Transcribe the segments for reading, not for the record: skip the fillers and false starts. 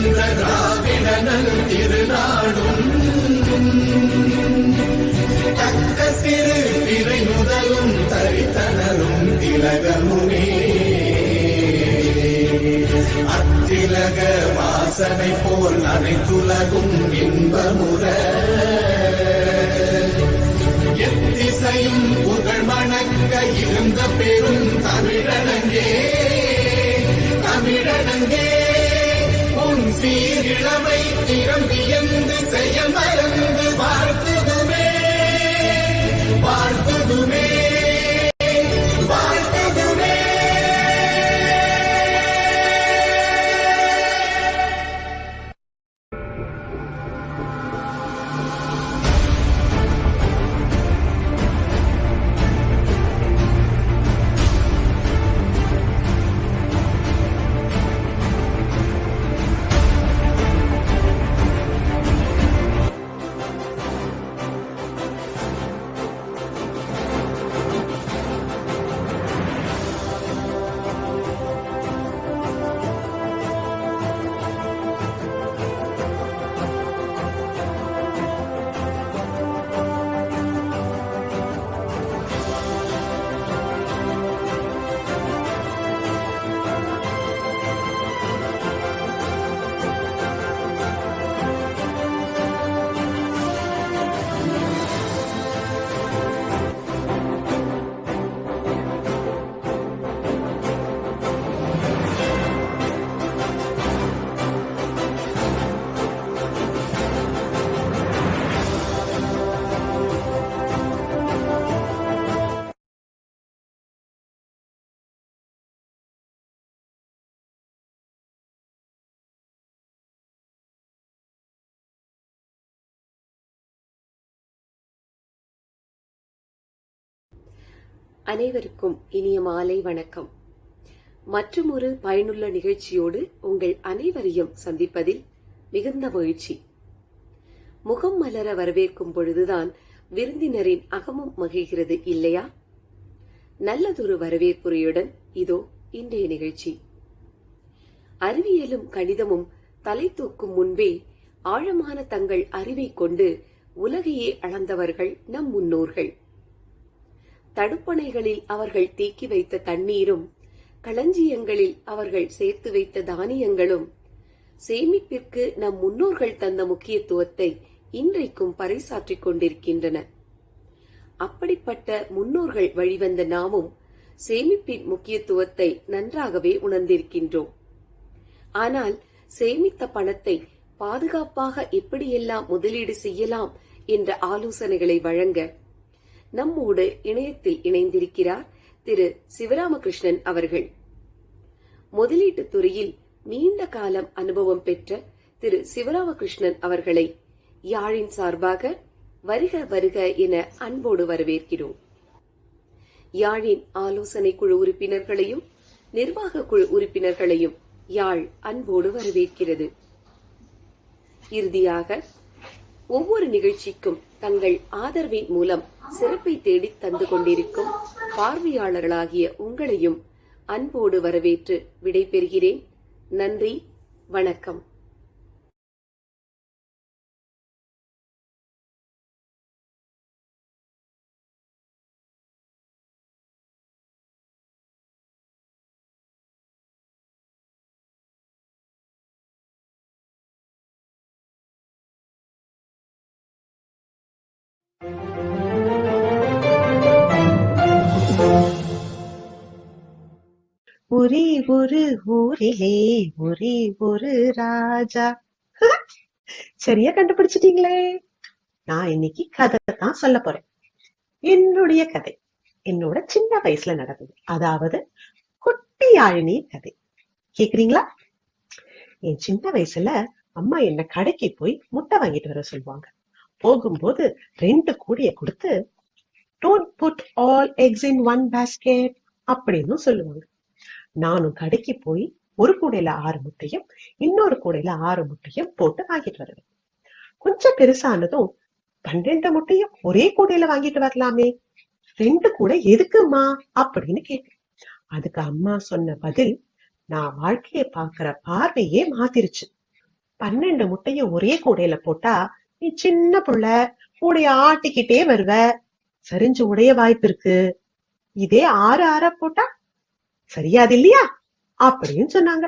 பிறந்த திராவிடனன் திருநாடும் தக்க சிறு திரை முதலும் தரித்தனரும் திலகமுமே அத்திலக வாசனை போல் அனைத்துலகும் இன்பமுற எத்திசையும் புகழ் மணக்க இருந்த பெரும் தமிழனங்கே தமிழனங்கே உன் சீரிழமை திறம் வியந்து செயல் மறந்து வாழ்த்துதுமே வாழ்த்துதுமே வாழ்த்துதுமே. அனைவருக்கும் இனிய மாலை வணக்கம். மற்றுமொரு பயனுள்ள நிகழ்ச்சியோடு உங்கள் அனைவரையும் சந்திப்பதில் மிகுந்த மகிழ்ச்சி. முகம் மலர வரவேற்கும் பொழுதுதான் விருந்தினரின் அகமும் மகிழ்கிறது இல்லையா? நல்லதொரு வரவேற்புரையுடன் இதோ இன்றைய நிகழ்ச்சி. அறிவியலும் கணிதமும் தலை தூக்கும் முன்பே ஆழமான தங்கள் அறிவை கொண்டு உலகையே அளந்தவர்கள் நம் முன்னோர்கள். தடுப்பணைகளில் அவர்கள் தேக்கி வைத்த தண்ணீரும் களஞ்சியங்களில் அவர்கள் சேர்த்து வைத்த தானியங்களும் சேமிப்பிற்கு நம் முன்னோர்கள் தந்த முக்கியத்துவத்தை இன்றைக்கும் பறைசாற்றிக் கொண்டிருக்கின்றன. அப்படிப்பட்ட முன்னோர்கள் வழிவந்த நாமும் சேமிப்பின் முக்கியத்துவத்தை நன்றாகவே உணர்ந்திருக்கின்றோம். ஆனால் சேமித்த பணத்தை பாதுகாப்பாக எப்படியெல்லாம் முதலீடு செய்யலாம் என்ற ஆலோசனைகளை வழங்க நம்மோடு இணையத்தில் இணைந்திருக்கிறார் திரு சிவராமகிருஷ்ணன் அவர்கள். முதலீட்டுத் துறையில் நீண்ட காலம் அனுபவம் பெற்ற திரு சிவராமகிருஷ்ணன் அவர்களை யாழின் சார்பாக வருக வருக என அன்போடு வரவேற்கிறோம். யாழின் ஆலோசனை குழு உறுப்பினர்களையும் நிர்வாக குழு உறுப்பினர்களையும் யாழ் அன்போடு வரவேற்கிறது. இறுதியாக ஒவ்வொரு நிகழ்ச்சிக்கும் தங்கள் ஆதரவின் மூலம் சிறப்பை தேடி தந்து கொண்டிருக்கும் பார்வையாளர்களாகிய உங்களையும் அன்போடு வரவேற்று விடைபெறுகிறேன். நன்றி, வணக்கம். ஒரே ஒரு ஊரிலே ஒரே ஒரு ராஜா. சரியா கண்டுபிடிச்சிட்டீங்களே. நான் இன்னைக்கு கதை தான் சொல்ல போறேன். என்னுடைய கதை என்னோட சின்ன வயசுல நடந்தது. அதாவது குட்டி யாழினி கதை. கேக்குறீங்களா? என் சின்ன வயசுல அம்மா என்ன கடைக்கு போய் முட்டை வாங்கிட்டு வர சொல்லுவாங்க. போகும்போது 2 கூடைய கொடுத்து don't put all eggs in one basket அப்படின்னு சொல்லுவாங்க. நானும் கடைக்கு போய் ஒரு கூடையில 6 முட்டையும் இன்னொரு கூடையில 6 முட்டையும் போட்டு வாங்கிட்டு வருவேன். கொஞ்சம் பெருசானதும் 12 முட்டையும் ஒரே கூடையில வாங்கிட்டு வரலாமே, 2 கூடை எதுக்குமா அப்படின்னு கேட்டேன். அதுக்கு அம்மா சொன்ன பதில் நான் வாழ்க்கையை பாக்குற பார்வையே மாத்திருச்சு. 12 முட்டைய ஒரே கூடையில போட்டா நீ சின்ன புள்ள கூடைய ஆட்டிக்கிட்டே வருவ, சரிஞ்சு உடைய வாய்ப்பு இருக்கு. இதே 6 6 போட்டா சரியாது இல்லையா அப்படின்னு சொன்னாங்க.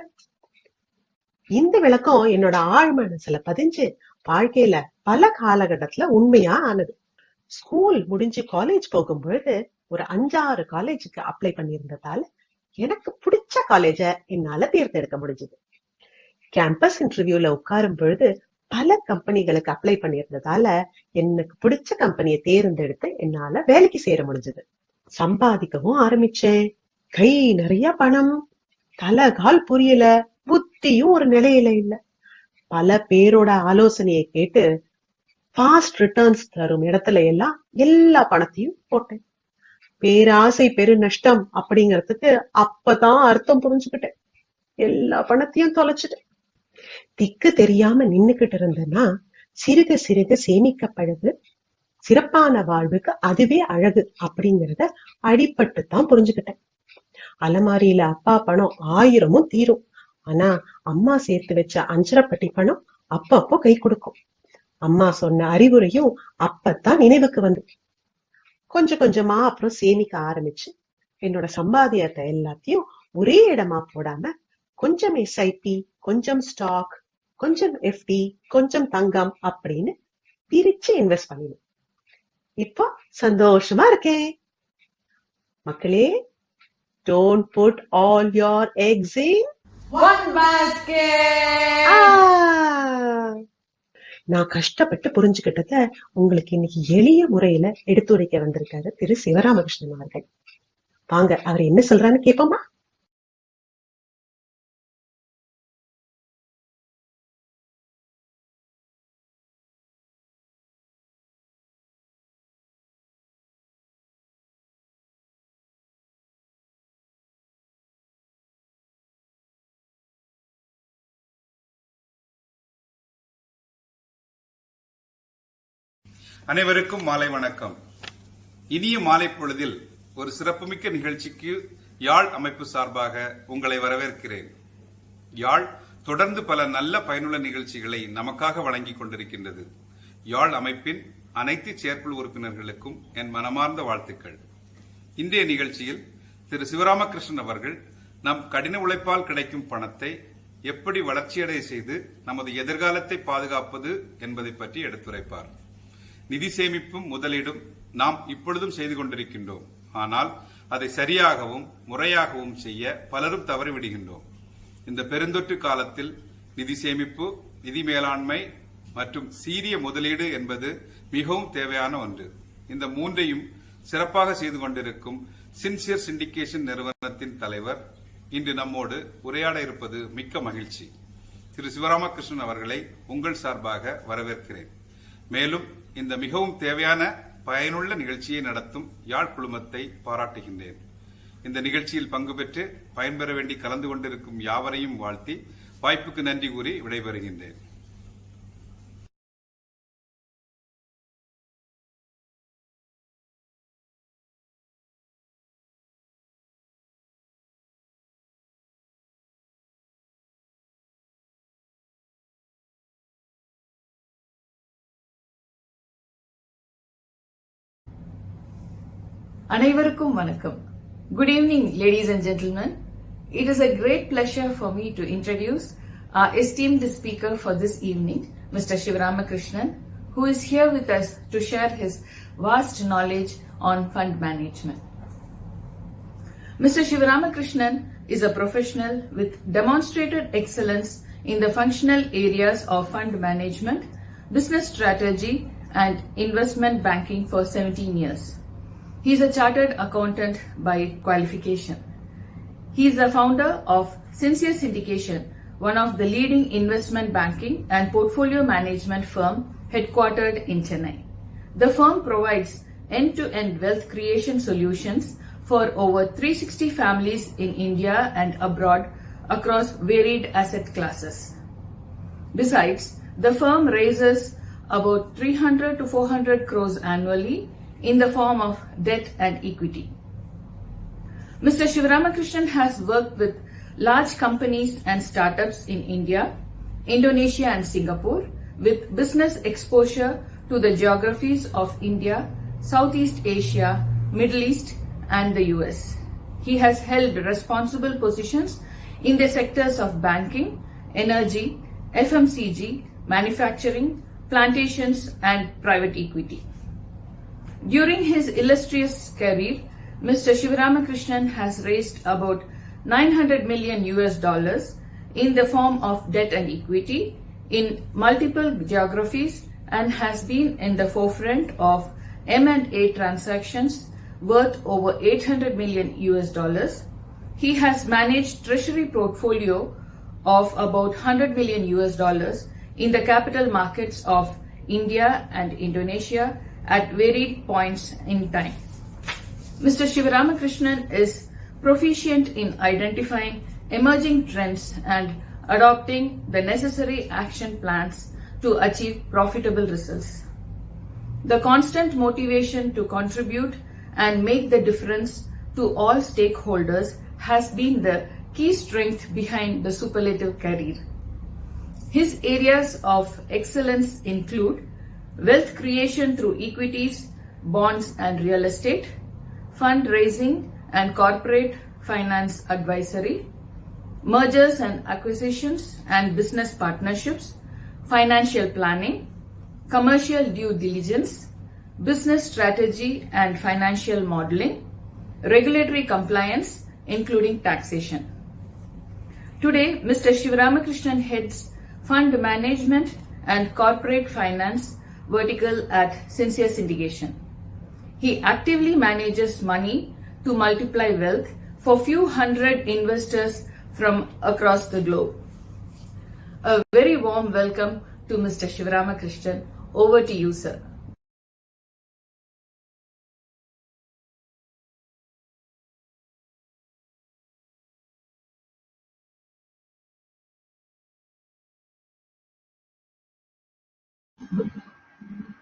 இந்த விளக்கம் என்னோட ஆழ் மனசுல பதிஞ்சு வாழ்க்கையில பல காலகட்டத்துல உண்மையா ஆனது. ஸ்கூல் முடிஞ்சு காலேஜ் போகும்பொழுது ஒரு 5-6 காலேஜுக்கு அப்ளை பண்ணியிருந்ததால எனக்கு பிடிச்ச காலேஜ என்னால தேர்ந்தெடுக்க முடிஞ்சது. கேம்பஸ் இன்டர்வியூல உட்காரும் பொழுது பல கம்பெனிகளுக்கு அப்ளை பண்ணியிருந்ததால எனக்கு பிடிச்ச கம்பெனியை தேர்ந்தெடுத்து என்னால வேலைக்கு சேர முடிஞ்சது. சம்பாதிக்கவும் ஆரம்பிச்சேன். கை நிறைய பணம், தலை கால் புரியல, புத்தியும் ஒரு நிலையில இல்ல. பல பேரோட ஆலோசனையை கேட்டு ஃபாஸ்ட் ரிட்டர்ன்ஸ் தரும் இடத்துல எல்லாம் எல்லா பணத்தையும் போட்டேன். பேராசை பெரு நஷ்டம் அப்படிங்கறதுக்கு அப்பதான் அர்த்தம் புரிஞ்சுக்கிட்டேன். எல்லா பணத்தையும் தொலைச்சிட்டேன். திக்கு தெரியாம நின்னுகிட்டு இருந்தேன்னா சிறுக சிறுக சேமிக்க பழகு, சிறப்பான வாழ்வுக்கு அதுவே அழகு அப்படிங்கறத அடிபட்டுத்தான் புரிஞ்சுக்கிட்டேன். அலமாரியில அப்பா பணம் 1000 தீரும், ஆனா அம்மா சேர்த்து வச்ச 5 பட்டி பணம் அப்பப்போ கை கொடுக்கும். அம்மா சொன்ன அறிவுரையும் அப்பத்தான் நினைவுக்கு வந்து கொஞ்சம் கொஞ்சமா அப்புறம் சேமிக்க ஆரம்பிச்சு என்னோட சம்பாதியத்தை எல்லாத்தையும் ஒரே இடமா போடாம கொஞ்சம் எஸ்ஐபி, கொஞ்சம் ஸ்டாக், கொஞ்சம் எஃப்டி, கொஞ்சம் தங்கம் அப்படின்னு பிரிச்சு இன்வெஸ்ட் பண்ணினேன். இப்போ சந்தோஷமா இருக்கேன். மக்களே, don't put all your eggs in one basket. நான் கஷ்டப்பட்டு புரிஞ்சுக்கிட்டத உங்களுக்கு இன்னைக்கு எளிய முறையில எடுத்துரைக்க வந்திருக்காரு திரு சிவராமகிருஷ்ணன் அவர்கள். வாங்க அவர் என்ன சொல்றான்னு கேட்போமா? அனைவருக்கும் மாலை வணக்கம். இனிய மாலை பொழுதில் ஒரு சிறப்புமிக்க நிகழ்ச்சிக்கு யாழ் அமைப்பு சார்பாக உங்களை வரவேற்கிறேன். யாழ் தொடர்ந்து பல நல்ல பயனுள்ள நிகழ்ச்சிகளை நமக்காக வழங்கிக் கொண்டிருக்கின்றது. யாழ் அமைப்பின் அனைத்து செயற்குழு உறுப்பினர்களுக்கும் என் மனமார்ந்த வாழ்த்துக்கள். இன்றைய நிகழ்ச்சியில் திரு சிவராமகிருஷ்ணன் அவர்கள் நம் கடின உழைப்பால் கிடைக்கும் பணத்தை எப்படி வளர்ச்சியடைய செய்து நமது எதிர்காலத்தை பாதுகாப்பது என்பதை பற்றி எடுத்துரைப்பார். நிதி சேமிப்பும் முதலீடும் நாம் இப்பொழுதும் செய்து கொண்டிருக்கின்றோம். ஆனால் அதை சரியாகவும் முறையாகவும் செய்ய பலரும் தவறிவிடுகின்றோம். இந்த பெருந்தொற்று காலத்தில் நிதி சேமிப்பு, நிதி மேலாண்மை மற்றும் சீரிய முதலீடு என்பது மிகவும் தேவையான ஒன்று. இந்த மூன்றையும் சிறப்பாக செய்து கொண்டிருக்கும் சின்சியர் சிண்டிகேஷன் நிறுவனத்தின் தலைவர் இன்று நம்மோடு உரையாட இருப்பது மிக்க மகிழ்ச்சி. திரு சிவராமகிருஷ்ணன் அவர்களை உங்கள் சார்பாக வரவேற்கிறேன். மேலும் இந்த மிகவும் தேவையான பயனுள்ள நிகழ்ச்சியை நடத்தும் யாழ் குழுமத்தை பாராட்டுகின்றேன். இந்த நிகழ்ச்சியில் பங்கு பெற்று பயன்பெற வேண்டி கலந்து கொண்டிருக்கும் யாவரையும் வாழ்த்தி வாய்ப்புக்கு நன்றி கூறி விடைபெறுகின்றேன். அனைவருக்கும் வணக்கம். Good evening, ladies and gentlemen. It is a great pleasure for me to introduce our esteemed speaker for this evening, Mr. Sivaramakrishnan, who is here with us to share his vast knowledge on fund management. Mr. Sivaramakrishnan is a professional with demonstrated excellence in the functional areas of fund management, business strategy, and investment banking for 17 years. He is a chartered accountant by qualification. He is the founder of Sincere Syndication, one of the leading investment banking and portfolio management firm headquartered in Chennai. The firm provides end-to-end wealth creation solutions for over 360 families in India and abroad across varied asset classes. Besides, the firm raises about 300 to 400 crores annually in the form of debt and equity. Mr. Sivaramakrishnan has worked with large companies and startups in India Indonesia and Singapore, with business exposure to the geographies of India, Southeast Asia, Middle East, and the US. He has held responsible positions in the sectors of banking, energy, FMCG, manufacturing, plantations, and private equity. During his illustrious career, Mr. Sivaramakrishnan has raised about $900 million in the form of debt and equity in multiple geographies and has been in the forefront of M&A transactions worth over $800 million. He has managed treasury portfolio of about $100 million in the capital markets of India and Indonesia at varied points in time. Mr. Sivaramakrishnan is proficient in identifying emerging trends and adopting the necessary action plans to achieve profitable results. The constant motivation to contribute and make the difference to all stakeholders has been the key strength behind the superlative career. His areas of excellence include wealth creation through equities, bonds and real estate, fundraising and corporate finance advisory, mergers and acquisitions and business partnerships, financial planning, commercial due diligence, business strategy and financial modeling, regulatory compliance, including taxation. Today, Mr. Sivaramakrishnan heads fund management and corporate finance vertical at Sincere Syndication. He actively manages money to multiply wealth for few hundred investors from across the globe. A very warm welcome to Mr. Sivaramakrishnan. Over to you, sir.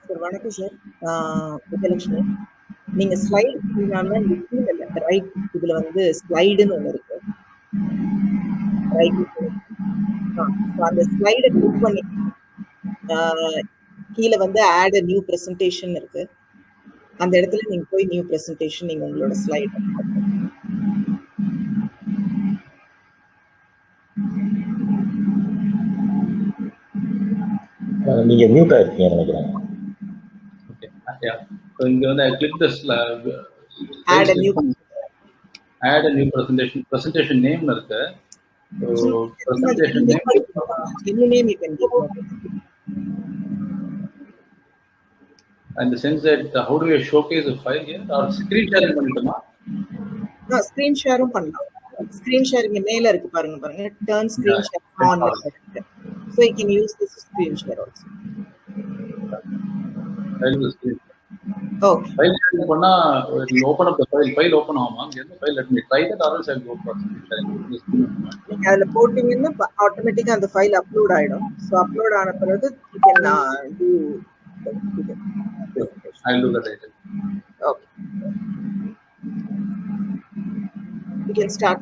Sir வணக்கம் sir. Vijayalakshmi, நீங்க slide பண்ணாம இந்த கீழே right இதுல வந்து ஸ்லைடுன்னு ஒண்ணு இருக்கு. Right அந்த ஸ்லைடை கிளிக் பண்ணி கீழே வந்து ஆட் அ நியூ பிரசன்டேஷன் இருக்கு. அந்த இடத்துல நீங்க போய் நியூ பிரசன்டேஷன் நீங்க உங்களோட ஸ்லைட் நீங்க மியூட் ஆயிருக்கீங்க நினைக்கிறேன். So இங்க வந்து I click this add a new presentation name இருக்கு. So presentation name any name you can give. and the sense that how do we showcase a file here or screen sharing பண்ணிட்டோமா? Screen ஷேரும் பண்ணலாம். Screen sharing மேல இருக்கு பாருங்க turn screen share on இருக்கு. So you can use this screen share also. Okay. File sharing பண்ணா you open up the file open ஆகுமா? இந்த file let me try that or else I'll go for screen sharing. நீங்க அதுல போட்டீங்கன்னா ஆட்டோமேட்டிக்கா அந்த file upload ஆயிடும். So upload ஆன பிறகு you can do I'll do that later. Okay. You can start.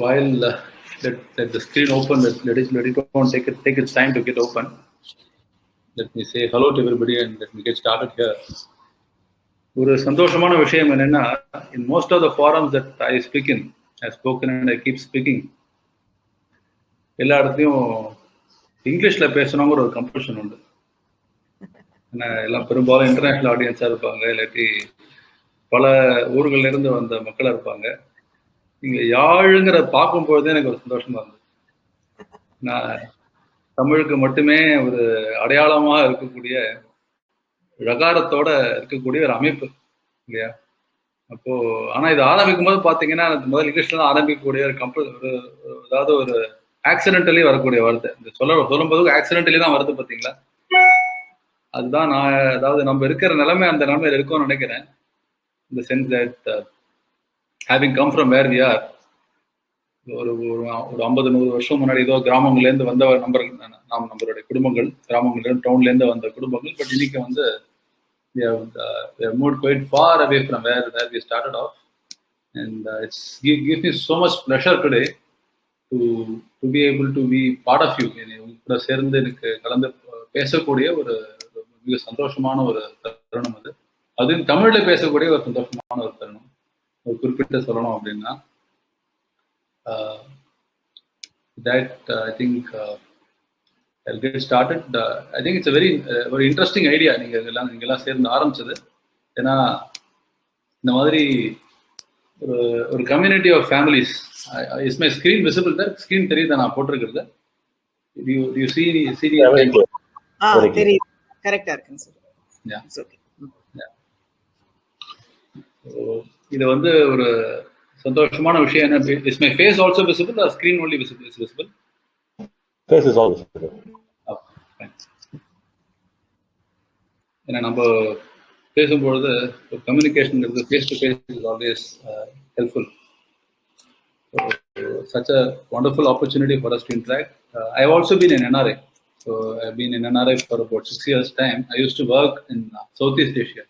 While let the screen open, let it on take its time to get open. Let me say hello to everybody and let me get started here. ஒரு சந்தோஷமான விஷயம் என்னன்னா, in most of the forums that I speak in, I spoken and I keep speaking, எல்லா இடத்துலையும் இங்கிலீஷ்ல பேசணுங்கிற ஒரு compulsion உண்டு. ஏன்னா எல்லாம் பெரும்பாலும் இன்டர்நேஷனல் ஆடியன்ஸா இருப்பாங்க, இல்லாட்டி பல ஊர்கள்ல இருந்து வந்த மக்களா இருப்பாங்க. நீங்க யாழுங்கிற பார்க்கும்பொழுதே எனக்கு ஒரு சந்தோஷமா இருந்தது. நான் தமிழுக்கு மட்டுமே ஒரு அடையாளமாக இருக்கக்கூடிய ரகாரத்தோட இருக்கக்கூடிய ஒரு அமைப்பு இல்லையா? அப்போ ஆனா இது ஆரம்பிக்கும் போது பாத்தீங்கன்னா முதல் இங்கிலீஷ்ல தான் ஆரம்பிக்கக்கூடிய ஒரு அதாவது ஒரு ஆக்சிடென்டலி வரக்கூடிய வார்த்தை. இந்த சொல்லும்போது ஆக்சிடென்டலி தான் வருது பாத்தீங்களா. அதுதான் நான் அதாவது நம்ம இருக்கிற நிலைமை அந்த நிலைமையில இருக்கும்னு நினைக்கிறேன். இந்த sense that having come from where we are, ஒரு 50-100 வருஷம் முன்னாடி ஏதோ கிராமங்கள்ல இருந்து வந்த நம்மளுடைய குடும்பங்கள், கிராமங்கள்ல டவுன்ல இருந்து வந்த குடும்பங்கள். பட் இன்னைக்கு வந்து we have moved quite far away from where we started off, and it's gives me so much pleasure today to be able to be part of you. கூட சேர்ந்து எனக்கு கலந்து பேசக்கூடிய ஒரு மிக சந்தோஷமான ஒரு தருணம் அது. அதுவும் தமிழ்ல பேசக்கூடிய ஒரு சந்தோஷமான ஒரு தருணம். ஒரு குறிப்பிட்ட சொல்லணும் அப்படின்னா that I think I'll get started. I think it's a very interesting idea. நீங்க எல்லாம் சேர்ந்து ஆரம்பிச்சது. ஏன்னா இந்த மாதிரி ஒரு community of families. Is my screen visible there? Screen தெரியுதா நான் போட்டிருக்கிறது? you see தெரியுது. கரெக்ட்டா இருக்குங்க sir. Yeah. It's okay. Yeah. இது வந்து ஒரு சந்தோஷமான விஷயம். என்ன, is my face also visible or screen only visible? Face is all visible. ஏன்னா நம்ம பேசும்பொழுது communication face to face is always helpful. Such a wonderful opportunity for us to interact. I've also been in NRI. So I've been in NRI for about 6 years time. I used to work in Southeast Asia.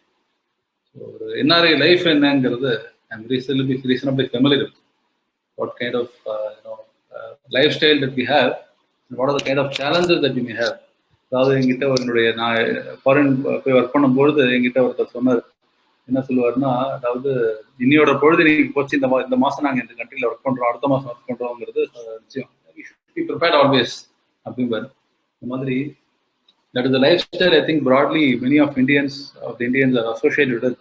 So NRI life என்னங்கிறது I'm reasonably familiar with. What kind of lifestyle that we have, and what are the kind of challenges that we may have. அதாவது எங்கிட்ட நான் foreign போய் work பண்ணும்பொழுது எங்கிட்ட ஒருத்தர் சொன்னார். என்ன சொல்லுவாருன்னா, அதாவது இன்னையோட பொழுது நீங்க போச்சு, இந்த மாசம் நாங்கள் இந்த கண்ட்ரியில் ஒர்க் பண்றோம், அடுத்த மாசம் ஒர்க் பண்றோங்கிறது நிச்சயம் ப்ரிப்பேர்ட் ஆல்வேஸ் அப்படிம்பாரு. இந்த மாதிரி that is the lifestyle. I think broadly many of Indians are associated with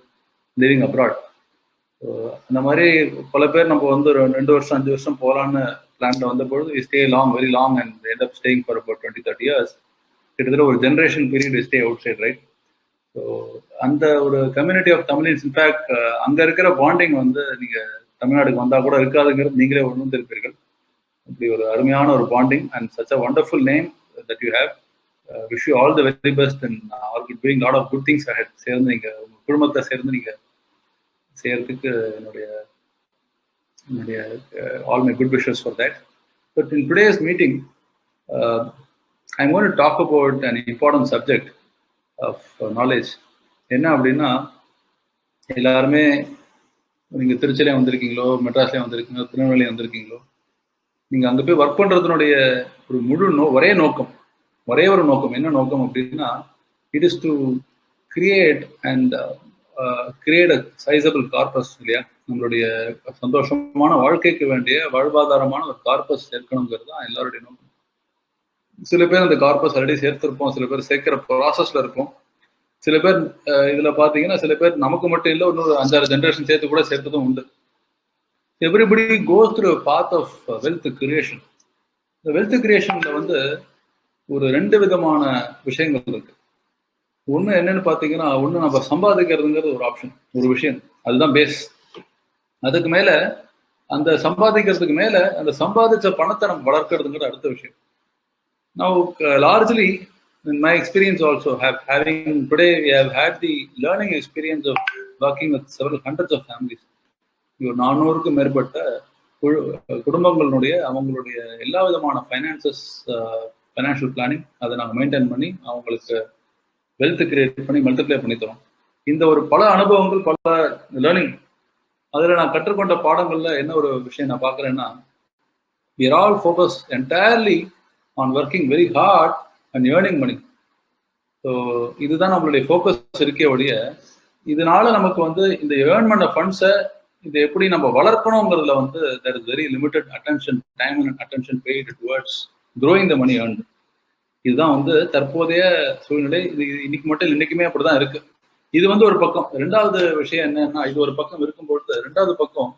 living abroad. So அந்த மாதிரி பல பேர் நம்ம வந்து 2 வருஷம் 5 வருஷம் போகலான்னு பிளான்ல வந்த பொழுது stay long, very long, and end up staying for about 20-30 years. கிட்டத்தட்ட ஒரு generation period stay outside, right? So அந்த ஒரு கம்யூனிட்டி ஆஃப் தமிழின்ஸ், இன்ஃபேக்ட் அங்கே இருக்கிற பாண்டிங் வந்து நீங்கள் தமிழ்நாடுக்கு வந்தால் கூட இருக்காதுங்கிறது நீங்களே உணர்ந்திருப்பீர்கள். அப்படி ஒரு அருமையான ஒரு bonding and such a wonderful name that you have. Wish you all the very best and all doing lot of good things ahead. சேர்ந்து நீங்கள் உங்கள் குடும்பத்தை சேர்ந்து நீங்கள் செய்யறதுக்கு என்னுடைய all my good wishes for that. But in today's meeting I'm going to talk about an important subject of knowledge. என்ன அப்படின்னா, எல்லாருமே நீங்கள் திருச்சியிலே வந்திருக்கீங்களோ, மெட்ராஸ்லேயே வந்திருக்கீங்களோ, திருநெல்வேலியே வந்திருக்கீங்களோ, நீங்கள் அங்கே போய் ஒர்க் பண்ணுறதுனுடைய ஒரு ஒரே ஒரு நோக்கம் என்ன நோக்கம் அப்படின்னா, it is to create a sizeable corpus. இல்லையா? நம்மளுடைய சந்தோஷமான வாழ்க்கைக்கு வேண்டிய வாழ்வாதாரமான ஒரு கார்பஸ் சேர்க்கணுங்கிறது தான் எல்லாருடைய நோக்கம். சில பேர் அந்த கார்பஸ் ஆல்ரெடி சேர்த்திருப்போம், சில பேர் சேர்க்கிற ப்ராசஸ்ல இருக்கும். சில பேர் இதுல பாத்தீங்கன்னா, சில பேர் நமக்கு மட்டும் இல்லை, இன்னொரு 5-6 ஜென்ரேஷன் சேர்த்து கூட சேர்த்ததும் உண்டு. Everybody goes through path of wealth creation. இந்த வெல்த் கிரியேஷன்ல வந்து ஒரு 2 விதமான விஷயங்கள் இருக்கு. ஒண்ணு என்னன்னு பாத்தீங்கன்னா, ஒண்ணு நம்ம சம்பாதிக்கிறதுங்கிறது ஒரு ஆப்ஷன், ஒரு விஷயம், அதுதான் பேஸ். அதுக்கு மேல அந்த சம்பாதிக்கிறதுக்கு மேல அந்த சம்பாதிச்ச பணத்தை நம்ம வளர்க்கறதுங்கிறது அடுத்த விஷயம். Now, largely, in my experience also, today we have had the learning experience of working with several hundreds of families. 400க்கு மேற்பட்ட குடும்பங்களுடைய அவங்களுடைய எல்லா விதமான ஃபைனான்ஷியல் பிளானிங் அதை நாங்கள் மெயின்டைன் பண்ணி அவங்களுக்கு வெல்த் கிரியேட் பண்ணி மல்டிப்ளை பண்ணி தரோம். இந்த ஒரு பல அனுபவங்கள், பல லேர்னிங், அதில் நான் கற்றுக்கொண்ட பாடங்கள்ல என்ன ஒரு விஷயம் நான் பார்க்குறேன்னா, we are all focused entirely on working very hard and earning money. So இதுதான் நம்மளுடைய ஃபோக்கஸ் இருக்கே ஒழிய, இதனால நமக்கு வந்து இந்த ஏர்ன் பண்ண ஃபண்ட்ஸை இதை எப்படி நம்ம வளர்க்கணுங்கிறதுல வந்து there is very limited time and attention paid towards growing the money earned. இதுதான் வந்து தற்போதைய சூழ்நிலை. இது இன்னைக்கு மட்டும் இன்னைக்குமே அப்படிதான் இருக்கு. இது வந்து ஒரு பக்கம். 2வது விஷயம் என்னன்னா, இது ஒரு பக்கம் இருக்கும்பொழுது 2வது பக்கம்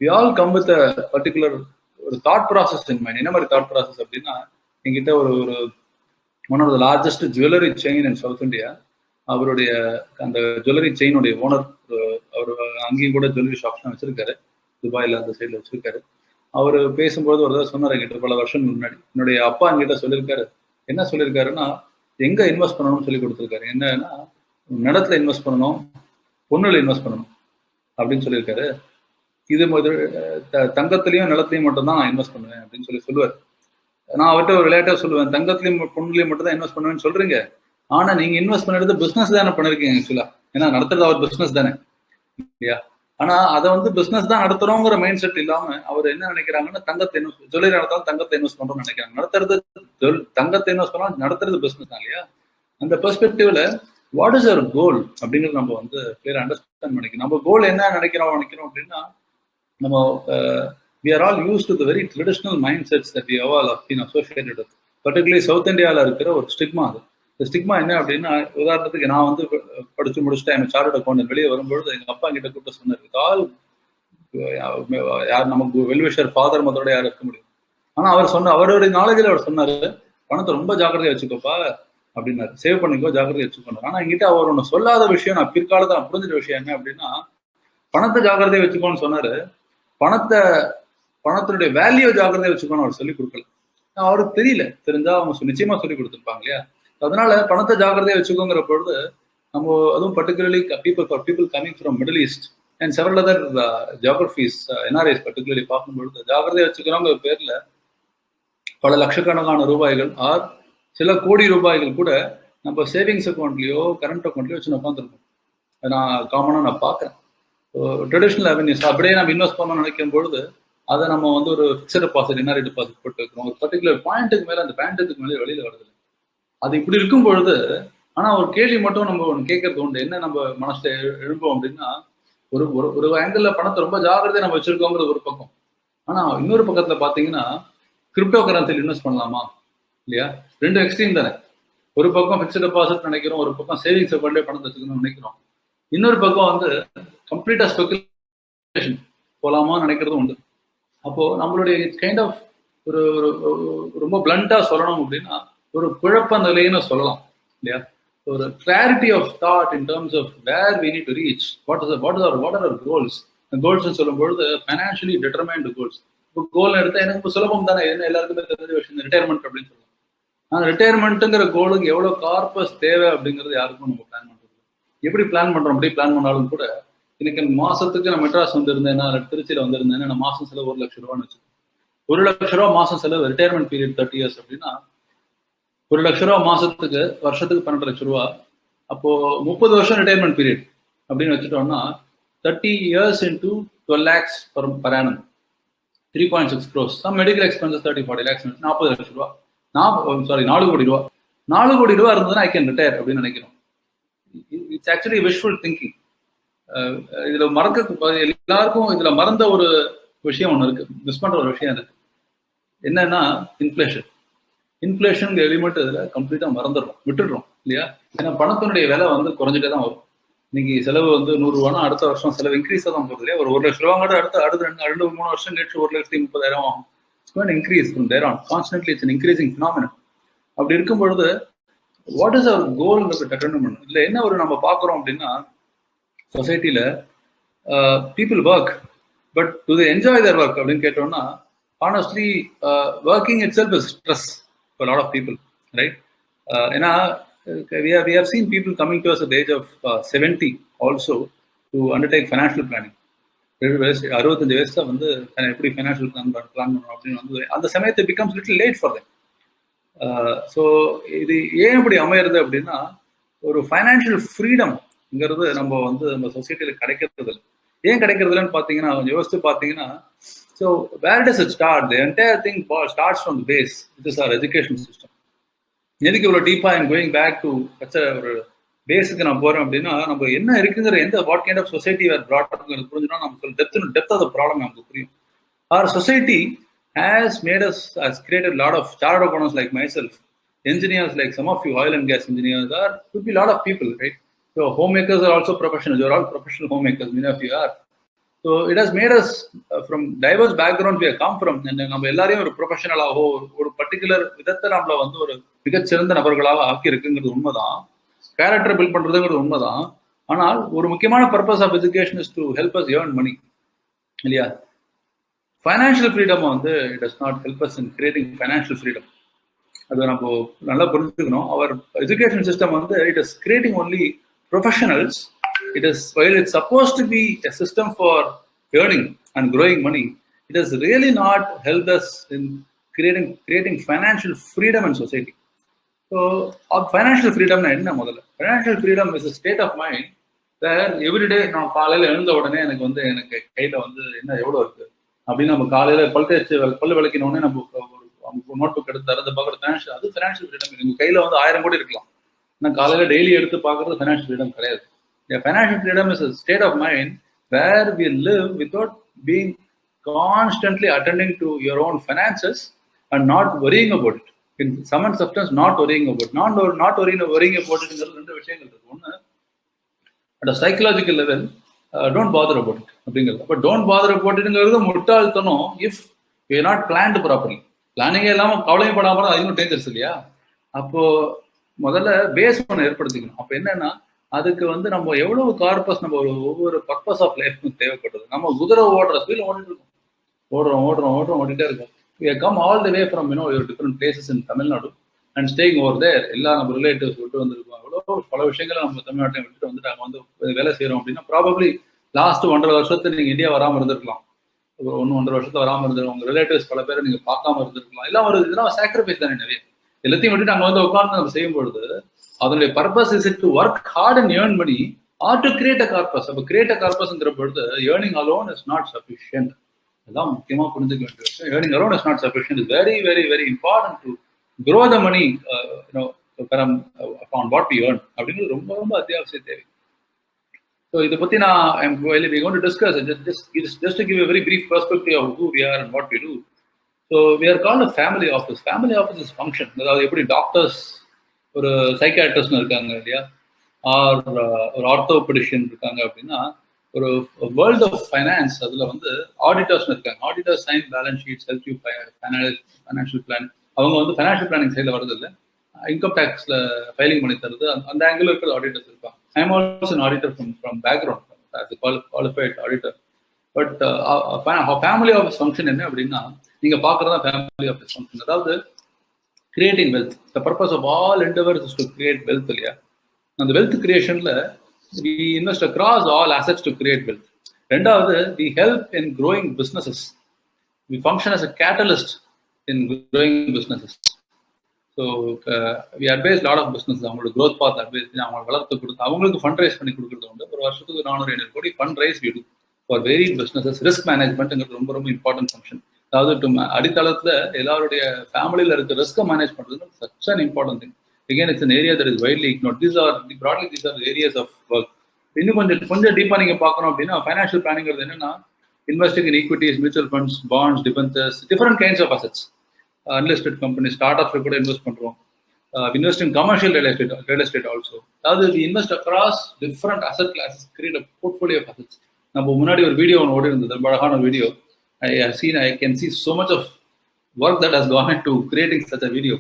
we all come with a particular ஒரு தாட் ப்ராசஸ் இன் மைண்ட். என்ன மாதிரி தாட் ப்ராசஸ் அப்படின்னா, எங்கிட்ட ஒரு one of the largest jewellery chain in South India, அவருடைய அந்த ஜுவல்லரி செயினுடைய ஓனர் அவர் அங்கேயும் கூட ஜுவல்லரி ஷாப்ஸ்லாம் வச்சிருக்காரு, துபாயில் அந்த சைடில் வச்சிருக்காரு. அவர் பேசும்போது ஒரு தடவை சொன்னார் என்கிட்ட பல வருஷம் முன்னாடி, என்னுடைய அப்பா என்கிட்ட சொல்லியிருக்காரு. என்ன சொல்லியிருக்காருன்னா, எங்க இன்வெஸ்ட் பண்ணணும்னு சொல்லி கொடுத்துருக்காரு. என்னன்னா, நிலத்துல இன்வெஸ்ட் பண்ணணும், பொண்ணுல இன்வெஸ்ட் பண்ணணும் அப்படின்னு சொல்லியிருக்காரு. இது தங்கத்திலையும் நிலத்திலையும் மட்டும்தான் நான் இன்வெஸ்ட் பண்ணுவேன் அப்படின்னு சொல்லுவார். நான் அவர்கிட்ட ஒரு விளையாட்டா சொல்லுவேன், தங்கத்திலையும் பொண்ணுலையும் மட்டும் தான் இன்வெஸ்ட் பண்ணுவேன்னு சொல்றீங்க, ஆனா நீங்க இன்வெஸ்ட் பண்ணுறது பிசினஸ் தானே பண்ணிருக்கீங்க ஆக்சுவலா. ஏன்னா நடத்துறது அவர் பிசினஸ் தானே இல்லையா? ஆனா அதை வந்து பிசினஸ் தான் நடத்துறோங்கிற மைண்ட் செட் இல்லாம அவர் என்ன நினைக்கிறாங்கன்னா, தங்கத்தை இன்வெஸ்ட் ஜுவல்லரி நடத்தாலும் தங்கத்தை இன்வெஸ்ட் பண்றோம்னு நினைக்கிறாங்க. நடத்துறது தங்கத்தை இன்வெஸ்ட் பண்ணாலும் நடத்துறது பிசினஸ் தான் இல்லையா? அந்த பெர்ஸ்பெக்டிவ்ல வாட் இஸ் அவர் கோல் அப்படிங்கிறது நம்ம வந்து கிளியரா அண்டர்ஸ்டாண்ட் பண்ணிக்கணும். நம்ம கோல் என்ன நினைக்கிறோம் அப்படின்னா, நம்ம we are all used to the very traditional mindsets that we have all been associated with. Particularly South Indiaல இருக்கிற ஒரு ஸ்டிக்மா. அது இந்த ஸ்டிக்மா என்ன அப்படின்னா, உதாரணத்துக்கு நான் வந்து படிச்சு முடிச்சுட்டு என் சார்ட்டர்ட் அக்கௌண்டன்ட் வெளியே வரும்பொழுது எங்க அப்பா கிட்ட கூப்பிட்டு சொன்னார், ஆல் யார் நமக்கு வெல்விஷர் ஃபாதர் மதரோட யார் இருக்க முடியும். ஆனா அவர் அவருடைய நாலேஜில் அவர் சொன்னாரு, பணத்தை ரொம்ப ஜாக்கிரதையா வச்சுக்கோப்பா அப்படின்னாரு, சேவ் பண்ணிக்கோ, ஜாக்கிரதையா வச்சுக்கோனாரு. ஆனா என்கிட்ட அவர் ஒன்று சொல்லாத விஷயம், நான் பிற்காலத்தில் புரிஞ்சிட்ட விஷயம் என்ன அப்படின்னா, பணத்தை ஜாக்கிரதையா வச்சுக்கோன்னு சொன்னாரு, பணத்தினுடைய வேல்யூ ஜாக்கிரதையா வச்சுக்கோன்னு அவர் சொல்லிக் கொடுக்கல. அவருக்கு தெரியல, தெரிஞ்சா அவங்க நிச்சயமா சொல்லி கொடுத்துருப்பாங்க இல்லையா? அதனால பணத்தை ஜாக்கிரதையா வச்சுக்கோங்கிற பொழுது நம்ம, அதுவும் particularly people coming from Middle East and several other geographies, NRIs particularly பார்க்கும்பொழுது ஜாக்கிரதையா வச்சுக்கிறோங்கிற பேர்ல பல லட்சக்கணக்கான ரூபாய்கள் ஆர் சில கோடி ரூபாய்கள் கூட நம்ம சேவிங்ஸ் அக்கௌண்ட்லயோ கரண்ட் அக்கௌண்ட்லயோ வச்சு உட்காந்துருக்கோம். நான் காமனா நான் பார்க்குறேன். ட்ரெடிஷ்னல் அவென்யூஸ் அப்படியே நம்ம இன்வெஸ்ட் பண்ணணும்னு நினைக்கும் பொழுது அதை நம்ம வந்து ஒரு ஃபிக்ஸட் டெபாசிட், என்ஆர்ஐ டெபாசிட் போட்டு வைக்கிறோம். ஒரு பர்டிகுலர் பாயிண்ட்டுக்கு மேலே அந்த பேண்டத்துக்கு மேலே வெளியில வருது. அது இப்படி இருக்கும் பொழுது, ஆனா ஒரு கேள்வி மட்டும் நம்ம ஒன்று கேட்கறது உண்டு. என்ன நம்ம மனசுல எழுப்போம் அப்படின்னா, ஒரு ஒரு ஆங்கிள் பணத்தை ரொம்ப ஜாக்கிரதையா நம்ம வச்சிருக்கோங்கிறது ஒரு பக்கம். ஆனா இன்னொரு பக்கத்துல பாத்தீங்கன்னா, கிரிப்டோ கரன்சியில் இன்வெஸ்ட் பண்ணலாமா இல்லையா? ரெண்டு எக்ஸ்ட்ரீம் தானே. ஒரு பக்கம் ஃபிக்ஸட் டெபாசிட் நினைக்கிறோம், ஒரு பக்கம் சேவிங்ஸ் அக்கௌண்ட்லேயே பணத்தை வச்சுக்கணும்னு நினைக்கிறோம். இன்னொரு பக்கம் வந்து கம்ப்ளீட்டா ஸ்பெகுலேஷன் போலாமான்னு நினைக்கிறதும் உண்டு. அப்போ நம்மளுடைய கைண்ட் ஆஃப் ஒரு ரொம்ப பிளண்டா சொல்லணும் அப்படின்னா, ஒரு குழப்ப நிலைன்னு சொல்லலாம் இல்லையா? ஒரு clarity of thought in terms of where we need to reach, what are our goals. Goals சொல்லும்பொழுது ஃபைனான்ஷியலி டிட்டர்மைன்டு கோல்ஸ். இப்போ கோல் எடுத்தால் எனக்கு சுலபம் தானே, என்ன எல்லாருக்குமே தெரிஞ்ச விஷயம் ரிட்டையர்மெண்ட் அப்படின்னு சொல்லுவோம். ஆனால் ரிட்டையர்மெண்ட்டுங்கிற கோலுக்கு எவ்வளோ கார்பஸ் தேவை அப்படிங்கிறது யாருக்கும் நம்ம பிளான் பண்ணுறது. எப்படி பிளான் பண்ணுறோம், அப்படி பிளான் பண்ணாலும் கூட, இன்னைக்கு மாசத்துக்கு நான் மெட்ராஸ் வந்திருந்தேன்னா, திருச்சியில் வந்திருந்தேன்னா, நான் மாசம் செலவு 1 லட்சம் ரூபான்னு வச்சுக்கோங்க. 1 லட்ச ரூபா மாசம் செலவு, ரிட்டையர்மெண்ட் பீரியட் 30 years அப்படின்னா 1 லட்ச ரூபா மாசத்துக்கு, வருஷத்துக்கு 12 லட்சம் ரூபா. அப்போ 30 வருஷம் ரிட்டையர்மெண்ட் பீரியட் அப்படின்னு வச்சுட்டோம்னா 30 years into 12 lakhs per annum, 3.6 crores. Some medical expenses 30-40 lakhs, 40 லட்சம் ரூபா. 4 கோடி ரூபா. 4 கோடி ரூபா இருந்ததுன்னா ஐ கேன் ரிட்டையர் அப்படின்னு நினைக்கிறோம். It's actually visual thinking. இதுல எல்லாருக்கும் இதுல மறந்த ஒரு விஷயம் ஒண்ணு இருக்கு, மிஸ் பண்ற ஒரு விஷயம் இருக்கு. என்னன்னா இன்ஃபிளேஷன் எலிமெண்ட் இதுல கம்ப்ளீட்டா மறந்துடுறோம், விட்டுடுறோம் இல்லையா? ஏன்னா பணத்தினுடைய விலை வந்து குறைஞ்சிட்டே தான் வரும். இன்னைக்கு செலவு வந்து 100 ரூபானா அடுத்த வருஷம் செலவு இன்க்ரீஸ் தான் போகுது இல்லையா? ஒரு 1 லட்ச ரூபாங்க அடுத்த 2-3 வருஷம் கழிச்சு 1,30,000 ஆகும். It's going to increase from there on. Constantly it's an increasing phenomenon. அப்படி இருக்கும் பொழுது வாட் இஸ் அவர் கோல்ங்கிறது டெட்டர்மின் பண்ணும். இதுல என்ன ஒரு நம்ம பார்க்குறோம் அப்படின்னா, சொசைட்டில people work, but to they enjoy there work அப்படின்னு கேட்டோம்னா, honestly working itself is stress for a lot of people, right? ஏன்னா we have seen people coming to us at the age of 70 also to undertake financial planning. 65 வயசுல வந்து எப்படி financial plan பண்ணணும் அப்படின்னு வந்து அந்த சமயத்தை becomes little late for them. So இது ஏன் இப்படி அமையிறது அப்படின்னா, ஒரு ஃபைனான்ஷியல் ஃப்ரீடம்ங்கிறது நம்ம சொசைட்டியில் கிடைக்கிறது இல்லை. ஏன் கிடைக்கிறது இல்லைன்னு பார்த்தீங்கன்னா, கொஞ்சம் யோசிச்சு பார்த்தீங்கன்னா, so where does it start? The entire thing starts from the base. It is our education system. எதுக்கு இவ்வளோ டீப்பாக ஐம் கோயிங் பேக் டு ஒரு பேஸுக்கு நான் போகிறேன் அப்படின்னா, நம்ம என்ன இருக்குங்கிற what kind of society we're brought அப்ங்கிறது புரிஞ்சுன்னா நமக்கு டெப்த் ஆஃப் த ப்ராப்ளம் நமக்கு புரியும். Our society has created a lot of chartered accountants like myself, engineers like some of you, oil and gas engineers, could be a lot of people, right? So homemakers are also professionals. You're all professional homemakers, many of you are. So it has made us from diverse backgrounds we have come from, and நம்ம எல்லாரையும் ஒரு ப்ரொஃபஷனலாகவோ ஒரு particular விதத்தை நம்மள வந்து ஒரு மிகச்சிறந்த நபர்களாக ஆக்கி இருக்குங்கிறது உண்மைதான். கேரக்டர் பில்ட் பண்றதுங்கிறது உண்மைதான். ஆனால் ஒரு முக்கியமான purpose of education is to help us earn money இல்லையா? ஃபைனான்ஷியல் ஃப்ரீடம் வந்து it does not help us in creating financial freedom. அதை நம்ம நல்லா புரிஞ்சுக்கணும். அவர் எஜுகேஷன் சிஸ்டம் வந்து it is creating only professionals. It is, while it's supposed to be a system for earning and growing money, it has really not helped us in creating financial freedom in society. So, financial freedom na enna modala? Financial freedom is a state of mind where every day நான் காலையில எழுந்த உடனே எனக்கு வந்து எனக்கு கையில வந்து என்ன எவ்வளோ இருக்கு அப்படின்னு நம்ம காலையில பல்லு விளக்கினோடனே நம்ம நோட் புக் எடுத்து தரது பார்க்குறது ஃபினான்ஷியல், அது ஃபினான்ஷியல் ஃப்ரீடம். உங்க கையில வந்து 1000 கோடி இருக்கலாம், ஆனால் காலையில டெய்லி எடுத்து பார்க்கறது ஃபினான்ஷியல் ஃப்ரீடம் கிடையாது. Financial freedom is a state of mind where we live without being constantly attending to your own finances and not worrying about it. In some substance, not worrying about it. Not worrying about it. ரெண்டு விஷயங்கள் இருக்கு. ஒன்று, at a psychological level, don't bother about it அப்படிங்கிறது. But don't bother about it முட்டாள்தனம் if you are not planned properly. பிளானிங்கே இல்லாமல் கவலையும் படாமல் அது இன்னும் டேஞ்சர்ஸ் இல்லையா? அப்போ முதல்ல பேஸ் ஒன்று ஏற்படுத்திக்கணும். அப்போ என்னன்னா, அதுக்கு வந்து நம்ம எவ்வளவு கார்பஸ் நம்ம ஒவ்வொரு பர்பஸ் ஆஃப் லைஃப்க்கும் தேவைப்படுது. நம்ம குதிரை ஓடுற ஸ்பீல் ஓடிட்டு இருக்கோம், ஓடிட்டே இருக்கோம். We come all the way from your different places in Tamil Nadu and staying over there. எல்லா நம்ம ரிலேட்டிவ்ஸ் விட்டு வந்திருக்கோம். எவ்வளோ பல விஷயங்களை நம்ம தமிழ்நாட்டை விட்டுட்டு வந்துட்டு அங்கே வந்து வேலை செய்கிறோம் அப்படின்னா ப்ராபப்ளி லாஸ்ட் 1.5 வருஷத்துல நீங்கள் இந்தியா வராமல் இருந்திருக்கலாம், ஒரு 1.5 வருஷத்துல வராமல் இருந்திருக்கும். உங்கள் ரிலேட்டிவ்ஸ் பல பேரை நீங்கள் பார்க்காம இருந்திருக்கலாம். எல்லாம் ஒரு இதெல்லாம் சாக்ரிஃபைஸ் தானே நிறைய. எல்லாத்தையும் விட்டுட்டு அங்கே வந்து உட்கார்ந்து நம்ம செய்யும் பொழுது அதனுடைய purpose is it to work hard and earn money or to create a corpus. அப்போ கிரியேட் அ கார்பஸ்ங்கிற பொழுது earning alone is not sufficient. அதான் முக்கியமாக புரிஞ்சுக்க வேண்டிய விஷயம். Earning alone is not sufficient. Is very very very important to grow the money on what we earn அப்படிங்கிறது ரொம்ப ரொம்ப அத்தியாவசிய தேவை. ஸோ இதை பற்றி நான் we going to discuss just to give a very brief perspective of who we are and what we do. So we are called a family office. Family office is function. அதாவது எப்படி doctors ஒரு psychiatrist இருக்காங்க இல்லையா, R ஒரு orthopaedician இருக்காங்க அப்படின்னா, ஒரு world of finance அதில் வந்து ஆடிட்டர்ஸ் இருக்காங்க. Auditors sign balance sheets, help you financial plan. அவங்க வந்து ஃபைனான்ஷியல் பிளானிங் சைடில் வரது இல்லை, இன்கம் டேக்ஸில் ஃபைலிங் பண்ணி தருது. அந்த ஆங்கிள் இருக்கிற ஆடிட்டர்ஸ் இருப்பாங்க. I am also an auditor from background as a qualified auditor. But family office function என்ன அப்படின்னா, நீங்கள் பார்க்குறதா ஃபேமிலி ஆஃபீஸ் ஃபங்க்ஷன். அதாவது creating wealth. The purpose of all endeavors is to create wealth இல்லையா? அந்த wealth creationல we invest across all assets to create wealth. ரெண்டாவது, we help in growing businesses. We function as a catalyst in growing businesses. So we advise a lot of businesses. அவங்களோட growth path advise பண்ணி அவங்க வளர்த்து கொடுத்து அவங்களுக்கு fund raise பண்ணி கொடுக்குறது உண்டு. ஒரு வருஷத்துக்கு 400-500 கோடி fund raise we do for varied businesses. Risk management ரொம்ப ரொம்ப இம்பார்ட்டன்ட் ஃபங்க்ஷன். அதாவது அடித்தளத்தில் எல்லாருடைய ஃபேமிலியில் இருக்க ரிஸ்கை மேனேஜ் பண்ணுறது such an important thing. Again, it's an area that is widely ignored. These are the areas of work. இன்னும் கொஞ்சம் டீப்பாக நீங்கள் பார்க்கணும் அப்படின்னா, ஃபைனான்ஷியல் பிளானிங்கிறது என்னன்னா, investing in equities, mutual funds, bonds, debentures, different kinds of assets. Unlisted company, start அப்ல கூட இன்வெஸ்ட் பண்ணுறோம். Invest in commercial real estate also. அதாவது invest across different asset classes, create a portfolio of assets. நம்ம முன்னாடி ஒரு video ஒன்று ஓடி இருந்தது, ரொம்ப அழகான video. I can see so much of work that has gone into creating such a video.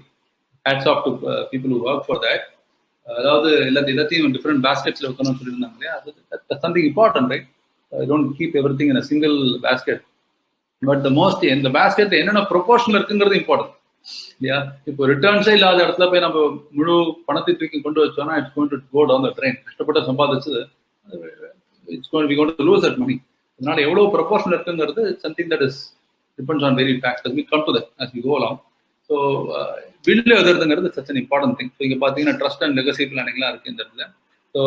Hats off to people who work for that. அதாவது எல்லாத்தையும் டிஃப்ரெண்ட் பேஸ்கெட்ஸில் வைக்கணும்னு சொல்லியிருந்தாங்க இல்லையா? that's something important, right? Don't keep everything in a single basket. But the most இந்த basket என்னென்ன proportion இருக்குங்கிறது important இல்லையா? இப்போ ரிட்டர்ன்ஸே இல்லாத இடத்துல போய் நம்ம முழு பணத்தை தூக்கி கொண்டு வச்சோம்னா it's going to go down the drain. கஷ்டப்பட்டு சம்பாதிச்சது we going to lose that money. அதனால எவ்வளவு ப்ரொபோர்ஷன் இருக்குங்கிறது something that is depends on very factors. we come to that as we go along. So bill எழுதுறதுங்கிறது such an important thing. So இங்கே பார்த்தீங்கன்னா trust and legacy பிளானிங்லாம் இருக்குது இந்த இடத்துல. So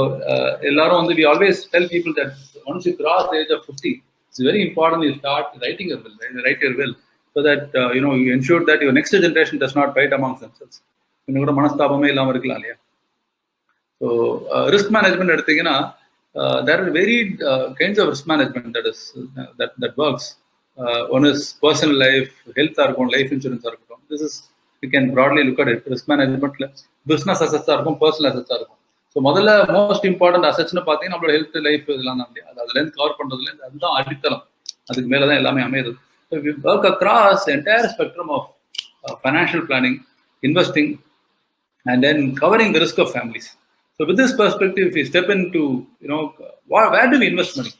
எல்லாரும் வந்து we always tell people that once you cross the age of 50, it's very important you start writing your will, write your will, so that you ensure that your next generation does not fight amongst themselves. இன்னும் கூட மனஸ்தாபமே இல்லாமல் இருக்கலாம் இல்லையா? So risk management எடுத்தீங்கன்னா there are varied kinds of risk management that works. One is personal life, health இருக்கும், life insurance இருக்கும். This is, you can broadly look at it. Risk management business assets இருக்கும், personal assets இருக்கும். So முதல்ல most important அசெட்ஸ்னு பார்த்தீங்கன்னா நம்மளோட health, life இதெல்லாம் தான் இல்லையா? அதுலேருந்து கவர் பண்ணுறதுலேருந்து அதுதான் அடித்தளம். அதுக்கு மேலே தான் எல்லாமே அமையுது. So we work across the entire spectrum of financial planning, investing, and then covering the risk of families. So with this perspective, if we step into, where do we invest money?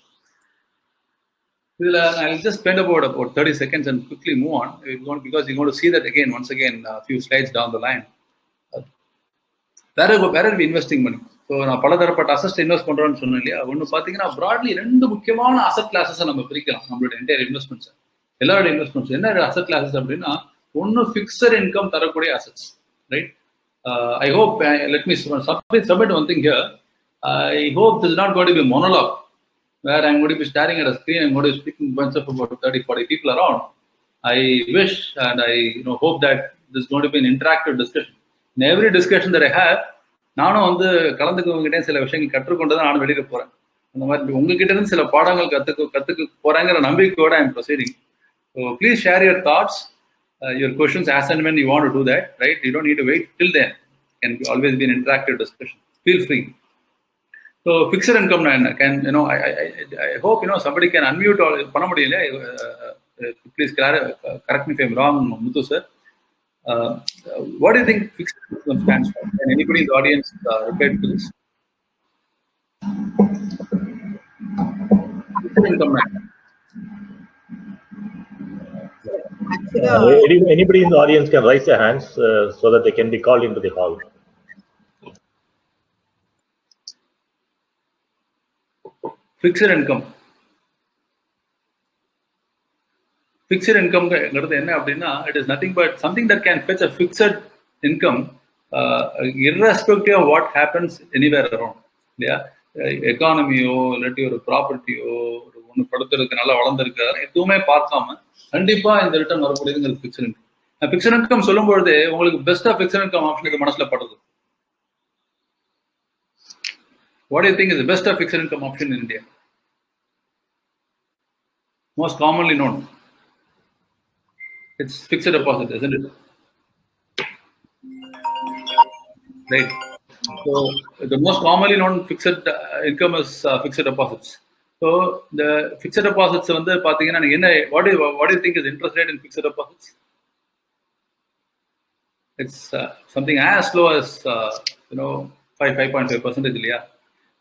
I'll just spend about 30 seconds and quickly move on, because you're going to see that again, once again, a few slides down the line. Where are we investing money? So நான் பலதரப்பட்ட asset invest பண்றோம்னு சொன்னேன் இல்லையா? ஒன்று பார்த்தீங்கன்னா broadly 2 முக்கியமான asset classes நம்ம பிரிக்கலாம். நம்மளோட என்டையர் இன்வெஸ்ட்மெண்ட்ஸ், எல்லாரோட இன்வெஸ்ட்மெண்ட்ஸ் என்ன அசெட் கிளாஸஸ் அப்படின்னா, ஒன்று ஃபிக்ஸட் இன்கம் தரக்கூடிய assets, right? I hope, let me submit one thing here. I hope this is not going to be a monologue where I'm going to be staring at a screen. I'm going to be speaking a bunch of about 30-40 people around. I wish and I hope that this is going to be an interactive discussion. In every discussion that I have, நானும் வந்து கலந்துக்கவங்ககிட்டே சில விஷயங்கள் கற்றுக்கொண்டு தான் நானும் வெளியிட போறேன். அந்த மாதிரி உங்ககிட்ட இருந்து சில பாடங்கள் கத்துக்க போறாங்கிற நம்பிக்கையோட I'm proceeding. So please share your thoughts, your questions as and when you want to do that, right? You don't need to wait till then. It can always be an interactive discussion. Feel free. So fixed income, I hope somebody can unmute or பண்ண முடியல. Please correct me if I'm wrong, Muthu sir. What do you think fixed income stands for? Can anybody in the audience relate to this? Fixed income. Anybody in the audience can raise their hands so that they can be called into the hall. Fixed income. Fixed income என்ன அப்படின்னா, it is nothing but something that can fetch a fixed income irrespective of what happens anywhere around. இல்லையா? எக்கானமியோ இல்லாட்டி ஒரு ப்ராப்பர்ட்டியோ ஒரு ஒன்று படுத்துறதுக்கு நல்லா வளர்ந்துருக்கு எதுவுமே பார்க்காம கண்டிப்பா இந்த ரிட்டர்ன் வரக்கூடியதுங்கிறது ஃபிக்ஸ்ட் இன்கம். ஃபிக்ஸ்ட் இன்கம் சொல்லும் பொழுது உங்களுக்கு பெஸ்டா ஃபிக்ஸ்ட் இன்கம் ஆப்ஷன் இது மனசுல படுது. What do you think is the best of fixed income option in India? Most commonly known. It's fixed deposit, isn't it? Right. So the most commonly known fixed income is fixed deposits. So the fixed deposits வந்து பாத்தீங்கன்னா what do you think is interest rate in fixed deposits? It's something as low as 5.5% இல்லையா?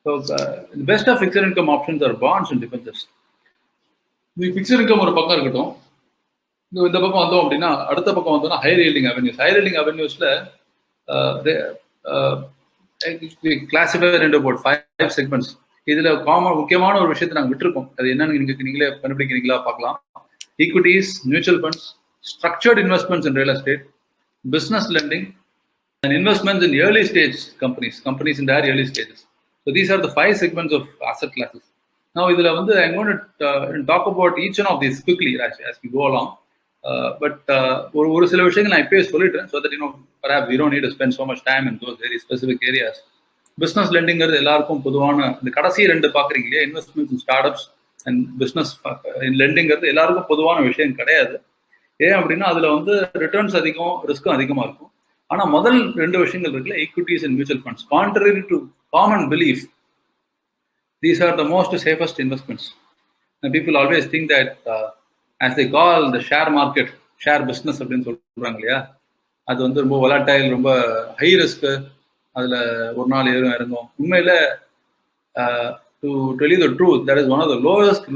So the best of fixed income options are bonds and debentures. The fixed income ஒரு பக்கம் இருக்கட்டும், இந்த பக்கம் வந்தோம் அப்படின்னா அடுத்த பக்கம் வந்தோம்னா higher yielding avenues. Higher yielding avenuesல கிளாசிஃபைட் into about 5 segments. இதுல முக்கியமான ஒரு விஷயத்தை நாங்கள் விட்டுருக்கோம். அது என்னன்னு நீங்களே கண்டுபிடிக்கிறீங்களா பார்க்கலாம். Equities, mutual funds, structured investments in real estate, business lending, and investments in early stage companies in their early stages. So these are the 5 segments of asset classes. Now I'm going to talk about each one of these quickly as we go along. But ஒரு சில விஷயங்கள் நான் இப்பயே சொல்லிடுறேன், so that perhaps we don't need to spend so much time in those very specific areas. Business lending எல்லாருக்கும் பொதுவான இந்த கடைசி 2 பாக்குறீங்க, investments in startups and business lending எல்லாருக்கும் பொதுவான விஷயம் கிடையாது. ஏன் அப்படின்னா அதுல ரிட்டர்ன்ஸ் அதிகம், ரிஸ்க்கும் அதிகமா இருக்கும். ஆனா முதல் 2 விஷயங்கள் இருக்குல்ல, equities and mutual funds, contrary to common belief, these are the most safest investments. And people always think that as they call the share market, share business அப்படின்னு சொல்றாங்க இல்லையா, அது ரொம்ப volatile, ரொம்ப ஹை ரிஸ்க், அதுல ஒரு நாள் ஏறும் இறங்கும். உண்மையில to tell you the truth, that is one of the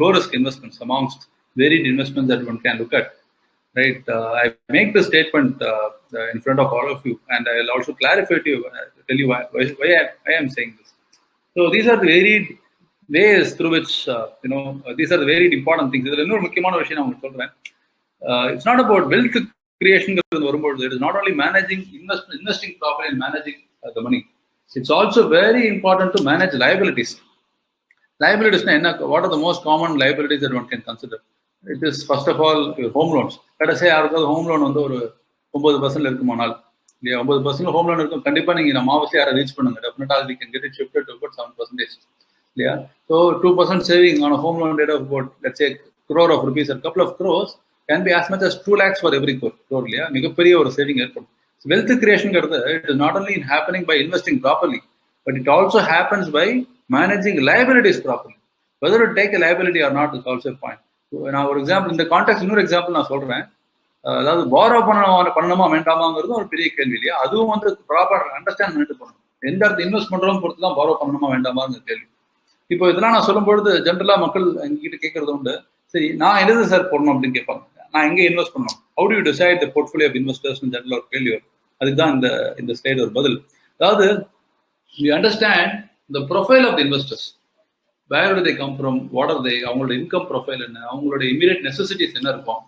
low risk investments amongst varied investments that one can look at, right? I make the statement in front of all of you, and I'll also clarify to you, tell you why I am saying this. So these are the varied ways through which these are the very important things. இதுல இன்னொரு முக்கியமான விஷயம் நான் உங்களுக்கு சொல்றேன். It's not about wealth creation வரும்போது, it is not only managing investing properly and managing the money. It's also very important to manage liabilities. Liabilities na enna, what are the most common liabilities that one can consider? It is first of all your home loans. Let us say யாருக்காவது home loan ஒரு 9% இருக்குமானால் இல்லையா, 9% home loan இருக்கும், கண்டிப்பா நீங்க நம்ம ஆபீஸ்ல யாரை ரீச் பண்ணுங்க, டெஃபினட்டா we can get it shifted to about 7%. Yeah. So 2% saving on a home loan rate of about, let's say, crore of rupees, a couple of crores, can be as much as 2 lakhs for every crore. Yeah, மிகப்பெரிய ஒரு saving ஏற்படும். Wealth creation it is not only happening by investing properly, but it also happens by managing liabilities properly. Whether to take a liability or not is also a point. Now, for example, in the context, இன்னொரு example நான் சொல்றேன். அதாவது borrow பண்ணணுமா வேண்டாமாங்கிறது ஒரு பெரிய கேள்வி இல்லையா, அதுவும் ப்ராப்பர் அண்டர்ஸ்டாண்ட் பண்ணிட்டு போகணும். எந்த இடத்துல இன்வெஸ்ட் பண்றோம் பொறுத்து தான் பாரோ பண்ணணுமா வேண்டாமான்னு கேள்வி. இப்போ இதெல்லாம் நான் சொல்லும்பொழுது ஜென்ரலா மக்கள் எங்ககிட்ட கேட்கறது உண்டு, சரி நான் எது சார் போடணும் அப்படின்னு கேட்பாங்க, நான் எங்கே இன்வெஸ்ட் பண்ணணும், how do you decide the portfolio of investors ஜென்ரலா ஒரு கேள்வி வரும். அதுக்கு தான் இந்த ஸ்லைடு ஒரு பதில். அதாவது you understand the profile of the investors, where do they come from, what are they, அவங்களோட இன்கம் ப்ரொஃபைல் என்ன, அவங்களோட இமீடியட் நெசசிட்டிஸ் என்ன இருக்கும்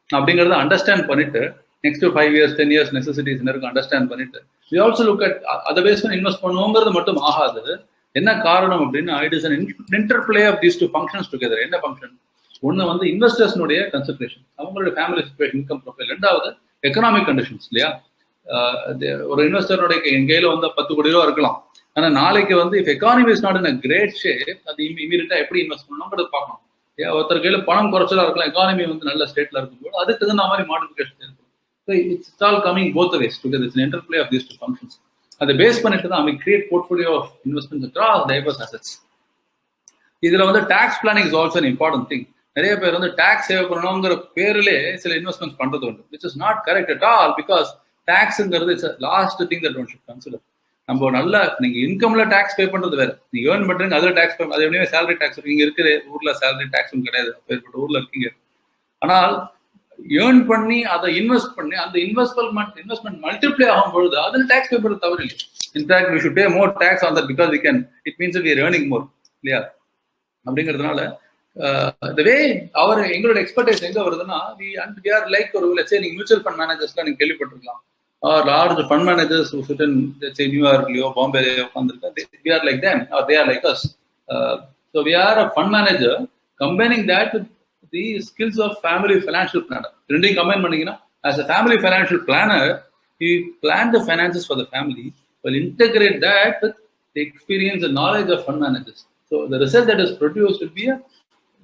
அப்படிங்கிறத அண்டர்ஸ்டாண்ட் பண்ணிட்டு, நெக்ஸ்ட் 5 years 10 years நெசசிட்டிஸ் என்ன இருக்கும் அண்டர்ஸ்டாண்ட் பண்ணிட்டு, வி ஆல்சோ லுக் அட் அதை பேஸ் பண்ணி இன்வெஸ்ட் பண்ணுவோங்கிறது மட்டும் ஆகாது. என்ன காரணம் அப்படின்னா, it is an interplay of these two functions together. என்ன ஃபங்க்ஷன்? ஒன்று வந்து இன்வெஸ்டர்ஸ்னுடைய கன்சிடரேஷன், அவங்களுடைய ஃபேமிலி சிச்சுவேஷன், இன்கம் ப்ரொஃபைல். ரெண்டாவது எக்கனாமிக் கண்டிஷன்ஸ் இல்லையா. ஒரு இன்வெஸ்டருடைய என் கையில வந்து 10 கோடி ரூபா இருக்கலாம், ஆனால் நாளைக்கு வந்து if economy is not in a great shape, அது இமீடியட்டா எப்படி இன்வெஸ்ட் பண்ணணுங்கிறது பார்க்கணும். ஒருத்தர் கையில பணம் குறைச்சலா இருக்கலாம், எக்கானமி வந்து நல்ல ஸ்டேட்ல இருக்கும்போது அதுக்கு தகுந்த மாதிரி மாடிஃபிகேஷன் இருக்கும். It's all coming both ways together. It's an interplay of these two functions. அதை பேஸ் பண்ணிட்டு தான் we create portfolio of investments across diverse assets. இதுல வந்து tax planning is also an important thing. நிறைய பேர் வந்து டாக்ஸ் சேவ் பண்ணணுங்கிற பேரிலே சில இன்வெஸ்ட்மெண்ட்ஸ் பண்றது உண்டு, which is not correct at all, because டாக்ஸ்ங்கிறது it's last thing that one should consider. நம்ம நல்லா நீங்க இன்கம்ல டாக்ஸ் பே பண்றது வேற, நீங்க ஏர்ன் பண்றீங்க அதுல டாக்ஸ் பே, அது எப்படியுமே சேலரி டாக்ஸ். நீங்க இருக்கிற ஊர்ல சேலரி டாக்ஸும் கிடையாது, ஏற்பட்ட ஊர்ல இருக்கீங்க. ஆனால் ஏர்ன் பண்ணி அதை இன்வெஸ்ட் பண்ணி அந்த இன்வெஸ்ட்மெண்ட் மல்டிப்ளை ஆகும் பொழுது அதில் டாக்ஸ் பே பண்ணுறது தவறு இல்லை. In fact we should pay more tax on that, because we can, it means we are earning more இல்லையா. அப்படிங்கிறதுனால the way எங்களோட எக்ஸ்பர்டைஸ் எங்க வருதுன்னா, we are like ஒரு let's say நீங்க மியூச்சுவல் ஃபண்ட் மேனேஜர்ஸ்லாம் நீங்க கேள்விப்பட்டிருக்கலாம், or large fund managers who sit in let's say நியூயார்க்லயோ பாம்பேலயோ உட்கார்ந்திருக்காங்க, we are like them or they are like us. So we are a fund manager combining that with the skills of family financial planner. ரெண்டையும் combine பண்ணீங்கன்னா, as a family financial planner you plan the finances for the family, will integrate that with the experience and knowledge of fund managers. So the result that is produced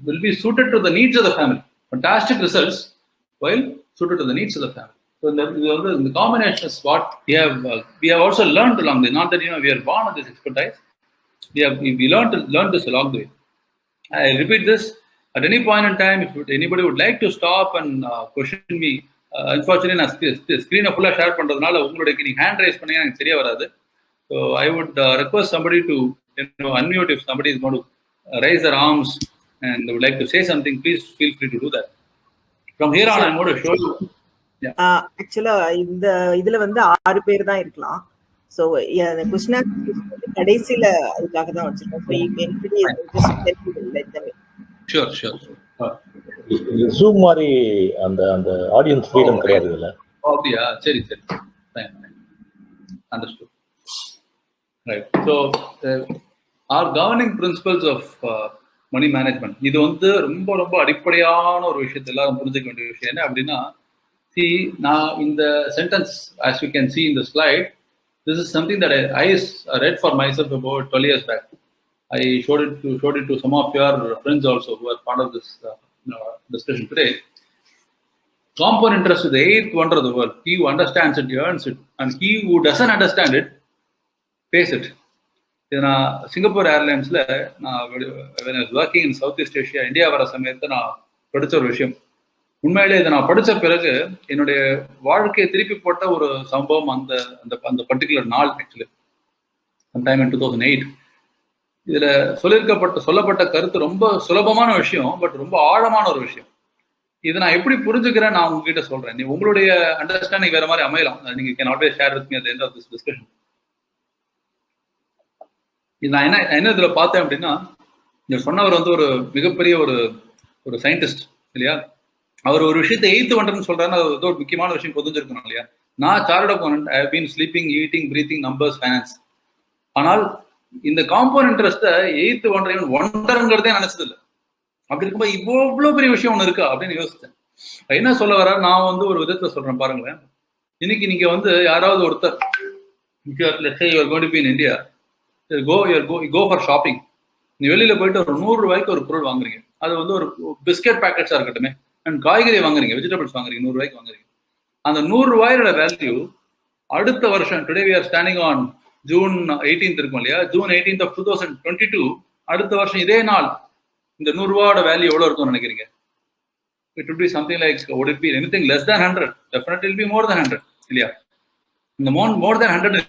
will be suited to the needs of the family. Fantastic results while suited to the needs of the family. So the combination is what we have also learned along the way. Not that we are born with this expertise. We learned this along the way. I repeat this. At any point in time, if anybody would like to stop and question me, unfortunately, நான் ஸ்க்ரீனை ஃபுல்லாக share பண்ணுறதுனால உங்களுக்கு நீங்கள் hand rice பண்ணி எனக்கு சரியா வராது. So I would request somebody to unmute if somebody is going to raise their arms and would like to say something. Please feel free to do that. From here on, I'm going to show you. ஆக்சுவலா இந்த இதுல வந்து 6 பேர் தான் இருக்கலாம். So question கடைசியில அதுக்காக தான் வச்சிருக்கோம். Sure. Zoom மாதிரி அந்த ஆடியன்ஸ் ஃப்ரீடம் கிடையாது இல்ல. அப்படியா? சரி. Understood. Right. So our governing principles of money management, இது வந்து ரொம்ப ரொம்ப அடிப்படையான ஒரு விஷயத்தை எல்லாரும் புரிஞ்சுக்க வேண்டிய விஷயம். என்ன அப்படின்னா, see, நான் இந்த sentence, as you can see in the slide, this is something that I read for myself about 12 years back. I showed it to some of your friends also who are part of this discussion today. Compound interest is the 8th wonder of the world. He who understands it earns it, and he who doesn't understand it pays it. நான் Singapore ஏர்லைன்ஸ்ல when I was working in Southeast Asia, India வர சமயத்தை நான் படிச்ச ஒரு விஷயம். உண்மையிலே இதை நான் படித்த பிறகு என்னுடைய வாழ்க்கையை திருப்பி போட்ட ஒரு சம்பவம் அந்த பர்டிகுலர் நாள். Actually sometime in 2008. இதுல சொல்லப்பட்ட கருத்து ரொம்ப சுலபமான விஷயம், பட் ரொம்ப ஆழமான ஒரு விஷயம். இதை நான் எப்படி புரிஞ்சுக்கிறேன் நான் உங்ககிட்ட சொல்றேன். உங்களுடைய அண்டர்ஸ்டாண்டிங் வேற மாதிரி அமையலாம். நீங்க can always share with me at the end of this discussion. நான் என்ன இதுல பார்த்தேன் அப்படின்னா, நீங்க சொன்னவர் வந்து ஒரு மிகப்பெரிய ஒரு சயின்டிஸ்ட் இல்லையா. அவர் ஒரு விஷயத்தை 8th வண்டர்னு சொல்றாருன்னா அது ஒரு முக்கியமான விஷயம் புரிஞ்சிருக்கணும் இல்லையா. நான் chartered accountant, I have been sleeping, eating, breathing, numbers, finance. ஆனால் இந்த காம்பவுண்ட் இன்ட்ரெஸ்ட்டை 8th வண்டர் ஒண்டருங்கிறதே நினைச்சது இல்லை. அப்படி இருக்கும்போது இவ்வளவு பெரிய விஷயம் ஒன்று இருக்கா அப்படின்னு யோசிச்சேன். என்ன சொல்ல வர, நான் வந்து ஒரு விதத்துல சொல்றேன் பாருங்களேன். இன்னைக்கு நீங்க வந்து யாராவது ஒருத்தர் let's say you are going to be in India, you go for shopping. நீ வெளியில போயிட்டு ஒரு 100 ரூபாய்க்கு ஒரு பொருள் வாங்குறீங்க. அது வந்து ஒரு பிஸ்கெட் பேக்கெட்ஸா இருக்கட்டுமே, அண்ட் காய்கறி வாங்குறீங்க, வெஜிடபிள்ஸ் வாங்குறீங்க, 100 ரூபாய்க்கு வாங்குறீங்க. அந்த 100 ரூபாயோட வேல்யூ அடுத்த வருஷம், today we are standing on June 18th இருக்கும் இல்லையா, June 18th of 2022, அடுத்த வருஷம் இதே நாள் இந்த 100 ரூபாயோட வேல்யூ எவ்வளவு இருக்கும்னு நினைக்கிறீங்க? It would be something like, would it be anything less than 100? Definitely it will be more than 100 இல்லையா. இந்த more than 100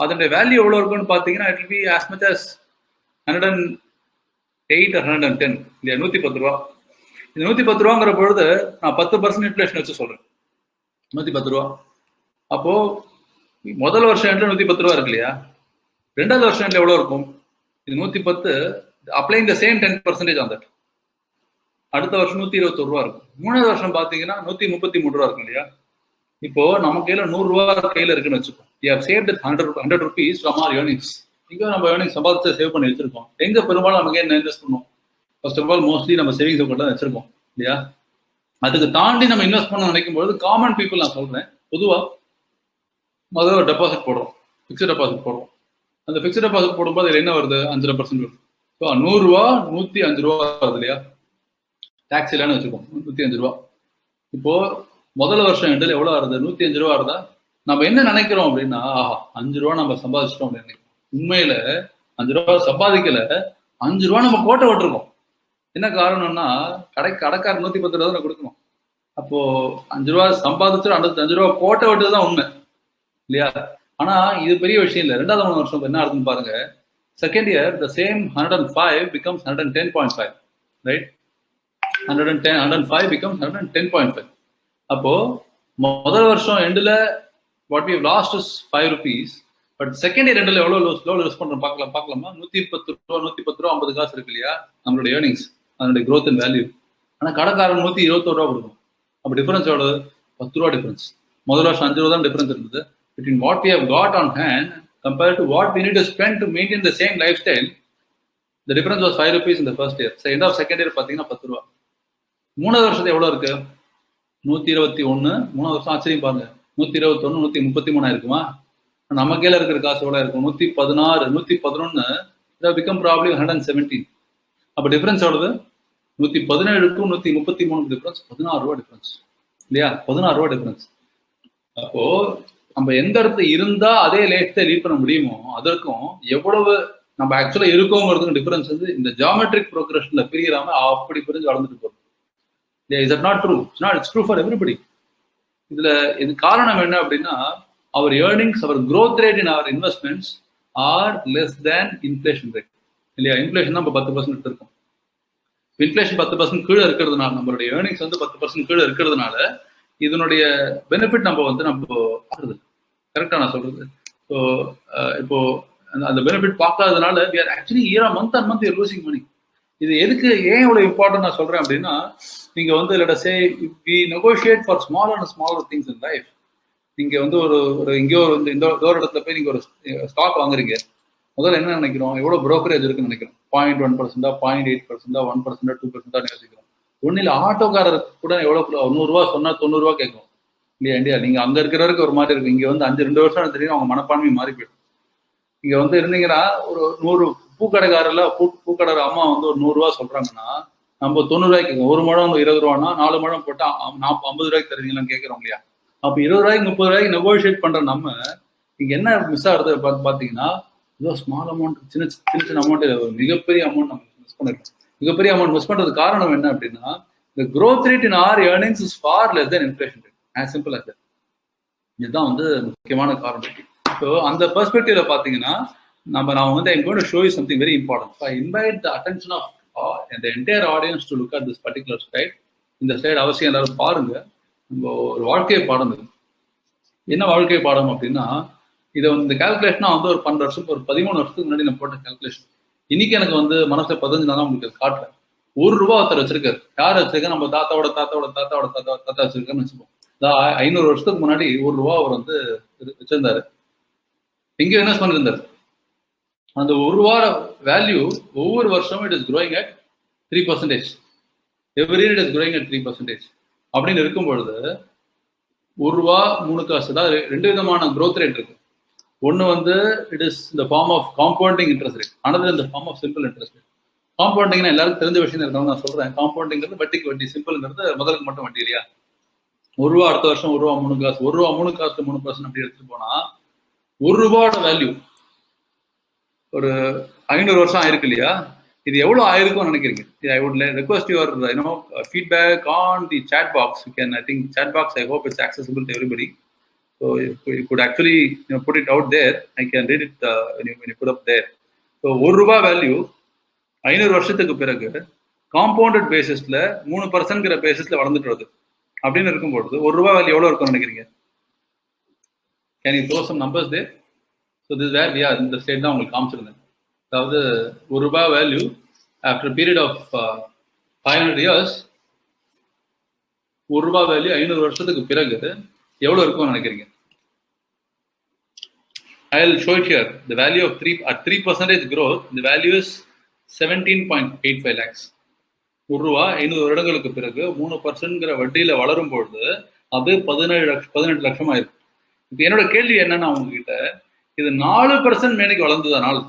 அதனுடைய வேல்யூ எவ்வளோ இருக்குன்னு பார்த்தீங்கன்னா it will be as much as 108 or 110 இல்லையா, 110 ரூபா. இது 110 ரூபாங்கிற பொழுது நான் 10% இன்ஃப்ளேஷன் வச்சு சொல்றேன். 110 ரூபா. அப்போ முதல் வருஷம் எண்ட்ல 110 ரூபா இருக்கு இல்லையா, ரெண்டாவது வருஷம் எண்ட்ல எவ்வளவு இருக்கும்? இது 110 அப்ளைங் த சேம் 10% ஆன் தட். அடுத்த வருஷம் 121 ரூபா இருக்கும். மூணாவது வருஷம் பாத்தீங்கன்னா 133 ரூபா இருக்கும் இல்லையா. இப்போ நம்ம கையில 100 ரூபா கையில இருக்குன்னு வச்சுக்கோம். You have saved 100 rupees from our earnings. இங்க நம்ம earnings சம்பாதிச்சு சேவ் பண்ணி வச்சிருக்கோம். எங்க பெரும்பாலும் நமக்கு என்ன இன்வெஸ்ட் பண்ணுவோம்? ஃபர்ஸ்ட் ஆஃப் ஆல் மோஸ்ட்லி நம்ம சேவிங்ஸ் அக்கௌண்ட் தான் வச்சிருக்கோம் இல்லையா. அதுக்கு தாண்டி நம்ம இன்வெஸ்ட் பண்ண நினைக்கும் போது காமன் பீப்புள் நான் சொல்றேன், பொதுவா முதல்ல ஒரு டெபாசிட் போடுறோம், ஃபிக்ஸ்ட் டெபாசிட் போடுறோம். அந்த ஃபிக்ஸ்ட் டெபாசிட் போடும்போது அதில் என்ன வருது? 5% வருது. ஸோ 100 ரூபா 105 ரூபா வருது இல்லையா, டாக்ஸ் இல்லைன்னு வச்சுக்கோம், 105 ரூபா. இப்போ முதல் வருஷம் எண்டில் எவ்வளோ வருது? 105 ரூபா வருதா? நம்ம என்ன நினைக்கிறோம் அப்படின்னா, ஆஹா 5 ரூபா நம்ம சம்பாதிச்சிட்டோம் அப்படின்னு நினைக்கிறோம். உண்மையில 5 ரூபா சம்பாதிக்கல, 5 ரூபா நம்ம கோட்டை விட்டுருக்கோம். என்ன காரணம்னா, கடைக்காரர் 110 ரூபா தான் கொடுக்கணும். அப்போ 5 ரூபா சம்பாதிச்சு 5 ரூபா கோட்டை விட்டது தான் உண்மை இல்லையா. ஆனா இது பெரிய விஷயம் இல்லை. ரெண்டாவது 3 வருஷம் என்ன ஆகுதுன்னு பாருங்க. Second year the same 105 becomes 110.5, right? 105 becomes 110.5. அப்போ முதல் வருஷம் எண்டில் what we have lost is 5 rupees. But second year எண்டில் எவ்வளோ லோஸ் பண்றோம் பார்க்கலாமா? 110 ரூபா 110 ரூபா 50 காசு இருக்கு இல்லையா, நம்மளுடைய ஏர்னிங்ஸ், அதனுடைய growth and value. ஆனால் கடைக்காரன் 121 ரூபா கொடுக்கும். அப்போ டிஃபரன்ஸ் எவ்வளோ? 10 ரூபா டிஃபரன்ஸ். முதல் வருஷம் 5 ரூபா தான் டிஃபரன்ஸ் இருந்தது between what we have got on hand compared to what we need to spend to maintain the same lifestyle. The difference was 5 rupees in the first year. So end of second year பார்த்தீங்கன்னா 10 ரூபா. மூணாவது வருஷத்துல எவ்வளோ இருக்கு? 121. மூணாவது வருஷம் ஆச்சரியம் பாருங்க, 121 133 இருக்குமா? நம்ம கையில இருக்கிற காசு எவ்வளோ இருக்கும்? 116 111. Become problem 117. அப்போ டிஃபரன்ஸ் எவ்வளவு? 117க்கும் 133 டிஃபரன்ஸ் 16 ரூபா டிஃபரன்ஸ் இல்லையா, 16 ரூபா டிஃபரன்ஸ். அப்போ நம்ம எந்த இடத்துல இருந்தா அதே லைஃப் ஸ்டைல் லீட் பண்ண முடியுமோ அதற்கும் எவ்வளவு நம்ம ஆக்சுவலா இருக்கோங்கிறதுக்கு டிஃபரன்ஸ் வந்து இந்த ஜியோமெட்ரிக் ப்ரோக்ரஷன்ல பிரியாம அப்படி பிரிஞ்சு வளர்ந்துட்டு போகுது. Is that not true? It's true for everybody. இது காரணம் என்ன அப்படின்னா, our earnings, our growth rate in our investments are less than inflation rate இல்லையா. இன்ஃபிளேஷன் தான் இப்போ 10% இருக்கும். இன்ஃபிளேஷன் 10% கீழே இருக்கிறதுனால, நம்மளுடைய ஏர்னிங்ஸ் வந்து 10% கீழே இருக்கிறதுனால இதனுடைய பெனிஃபிட் நம்ம பார்க்கறது கரெக்டா நான் சொல்றது. ஸோ இப்போ அந்த benefit பார்க்காததுனால we are actually month on month we are losing money. இது எதுக்கு ஏன் இவ்வளவு இம்பார்ட்டன்ட் நான் சொல்றேன் அப்படின்னா, நீங்க வந்து let us say we negotiate for smaller and smaller things in life. நீங்க வந்து ஒரு இங்கேயோ இந்த ஒரு இடத்துல போய் நீங்க ஒரு ஸ்டாக் வாங்குறீங்க, முதல்ல என்ன நினைக்கிறோம்? எவ்வளவு brokerage இருக்குன்னு நினைக்கிறோம். 0.1%, 0.8%, 1%, 2% யோசிக்கிறோம். ஒன்னும் இல்லை, ஆட்டோக்காரருக்கு கூட எவ்வளவு 100 ரூபா சொன்னா 90 ரூபா கேட்கும் இல்லையா. இந்தியா நீங்க அங்க இருக்கிறவருக்கு ஒரு மாதிரி இருக்கு, இங்க வந்து 2 வருஷம் தெரியும், அவங்க மனப்பான்மை மாறி போயிடும். இங்க வந்து இருந்தீங்கன்னா ஒரு 100 பூக்கடைக்காரர்ல பூக்கடைக்கார அம்மா வந்து ஒரு 100 ரூபா சொல்றாங்கன்னா நம்ம 90 ரூபாய்க்கு கேட்கும். ஒரு முழம் 20 ரூபானா 4 முழம் போட்டா 50 ரூபாய்க்கு தருவீங்களான்னு கேட்கிறோம் இல்லையா. அப்ப 20 ரூபாய்க்கு 30 ரூபாய்க்கு நெகோஷியேட் பண்ற நம்ம இங்க என்ன மிஸ் ஆகுறது பாத்தீங்கன்னா, ஏதோ ஸ்மால் அமௌண்ட், சின்ன சின்ன அமௌண்ட், மிகப்பெரிய அமௌண்ட் நம்ம மிஸ் பண்ணிருக்கோம். மிகப்பெரிய அமௌண்ட் மிஸ் பண்றது காரணம் என்ன அப்படின்னா, the growth rate in our earnings is far less than inflation rate. As simple as that. இதுதான் வந்து முக்கியமான காரணம். ஸோ அந்த பெர்ஸ்பெக்டிவ்ல பாத்தீங்கன்னா நான் வந்து I'm going to show you something very important. So I invite the attention of the entire audience to look at this particular slide. இந்த slide அவசியம் எல்லாரும் பாருங்க. ஒரு வாழ்க்கை பாடம் இது. என்ன வாழ்க்கை பாடம் அப்படின்னா, இதை இந்த கால்குலேஷனா வந்து ஒரு 12 வருஷம், ஒரு 13 வருஷத்துக்கு முன்னாடி நான் போட்ட கால்குலேஷன். இன்னைக்கு எனக்கு வந்து மனசுல 15 நாள் தான் உங்களுக்கு காட்டுறேன். 1 ரூபா ஒருத்தர் வச்சிருக்காரு. யார் வச்சிருக்க? நம்ம தாத்தாவோட தாத்தா வச்சிருக்காருன்னு வச்சுப்போம். 500 வருஷத்துக்கு முன்னாடி 1 ரூபா அவர் வந்து வச்சிருந்தாரு. எங்க இன்வெஸ்ட் பண்ணிருந்தாரு. அந்த 1 ரூபா வேல்யூ ஒவ்வொரு வருஷமும் it is growing at 3%. Every year it is growing at 3%. அப்படின்னு இருக்கும் பொழுது 1 ரூபா 3 காசு தான் 2 விதமான growth rate இருக்கு. ஒன்னு வந்து இட் இஸ் இந்த form of compounding interest rate, another இந்த form of simple interest rate. காம்பவுண்டிங்னா எல்லாருக்கும் தெரிஞ்ச விஷயம் இருக்கணும் நான் சொல்றேன். காம்பவுண்டிங்கிறது வட்டிக்கு வட்டி, சிம்பிள்ங்கிறது முதலுக்கு மட்டும் வட்டி இல்லையா. 1 ரூபா அடுத்த வருஷம் 1 ரூபா 3 காசு, 1 ரூபா 3 காசு 3% அப்படி எடுத்துட்டு போனா 1 ரூபாயோட வேல்யூ ஒரு 500 வருஷம் ஆயிருக்கு இல்லையா. இது எவ்வளவு ஆயிருக்கும் நினைக்கிறீங்க? I would request your feedback on the chat box. You can, I think chat box, I hope it's accessible to everybody. So if you could actually put it out there, I can read it when you put up there. So 1 ரூபாய் value 500 வருஷத்துக்கு பிறகு compounded பேசிஸ்ல 3% பேசிஸ்ல வளர்ந்துட்டு வருது அப்படின்னு இருக்கும்பொழுது 1 ரூபாய் வேல்யூ எவ்வளவு இருக்கும்னு நினைக்கிறீங்க? Can you throw some numbers there? So this is where we are. இந்த ஸ்டேட் தான் உங்களுக்கு காமிச்சிருந்தேன். அதாவது 1 ரூபாய் value after period of 500 years 1 ரூபாய் வேல்யூ 500 வருஷத்துக்கு பிறகு எவ்வளவு இருக்கும்னு நினைக்கிறீங்க? I will show it here. The value of 3% growth, the value is 17.85 lakhs. 1 ரூபாய் 500 வருடங்களுக்கு பிறகு 3% வட்டியில வளரும் பொழுது அது 18 லட்சம் ஆயிருக்கு. இப்போ என்னோட கேள்வி என்னன்னா உங்ககிட்ட, இது 4% மேனிக்கு வளர்ந்ததானால்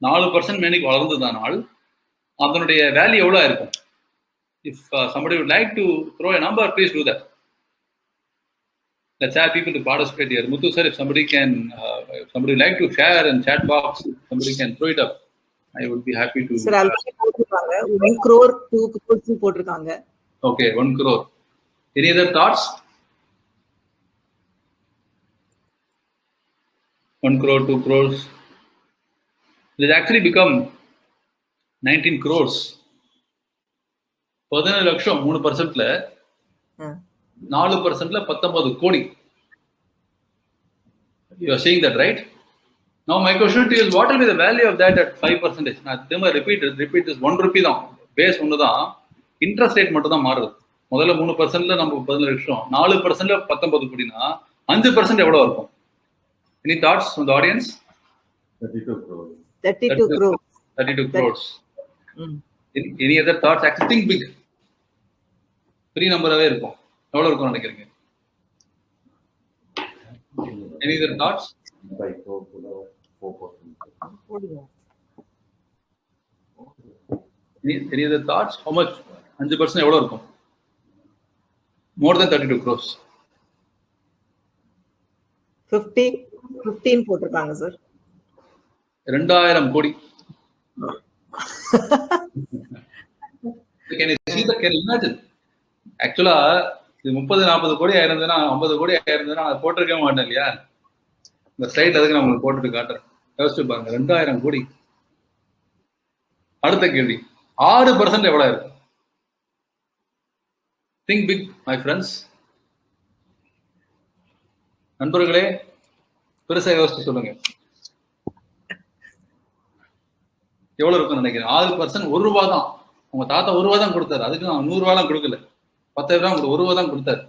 4% மேனிக்கு வளர்ந்ததானால் அதனுடைய வேல்யூ எவ்வளவு இருக்கும்? If somebody would like to throw a number, please do that. Let's have people to participate here. Muthu sir, if somebody would like to share in chat box, somebody can throw it up. I would be happy to. Sir, already போட்டுருக்காங்க. 1 crore 2 crores போட்டுருக்காங்க. Okay, 1 crore. Any other thoughts? 1 crore, 2 crores. It has actually become 19 crores. 17 லட்சம் 3%ல 4%ல 19 கோடி. You are saying that, right? Now my question to you is, what will be the value of that at 5%? நான் திரும்ப repeat this 1 rupee தான், base ஒன்று தான், interest rate மட்டும் தான் மாறுது. முதல்ல 3%ல நம்ம 17 லட்சம், 4%ல 19 கோடினா 5% எவ்வளவு இருக்கும்? Any thoughts from the audience? 32 crores. 32 crores. Any other thoughts? Actually think big. பெரிய நம்பராகவே இருக்கும். எவ்வளவு இருக்கும் நினைக்கிறீங்க? Any other thoughts? Any other thoughts? How much? 5% எவ்வளவு இருக்கும்? More than 32 crores. 15 போட்டிருக்காங்க சார். 2000 கோடி. Can you see that? Can you imagine? ஆக்சுவலா இது 30-40 கோடி ஆயிருந்ததுன்னா 50 கோடி ஆயிருந்ததுன்னா அதை போட்டிருக்க மாட்டேன் இல்லையா? இந்த ஸ்லைட் அதுக்கு நான் உங்களுக்கு போட்டுட்டு காட்டுறேன். யோசிச்சு பாருங்க, 2000 கோடி. அடுத்த கேள்வி, 6% எவ்வளவு இருக்கு? Think big my friends. நண்பர்களே, பெருசா யோசிச்சு சொல்லுங்க, எவ்வளவு இருக்குன்னு நினைக்கிறேன்? 6%, 1 ரூபாய் தான். உங்க தாத்தா 1 ரூபாய் தான் கொடுத்தாரு, அதுக்கு நான் 100 ரூபாய் கொடுக்கல, 10,000 1 ரூபாய் தான் கொடுத்தாரு.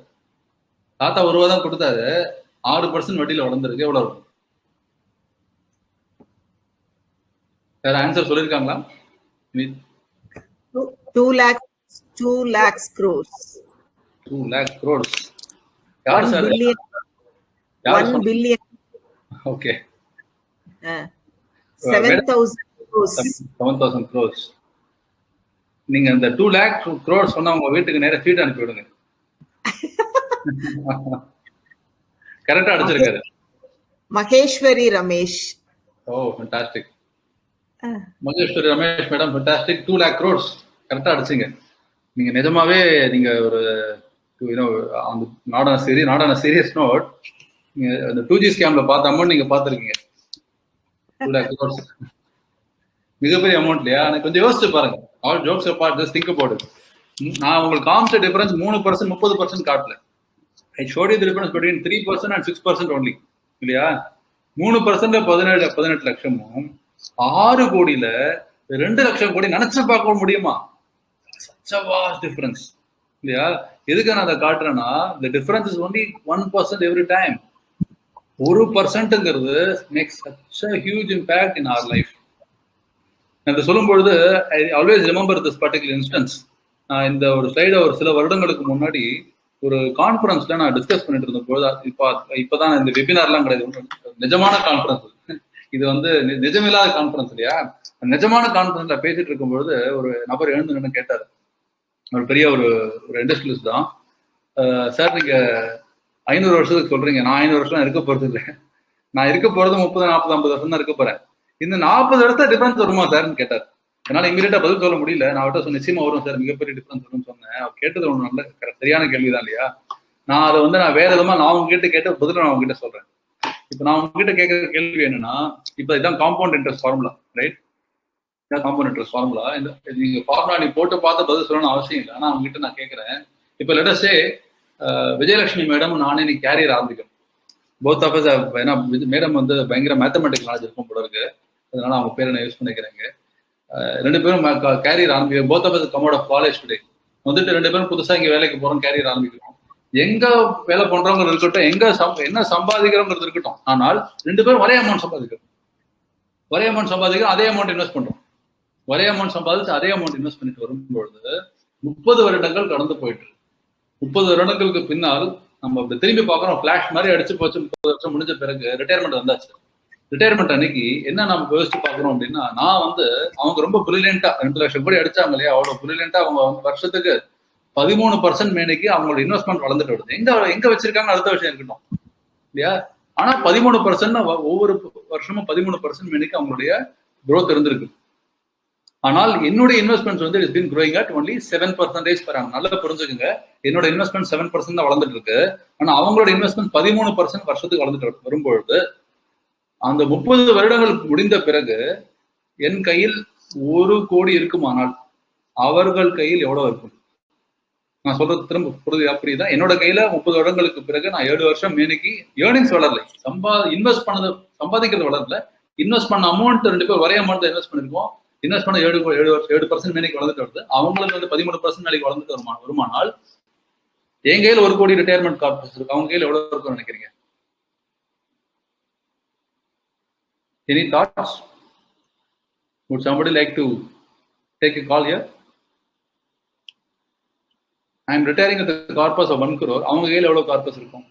தாத்தா 1 ரூபாய் தான் கொடுத்தாரு, 6% வட்டியில வளர்ந்துருக்கு. எவ்வளவு இருக்கும்? வேற ஆன்சர் சொல்லிருக்காங்களா? 2 lakhs crores. 2 lakh crores. யார் sir? 1 billion. Okay. 7,000 crores. 7,000 crores. நீங்க அந்த 2 lakh crores சொன்னா உங்க வீட்டுக்கு நேரா ஃபீட் அனுப்பி விடுங்க. கரெக்டா அடிச்சிருக்காரு. Maheswari Ramesh. Oh, fantastic. Maheswari Ramesh madam, fantastic. 2 lakh crores கரெக்டா அடிச்சிங்க. நீங்க நிஜமாவே நீங்க ஒரு நாட் ஆன் சீரியஸ் நோட், நீங்க அந்த 2G ஸ்கேம்ல பார்த்த அமௌண்ட் நீங்க பார்த்துருக்கீங்க. 2 lakh crores மிகப்பெரிய அமௌண்ட் இல்லையா? எனக்கு கொஞ்சம் யோசிச்சு பாருங்க. All jokes apart, just think about it. நான் உங்களுக்கு காமிச்ச டிஃபரன்ஸ் 3%, 30% காட்டல. I showed you the difference between 3% and 6% only, இல்லையா? 3% 18 லட்சமும் 6 கோடியில 2 லட்சம் கோடி நினைச்சு பார்க்க முடியுமா? such a vast difference, இல்லையா? எதுக்கு நான் அதை காட்டுறேன்னா, the difference is only 1% every time. 1%ங்கிறது makes such a huge impact in our life. நான் இதை சொல்லும் பொழுது I always remember this particular instance. நான் இந்த ஒரு ஸ்லைடை ஒரு சில வருடங்களுக்கு முன்னாடி ஒரு கான்ஃபரன்ஸ்ல நான் டிஸ்கஸ் பண்ணிட்டு இருந்த பொழுது, இப்பதான் இந்த வெபினார்லாம் கிடையாது, நிஜமான கான்ஃபரன்ஸ் இது, நிஜமில்லாத கான்ஃபரன்ஸ் இல்லையா? நிஜமான கான்ஃபரன்ஸ்ல பேசிட்டு இருக்கும் பொழுது ஒரு நபர் எழுந்து நின்று கேட்டார். ஒரு பெரிய ஒரு இண்டஸ்ட்ரியலிஸ்ட் தான். சார், நீங்க 500 வருஷத்துக்கு சொல்றீங்க, நான் 500 வருஷம் இருக்க போறது இல்லை, நான் இருக்க போறது 30, 40, 50 வருஷம் தான் இருக்க போறேன். இந்த 40 வருஷம் டிஃபரன்ஸ் வருமா சார்ன்னு கேட்டார். என்னால இமீடியட்டா பதில் சொல்ல முடியல. நான் அவர்கிட்ட நிச்சயமா வரும் சார், மிகப்பெரிய டிஃபரன்ஸ் வரும்னு சொன்னேன். அவர் கேட்டது ஒண்ணு நல்ல சரியான கேள்விதான் இல்லையா? நான் அதை வந்து நான் வேற விதமா நான் உங்ககிட்ட கேட்ட பதில் நான் உங்ககிட்ட சொல்றேன். இப்போ நான் உங்ககிட்ட கேட்கிற கேள்வி என்னன்னா, இப்போ இதான் காம்பவுண்ட் இன்ட்ரெஸ்ட் ஃபார்முலா, ரைட்? இதான் காம்பவுண்ட் இன்ட்ரெஸ்ட் ஃபார்முலா. இந்த நீங்க ஃபார்முலா நீ போட்டு பார்த்து பதில் சொல்லணும்னு அவசியம் இல்லை. ஆனா உங்ககிட்ட நான் கேட்கறேன், இப்போ லெட்டஸே விஜயலட்சுமி மேடம் நானே நீ கேரியர் ஆரம்பிக்கும். போத் ஆஃப் அஸ், ஏன்னா மேடம் வந்து பயங்கர மேத்தமெட்டிக்கல் நாலேஜ் இருக்கும் போல இருக்கு, அதனால அவங்க பேரை நான் யூஸ் பண்ணிக்கிறேங்க. ரெண்டு பேரும் கேரியர் ஆரம்பிக்கும். Both of us come out of college today. வந்துட்டு ரெண்டு பேரும் புதுசா இங்க வேலைக்கு போறோம், கேரியர் ஆரம்பிக்கிறோம். எங்க வேலை பண்றவங்க இருக்கட்டும், எங்க என்ன சம்பாதிக்கிறவங்க இருக்கட்டும், ஆனால் ரெண்டு பேரும் ஒரே அமௌண்ட் சம்பாதிக்கிறோம். ஒரே அமௌண்ட் சம்பாதிக்கிறோம், அதே அமௌண்ட் இன்வெஸ்ட் பண்றோம். ஒரே அமௌண்ட் சம்பாதிச்சு அதே அமௌண்ட் இன்வெஸ்ட் பண்ணிட்டு வரும்பொழுது 30 வருடங்கள் கடந்து போயிட்டு 30 வருடங்களுக்கு பின்னால் நம்ம இப்படி திரும்பி பார்க்குறோம். ஃபிளாஷ் மாதிரி அடிச்சு போச்சு. 30 வருஷம் முடிஞ்ச பிறகு ரிட்டையர்மெண்ட் வந்தாச்சு. ரிட்டையர்மெண்ட் அன்னைக்கு என்ன நம்ம யோசிச்சு பார்க்குறோம் அப்படின்னா, நான் வந்து அவங்க ரொம்ப பிரில்லியண்டா 2 லட்சம் கோடி அடிச்சாங்க இல்லையா, அவ்வளவு பிரில்லியண்டா அவங்க வருஷத்துக்கு 13% மேனிக்கு அவங்களோட இன்வெஸ்ட்மெண்ட் வளர்ந்துட்டு வருது. எங்க வச்சிருக்காங்க அடுத்த விஷயம் இருக்கட்டும் இல்லையா. ஆனா 13% ஒவ்வொரு வருஷமும் 13% மேனிக்கு அவங்களுடைய growth இருந்திருக்கு. ஆனால் என்னுடைய இன்வெஸ்ட்மெண்ட்ஸ் வந்து it's been growing at only 7% per annum. நல்லா புரிஞ்சுக்குங்க, என்னோட இன்வெஸ்ட்மெண்ட் 7% தான் வளர்ந்துட்டு இருக்கு. ஆனா அவங்களோட இன்வெஸ்ட்மெண்ட் 13% வருஷத்துக்கு வளர்ந்துட்டு வரும்பொழுது அந்த 30 வருடங்கள் முடிந்த பிறகு என் கையில் 1 கோடி இருக்குமானால் அவர்கள் கையில் எவ்வளவு இருக்கும்? நான் சொல்றது திரும்ப புரியுதா? என்னோட கையில 30 வருடங்களுக்கு பிறகு நான் 7 வருஷம் மேனிக்கு ஏர்னிங்ஸ் வளரல, இன்வெஸ்ட் பண்ணது சம்பாதிக்கிறது வளரல. இன்வெஸ்ட் பண்ண அமௌண்ட் ரெண்டு பேர் ஒரே அமௌண்ட் இன்வெஸ்ட் பண்ணிருக்கோம். இன்வெஸ்ட் பண்ண 7% மேனிக்கு வளர்ந்துட்டு வருது. அவங்களுக்கு வந்து 13% மேனிக்கு வளர்ந்துட்டு வருமானால் என் கையில 1 கோடி ரிட்டையர்மெண்ட் கார்பஸ் இருக்கு. அவங்க கையில எவ்வளவு இருக்கும்னு நினைக்கிறீங்க? Any thoughts? Would somebody like to take a call here? I am retiring with a corpus of 1 crore. அவங்க கையில எவ்வளவு கார்பஸ் இருக்கும்?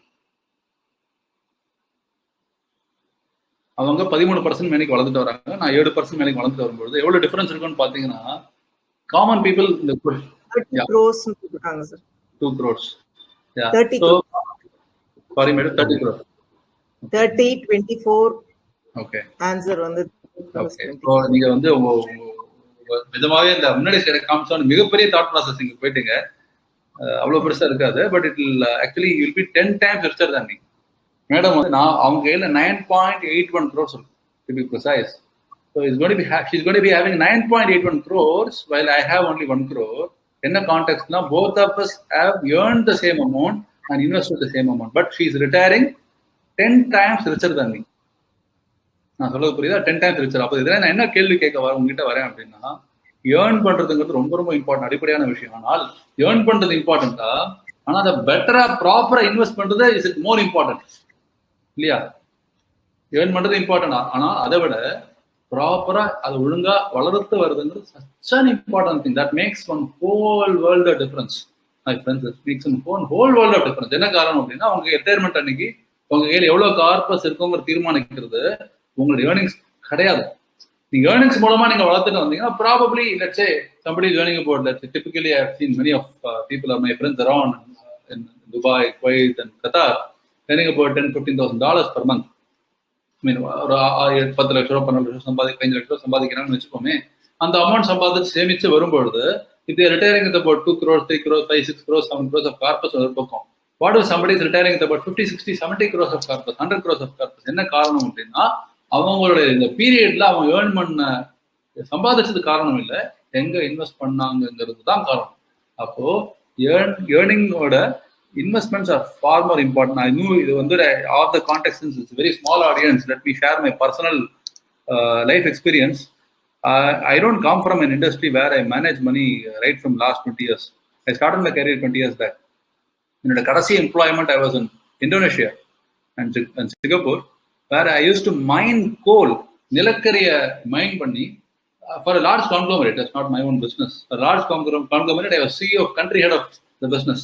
அவங்க 13% மேனிக்கு வளர்ந்துட்டு வராங்க, நான் 7% மேனிக்கு வளர்ந்துட்டு வரும்போது எவ்வளவு டிஃபரன்ஸ் இருக்குன்னு பாத்தீங்கன்னா, காமன் பீப்புள் இந்த 30 crores இருக்காங்க sir. 2 crores. Yeah. 30 so sorry madam, 30 crores. 30 24. Okay. Answer வந்து ஓகே. இப்போ நீங்க வந்து விதமாவே இந்த முன்னாடி காமிச்சோன்னு மிகப்பெரிய தாட் ப்ராசஸிங் போயிட்டீங்க. அவ்வளவு பெருசா இருக்காது, but it will actually you will B 10 times richer than me. Madam வந்து நான் அவங்க கையில 9.81 crores இருக்கு, to be precise. So she's going to be having 9.81 crores while I have only 1 crore. என்ன கான்டெக்ட்னா, both of us have earned the same amount and invested the same amount, but she is retiring 10 times richer than me. நான் சொல்றது புரியுதா? 10 times richer. அப்போ இதெல்லாம் நான் என்ன கேள்வி கேட்க உங்ககிட்ட வரேன் அப்படின்னா, ஏர்ன் பண்றதுங்கிறது ரொம்ப ரொம்ப இம்பார்ட்டன்ட், அடிப்படையான விஷயம். ஆனால் ஏர்ன் பண்றது இம்பார்ட்டன்டா, ஆனா அதை பெட்டரா ப்ராப்பரா இன்வெஸ்ட் பண்றது இஸ் இட் மோர் இம்பார்ட்டன்ட் இல்லையா? ஏர்ன் பண்றது இம்பார்ட்டன்ட், ஆனா அதை விட ப்ராப்பரா அது ஒழுங்கா வளர்த்து வருதுங்கிறது such an important thing that makes one whole world of difference. My friends, it makes one whole world of difference. என்ன காரணம் அப்படின்னா, உங்க ரிட்டையர்மெண்ட் அன்னைக்கு உங்க கையில எவ்வளவு கார்பஸ் இருக்குங்கிற தீர்மானிக்கிறது உங்களுடைய ஏர்னிங்ஸ் கிடையாது. நீங்க ஏர்னிங்ஸ் மூலமா நீங்க வளர்த்துட்டு வந்தீங்கன்னா, probably let's say somebody is earning about, let's say typically I have seen many of people are my friends around in Dubai, Kuwait and Qatar earning about $10,000-15,000 per month. I mean, ஒரு 10 லட்ச ரூபா 12 லட்சம் 15 லட்ச ரூபா சம்பாதிக்கிறாங்கன்னு வச்சுக்கோமே. அந்த amount சம்பாதிச்சு சேமிச்சு வரும்பொழுது இப்போ retiring with about 2 crores 3 crores 5 6 crores 7 crores of corpus ஒரு பக்கம். What if somebody is retiring with about 50 60 70 crores of corpus, 100 crores of corpus? என்ன காரணம் அப்படின்னா, அவங்களுடைய இந்த பீரியட்ல அவங்க ஏர்ன் பண்ண சம்பாதிச்சது காரணம் இல்லை, எங்க இன்வெஸ்ட் பண்ணாங்கிறது தான் காரணம். அப்போ ஏர்னிங்கோட investments are far more important. I knew இது வந்து all the context, since it's a very small audience, let me share my personal life experience. I don't come from an industry where I manage money right from last 20 years. I started my career 20 years back. என்னோட கடைசி employment I was in Indonesia and Singapore, where I used to mine coal, நிலக்கரிய மைன் பண்ணி for a large conglomerate. That's not my own business. A large conglomerate. I was CEO of country head of the business.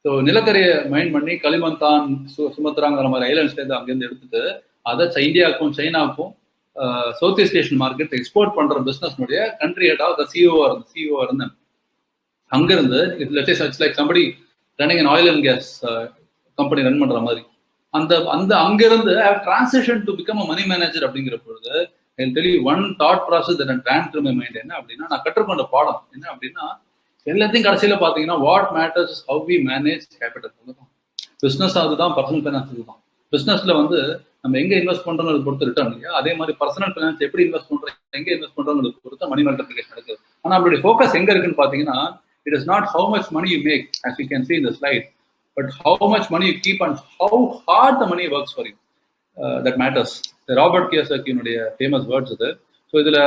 So நிலக்கரியை மைன் பண்ணி Kalimantan சுமத்ராங்கிற மாதிரி ஐலண்ட்ஸ்லேருந்து அங்கேருந்து எடுத்துட்டு அதை இந்தியாவுக்கும் சைனாவுக்கும் South East Asian market export பண்ற பிஸ்னஸ்னுடைய கண்ட்ரி ஹெட்டாக சிஇஓ இருந்தேன். அங்கிருந்து it's like somebody running an oil and gas company run பண்ற மாதிரி அந்த அங்கிருந்து I have transition to become a money manager அப்படிங்கிற பொழுது I tell you one thought process that I ran through my mind. என்ன அப்படின்னா, நான் கற்றுக்கொண்ட பாடம் என்ன அப்படின்னா, எல்லாத்தையும் கடைசியில பாத்தீங்கன்னா what matters is how we manage capital. Business அதுதான், பர்சனல் ஃபைனான்ஸ் இதுதான். பிசினஸ்ல வந்து நம்ம எங்க இன்வெஸ்ட் பண்றோம்னு பொறுத்து ரிட்டர்ன் இல்லையா, அதே மாதிரி பர்சனல் ஃபைனான்ஸ் எப்படி இன்வெஸ்ட் பண்றோம், எங்க இன்வெஸ்ட் பண்றோம்னு பொறுத்து மணி மல்டிப்ளிகேஷன் நடக்குது. ஆனா நம்மளுடைய ஃபோக்கஸ் எங்க இருக்குன்னு பாத்தீங்கன்னா, it is not how much money you make, as you can see in the slide, but how much money you keep and how hard the money works for you. That matters. Robert கியோசாக்கினுடைய famous words இது. So இதுல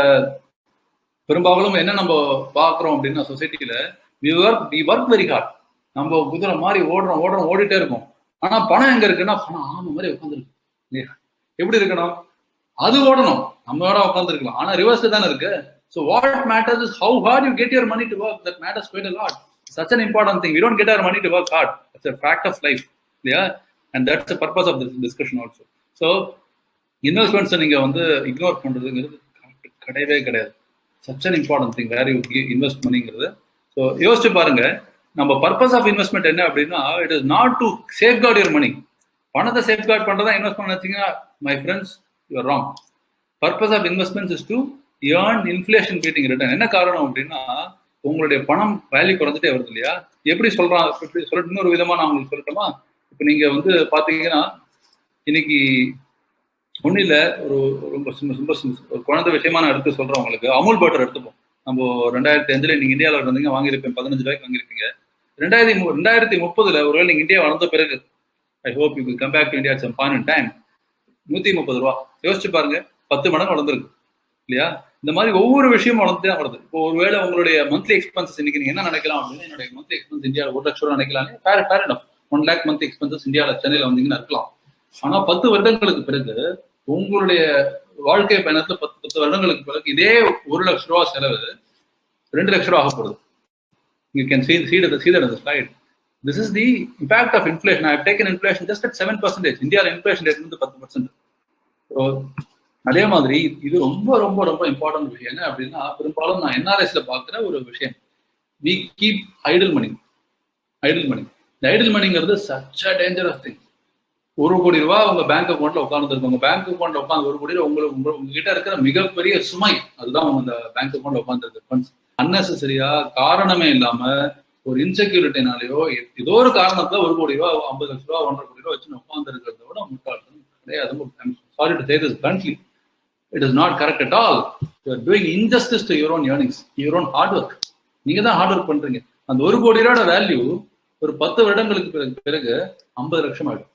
பெரும்பாலும் என்ன நம்ம பாக்குறோம் அப்படின்னா, சொசைட்டில we work very hard. நம்ம குதிரை மாதிரி ஓடிட்டே இருக்கும். ஆனா பணம் எங்க இருக்குன்னா, பணம் ஆமை மாதிரி உட்காந்துருக்கு. எப்படி இருக்கணும், அது ஓடணும், நம்மளோட உட்காந்துருக்கலாம். ஆனா ரிவர்ஸ்ல தானே இருக்கு. So what matters is how hard you get your money to work. That matters quite a lot. Such an important thing. We don't get our money to work hard. It's a fact of life. Yeah, and that's the purpose of this discussion also. So investments நீங்க வந்து ignore பண்றதுங்கிறது கிடையவே கிடையாது. Such an important thing where you invest moneyங்கிறது. So யோசிச்சு பாருங்க, நம்ம purpose of investment என்ன அப்படின்னா, it is not to safeguard your money. பணத்தை சேஃப்கார்ட் பண்றதா இன்வெஸ்ட் பண்ண வச்சீங்கன்னா, my friends, you are wrong. Purpose of investments is to earn inflation beating return. என்ன காரணம் அப்படின்னா, உங்களுடைய பணம் வேல்யூ குறைஞ்சிட்டே வருது இல்லையா. எப்படி சொல்லிட்டு இன்னொரு விதமா நான் உங்களுக்கு சொல்லட்டுமா? இப்போ நீங்க வந்து பாத்தீங்கன்னா, இன்னைக்கு ஒன்றும் இல்லை, ரொம்ப ஒரு குழந்தை விஷயமா நான் எடுத்து சொல்றேன் உங்களுக்கு. அமுல் பட்டர் எடுத்துப்போம். நம்ம 2005 நீங்க இந்தியாவில் இருந்தீங்க, வாங்கியிருப்பேன், 15 ரூபாய்க்கு வாங்கியிருப்பீங்க. 2030 ஒருவேளை நீங்க இந்தியா வளர்ந்த பிறகு, I hope you will come back to India some point in time, 130 ரூபா. யோசிச்சு பாருங்க, 10 மடங்கு வளர்ந்துருக்கு இல்லையா. இந்த மாதிரி ஒவ்வொரு விஷயமும் வளர்ந்து தான் வருது. இப்போ ஒருவேளை உங்களுடைய மந்த்லி எக்ஸ்பென்சஸ் இன்னைக்கு நீங்க என்ன நினைக்கலாம் அப்படின்னா, என்னுடைய மந்த்லி எக்ஸ்பென்ஸ் இந்தியாவில் 1 லட்சம் ரூபா நினைக்கலாம். Fair enough, 1 lakh monthly expenses இந்தியாவில், சென்னையில் வந்தீங்கன்னா இருக்கலாம். ஆனா 10 வருடங்களுக்கு பிறகு உங்களுடைய வாழ்க்கை பயணத்துல 10 வருடங்களுக்கு பிறகு இதே 1 லட்சம் ரூபா செலவு 2 லட்சம் ரூபா ஆக போகுது. You can see that on the slide. This is the impact of inflation. I have taken inflation just at 7%. இந்தியாவில் இன்ஃபிளேஷன் ரேட் வந்து 10%. ஸோ அதே மாதிரி இது ரொம்ப ரொம்ப ரொம்ப இம்பார்ட்டன்ட் விஷயம். என்ன அப்படின்னா, பெரும்பாலும் நான் என்ஆர்எஸ்ல பார்க்குற ஒரு விஷயம், we keep idle money. இந்த idle மணிங்கிறது such a dangerous thing. 1 கோடி ரூபாய் உங்க பேங்க் அக்கௌண்ட்ல உட்கார்ந்து உங்க பேங்க் அக்கௌண்ட்ல உட்காந்து 1 கோடி ரூபாய் உங்ககிட்ட இருக்கிற மிகப்பெரிய சுமை அதுதான் உங்க பேங்க் அக்கௌண்ட்ல உட்காந்துருக்கு ஃபண்ட்ஸ். அன்னெசரியா காரணமே இல்லாம ஒரு இன்செக்யூரிட்டினாலேயோ ஏதோ ஒரு காரணத்துல 1 கோடி ரூபாய், 50 லட்சம் ரூபாய், 1.5 கோடி ரூபாய் வச்சு உட்கார்ந்து இருக்கிறத விட முட்டாள்தனம் கிடையாது. Sorry to say this bluntly, it is not correct at all. You are doing injustice to your own earnings, your own hard work. நீங்க தான் ஹார்ட் ஒர்க் பண்றீங்க. அந்த 1 கோடி ரூபாயோட வேல்யூ ஒரு 10 வருடங்களுக்கு பிறகு 50 லட்சம் ஆயிடும்.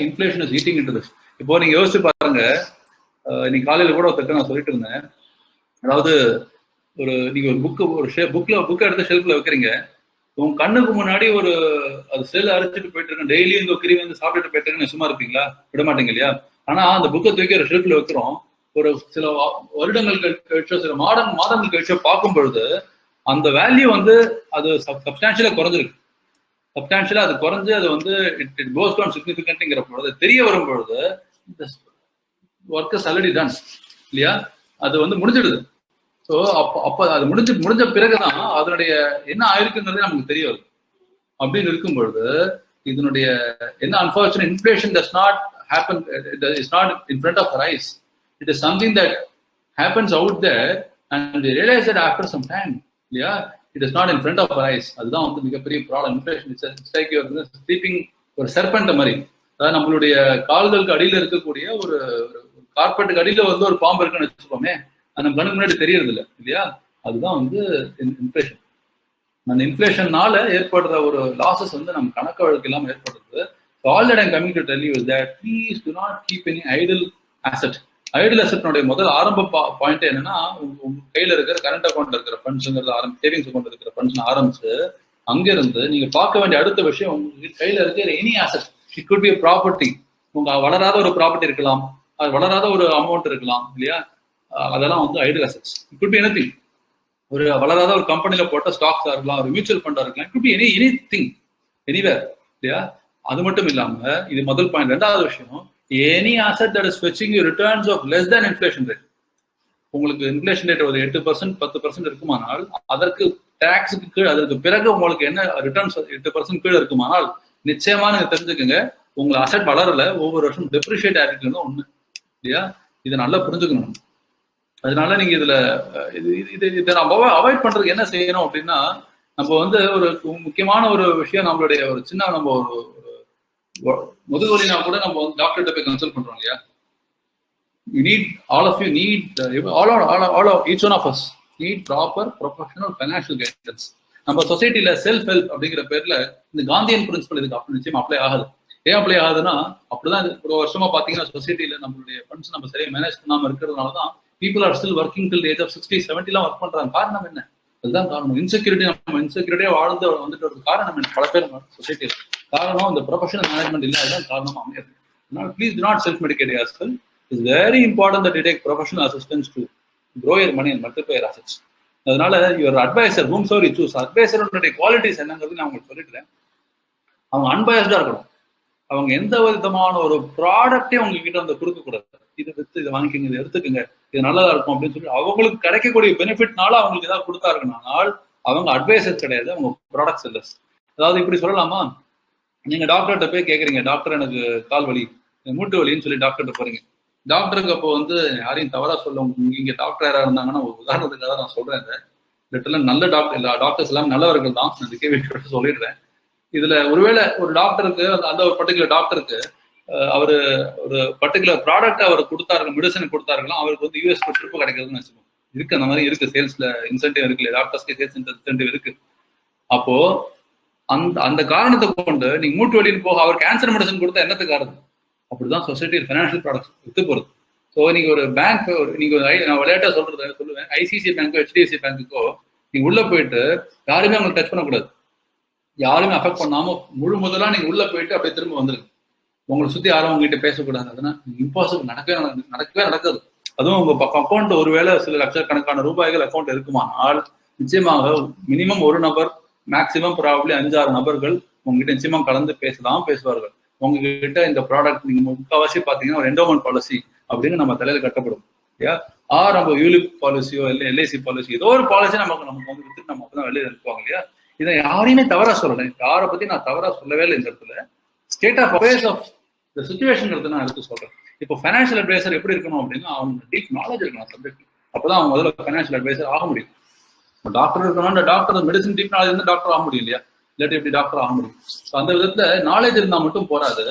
Inflation is eating into this. இப்போ நீங்க யோசிச்சு பாருங்க, இன்னைக்கு காலையில கூட ஒருத்தர் நான் சொல்லிட்டு இருந்தேன், அதாவது நீங்க ஒரு புக்கை எடுத்து ஷெல்ஃப்ல வைக்கிறீங்க, உங்க கண்ணுக்கு முன்னாடி அது செல் அரைச்சிட்டு போயிட்டு இருக்கு, டெய்லியும் இந்த கிருமி வந்து சாப்பிட்டுட்டு போயிட்டு இருக்குன்னு சும்மா இருப்பீங்களா? விட மாட்டீங்க இல்லையா. ஆனா அந்த புக்கை தூக்கி ஒரு ஷெல்ஃப்ல வைக்கிறோம், ஒரு சில வருடங்கள் கழிச்சோ சில மாதங்கள் கழிச்சோ பார்க்கும் பொழுது அந்த வேல்யூ வந்து அது சப்ஸ்டான்ஷியலா குறைஞ்சிருக்கு. சப்ஸ்டான்ஷியலா அது குறைஞ்சு அது வந்து இட் கோஸ் டவுன் சிக்னிஃபிகன்ட்ங்கிற பொழுது தெரிய வரும் பொழுது ஒர்க் இஸ் ஆல்ரெடி டன் இல்லையா, அது வந்து முடிஞ்சிடுது. ஸோ அப்போ அது முடிஞ்ச பிறகுதான் அதனுடைய என்ன ஆயிருக்குங்கிறதே நமக்கு தெரிய வருது. அப்படின்னு இருக்கும் பொழுது இதனுடைய என்ன unfortunate inflation does not happen, it is not in front of our eyes. It is something that happens out there and we realize that after some time. Yeah, it is not in front of our eyes. அதுதான் வந்து மிகப்பெரிய problem. Inflation it's like you are sleeping ஒரு serpent மாதிரி. அதாவது நம்மளுடைய கால்களுக்கு அடியில் இருக்கக்கூடிய ஒரு கார்பெட்டுக்கு அடியில் வந்து ஒரு பாம்பு இருக்குன்னு வச்சுக்கோமே, அது நம்ம கண்ணுக்கு முன்னாடி தெரியறது இல்லை இல்லையா. அதுதான் வந்து இன்ஃபிளேஷன். அந்த இன்ஃபிளேஷன்னால ஏற்படுற ஒரு லாசஸ் வந்து நம்ம கணக்கு வழக்கு இல்லாமல் ஏற்படுறது. So all that I'm coming to tell you is that please do not keep any idle asset. Idle அசெட்னுடைய முதல் ஆரம்ப பாயிண்ட் என்னன்னா, உங்க கையில இருக்கிற கரண்ட் அக்கௌண்ட்ல இருக்கிற ஃபண்ட்ஸுங்கிறது சேவிங்ஸ் அக்கௌண்ட் இருக்கிற ஃபண்ட்ஸ் ஆரம்பிச்சு அங்கிருந்து நீங்க பார்க்க வேண்டிய அடுத்த விஷயம், உங்க கையில இருக்கிற any asset. It could B a property. உங்க வளராத ஒரு ப்ராப்பர்ட்டி இருக்கலாம், அது வளராத ஒரு அமௌண்ட் இருக்கலாம் இல்லையா, அதெல்லாம் வந்து idle assets. It could be anything. ஒரு வளராத ஒரு கம்பெனில போட்ட ஸ்டாக்ஸா இருக்கலாம், ஒரு மியூச்சுவல் ஃபண்டா இருக்கலாம், it could be anything anywhere இல்லையா. அது மட்டும் இல்லாம இது முதல் பாயிண்ட். ரெண்டாவது விஷயம், any asset that is fetching you returns of less than inflation rate. உங்களுக்கு இன்ஃபிளேஷன் ரேட் ஒரு 8% 10% இருக்குமானால் அதற்கு டாக்ஸுக்கு கீழே அதற்கு பிறகு உங்களுக்கு என்ன ரிட்டர்ன்ஸ் 8% கீழே இருக்குமானால் நிச்சயமா நீங்க தெரிஞ்சுக்கோங்க, உங்க அசெட் வளரல, ஒவ்வொரு வருஷம் டெப்ரிஷியேட் ஆகிருக்குன்னு ஒண்ணு இல்லையா. இதை நல்லா புரிஞ்சுக்கணும். அதனால நீங்க இதை நம்ம அவாய்ட் பண்றதுக்கு என்ன செய்யணும் அப்படின்னா, நம்ம வந்து ஒரு முக்கியமான ஒரு விஷயம், நம்மளுடைய ஒரு சின்ன நம்ம ஒரு முதுகுவலினா கூட நம்ம வந்து டாக்டர்கிட்ட போய் கன்சல்ட் பண்றோம் இல்லையா? You need, all of you need, each one of us need proper professional financial guidance. நம்ம சொசைட்டில செல்ஃப் ஹெல்ப் அப்படிங்கிற பேர்ல இந்த காந்தியன் பிரின்சிபல் இதுக்கு அப்படி நிச்சயம் அப்ளை ஆகுது. ஏன் அப்ளை ஆகுதுன்னா, அப்படிதான் ஒரு வருஷமா பாத்தீங்கன்னா சொசைட்டில நம்மளுடைய ஃபண்ட்ஸ் நம்ம சரியா மேனேஜ் பண்ணாம இருக்கிறதுனாலதான் people are still working till age of 60, 70 work பண்றாங்க. காரணம் என்ன? அதுதான் காரணம். இன்செக்யூரிட்டி. நம்ம இன்செக்யூரிட்டியா வாழ்ந்து வந்துட்டு ஒரு காரணம் என்ன? பல பேர் சொசைட்டியில் காரணம் இந்த ப்ரொஃபஷனல் மேனேஜ்மெண்ட் இல்லை. அதுதான் காரணம் அமையாது. Please do not self-medicate yourself. It's very important that you take professional assistance to grow your money and multiply your assets. அதனால your advisor, whomsoever you choose, advisoruடைய குவாலிட்டிஸ் என்னங்கிறது நான் உங்களுக்கு சொல்லிடுறேன். அவங்க அன்பயஸ்டா இருக்கணும். அவங்க எந்த விதமான ஒரு ப்ராடக்டையும் உங்ககிட்ட வந்து கொடுக்க கூடாது. இதை வித்து இதை வாங்கிக்கோங்க, இதை எடுத்துக்கோங்க, இது நல்லதா இருக்கும் அப்படின்னு சொல்லி அவங்களுக்கு கிடைக்கக்கூடிய பெனிஃபிட்னால அவங்களுக்கு ஏதாவது கொடுத்தா இருக்கணும். ஆனால் அவங்க அட்வைசர் கிடையாது, அவங்க ப்ராடக்ட் செல்லர்ஸ். அதாவது இப்படி சொல்லலாமா, நீங்க டாக்டர்கிட்ட போய் கேட்குறீங்க, டாக்டர் எனக்கு கால் வலி, மூட்டு வலின்னு சொல்லி டாக்டர்கிட்ட போறீங்க. டாக்டருக்கு அப்போ வந்து யாரையும் தவறா சொல்ல, இங்க டாக்டர் யாரா இருந்தாங்கன்னா ஒரு உதாரணத்துக்காக நான் சொல்றேன். லிட்டரலா நல்ல டாக்டர் இல்ல, டாக்டர்ஸ் எல்லாம் நல்லவர்கள் தான், அதுக்கே வீட்டு சொல்லிடுறேன். இதுல ஒருவேளை ஒரு டாக்டருக்கு, அந்த ஒரு பர்டிகுலர் டாக்டருக்கு அவரு ஒரு பர்டிகுலர் ப்ராடக்ட் அவர் கொடுத்தாரு, மெடிசன் கொடுத்தாருக்கலாம், அவருக்கு வந்து யூஎஸ் ட்ரிப்பு கிடைக்கிறதுன்னு வச்சுக்கோங்க. இருக்கு, அந்த மாதிரி இருக்கு, சேல்ஸ்ல இன்சென்டிவ் இருக்கு, டாக்டர்ஸ்க்கு சேல்ஸ் இன்சென்டிவ் இருக்கு. அப்போ அந்த காரணத்தை கொண்டு நீங்க மூட்டு வலின்னு போக அவர் கேன்சர் மெடிசன் கொடுத்தா என்னத்துக்கு ஆகுது? அப்படிதான் சொசைட்டியில் ஃபைனான்சியல் ப்ராடக்ட்ஸ் வித்து போறது. ஸோ நீங்க ஒரு பேங்க், நீங்க நான் விளையாட்டா சொல்லுவேன், ஐசிஐசிஐ பேங்க்கோ ஹெச்டிஎஃப்சி பேங்க்குக்கோ நீங்க உள்ள போயிட்டு யாருமே உங்களுக்கு டச் பண்ணக்கூடாது, யாருமே அஃபெக்ட் பண்ணாம முழு முதலா நீங்க உள்ள போயிட்டு அப்படியே திரும்ப வந்துருக்கு. உங்களை சுத்தி யாரும் உங்ககிட்ட பேசக்கூடாது. அதனால இம்பாசிபிள், நடக்கவே நடக்காது. அதுவும் உங்க அக்கௌண்ட் ஒருவேளை சில லட்சக்கணக்கான ரூபாய்கள் அக்கௌண்ட் இருக்குமானால் நிச்சயமாக மினிமம் ஒரு நபர், மேக்சிமம் ப்ராபப்ளி 5-6 நபர்கள் உங்ககிட்ட நிச்சயமா கலந்து பேசுவார்கள். உங்ககிட்ட இந்த ப்ராடக்ட் நீங்க முக்கால்வாசி பாத்தீங்கன்னா ஒரு என்டோமெண்ட் பாலிசி அப்படின்னு நம்ம தலையில கட்டப்படும். ஆர் நம்ம யூலிப் பாலிசியோ இல்லை எல்ஐசி பாலிசி, ஏதோ ஒரு பாலிசி நமக்கு வந்து வித்துட்டு நம்ம அப்பதான் வெளியே அனுப்புவாங்க இல்லையா? இதை யாரையுமே தவறா சொல்லலை, யாரை பத்தி நான் தவறா சொல்லவே இல்லை. இந்த இடத்துல state of affairs of the situation நான் எடுத்து சொல்றேன். இப்போ ஃபைனான்சியல் அட்வைசர் எப்படி இருக்கணும் அப்படின்னா, அவங்க டீப் நாலேஜ் இருக்கணும் சப்ஜெக்ட். அப்பதான் அவங்க முதல்ல ஃபைனான்சியல் அட்வைசர் ஆக முடியும். டாக்டர் இருக்கணும், டாக்டர் மெடிசன் டீப் நாலேஜ் இருந்து டாக்டர் ஆக முடியும் இல்லையா? இல்லாட்டி எப்படி டாக்டர் ஆக முடியும்? அந்த விதத்துல நாலேஜ் இருந்தா மட்டும் போராது,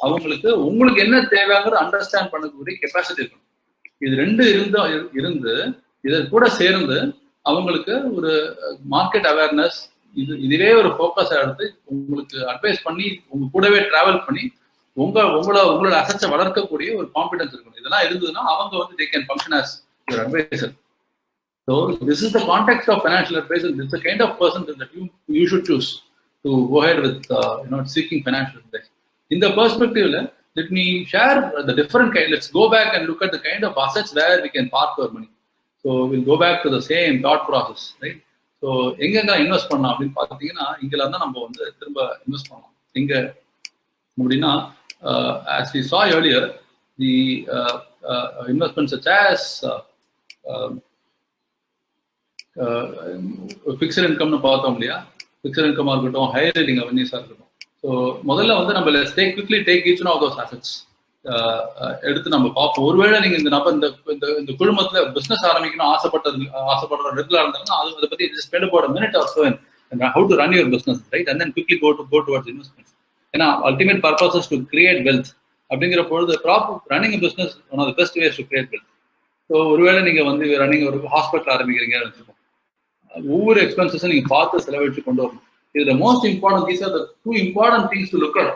அவங்களுக்கு உங்களுக்கு என்ன தேவைங்கிற அண்டர்ஸ்டாண்ட் பண்ணக்கூடிய கெப்பாசிட்டி இருக்கணும். இது ரெண்டு இருந்து இதை கூட சேர்ந்து அவங்களுக்கு ஒரு மார்க்கெட் அவேர்னஸ், இதுவே ஒரு ஃபோக்கஸா எடுத்து உங்களுக்கு அட்வைஸ் பண்ணி உங்க கூடவே டிராவல் பண்ணி உங்களோட அசட்ஸை வளர்க்கக்கூடிய ஒரு கான்பிடன்ஸ் இருக்கணும். இதெல்லாம் இருந்ததுன்னா அவங்க வந்து they can function as your advisor. So this is the context of financial advisor. This is the kind of person that you should choose to go ahead with seeking financial advice. In the perspective, let me share the different kind. Let's go back and look at the kind of assets where we can park our money. So we'll go back to the same thought process, right? So எங்க invest பண்ணலாம் அப்படின்னு பார்த்தீங்கன்னா, இங்கெல்லாம் தான் நம்ம வந்து திரும்ப invest பண்ணலாம். எங்க அப்படின்னா, as we saw earlier, the investments such as fixed இன்கம்னு பார்த்தோம் இல்லையா? ஃபிக்ஸட் இன்கமாக இருக்கட்டும், ஹை ரேட்டிங் அவென்யூஸாக இருக்கட்டும். ஸோ முதல்ல வந்து நம்ம quickly take each one of those assets எடுத்து நம்ம பார்ப்போம். ஒருவேளை நீங்க இந்த நபர் இந்த குழுமத்துல பிசினஸ் ஆரம்பிக்கணும் ஆசைப்படுற ரெகுலர் இருந்தாங்கன்னா அதை பத்தி spend about a minute or so and how to run your business, right? And then quickly go towards investments. ஏன்னா ultimate purpose is to create wealth. அப்படிங்கிற பொழுது running a business one of the best ways to create wealth. So ஒருவேளை நீங்க வந்து running ஒரு hospital ஆரம்பிக்கிறீங்க வச்சுக்கோங்க, ஒவ்வொரு எக்ஸ்பென்சஸும் நீங்க பார்த்து செலவழிச்சு கொண்டு வரணும். இதுல most important, these are the two important things to look at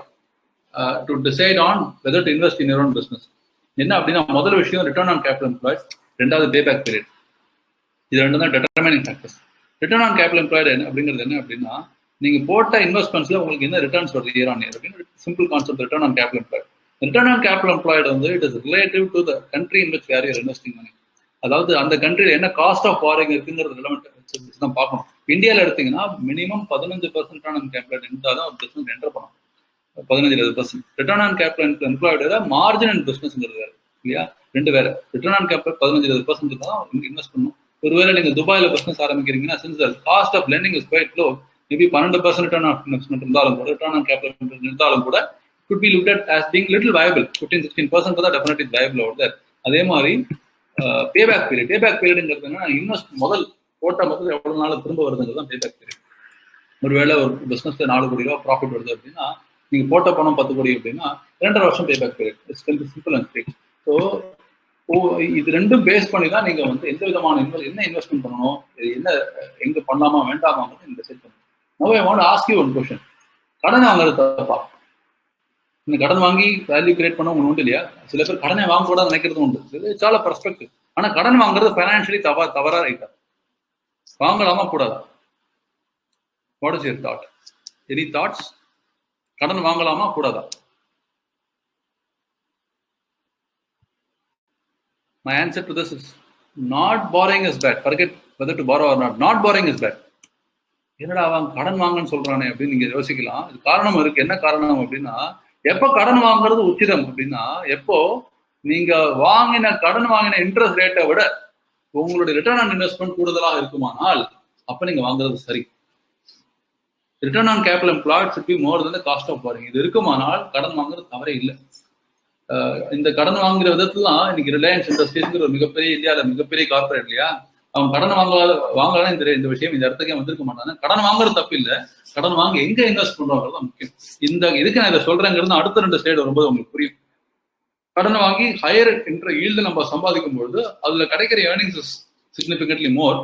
to decide on whether to invest in your own business. என்ன அப்படின்னா, முதல் விஷயம் ரிட்டர்ன் ஆன் கேபிட்டல் எம்ப்ளாய்ட், ரெண்டாவது பேபேக் பீரியட். இது ரெண்டு தான் determining factors. Return on capital employed அப்படிங்கிறது என்ன அப்படின்னா, நீங்க போட்ட இன்வெஸ்ட்மெண்ட்ஸ்ல உங்களுக்கு என்ன ரிட்டர்ன்ஸ் வருது இயர் ஆன் இயர் அப்படின்னு simple concept return on capital employed. Return on capital employed வந்து it is relative to the country in which where you're investing money. அதாவது அந்த கண்ட்ரியில் என்ன காஸ்ட் ஆஃப் பாரிங் இருக்குங்கிறது ரிலவெண்ட் தான் பார்க்கணும். இந்தியாவில் எடுத்தீங்கன்னா மினிமம் 15% ரிட்டர்ன் ஆன் கேபிட்டல் இருந்தால் தான் ஒரு பிஸ்னஸ் என்டர் பண்ணணும். 15-20% return on capital employed margin and பிஸ்னஸ்ங்கிறது வேறு இல்லையா? ரெண்டு வேறு. ரிட்டர்ன் ஆன் கேபிட்டல் 15-20% தான் இன்வெஸ்ட் பண்ணணும். ஒருவேளை நீங்கள் துபாயில் பிஸ்னஸ் ஆரம்பிக்கிறீங்கன்னா, since cost of lending is quite low, maybe 12% return on investment இருந்தாலும் கூட, ரிட்டர்ன் ஆன் கேபிட்டல் இருந்தாலும் கூட could be looked at as being little viable. 15-16% தான் definitely viable out there. அதே மாதிரி பேபேக் பீரியட். பேபேக் பீரியடுங்கிறது என்னன்னா, இன்வெஸ்ட் முதல் எவ்வளவு நாள் திரும்ப வருதுங்கிறது தான் பேபேக் பீரியட். ஒருவேளை ஒரு பிசினஸ்ல 4 கோடி ரூபா ப்ராஃபிட் வருது அப்படின்னா, நீங்க போட்ட பணம் 10 கோடி அப்படின்னா 2.5 வருஷம் பேபேக் period. It's simple and straight. So இது ரெண்டும் பேஸ் பண்ணி தான் நீங்க வந்து எந்த விதமான என்ன இன்வெஸ்ட்மெண்ட் பண்ணணும், என்ன எங்க பண்ணலாமா வேண்டாமா இந்த செட் பண்ணணும். No I want ask you one question. கடன் வாங்குறது தப்பா? நீங்க கடன் வாங்கி வேல்யூ கிரியேட் பண்ண ஒன்று உண்டு இல்லையா? சில பேர் கடனை வாங்க கூட நினைக்கிறது உண்டு. It's all perspective. ஆனா கடன் வாங்குறது ஃபைனான்சியலி தவறா ரைட்டா? வாங்கலாமா கூடாதா? What is your thought? Any thoughts? கடன் வாங்கலாமா கூடாதா? My answer to this is not borrowing is bad. Forget whether to borrow or not. Not borrowing is bad. என்னடா அவன் கடன் வாங்கன்னு சொல்றானே அப்படின்னு நீங்க யோசிக்கலாம். இது காரணம் இருக்கு. என்ன காரணம் அப்படின்னா, எப்போ கடன் வாங்குறது உச்சிதம் அப்படின்னா, எப்போ நீங்க கடன் வாங்கின இன்ட்ரெஸ்ட் ரேட்டை விட உங்களுடைய ரிட்டர்ன் ஆன் இன்வெஸ்ட்மெண்ட் கூடுதலாக இருக்குமானால் அப்ப நீங்க வாங்குறது சரி. Return on capital employed should be more than the cost of borrowing. இது இருக்குமானால் கடன் வாங்குறது தவறே இல்லை. இந்த கடன் வாங்குற விதத்துலாம் இன்னைக்கு ரிலையன்ஸ் இண்டஸ்ட்ரீஸ்ங்கிற ஒரு இந்தியாவில் மிகப்பெரிய கார்பரேட் இல்லையா, அவங்க கடன் வாங்கலாம் இந்த விஷயம் இந்த இடத்துக்கே வந்திருக்க மாட்டாங்க. கடன் வாங்குறது தப்பு இல்லை, கடன் வாங்க எங்க இன்வெஸ்ட் பண்றோங்கிறது தான் முக்கியம். இதுக்கு நான் இதை சொல்றேங்கிறது அடுத்த 2 ஸ்லைடு வரும்போது உங்களுக்கு புரியும். கடன் வாங்கி ஹையர் ஈல்டு நம்ம சம்பாதிக்கும் பொழுது அதுல கிடைக்கிற earnings is significantly more.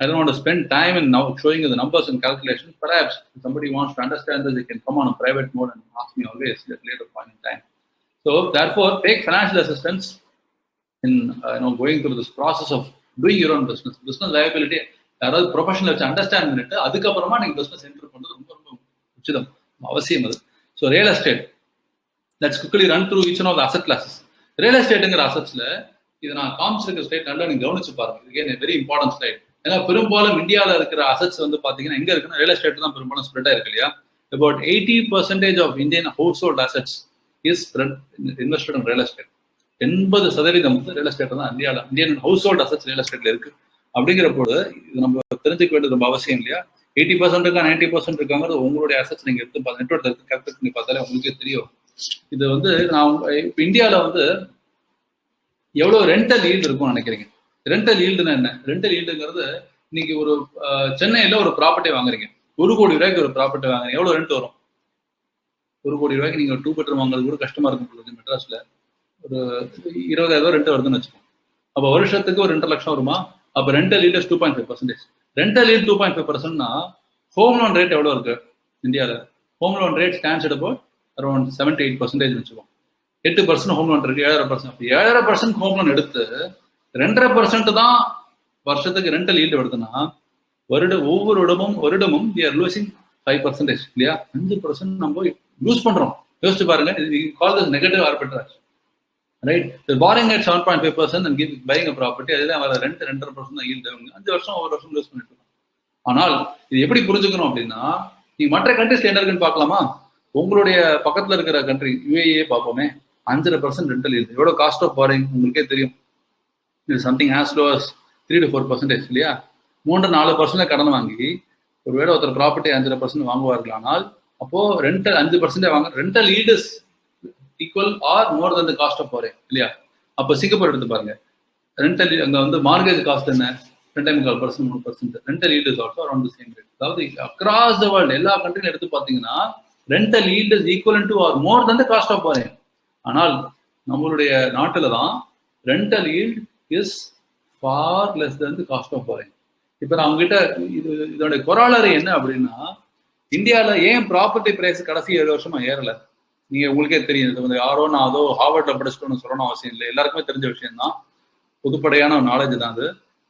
I don't want to spend time in now showing you the numbers and calculations. Perhaps if somebody wants to understand this, they can come on a private mode and ask me always at a later point in time. So therefore, take financial assistance in going through this process of doing your own business. Business viability, அதாவது professional வச்சு understand பண்ணிட்டு அதுக்கப்புறமா நீங்க business enter பண்றது ரொம்ப ரொம்ப உச்சிதம், அவசியம் அது. So real estate, let's quickly run through each one of the asset classes. Real எஸ்டேட்டுங்கிற அசெட்ஸ்ல இது நான் காமிச்சிருக்க ஸ்லைட் நல்லா நீங்க கவனிச்சு பாருங்க. இது வெரி இம்பார்ட்டன்ட் ஸ்லைட். ஏன்னா பெரும்பாலும் இந்தியாவில் இருக்கிற அசெட்ஸ் வந்து பாத்தீங்கன்னா எங்க இருக்குன்னா ரியல் எஸ்டேட் தான் பெரும்பாலும் ஸ்ப்ரெட் ஆயிருக்கு இல்லையா. About 80% of Indian household assets is invested in real estate. 80% வந்து ரியல் எஸ்டேட் தான் Indian household assets real எஸ்டேட்ல இருக்கு. அப்படிங்கிற போது இது நம்ம தெரிஞ்சுக்க வேண்டியது ரொம்ப அவசியம் இல்லையா. 80% இருக்கா 90% இருக்காங்கிறது உங்களுடைய அசெட்ஸ் நீங்க எடுத்து நெட்வொர்க் எடுத்து கால்குலேட் பண்ணி பார்த்தாலே உங்களுக்கே தெரியும். இது வந்து நான் இப்போ இந்தியாவில் வந்து எவ்வளவு ரெண்டல் ஈல்டு இருக்கும்னு நினைக்கிறீங்க? ரெண்டல் ஈல்டுன்னா என்ன? ரெண்டல் ஈல்டுங்கிறது இன்னைக்கு ஒரு சென்னையில ஒரு ப்ராப்பர்ட்டி வாங்குறீங்க, 1 கோடி ரூபாய்க்கு ஒரு ப்ராப்பர்ட்டி வாங்குறீங்க, எவ்வளவு ரெண்ட் வரும்? 1 கோடி ரூபாய்க்கு நீங்க 2 பெட்ரூம் வாங்குறது கூட கஷ்டமா இருக்கும். மெட்ராஸ்ல ஒரு 20,000 ரெண்ட் வருதுன்னு வச்சுக்கோங்க. அப்போ வருஷத்துக்கு ஒரு 2 லட்சம் வருமா? அப்போ ரெண்டல் ஈல்டு 2.5%. ரெண்டல் ஈல்டு 2.5%னா ஹோம் லோன் ரேட் எவ்வளவு இருக்கு இந்தியாவில்? Home loan rate stands at about around 7-8% வச்சுக்கோங்க. 8% ஹோம் லோன் இருக்கு, 7.5%. 7.5% ஹோம் லோன் எடுத்து 2.5% தான் வருஷத்துக்கு ரெண்டல் ஈல்டு வருதுன்னா ஒவ்வொரு வருடமும் we are losing 5% இல்லையா? 5% நம்ம லூஸ் பண்றோம். யோசிச்சு பாருங்க. call this negative arbitrage, right? The borrowing at 7.5% and buying a property, அதுதான் வர 2.5% தான் ஈல்டு. 5 வருஷம் ஒவ்வொரு வருஷம் லூஸ் பண்ணிட்டு இருக்கோம். ஆனால் இது எப்படி புரிஞ்சுக்கணும் அப்படின்னா, நீங்க மற்ற கண்ட்ரிஸ் என்ன இருக்குன்னு பார்க்கலாமா? உங்களுடைய பக்கத்துல இருக்கிற கண்ட்ரி UAE பார்ப்போமே, 5% ரெண்டல் ஈல்டு. எவ்வளவு காஸ்ட் ஆஃப் பாரிங் உங்களுக்கே தெரியும். இது சம்திங் ஆஸ் லோ அஸ் 3-4% இல்லையா? 3-4% கடன் வாங்கி ஒருவேளை ஒருத்தர் ப்ராப்பர்ட்டி 5% வாங்குவார்கள். ஆனால் அப்போ ரெண்டல் 5% வாங்க, rental yield is equal or more than the cost of borrowing இல்லையா? அப்போ சிங்கப்பூர் எடுத்து பாருங்க, ரெண்டல் அங்க வந்து மார்கேஜ் காஸ்ட் என்ன? 2.5% 3%. Rental yield is also around the same rate. அதாவது அக்ராஸ் தி வேர்ல்ட் எல்லா கண்ட்ரிலும் எடுத்து பார்த்தீங்கன்னா rental yield is equal to or more than the cost of borrowing. ஆனால் நம்மளுடைய நாட்டில தான் rental yield is far less than the cost of borrowing. இப்போ நான் உங்ககிட்ட இதோட கொராலரி என்ன அப்படின்னா, இந்தியாவில் ஏன் ப்ராப்பர்ட்டி பிரைஸ் கடைசி 7 வருஷமா ஏறல? நீங்க உங்களுக்கே தெரியும். இது வந்து யாரோ நான் அதோ ஹார்வர்ட்ல படிச்சுட்டோன்னு சொல்லணும் அவசியம் இல்லை, எல்லாருக்குமே தெரிஞ்ச விஷயம் தான், பொதுப்படையான ஒரு நாலேஜ் தான் அது.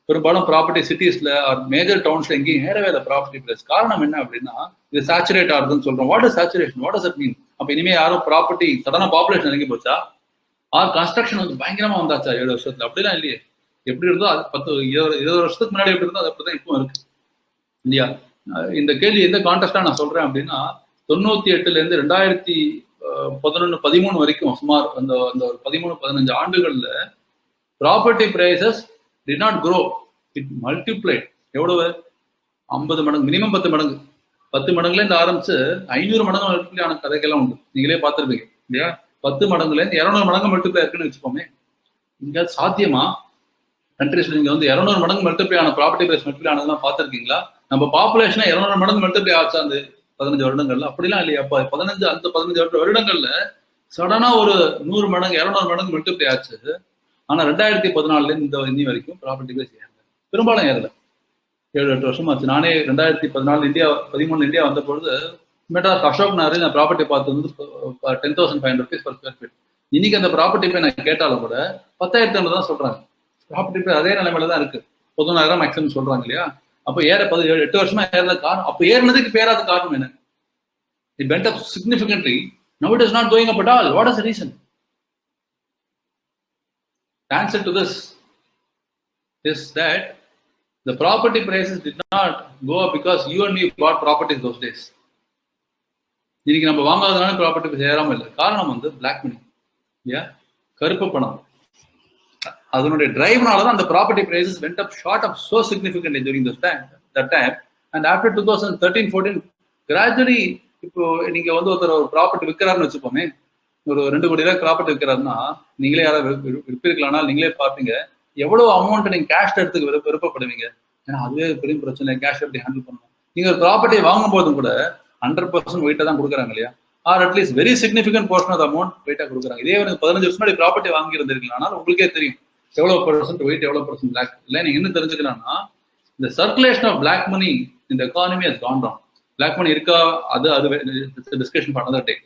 பெரும்பாலும் ப்ராப்பர்ட்டி சிட்டிஸ்ல மேஜர் டவுன்ஸ்ல எங்கேயும் ஏறவே இல்லை ப்ராப்பர்ட்டி பிரைஸ். காரணம் என்ன அப்படின்னா, இது சேச்சுரேட் ஆகுதுன்னு சொல்றோம். What is saturation? What is it mean? அப்ப இனிமே யாரும் ப்ராப்பர்ட்டி சடனா பாப்புலேஷன் இறங்கி போச்சா? கன்ஸ்ட்ரக்ஷன் வந்து பயங்கரமா வந்தாச்சா 7 வருஷத்துல? அப்படிலாம் இல்லையே. எப்படி இருந்தோ அது 10-20 வருஷத்துக்கு முன்னாடி எப்படி இருந்தோ அது அப்படிதான் இப்போ இருக்கு இல்லையா? இந்த கேள்வி எந்த கான்டெஸ்டா நான் சொல்றேன் அப்படின்னா, 98ல இருந்து 2011-13 வரைக்கும் சுமார் அந்த ஒரு 13-15 ஆண்டுகள்ல property prices did not grow, it multiplied. எவ்வளவு? 50 மடங்கு, மினிமம் 10 மடங்கு. 10 மடங்குல இருந்து ஆரம்பிச்சு 500 மடங்கு மல்டிப்ளை ஆன கதைகள்லாம் உண்டு, நீங்களே பார்த்துருப்பீங்க இல்லையா? 10 மடங்குல இருந்து 200 மடங்கு மல்டிப்ளை இருக்குன்னு வச்சுக்கோமே. இங்க சாத்தியமா? கண்ட்ரிஸ்ல நீங்க வந்து 200 மடங்கு மல்டிப்ளை ஆன ப்ராப்பர்ட்டி பிரைஸ் மல்டிப்ளை ஆனதுலாம் பார்த்துருக்கீங்களா? நம்ம பாப்புலேஷனா 200 மடங்கு மல்டிப்ளை ஆச்சா? அந்த 15 வருடங்கள்ல. அப்படிலாம் இல்லையா? அப்ப 15 வருடங்கள்ல சடனா ஒரு 100 மடங்கு 200 மடங்கு மல்டிப்ளை ஆச்சு. ஆனா 2014 இந்த இன்னி வரைக்கும் ப்ராப்பர்ட்டி பிரைஸ் ஏறல, பெரும்பாலும் ஏறல. 7-8 வருஷம் ஆச்சு. நானே 2013 இந்தியா வந்த பொழுது அசோக் நகரில் நான் ப்ராப்பர்ட்டி பார்த்து வந்து 10,500 rupees per square feet. இன்னைக்கு அந்த ப்ராப்பர்ட்டி போய் நான் கேட்டாலும் கூட 10,500 தான் சொல்றாங்க. ப்ராப்பர்ட்டி போய் அதே நிலைமையில தான் இருக்கு. 11,000 மேக்ஸிமம் சொல்றாங்க இல்லையா? அப்ப 8 வருஷமா ஏறல காரணம், அப்ப ஏறினதுக்கு பேராத காரணம் என்ன? It went up significantly. Now it is not going up at all. What is the reason? The answer to this is that the property prices did not go up because you and me bought properties those days. இன்னைக்கு நம்ம வாங்காதனால property price ஏறாம இல்லை. காரணம் வந்து black money, இல்லையா? கருப்பு பணம். அதனுடைய டிரைவ்னாலதான் அந்த property prices went up shot up so significantly during that time. And after 2013-14 gradually, இப்போ நீங்க வந்து ஒருத்தர் ஒரு ப்ராப்பர்ட்டி விற்கிறாருன்னு வச்சுப்போமே, ஒரு 2 கோடி ரூபாய் ப்ராப்பர்ட்டி விற்கிறாருன்னா நீங்களே யாராவது விற்பிருக்கலாம்னா நீங்களே பார்ப்பீங்க எவ்வளவு அமௌண்ட் நீங்க கேஷ் எடுத்துக்க விருப்பப்படுவீங்க. ஏன்னா அதுவே பெரிய பிரச்சனை, கேஷ் எப்படி ஹேண்டில் பண்ணணும். நீங்க ஒரு ப்ராப்பர்ட்டி வாங்கும் போதும் கூட 100% வெயிட்டா தான் கொடுக்குறாங்க இல்லையா? Or at least very significant portion of amount வெயிட்டா கொடுக்குறாங்க. இதே வந்து 15 வருஷம் முன்னாடி ப்ராப்பர்ட்டி வாங்கி இருந்திருக்கலாம், ஆனால் உங்களுக்கே தெரியும் எவ்வளவு % வெயிட், எவ்வளவு % பிளாக். இல்லை நீங்க என்ன தெரிஞ்சுக்கலாம்னா, இந்த சர்க்குலேஷன் ஆஃப் பிளாக் மணி இந்த economy has gone down. Black money இருக்கா, அது டிஸ்கஷன் பண்ணதா டே.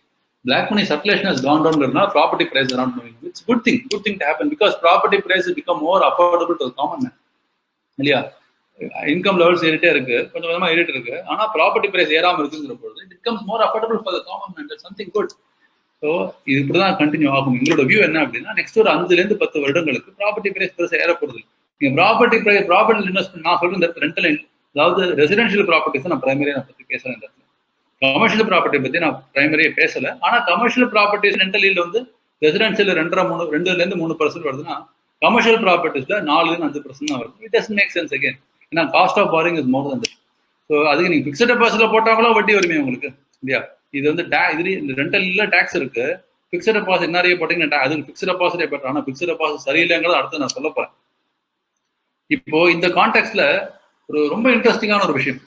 Black money circulation has gone down. Property prices are not moving. It's good thing to happen because property prices become more affordable to the common man. இல்லையா? Income levels ஏறிட்டே இருக்கு, கொஞ்சம் கொஞ்சமா ஏறிட்டு இருக்கு. ஆனா ப்ராப்பர்ட்டி பிரைஸ் ஏறாம இருக்குங்கிற பொழுது it becomes more affordable for the common man. That's something good. So இது இப்படிதான் கண்டினியூ ஆகும். எங்களோட வியூ என்ன அப்படின்னா, நெக்ஸ்ட் ஒரு 5-10 வருடங்களுக்கு ப்ராப்பர்ட்டி பிரைஸ் பெருசாக ஏறப்படுது. நீங்க ப்ராப்பர்ட்டி இன்வெஸ்ட்மெண்ட் நான் சொல்றேன், இந்த ரெண்டல், அதாவது ரெசிடென்ஷியல் ப்ராப்பர்ட்டிஸ் நான் பிரைமரியா நான் பற்றி பேசுறேன். இந்த கமர்ஷியல் ப்ராப்பர்ட்டி பத்தி நான் பிரைமரியா பேசல. ஆனா கமர்ஷியல் ப்ராப்பர்ட்டிஸ் ரெண்டல் ஈல்டு வந்து ரெசிடென்ஷியல் 2-3% வருதுன்னா, கமர்ஷியல் ப்ராப்பர்ட்டிஸ்ல 4-5% தான் வருது. It doesn't make sense again. ஏன்னா cost of borrowing is more than that. So அதுக்கு நீங்க ஃபிக்ஸட் டெபாசிட்ல போட்டாங்களோ வட்டி வருமே உங்களுக்கு, இல்லையா? இது வந்து இது ரெண்டல்ல டாக்ஸ் இருக்கு. ஃபிக்ஸட் டெபாசிட் நிறைய போட்டீங்கன்னா அதுக்கு ஃபிக்ஸட் டெபாசிட்டே பெட்டர். ஆனால் ஃபிக்ஸட் டெபாசிட் சரியில்லைங்கிறத அடுத்து நான் சொல்ல போறேன். இப்போ இந்த கான்டெக்ட்ல ஒரு ரொம்ப இன்ட்ரெஸ்டிங்கான ஒரு விஷயம்,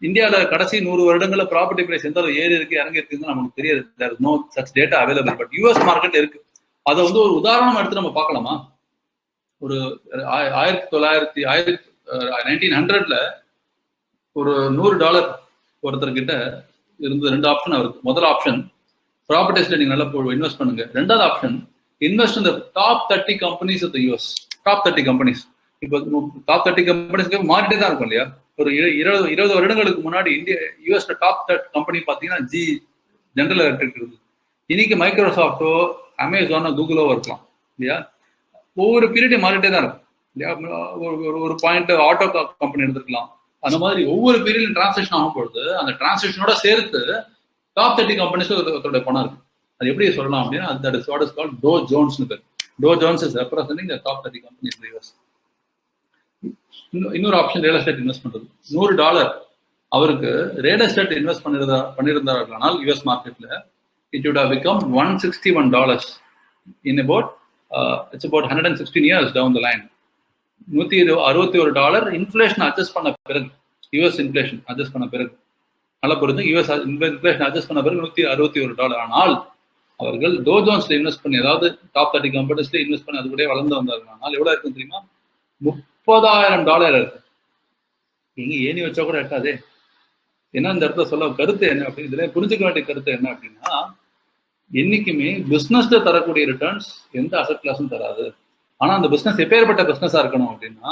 இந்தியாவில் கடைசி 100 வருடங்கள்ல ப்ராப்பர்ட்டி பிரைஸ் எந்த ஏறி இருக்கு இறங்கி இருக்குன்னு நமக்கு தெரியாது. There is no such data available. But US market இருக்கு. அதை வந்து ஒரு உதாரணம் எடுத்து நம்ம பார்க்கலாமா? ஒரு 1900ல ஒரு $100 ஒருத்தர்கிட்ட இருந்து 2 ஆப்ஷன் அவருக்கு. முதல் ஆப்ஷன், ப்ராப்பர்ட்டிஸ்ல நீங்க நல்லா இன்வெஸ்ட் பண்ணுங்க. 2வது option, invest in the top 30 companies of the US. Top 30 companies. இப்போ டாப் 30 கம்பெனிஸ்க்கு மாறிட்டே தான் இருக்கும் இல்லையா? ஒரு 20 வருடங்களுக்கு முன்னாடி யூஎஸ்ல டாப் 30 கம்பெனி பார்த்தீங்கன்னா ஜெனரல் எலக்ட்ரிக் இருக்குது. இன்னைக்கு மைக்ரோசாஃப்டோ அமேசானோ கூகுளோ இருக்கலாம் இல்லையா? ஒவ்வொரு பீரியடையும் மாறிட்டே தான் இருக்கும் இல்லையா? ஒரு பாயிண்ட் ஆட்டோ கம்பெனி எடுத்துக்கலாம். அந்த மாதிரி ஒவ்வொரு பீரியடும் டிரான்சாக்ஷன் ஆகும் பொழுது அந்த டிரான்சாக்ஷனோட சேர்த்து டாப் 30 கம்பெனிஸ் ஒருத்தருடைய பணம் இருக்கு. அது எப்படி சொல்லலாம் அப்படின்னா, that is what is called Dow ஜோன்ஸ்னு பேர். Dow Jones is representing the top 30 companies in US. இன்னொரு ஆப்ஷன் ரியல் எஸ்டேட் இன்வெஸ்ட் பண்றது. $100 அவருக்கு ரியல் எஸ்டேட் இன்வெஸ்ட் பண்ணியிருந்தார்கள் யூஎஸ் மார்க்கெட்ல, it would have become $161 in about it's about 116 years down the line. $161 inflation adjust பண்ண பிறகு, US inflation adjust பண்ண பிறகு, நல்லா புரிஞ்சு, யூஎஸ் இன்ஃபிளேஷன் அட்ஜஸ்ட் பண்ண பிறகு $161. ஆனால் அவர்கள் டோ ஜோன்ஸ்ல இன்வெஸ்ட் பண்ணி, அதாவது டாப் 30 கம்பெனிஸ்ல இன்வெஸ்ட் பண்ணி அது கூட வளர்ந்து வந்தார்கள். ஆனால் எவ்வளவு இருக்குன்னு தெரியுமா? $30,000 இருக்கு. எங்க ஏணி வச்சா கூட எட்டாதே. ஏன்னா இந்த இடத்துல சொல்ல கருத்து என்ன அப்படின்னு, இதுல புரிஞ்சுக்க வேண்டிய கருத்து என்ன அப்படின்னா, என்னைக்குமே பிசினஸ்ல தரக்கூடிய ரிட்டர்ன்ஸ் எந்த அசெட் கிளாஸும் தராது. ஆனா அந்த பிசினஸ் எப்பேற்பட்ட பிசினஸா இருக்கணும் அப்படின்னா,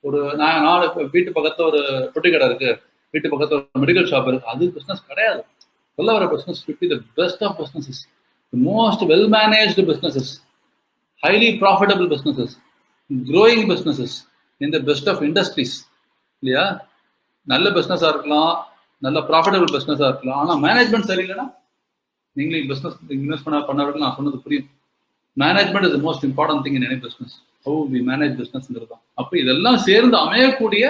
ஒரு நான் வீட்டு பக்கத்துல ஒரு பொட்டி கடை இருக்கு, வீட்டு பக்கத்துல ஒரு மெடிக்கல் ஷாப் இருக்கு, அது பிசினஸ் கிடையாது. சொல்ல வர business the best of businesses, most well managed businesses, highly profitable businesses, growing businesses in the best of industries இல்லையா? நல்ல பிசினஸா இருக்கலாம், நல்ல ப்ராஃபிட்டபிள் பிசினஸா இருக்கலாம். ஆனா மேனேஜ்மெண்ட் சரியில்லைன்னா நீங்களே பிசினஸ் இன்வெஸ்ட் பண்ணவர்கள் நான் சொன்னது புரியும். Management is the most important thing in any business. How we manage பிசினஸ்ங்கிறது தான். அப்போ இதெல்லாம் சேர்ந்து அமையக்கூடிய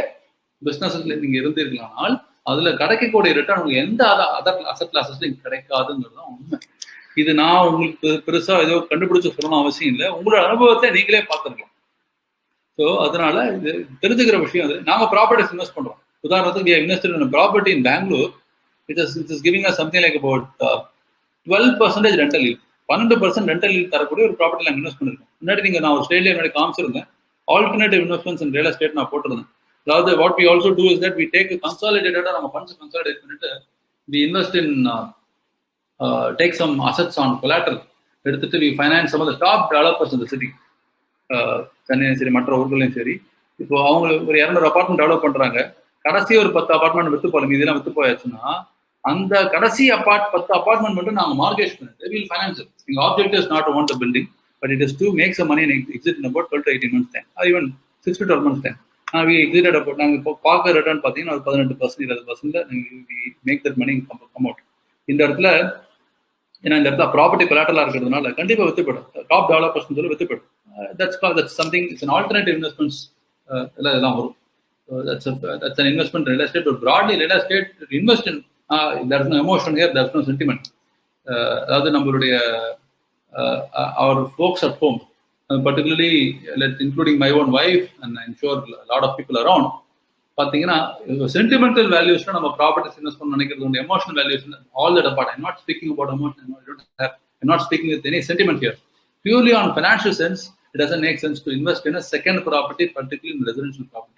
பிசினஸ்ல நீங்க இருந்தீர்களானால் அதுல கிடைக்கக்கூடிய ரிட்டர்ன் உங்களுக்கு எந்த அதர் அசெட் கிளாஸஸ்ல கிடைக்காதுங்கிறது தான் உண்மை. இது நான் உங்களுக்கு பெருசா ஏதோ கண்டுபிடிச்சு சொல்லணும் அவசியம் இல்லை. உங்களோட அனுபவத்தை நீங்களே பார்த்துருக்கலாம். ஸோ அதனால இது தெரிஞ்சுக்கிற விஷயம். அது நாங்கள் ப்ராப்பர்ட்டிஸ் இன்வெஸ்ட் பண்றோம். உதாரணத்துக்கு invested in property in Bangalore it is giving us something like about 12% rental yield. 12% rental yield தரக்கூடிய ஒரு ப்ராப்பர்ட்டி நாங்கள் இன்வெஸ்ட் பண்ணிருக்கோம். முன்னாடி நீங்கள் நான் ஆஸ்திரேலியா முன்னாடி காமிச்சிருந்தேன். Alternative investments in real estate நான் போட்டிருந்தேன். அதாவது what we also do is that we take கன்சாலிடேட்டடா நம்ம ஃபண்ட்ஸ் கன்சாலிடேட் பண்ணிட்டு we invest in take some assets on collateral எடுத்துட்டு we finance some of the top developers இந்த சிட்டி, சென்னையும் சரி மற்ற ஊர்களையும் சரி. இப்போ அவங்க ஒரு 200 அபார்ட்மெண்ட் டெவலப் பண்றாங்க. கடைசி ஒரு 10 அபார்ட்மெண்ட் வித்து போகலாம், இதெல்லாம் வித்து போயாச்சுன்னா அந்த கடைசி 10 அபார்ட்மெண்ட் மட்டும் நாங்கள் மார்கேஜ் பண்ணிட்டு வில் ஃபைனான்ஸ். எங்க object is not own the building, but it is to make some money and exit in about 12 to 18 months time, even 6 to 12 months time. We exited about நாங்கள் இப்போ பார்க்க return பார்த்தீங்கன்னா ஒரு 18% 20% make that money come out. இந்த இடத்துல ஏன்னா இந்த இடத்துல ப்ராப்பர்ட்டி கொலாட்டரலா இருக்கிறதுனால கண்டிப்பாக வித்துப்படும். டாப் டெவலப்பர்ஸ் சொல்லி வித்துப்படும். That's something, it's an alternative investments எல்லாம் இதெல்லாம் வரும். That's an investment in real estate, but broadly real estate invest in there's no emotion here, there's no sentiment. அதாவது நம்மளுடைய our folks at home, particularly including my own wife and I'm sure a lot of people around, பார்த்தீங்கன்னா sentimental வேல்யூஸ்ல நம்ம properties invest பண்ண நினைக்கிறது emotional values all that apart. I'm not speaking about emotion, I'm not speaking with any sentiment here. Purely on financial sense, it doesn't make sense to invest in a second property, particularly in residential property.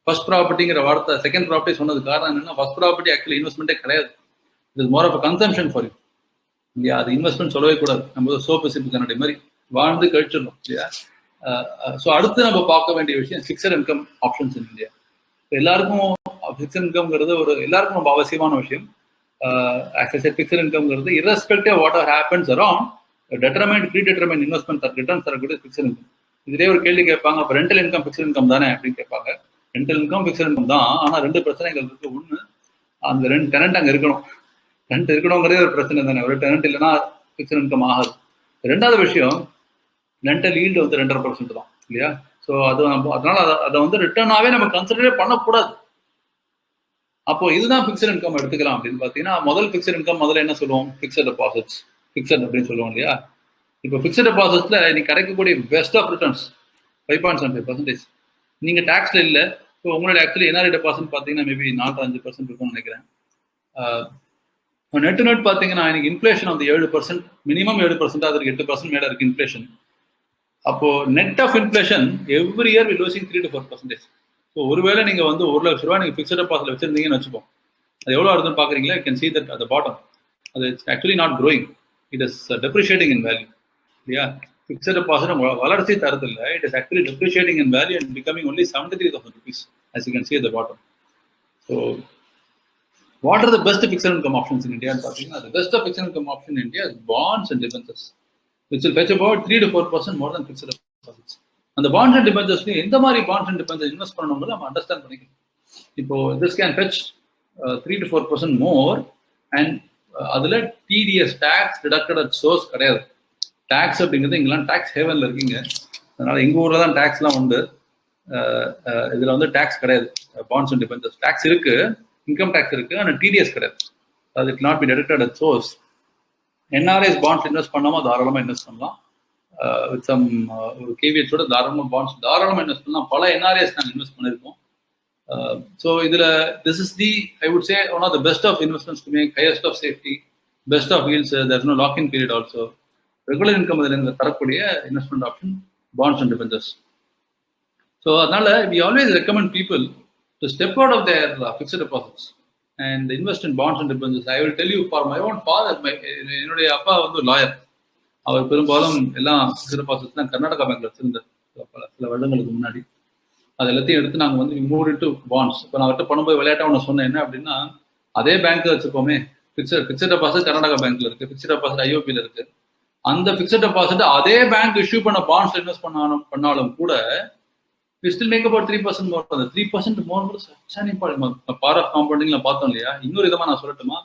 First propertyங்கிற வார்த்தை second property சொன்னது காரணம் என்னன்னா, first property actually இன்வெஸ்ட்மெண்ட்டே கிடையாது. It is more of a consumption for you. இல்லையா? அது investment சொல்லவே கூடாது. நம்ம சோப்பு சிப்பு கண்ணாடி மாதிரி வாழ்ந்து கழிச்சிடணும் இல்லையா? ஸோ அடுத்து நம்ம பார்க்க வேண்டிய விஷயம் fixed income options in India. எல்லாருக்கும் ஃபிக்ஸட் இன்கம்ங்கிறது ஒரு எல்லாருக்கும் ரொம்ப அவசியமான விஷயம். ஃபிக்ஸட் இன்கம்ங்கிறது irrespective what happens around determined predetermined investment returns தரக்கூடிய ஃபிக்ஸட் இன்கம். இதே ஒரு கேள்வி கேட்பாங்க, அப்போ ரெண்டல் இன்கம் ஃபிக்ஸட் இன்கம் தானே அப்படின்னு கேட்பாங்க. ரெண்டல் இன்கம் ஃபிக்ஸட் இன்கம் தான். ஆனால் 2 பிரச்சனைகள் இருக்கு. ஒன்று, அந்த 2 டெனண்ட் அங்கே இருக்கணும். ரெண்ட் இருக்கணுங்கிறதே ஒரு பிரச்சனை தானே. ஒரு டெனண்ட் இல்லைன்னா ஃபிக்ஸட் இன்கம் ஆகாது. ரெண்டாவது விஷயம், ரெண்டல் ஈல்டு 2.5% தான் இல்லையா? ஸோ அது அதனால அதை ரிட்டர்னாவே நம்ம கன்சிடரே பண்ணக்கூடாது. அப்போ இதுதான் ஃபிக்ஸட் இன்கம் எடுத்துக்கலாம் அப்படின்னு பார்த்தீங்கன்னா, முதல் ஃபிக்ஸட் இன்கம் முதல்ல என்ன சொல்லுவோம்? ஃபிக்ஸட் டெபாசிட்ஸ், ஃபிக்ஸட் அப்படின்னு சொல்லுவோம் இல்லையா? இப்போ ஃபிக்ஸட் டெபாசிட்ஸ்ல நீங்க கிடைக்கக்கூடிய பெஸ்ட் ஆஃப் ரிட்டர்ன்ஸ் 5.75%. நீங்க டாக்ஸ்ல இல்லை. இப்போ உங்களோட ஆக்சுவலி என்ஆர்ஐ டெபாசிட் பார்த்தீங்கன்னா மேபி 4-5% இருக்கும்னு நினைக்கிறேன். நெட் நெட் பார்த்தீங்கன்னா இன்னைக்கு இன்ஃபிளேஷன் வந்து 7%, மினிமம் 7%, அதுக்கு 8% மேலே இருக்கு இன்ஃபிளேஷன். அப்போ net off inflation every year will losing 3 to 4%. So ஒருவேளை நீங்க வந்து 1 லட்ச ரூபாய் நீங்க ஃபிக்ஸட் டெபாசிட்ல வச்சிருந்தீங்கன்னு வச்சுப்போம், அது எவ்வளோ வருதுன்னு பாக்குறீங்களா? You can see that at the bottom. அது it's actually not growing, it is depreciating in value. இல்லையா? ஃபிக்ஸட் டெபாசிட் வளர்ச்சி தரது இல்லை, it is actually depreciating in value and becoming only 73,000 rupees, as you can see at the bottom. So what are the best fixed income options in India? The best of fixed income option in India is bonds and debentures, which will fetch about 3 to 4% more than fixed deposits. And the bonds and debentures, எந்த மாதிரி bonds and debentures invest பண்ணணும்னு நம்ம understand பண்ணிக்கணும். இப்போ this can fetch 3 to 4% more, and அதுல TDS tax deducted at source கிடையாது. Tax அப்படிங்கிறது இங்கெல்லாம் டாக்ஸ் ஹேவன்ல இருக்கீங்க, அதனால எங்க ஊர்ல தான் டாக்ஸ்லாம் உண்டு. இதுல வந்து டாக்ஸ் கிடையாது. பாண்ட்ஸ் அண்ட் டிபெஞ்சர்ஸ் டாக்ஸ் இருக்கு, இன்கம் டாக்ஸ் இருக்கு, ஆனால் டிடிஎஸ் கிடையாது. அது it not be deducted at source. NRIs bonds invest பண்ணாமல் தாராளமாக இன்வெஸ்ட் பண்ணலாம். வித் சம் ஒரு கேவியட்ஸோட தாராளமாக பாண்ட்ஸ் தாராளமாக இன்வெஸ்ட் பண்ணலாம். பல என்ஆர்ஐஸ் நாங்கள் இன்வெஸ்ட் பண்ணியிருக்கோம். ஸோ இதில் this is the I would say one of the best of investments to make, highest of safety, best of yields, there is no lock-in period also. Regular income இதில் தரக்கூடிய investment option bonds and debentures. So அதனால we always recommend people to step out of their fixed deposits and invest in bonds and debentures. I will tell you, for my own father, என்னுடைய அப்பா வந்து lawyer. அவர் பெரும்பாலும் எல்லாம் fixed deposits தான் கர்நாடகா பேங்க்ல வச்சிருந்தார் சில வருடங்களுக்கு முன்னாடி. அது எல்லாத்தையும் எடுத்து நாங்கள் வந்து மூவ் டு பாண்ட்ஸ். இப்போ நான் அவர்கிட்ட பண்ணும்போது விளையாட்டா ஒன்று சொன்னேன், என்ன அப்படின்னா, அதே பேங்க் வச்சுப்போமே, ஃபிக்ஸ்ட் டெபாசிட் கர்நாடகா பேங்க்ல இருக்கு, ஃபிக்ஸ்ட் டெபாசிட் ஐஓபியில் இருக்கு. அந்த ஃபிக்ஸ்ட் டெபாசிட் அதே பேங்க் இஷ்யூ பண்ண பாண்ட்ஸ் இன்வெஸ்ட் பண்ணாலும் கூட we still make about 3% more. அந்த 3% more பார் ஆஃப் காம்பவுண்டிங்ல பார்த்தோம் இல்லையா? இன்னொரு விதமா நான் சொல்லட்டுமா,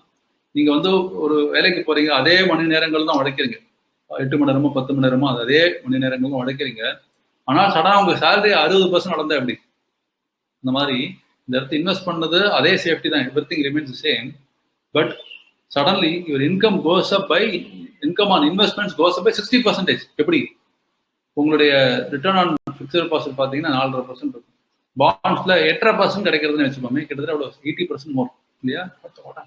நீங்க வந்து ஒரு வேலைக்கு போறீங்க, அதே மணி நேரங்கள் தான் உழைக்கிறீங்க, 8 மணி நேரமோ 10 மணி நேரமோ அதே மணி நேரங்களும் உழைக்கிறீங்க. ஆனால் சடனா உங்க சேலரி 60% நடந்தா எப்படி? இந்த மாதிரி இந்த இடத்துல இன்வெஸ்ட் பண்ணது அதே சேஃப்டி தான், everything remains same, but suddenly your income goes up by, income on investments goes up by 60%. எப்படி? உங்களுடைய ரிட்டர்ன் ஆன் ஃபிக்ஸ்ட் டெபாசிட் பார்த்தீங்கன்னா 4.5% இருக்கும். பாண்ட்ஸ்ல 8.5% கிடைக்கிறதுன்னு வச்சுப்போமே, கிட்டத்தட்ட 80% மோர். இல்லையா?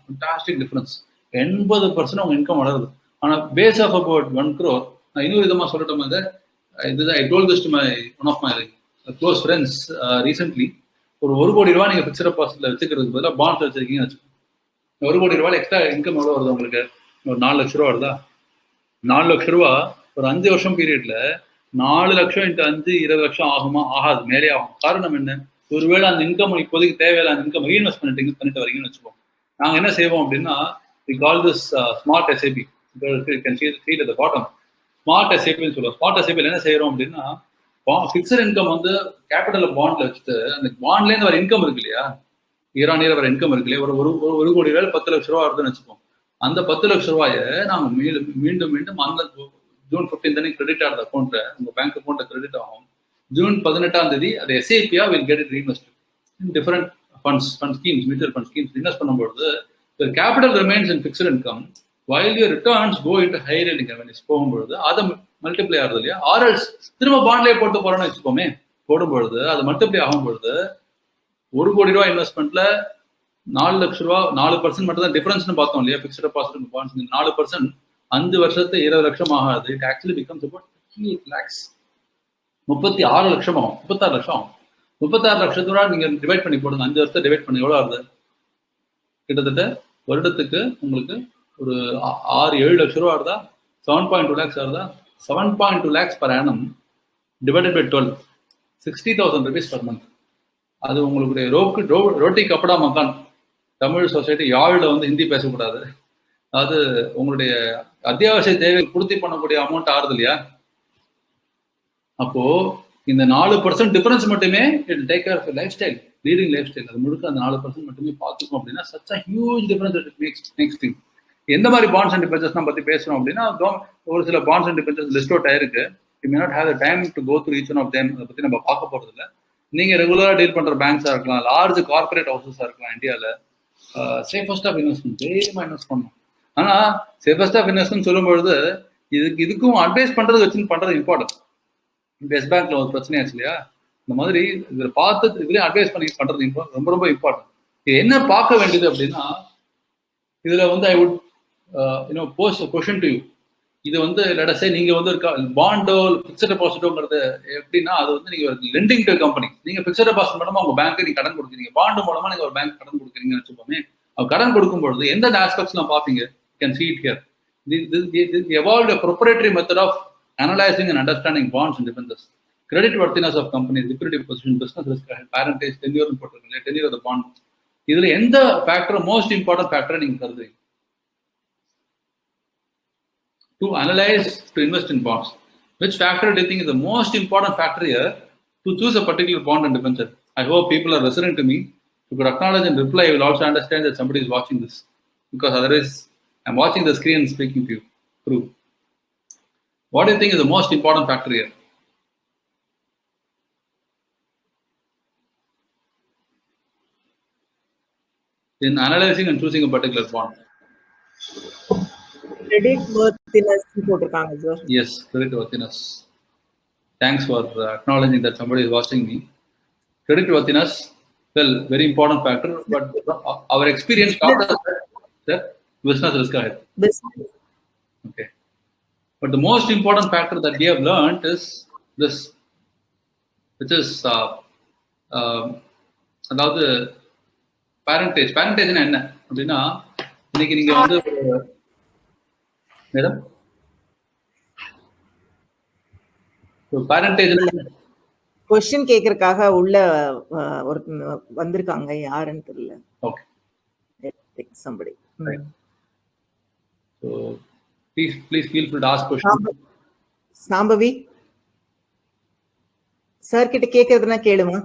Fantastic difference. 80% அவங்க இன்கம் வளருது. ஆனா பேஸ் ஆஃப் அபவுட் 1 crore. நான் இன்னொரு விதமா சொல்லட்டும், இதுதான் I told this to my one of my close friends recently. ஒரு 1 கோடி ரூபாய் நீங்க ஃபிக்ஸ்ட் டெபாசிட்ல வச்சுக்கிறதுக்கு பதிலாக பாண்ட்ஸ் வச்சிருக்கீங்கன்னு வச்சுக்கோங்க. 1 கோடி ரூபாய் எக்ஸ்ட்ரா இன்கம் எவ்வளோ வருது உங்களுக்கு? ஒரு 4 லட்ச ரூபா வருதா? 4 லட்ச ரூபா ஒரு 5 வருஷம் பீரியட்ல 4 லட்சம் இன்ட்டு 5 20 லட்சம் ஆகுமா? ஆகாது, மேலே ஆகும். காரணம் என்ன? ஒருவேளை அந்த இன்கம் இப்போதைக்கு தேவையில்லை, அந்த இன்கம் ரீஇன்வெஸ்ட் பண்ணிட்டு வரீங்கன்னு வச்சுப்போம். நாங்கள் என்ன செய்வோம் அப்படின்னா, we call this smart SIP. You can see at the bottom. Smart எஸ்ஐபின்னு சொல்லுவோம். ஸ்மார்ட் எஸ்ஐபியில் என்ன செய்யறோம் அப்படின்னா, ஃபிக்ஸட் இன்கம் வந்து கேபிட்டல் பாண்ட்ல வச்சுட்டு அந்த பாண்ட்லேருந்து வர இன்கம் இருக்கு இல்லையா, இயர் ஆன் இயர் வர இன்கம் இருக்கு இல்லையா, ஒரு கோடி ரூபாய் 10 லட்ச ரூபா வருதுன்னு வச்சுப்போம். அந்த 10 லட்ச ரூபாயை நாங்கள் மீண்டும் அந்த ஜூன் 15 அன்னைக்கு கிரெடிட் ஆகிற அக்கௌண்ட்ல, உங்க பேங்க் அக்கௌண்ட்ல கிரெடிட் ஆகும். ஜூன் 18ஆம் தேதி அது எஸ்ஐபியா will get it reinvest in different fund schemes, mutual fund schemes. Invest பண்ணும்போது capital remains in fixed income while your returns go into higher income. போகும்பொழுது அதை மல்டிப்ளை ஆகுது இல்லையா, ஆர்எல்ஸ் திரும்ப பாண்ட்லேயே போட்டு போறோம்னு வச்சுக்கோமே, போடும்பொழுது அது மல்டிப்ளை ஆகும்பொழுது 1 கோடி ரூபாய் இன்வெஸ்ட்மெண்ட்ல 4 லட்ச ரூபா 4% மட்டும் தான் டிஃபரன்ஸ்னு பார்த்தோம் இல்லையா, ஃபிக்ஸ்ட் டெபாசிட் பாண்ட்ஸ் 4%, 5 வருஷத்து 20 லட்சம் ஆகாது. It actually becomes about 38 lakhs. 36 லட்சம் ஆகும். 36 லட்சம் ஆகும். 36 லட்சத்து ரூபா நீங்க டிவைட் பண்ணி போடுங்க, 5 வருஷத்தை டிவைட் பண்ணி எவ்வளோ ஆகுது? கிட்டத்தட்ட வருடத்துக்கு உங்களுக்கு ஒரு 6-7 லட்ச ரூபா வருதா? 7.2 lakhs வருதா? 7.2 lakhs per annum divided by 12, 60,000 rupees per month. அது உங்களுடைய ரோட்டி கப்படா மக்கான். தமிழ் சொசைட்டி யாழில் வந்து ஹிந்தி பேசக்கூடாது. அது உங்களுடைய அத்தியாவசிய தேவை பூர்த்தி பண்ணக்கூடிய அமௌண்ட் ஆகுது இல்லையா? அப்போ இந்த 4% டிஃபரன்ஸ் மட்டுமே it take care of life style, leading life style. அது முழுக்க அந்த 4% மட்டுமே பார்த்துக்கணும் அப்படின்னா such a huge difference it makes. Next thing, எந்த மாதிரி பாண்ட்ஸ் அண்ட் டிபென்ச்சர்ஸ் நம்ம பத்தி பேசுறோம் அப்படின்னா, ஒரு சில bonds and debentures list out ஆயிருக்கு. You may not have the time to go through each one of them. அதை பத்தி நம்ம பார்க்க போறது இல்லை. நீங்க ரெகுலரா டீல் பண்ற பேங்க்ஸா இருக்கலாம், லார்ஜ் கார்பரேட் ஹவுசஸா இருக்கலாம் இந்தியாவில், சேஃபஸ்ட் ஆஃப் இன்வெஸ்ட்மெண்ட் தைரியமா இன்வெஸ்ட் பண்ணணும். ஆனா சேஃபஸ்ட் ஆஃப் இன்வெஸ்ட்மெண்ட் சொல்லும்பொழுது இதுக்கும் அட்வைஸ் பண்றது வச்சுன்னு பண்றது இம்பார்ட்டன்ட். பெஸ்ட் பேங்க்ல ஒரு பிரச்சனையாச்சு இல்லையா, இந்த மாதிரி இதில் பார்த்து இதுலேயும் அட்வைஸ் பண்ணி பண்றது ரொம்ப ரொம்ப இம்பார்ட்டன்ட். என்ன பார்க்க வேண்டியது அப்படின்னா, இதுல வந்து I would post question to you. இது வந்து லெட்டஸே நீங்க வந்து ஒரு பாண்டோ ஃபிக்ஸட் டெபாசிட்டோங்கிறது எப்படின்னா, அது வந்து நீங்க ஒரு லெண்டிங் டு கம்பெனி. நீங்க ஃபிக்ஸட் டெபாசிட் மூலமா உங்க பேங்க்கு நீங்க கடன் கொடுக்குறீங்க, பாண்டு மூலமா நீங்க ஒரு பேங்க் கடன் கொடுக்குறீங்கன்னு வச்சுக்கோமே. அவர் கடன் கொடுக்கும்பொழுது எந்த ஆஸ்பெக்ட்ஸ்லாம் பார்ப்பீங்க? Can see it here. This evolved a proprietary method of analyzing and understanding bonds and debentures, credit worthiness of companies, liquidity position, business risk, parentage, tenure போட்டிருக்கீங்க, tenure of the bond. இதுல எந்த factor most important ஃபேக்டரை நீங்க கருதுறீங்க? To analyze, to invest in bonds, which factor do you think is the most important factor here to choose a particular bond and debenture? I hope people are listening to me. If you could acknowledge and reply, you will also understand that somebody is watching this, because otherwise I'm watching the screen and speaking to you through. What do you think is the most important factor here? In analyzing and choosing a particular bond. Credit worthiness போட்டிருக்காங்க sir. Yes, credit worthiness. Thanks for acknowledging that somebody is watching me. Credit worthiness, well, very important factor, but our experience taught us that business risk ahead. Business. Okay. But the most important factor that we have learned is this, which is அதாவது parentage. Parentage என்ன அப்படின்னா, இன்னைக்கு நீங்க வந்து madam parentage question கேக்குறதுக்காக உள்ள ஒரு வந்திருக்காங்க, யாருன்னு தெரியல. Okay, somebody. Right. So please feel free to ask questions. Shambhavi sir கிட்ட கேக்குறதுனா கேளுமா?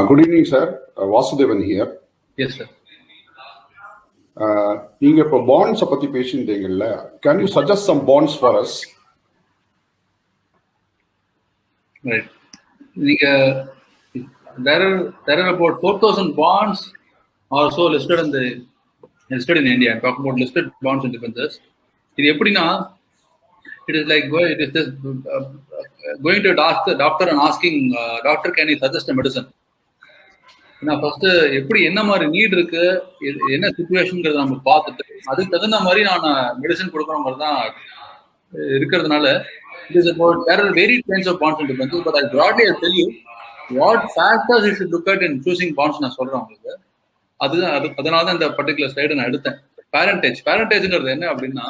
Good evening, sir. Vasudevan here. Yes, sir. நீங்க இப்போ bonds பத்தி பேசிட்டீங்கல்ல, can you suggest some bonds for us? Right. நீங்க there are about 4,000 bonds also listed in India. I'm talking about listed bonds and debentures. இது எப்படின்னா, it is like it is just going to ask the doctor and asking, doctor, can you suggest a medicine? நான் first எப்படி என்ன மாதிரி NEET இருக்கு, என்ன சிச்சுவேஷன்ங்கிறத நம்ம பார்த்துட்டு அதுக்கு தகுந்த மாதிரி நான் மெடிசன் கொடுக்குற மாதிரி தான் இருக்கிறதுனால it is about there are varied kinds of bonds and dependents, but I broadly I'll tell you what factors you should look at in choosing bonds. நான் சொல்றேன் உங்களுக்கு. அதனால தான் இந்த பர்டிகுலர் ஸ்லைடை நான் எடுத்தேன். பேரண்டேஜ்ங்கிறது என்ன அப்படின்னா,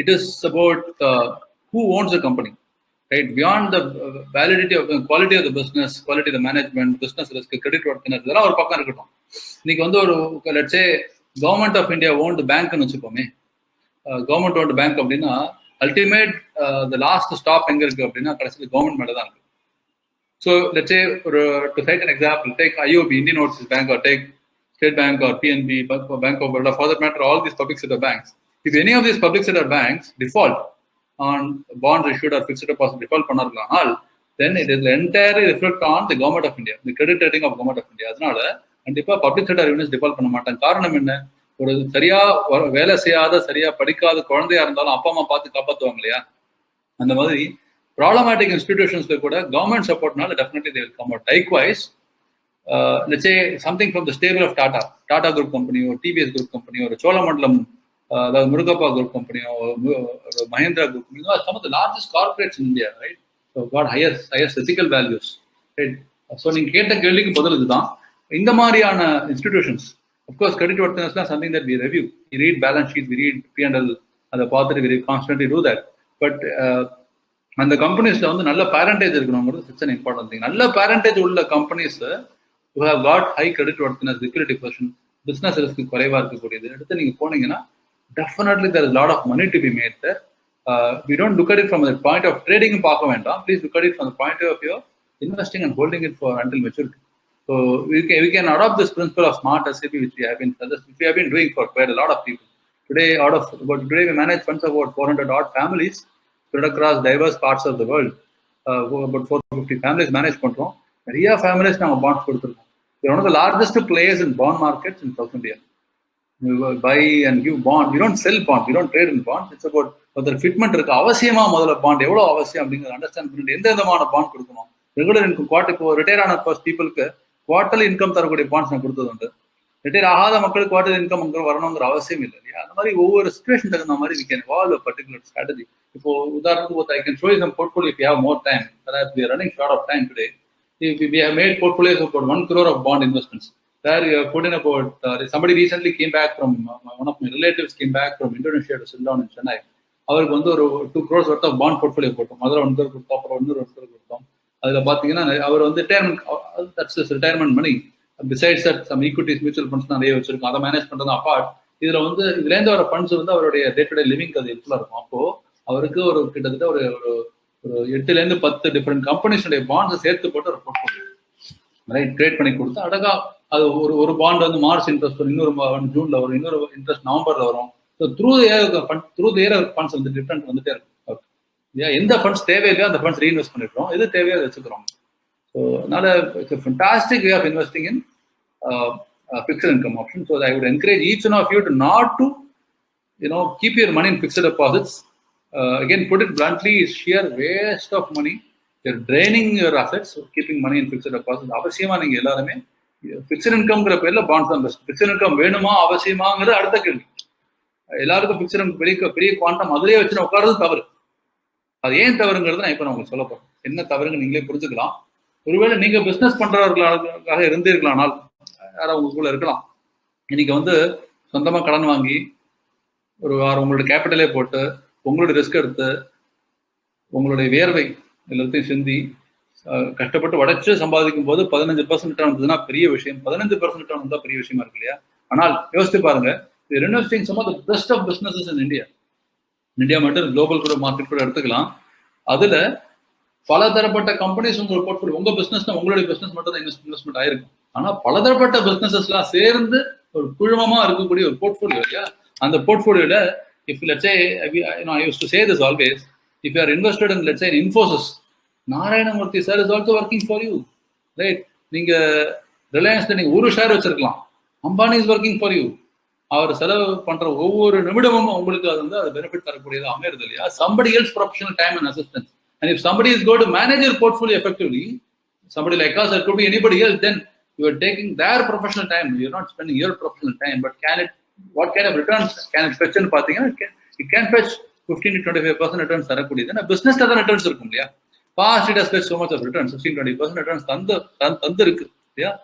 it is about who owns the company, right? Beyond the validity of the quality of the business, quality of the management, business risk, credit worthiness, இதெல்லாம் ஒரு பக்கம் இருக்கட்டும். இன்னைக்கு வந்து ஒரு let's say government of India owned bank னு வச்சுப்போமே, government owned bank அப்படின்னா ultimate the last stop எங்க இருக்கு அப்படின்னா கடைசியில் கவர்மெண்ட் மேல தான் இருக்கு. So let's say to take an example, take IOB, Indian Overseas Bank, or take State Bank or PNB, Bank of Baroda, for that matter, all these public sector banks. If any of these public sector banks default on bonds issued or fixed deposit default பண்ணார்கள், then it is entirely reflect on the government of India, the credit rating of government of India. அதனால கண்டிப்பா public sector units default பண்ண மாட்டாங்க. காரணம் என்ன? ஒரு சரியா வேலை செய்யாத சரியா படிக்காத குழந்தையா இருந்தாலும் அப்பா அம்மா பார்த்து காப்பாற்றுவாங்க இல்லையா? அந்த மாதிரி ப்ராப்ளமேட்டிக் இன்ஸ்டிடியூஷன்ஸ்ல கூட கவர்மெண்ட் சப்போர்ட்னால definitely they will come out. Likewise let's say something from the stable of Tata Group company or TVS Group company or Cholamandalam, the Murugappa Group company or Mahindra Group company, some of the largest corporates in India, right? So got highest ethical values, right? So நீங்க கேட்ட கேள்விக்கு பதில் இதுதான். இந்த மாதிரியான institutions, of course credit worthiness is something that we review. We read balance sheet, we read P&L, அதை பார்த்துட்டு we constantly do that. But அந்த கம்பெனிஸ்ல வந்து நல்ல பேரண்டேஜ் இருக்கணுங்கிறது இட்ஸ் an important thing. நல்ல பேரண்டேஜ் உள்ள companies who have got high credit worthiness, liquidity position, business risk குறைவா இருக்கக்கூடியது எடுத்து நீங்க போனீங்கன்னா definitely there is a lot of money to be made there. We don't look at it from the point of trading பார்க்க வேண்டாம். Please look at it from the point of view of investing and holding it for until maturity. So we can adopt this principle of smart SIP, which we have been doing for quite a lot of people. Today we manage funds of about 400 odd families spread across diverse parts of the world. About 450 families manage பண்றோம். நிறைய families நாங்க bonds கொடுத்துருக்கோம். We are one of the largest players in bond markets in South India. We buy and give bond. We don't sell bonds. We don't trade in bonds. It's about whether fitment இருக்கு, அவசியமா முதல்ல bond எவ்வளவு அவசியம் அப்படிங்கிறத understand பண்ணிட்டு எந்த விதமான bond கொடுக்கணும். ரெகுலர் இன்கம் இப்போ ரிட்டையர் ஆன பீப்புளுக்கு குவார்டர்லி இன்கம் தரக்கூடிய பாண்ட்ஸ் நான் கொடுத்தது உண்டு. ரிட்டையர் ஆகாத மக்களுக்கு குவார்டர்லி இன்கம் வரணுங்கிற அவசியம் இல்லை இல்லையா? அந்த மாதிரி ஒவ்வொரு சிச்சுவேஷன் தகுந்த மாதிரி we can evolve a particular strategy. இப்போ உதாரணத்துக்கு I can show you some portfolio if you have more time. Perhaps we are running short of time today. We have made portfolios of about 1 crore of bond investments. There we have put in about somebody recently came back from one of my relatives came back from Indonesia to sit down in Chennai. அவருக்கு வந்து ஒரு 2 crores worth of bond portfolio போட்டோம். முதல்ல 1 crore கொடுத்தோம், அப்புறம் 1 crore கொடுத்தோம். அதுல பாத்தீங்கன்னா அவர் வந்து that's his retirement money. Besides that some equities, mutual funds நிறைய வச்சிருக்கோம். அதை மேனேஜ் பண்றது அப்பார்ட். இதுல வந்து இதுல இருந்து வர ஃபண்ட்ஸ் வந்து அவருடைய டே டு டே லிவிங் அது ஹெல்ப்ஃபுல்லா இருக்கும். அப்போ அவருக்கு ஒரு கிட்டத்தட்ட ஒரு 8 ல இருந்து 10 டிஃபரெண்ட் கம்பெனிஸுடைய பாண்ட்ஸை சேர்த்து போட்டு ஒரு போர்ட்ஃபோலியோ ரைட் கிரியேட் பண்ணி கொடுத்து அழகா அது ஒரு பாண்ட் வந்து மார்ச் இன்ட்ரெஸ்ட் வரும், இன்னொரு ஜூன்ல வரும், இன்னொரு இன்ட்ரெஸ்ட் நவம்பர்ல வரும். ஸோ த்ரூ இயர் ஃபண்ட்ஸ் வந்து டிஃபரெண்ட் வந்துட்டே இருக்கும். எந்த ஃபண்ட்ஸ் தேவையில்லையோ அந்த ஃபண்ட்ஸ் ரீஇன்வெஸ்ட் பண்ணிடுறோம், எது தேவையோ அதை வச்சுக்கிறோம். ஸோ அதனால it's fantastic way of investing in fixed income option. So I would encourage each one of you to not to keep your money in fixed deposits. Again, put it bluntly, is sheer waste of money. You're draining your assets. So keeping money in fixed deposits அவசியமா நீங்க எல்லாருமே fixed இன்கம்ங்கிற பேர்ல bonds தான் best. Fixed income வேணுமா அவசியமாங்கிறது அடுத்த கேள்வி. எல்லாருக்கும் fixed income பெரிய குவாண்டம் அதிலே வச்சு உட்கார்றது தவறு. அது ஏன் தவறுங்கிறது நான் இப்ப நான் உங்களுக்கு சொல்ல போறேன். என்ன தவறுங்க நீங்களே புரிஞ்சுக்கலாம். ஒருவேளை நீங்க பிசினஸ் பண்றவர்களாக இருந்தீர்களானால் யாராவது உங்களுக்குள்ள இருக்கலாம். இன்னைக்கு வந்து சொந்தமா கடன் வாங்கி ஒரு உங்களோட கேபிட்டலே போட்டு உங்களுடைய ரிஸ்க் எடுத்து உங்களுடைய வியர்வை எல்லாத்தையும் சிந்தி கஷ்டப்பட்டு உடைச்சு சம்பாதிக்கும் போது 15% ரிட்டர்ன் வந்ததுன்னா பெரிய விஷயம். 15% ரிட்டர்ன் வந்தா பெரிய விஷயமா இருக்கு இல்லையா? ஆனால் யோசிச்சு பாருங்க, investing some of the best of businesses in India மட்டும் குளோபல் கூட மார்க்கெட் கூட எடுத்துக்கலாம். அதுல பல தரப்பட்ட கம்பெனிஸ் உங்களோட போர்ட்ஃபோலியோ, உங்க பிசினஸ்னா உங்களுடைய பிசினஸ் மட்டும் தான் இன்வெஸ்ட்மெண்ட் ஆயிருக்கும். ஆனா பலதரப்பட்ட பிசினஸஸ் எல்லாம் சேர்ந்து ஒரு குழுமமா இருக்கக்கூடிய ஒரு போர்ட்ஃபோலியோ இல்லையா? அந்த போர்ட்ஃபோலியோல if let's say I used to say this always, if you are invested in let's say in Infosys, Narayanamurthy sir is also working for you, right? நீங்க ரிலையன்ஸ்ல நீங்க ஒரு ஷேர் வச்சிருக்கலாம், Ambani is working for you. அவர் செலவு பண்ற ஒவ்வொரு நிமிடமும் உங்களுக்கு அது பெனிஃபிட் தரக்கூடியது அமையிறது இல்லையா? somebody else professional time and assistance. And if somebody is going to manage your portfolio effectively, somebody like us, or it could be anybody else, then you are taking their professional time. You're not spending your professional time. But what kind of returns can it fetch? It can fetch 15 to 25% returns. Then a business doesn't returns. Past it has fetched so much of returns, 15-20% returns. Yeah.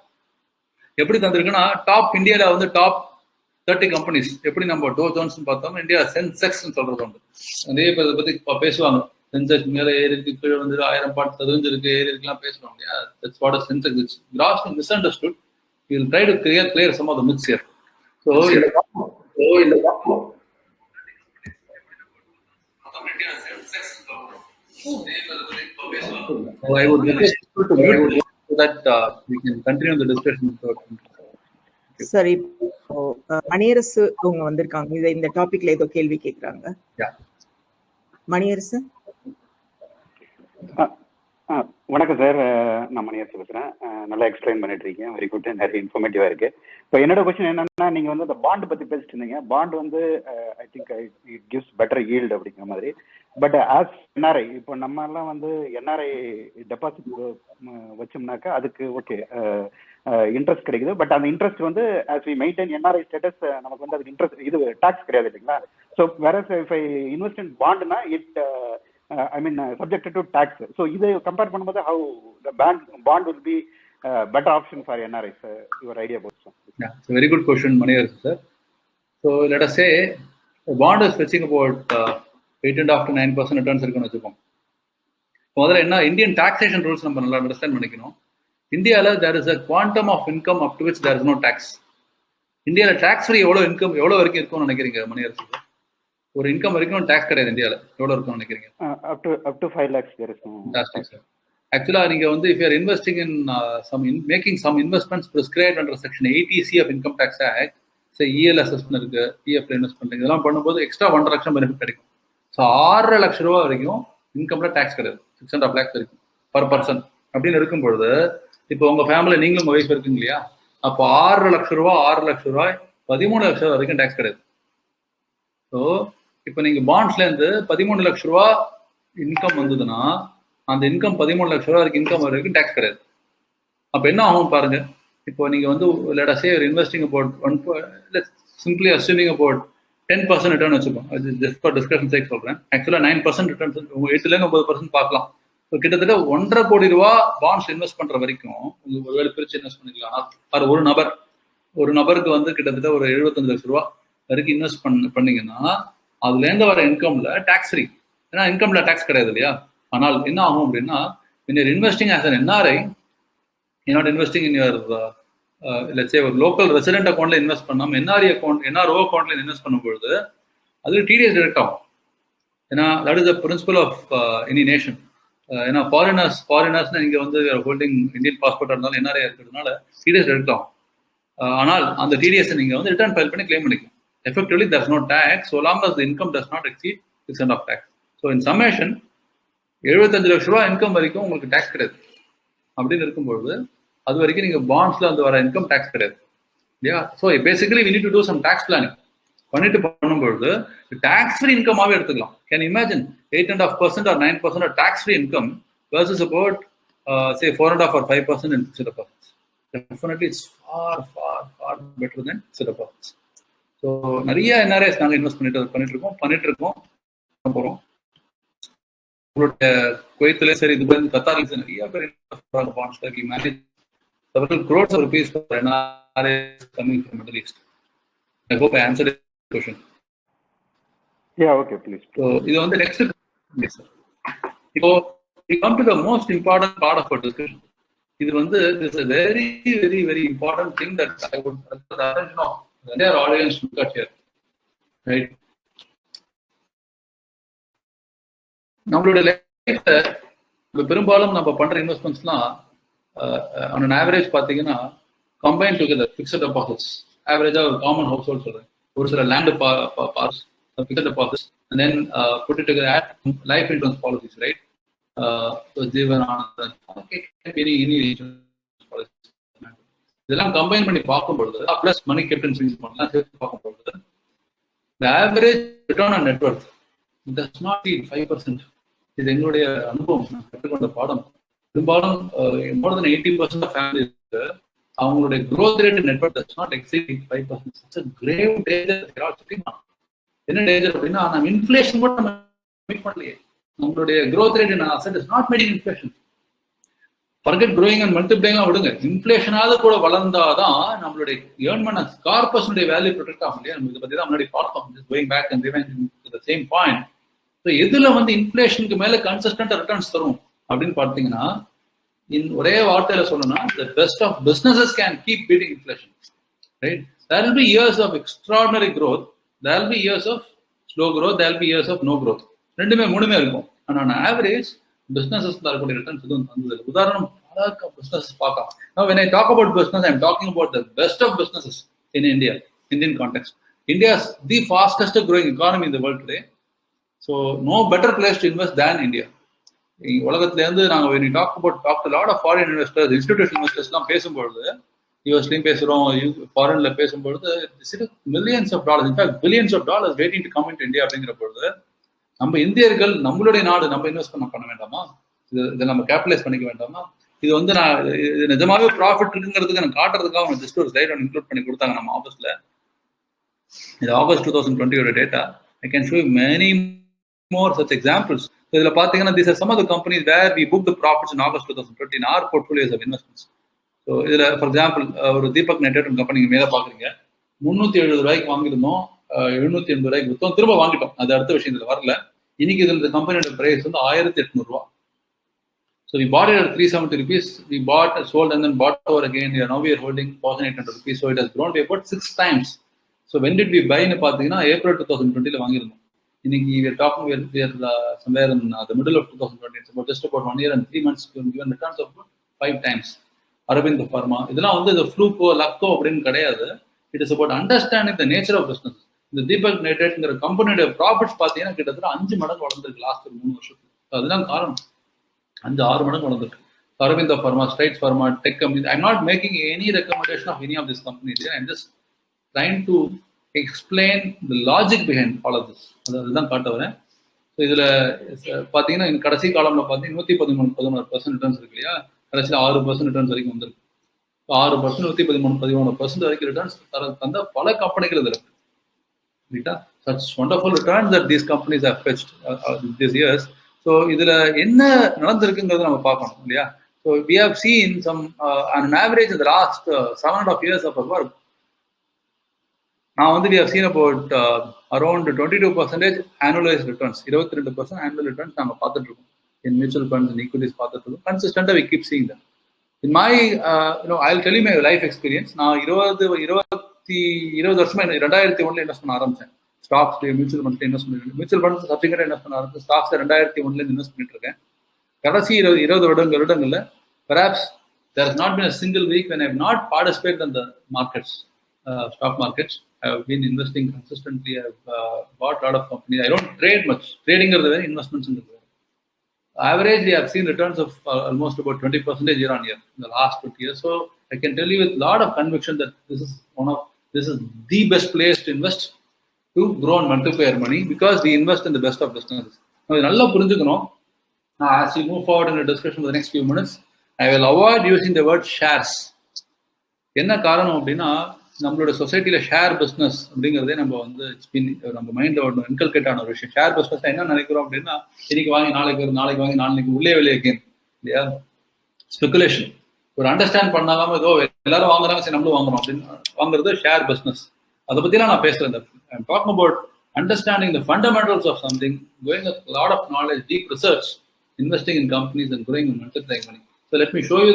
எப்படி தந்திருக்குன்னா top இந்தியால வந்து top 30 companies எப்படி நம்ம to Jones பார்த்தோம், India Sensex சொல்றது உண்டு. அதே பத்தி பேசுவாங்க. சென்செக்ஸ் மேல ஏறி இருக்கு, கீழே வந்து 1000 பாட்டு தெரிஞ்சிருக்கு, ஏறி இருக்குலாம் பேசுவாங்க இல்லையா. That's what is Sensex. It's grossly misunderstood. We will try to clear some of the myths here. So I would request you to mute so that we can continue the discussion. சரி, மணியரசு அவங்க வந்திருக்காங்க. இந்த டாபிக்ல ஏதோ கேள்வி கேட்கறாங்க. மணியரசு. வணக்கம் sir, நான் மணியரசு பேசுறேன். நல்லா எக்ஸ்பிளைன் பண்ணிட்டு இருக்கீங்க. வெரி குட், நிறைய இன்ஃபர்மேட்டிவா இருக்கு. இப்போ என்னோட கொஸ்டின் என்னன்னா, நீங்க வந்து அந்த பாண்ட் பத்தி பேசிட்டு இருந்தீங்க. பாண்ட் வந்து I think it gives better yield அப்படிங்கிற மாதிரி. பட் ஆஸ் என்ஆர்ஐ, இப்போ நம்ம எல்லாம் வந்து என்ஆர்ஐ டெபாசிட் வச்சோம்னாக்கா அதுக்கு ஓகே இன்ட்ரெஸ்ட் கிடைக்குது. பட் அந்த இன்ட்ரெஸ்ட் வந்து as we maintain NRI status, நமக்கு வந்து அதுக்கு இன்ட்ரெஸ்ட் இது டாக்ஸ் கிடையாது இல்லைங்களா. ஸோ வேற இஃப் ஐ இன்வெஸ்ட் இன் பாண்ட்னா it I mean subjected to tax. So இதை கம்பேர் பண்ணும்போது how the bond will be better option for NRIs, your idea about it? Yeah, it's a very good question, Maniyar sir. So let us say a bond is fetching about 8.5 to 9% returns இருக்குன்னு வச்சுப்போம். முதல்ல என்ன Indian taxation rules நம்ம நல்லா understand பண்ணிக்கணும். இந்தியாவில் there is a quantum of income up to which there is no tax. இந்தியாவில் tax free எவ்வளோ இன்கம் எவ்வளோ வரைக்கும் இருக்கும்னு நினைக்கிறீங்க மணியர் சார்? ஒரு இன்கம் வரைக்கும் டாக்ஸ் கிடையாது இந்தியாவில். எவ்வளோ இருக்கும்னு நினைக்கிறீங்க? up to 5 lakhs there is no tax. Actually நீங்க வந்து if you are investing in making some investments prescribed under section 80C of income tax act, say EL assessment இருக்கு, PF இன்வெஸ்ட் பண்றீங்க, இதெல்லாம் பண்ணும்போது எக்ஸ்ட்ரா 1.5 லட்சம் பெனிஃபிட் கிடைக்கும். So 6.5 லட்சம் ரூபா வரைக்கும் இன்கம்ல டாக்ஸ் கிடையாது. 6.5 lakhs வரைக்கும் பர் பர்சன் அப்படின்னு இருக்கும் பொழுது, இப்போ உங்க ஃபேமிலி நீங்களும் உங்க ஒய்ஃப் இருக்குங்க இல்லையா, அப்போ 6 லட்சம் ரூபாய் 13 லட்சம் வரைக்கும் டாக்ஸ் கிடையாது. ஸோ இப்போ நீங்க பாண்ட்ஸ்ல இருந்து 13 லட்சம் ரூபா இன்கம் வந்ததுன்னா அந்த இன்கம் 13 லட்சம் ரூபா வரைக்கும் இன்கம் வரைக்கும் டாக்ஸ் கிடையாது. அப்போ என்ன ஆகும் பாருங்க. இப்போ நீங்க வந்து let us say you're investing about simply assuming about 10% return வச்சுப்போம். அது ஜஸ்ட் ஃபார் டிஸ்கஷன் சைட் சொல்றேன். ஆக்சுவலா 9% ரிட்டர்ன் 8-9% பார்க்கலாம். ஸோ கிட்டத்தட்ட 1.5 கோடி ரூபா பாண்ட்ஸ் இன்வெஸ்ட் பண்ற வரைக்கும் உங்களுக்கு ஒருவேளை பிரிச்சு இன்வெஸ்ட் பண்ணிக்கலாம். ஒரு நபருக்கு வந்து கிட்டத்தட்ட ஒரு 75 லட்சம் ரூபா வரைக்கும் இன்வெஸ்ட் பண்ணீங்கன்னா அதுல இருந்து வர இன்கம்ல டாக்ஸ் ஃப்ரீ. ஏன்னா இன்கம்ல டாக்ஸ் கிடையாது இல்லையா. ஆனால் என்ன ஆகும் அப்படின்னா, when you're investing as an NRI, you're not investing in your let's say ஒரு லோக்கல் ரெசிடென்ட் அக்கௌண்ட்ல இன்வெஸ்ட் பண்ணாம NRI அக்கௌண்ட் NRO அக்கௌண்ட்ல இன்வெஸ்ட் பண்ணும்பொழுது அது TDS டிடெக்ட் ஆகும். ஏன்னா that is the principal of any nation. ஏன்னா ஃபாரினர்ஸ்னா நீங்க வந்து ஹோல்டிங் இந்தியன் பாஸ்போர்ட் இருந்தாலும் NRI இருக்கிறதுனால TDS டிடெக்ட் ஆகும். ஆனால் அந்த TDS நீங்க வந்து ரிட்டர்ன் ஃபைல் பண்ணி கிளைம் பண்ணிக்கலாம். Effectively, there's no tax so long as the income does not exceed 6% of tax. So in summation, 75 லட்சம் ரூபாய் இன்கம் வரைக்கும் உங்களுக்கு டாக்ஸ் கிடையாது. அப்படின்னு இருக்கும்பொழுது அது வரைக்கும் நீங்க பாண்ட்ஸ்ல வந்து வர இன்கம் டாக்ஸ் கிடையாது இல்லையா. So basically we need to do some tax planning. பண்ணும்பொழுது டாக்ஸ் ஃப்ரீ இன்கமாவே எடுத்துக்கலாம். Can you imagine 8.5% or 9% of tax free income versus about say 4.5 or 5% in fixed deposits? Definitely it's far better than fixed deposits. So நிறைய NRIs நாங்கள் invest பண்ணிட்டு இருக்கோம் போகிறோம். உங்களுடைய குவைத்துல சரி, Dubai, கத்தாரில் சரி, நிறைய பேர் இன்வெஸ்ட் பண்ணுறாங்க பாண்ட்ஸ்ல. We manage several crores of rupees for NRIs coming from Middle East. I hope I answered the question. Yeah, okay, please. So இது வந்து next. இப்போ we come to the most important part of our discussion. இது வந்து this is a very very very important thing that I would know. Their audience look at here, right? நம்மளுடைய லைஃப்ல பெரும்பாலும் நம்ம பண்ற இன்வெஸ்ட்மெண்ட்ஸ்லாம் on an average பார்த்தீங்கன்னா combine together fixed deposits. ஆவரேஜா ஒரு காமன் ஹவுஸ் ஹோல்ட் சொல்றேன், ஒரு சில land parts fixed deposits and then put it together at life insurance policies, right? So Jeevan Anandan any insurance policies இதெல்லாம் கம்பைன் பண்ணி பார்க்கும்பொழுது பிளஸ் மணி captain savings பண்ணலாம் சேர்த்து பார்க்கும்பொழுது the average return on net worth does not exceed 5%. இது எங்களுடைய அனுபவம், கற்றுக்கொண்ட பாடம். பெரும்பாலும் more than 80% of families அவங்களுடைய growth rate net worth does not exceed 5%. It's a grave danger. என்ன டேஞ்சர் அப்படின்னா, நம்ம இன்ஃபிளேஷன் கூட நம்ம மீட் பண்ணலையே. நம்மளுடைய growth rate in asset is not meeting inflation. Forget growing and multiplying விடுங்க, இன்ஃபிளேஷனாவது கூட வளர்ந்தாதான் நம்மளுடைய ஏர்ன் பண்ண கார்பஸுடைய வேல்யூ ப்ரொடெக்ட் ஆகும் இல்லையா. நம்ம இதை பத்தி தான் முன்னாடி பார்த்தோம், going back and rewind to the same point. So எதுல வந்து இன்ஃபிளேஷனுக்கு மேல கன்சிஸ்டன்டா ரிட்டர்ன்ஸ் தரும் அப்படின்னு பார்த்தீங்கன்னா, ஒரே வார்த்தையில சொல்லணும்னா, the best of businesses can keep beating inflation, right? There will be years of extraordinary growth, there will be years of slow growth, there will be years of no growth. ரெண்டுமே மூணுமே இருக்கும். ஆனா on average businesses தரக்கூடிய returns எதுவும் தந்தது. உதாரணம் பல businesses பார்க்கலாம். Now when I talk about business, I am talking about the best of businesses in India, Indian context. India is the fastest growing economy in the world today. So no better place to invest than India. உலகத்துல இருந்து நாங்க when we talk a lot of foreign investors, institutional investors எல்லாம் பேசும்பொழுது, யூஎஸ்லயும் பேசுறோம், ஃபாரின்ல பேசும்பொழுது, millions of dollars, in fact billions of dollars waiting to come into India அப்படிங்கிற பொழுது, நம்ம இந்தியர்கள் நம்மளுடைய நாடு நம்ம இன்வெஸ்ட் பண்ண வேண்டாமா? இதை நம்ம கேபிட்டலைஸ் பண்ணிக்க வேண்டாமா? இது வந்து நான் நிஜமாவே ப்ராஃபிட் இருக்குங்கிறதுக்கு நான் காட்டுறதுக்காக ஜஸ்ட் ஒரு ஸ்லைட் இன்க்ளூட் பண்ணி கொடுத்தாங்க நம்ம ஆஃபீஸ்ல. இது August 2020 data. I can show you many more such examples. So இதுல பாத்தீங்கன்னா, these are some of the companies where we booked the profits in August 2020 in our portfolios of investments. So இதுல for example ஒரு Deepak network company மேல பாக்குறீங்க, 370 ரூபாய்க்கு வாங்கிருந்தோம், 780 ரூபாய்க்கு வித்தோம், திரும்ப வாங்கிட்டோம். அது அடுத்த விஷயம் இதுல வரல. இன்னைக்கு இதுல இந்த கம்பெனியோட பிரைஸ் வந்து 1800 ரூபாய். So we bought it at 370 rupees, we bought, sold and then bought over again. Now we are holding 1800 rupees. So it has grown by about 6 times. So when did we buy னு பாத்தீங்கன்னா, April 2020 ல வாங்கிருந்தோம். இன்னைக்கு we are talking, we are somewhere in the middle of 2020. It's about just about 1 year and 3 months given returns of 5 times. Aravind Pharma, இதெல்லாம் வந்து the fluke லக்கோ அப்படின்னு கிடையாது. It is about understanding the nature of business. இந்த தீபக் நெட்வொர்க்ங்கிற கம்பெனியோட profits பார்த்தீங்கன்னா கிட்டத்தட்ட 5 மடங்கு வளர்ந்துருக்கு லாஸ்ட் ஒரு 3 வருஷத்துக்கு. அதுதான் காரணம், 5-6 மடங்கு வளர்ந்துருக்கு. Aurobindo pharma, Strides pharma, tech company. I am not making any recommendation of any of this companies. I am just trying to explain the logic behind all of this. அதுதான் காட்ட வரேன். ஸோ இதுல பாத்தீங்கன்னா, கடைசி காலம்ல பாத்தீங்கன்னா 113-11% ரிட்டர்ன்ஸ் இருக்கு இல்லையா. கடைசியில் 6% ரிட்டர்ன்ஸ் வரைக்கும் வந்திருக்கு. 6%, 113-13% வரைக்கும் ரிட்டர்ன்ஸ் தந்த பல கம்பெனிகள் இதுல இருக்கு. ரைட்டா? Such wonderful returns that these companies have fetched these years. So இதுல என்ன நடந்திருக்குங்கிறத நம்ம பார்க்கணும் இல்லையா. So we have seen some on an average in the last 7.5 years of our work. Now we have seen about around 22% annualized returns, 22% annual returns நாம பார்த்துட்டு இருக்கோம். In mutual funds and equities பார்த்துட்டு இருக்கோம். Consistently we keep seeing them. In my I'll tell you my life experience. நான் 20 வருஷமா 2001ல invest பண்ண ஆரம்பிச்சேன். Stocks, mutual ஃபண்ட்ஸ்ல invest பண்ணிருக்கேன். மியூச்சுவல் ஃபண்ட்ஸ் சப்சிக்வெண்டா இன்வெஸ்ட் பண்ண ஆரம்பிச்சேன். ஸ்டாக்ஸ் 2001ல இன்வெஸ்ட் பண்ணிட்டு இருக்கேன். கடைசி 20 வருடங்கள்ல perhaps there has not been a single week when I have not participated in the markets, stock markets. I have been investing consistently. I have bought a lot of companies. I don't trade much. Trading is the very investments in the world. Average, we have seen returns of almost about 20% year on year in the last 20 years. So I can tell you with a lot of conviction that this is the best place to invest to grow and multiply your money, because we invest in the best of businesses. Now, நல்லா புரிஞ்சுக்கணும். As we move forward in the discussion for the next few minutes, I will avoid using the word shares. என்ன காரணம் அப்படின்னா, நம்மளோட சொசைட்டில share business அப்படிங்கிறதே நம்ம வந்து நம்ம மைண்ட்ல ஒரு இன்கல்கேட் ஆன ஒரு விஷயம். ஷேர் பிஸ்னஸ் என்ன நினைக்கிறோம் அப்படின்னா, இன்னைக்கு வாங்கி நாளைக்கு வாங்கி நாளைக்கு உள்ளே வெளியே கேம் இல்லையா, ஸ்பெகுலேஷன். ஒரு அண்டர்ஸ்டாண்ட் பண்ணாம ஏதோ எல்லாரும் வாங்குறாங்க, சரி நம்மளும் வாங்குறோம் அப்படின்னு வாங்குறது ஷேர் பிஸ்னஸ். அதை பத்திலாம் நான் பேசுறேன். I am talking about understanding the fundamentals of something, going a lot of knowledge, deep research, investing in companies and growing and multiplying money. So let me show you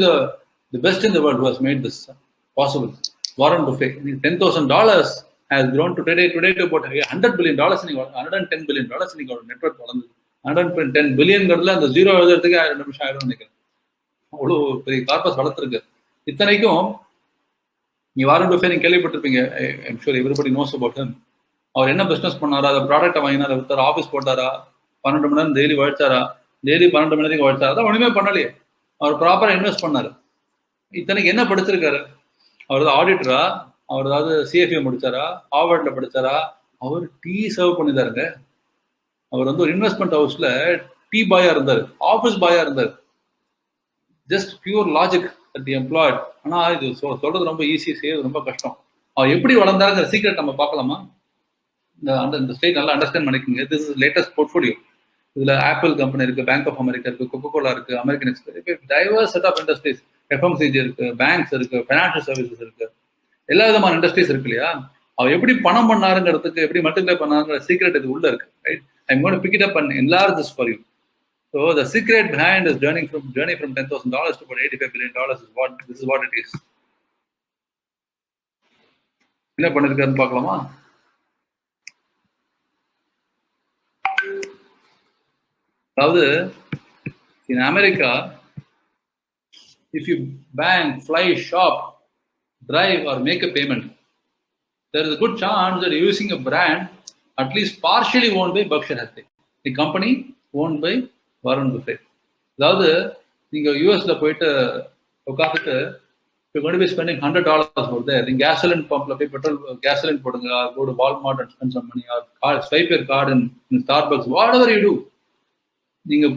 the best in the world who has made this possible. Warren Buffett, $10,000 has grown to today to about $100 billion. $110 billion இன்னைக்கு ஒரு network வளர்ந்து 110 பில்லியன்ங்கிறதுல அந்த zero எழுதுறதுக்கு 2 நிமிஷம் ஆயிடும் நினைக்கிறேன். அவ்வளோ பெரிய கார்பஸ் வளர்த்துருக்கு. இத்தனைக்கும் நீ வாரன் பஃபெட் நீங்க கேள்விப்பட்டிருப்பீங்க. I'm sure everybody knows about him. அவர் என்ன பிசினஸ் பண்ணாரா, அதை ப்ராடக்டை வாங்கினாரா, வித்தாரா, ஆஃபீஸ் போட்டாரா, 12 மணி நேரம் டெய்லி உழைச்சாரா, டெய்லி 12 மணி நேரம் உழைச்சாரா, அதான் ஒண்ணுமே பண்ணலையே. அவர் ப்ராப்பரா இன்வெஸ்ட் பண்ணாரு. இத்தனைக்கு என்ன படிச்சிருக்காரு? அவர் தான் ஆடிட்டரா, அவர் ஏதாவது சிஎஃப்ஏ முடிச்சாரா, ஹார்வர்ட்ல படிச்சாரா? அவர் டீ சர்வ் பண்ணிதாருங்க. அவர் வந்து ஒரு இன்வெஸ்ட்மெண்ட் ஹவுஸ்ல டீ பாயா இருந்தார், ஆஃபீஸ் பாயா இருந்தார். Just pure logic at the employed. ஆனா இது சொல்றது ரொம்ப ஈஸி, செய்யறது ரொம்ப கஷ்டம். அவர் எப்படி வளர்ந்தாருங்கிற சீக்ரெட் நம்ம பார்க்கலாமா? இந்த ஸ்டேட் நல்லா அண்டர்ஸ்டாண்ட் பண்ணிக்கோங்க. This is latest portfolio. இதுல ஆப்பிள் கம்பெனி இருக்கு, பேங்க் ஆஃப் அமெரிக்கா இருக்கு, கொக்கோ கோலா இருக்கு, American Express, diverse set of industries, FMCG இருக்கு, பேங்க்ஸ் இருக்கு, ஃபைனான்சியல் சர்வீசஸ் இருக்கு, எல்லா விதமான இண்டஸ்ட்ரீஸ் இருக்கு இல்லையா? அவர் எப்படி பணம் பண்ணாருங்கிறதுக்கு, எப்படி மல்டிப்ளை பண்ணாருங்கிற சீக்ரெட் இது உள்ள இருக்கு. Right, I'm going to pick it up and enlarge this for you. So the secret behind this journey from $10,000 to about $85 billion is what it is. என்ன பண்ணிருக்காருன்னு பார்க்கலாமா? அதாவது in America, if you bank, fly, shop, drive or make a payment, there is a good chance that you're using a brand at least partially owned by Berkshire Hathaway, a company owned by Warren Buffett. அதாவது நீங்க யூஎஸ்ல போயிட்டு உட்காந்துட்டு you're going to be spending $100 for there. நீங்க gasoline pumpல போய் petrol gasoline போடுங்க, go to Walmart and spend some money, or swipe your card in Starbucks, whatever you do. நீங்க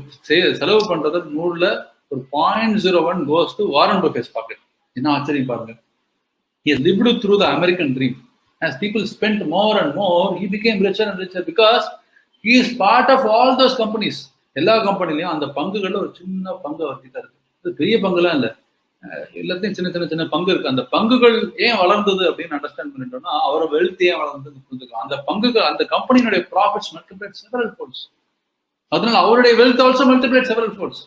செலவு பண்றது 100ல ஒரு 0.01 goes to Warren Buffett's pocket. என்ன ஆச்சரியம் பாருங்க. He has lived through the American dream. As people spent more and more, he became richer and richer because he is part of all those companies. எல்லா கம்பெனிலையும் அந்த பங்குகள்ல ஒரு சின்ன பங்கு அவர்கிட்ட இருக்கு. இது பெரிய பங்குலாம் இல்லை, எல்லாத்தையும் சின்ன சின்ன சின்ன பங்கு இருக்கு. அந்த பங்குகள் ஏன் வளர்ந்தது அப்படின்னு அண்டர்ஸ்டாண்ட் பண்ணிட்டோம்னா அவரோட வெல்த் ஏன் வளர்ந்தது புரிஞ்சுக்கலாம். அந்த பங்குகள், அந்த கம்பெனியோட ப்ராஃபிட்ஸ் மல்டிப்ளைட் செவரல் ஃபோல்ட்ஸ். அதனால அவருடைய wealth also multiplied several folds.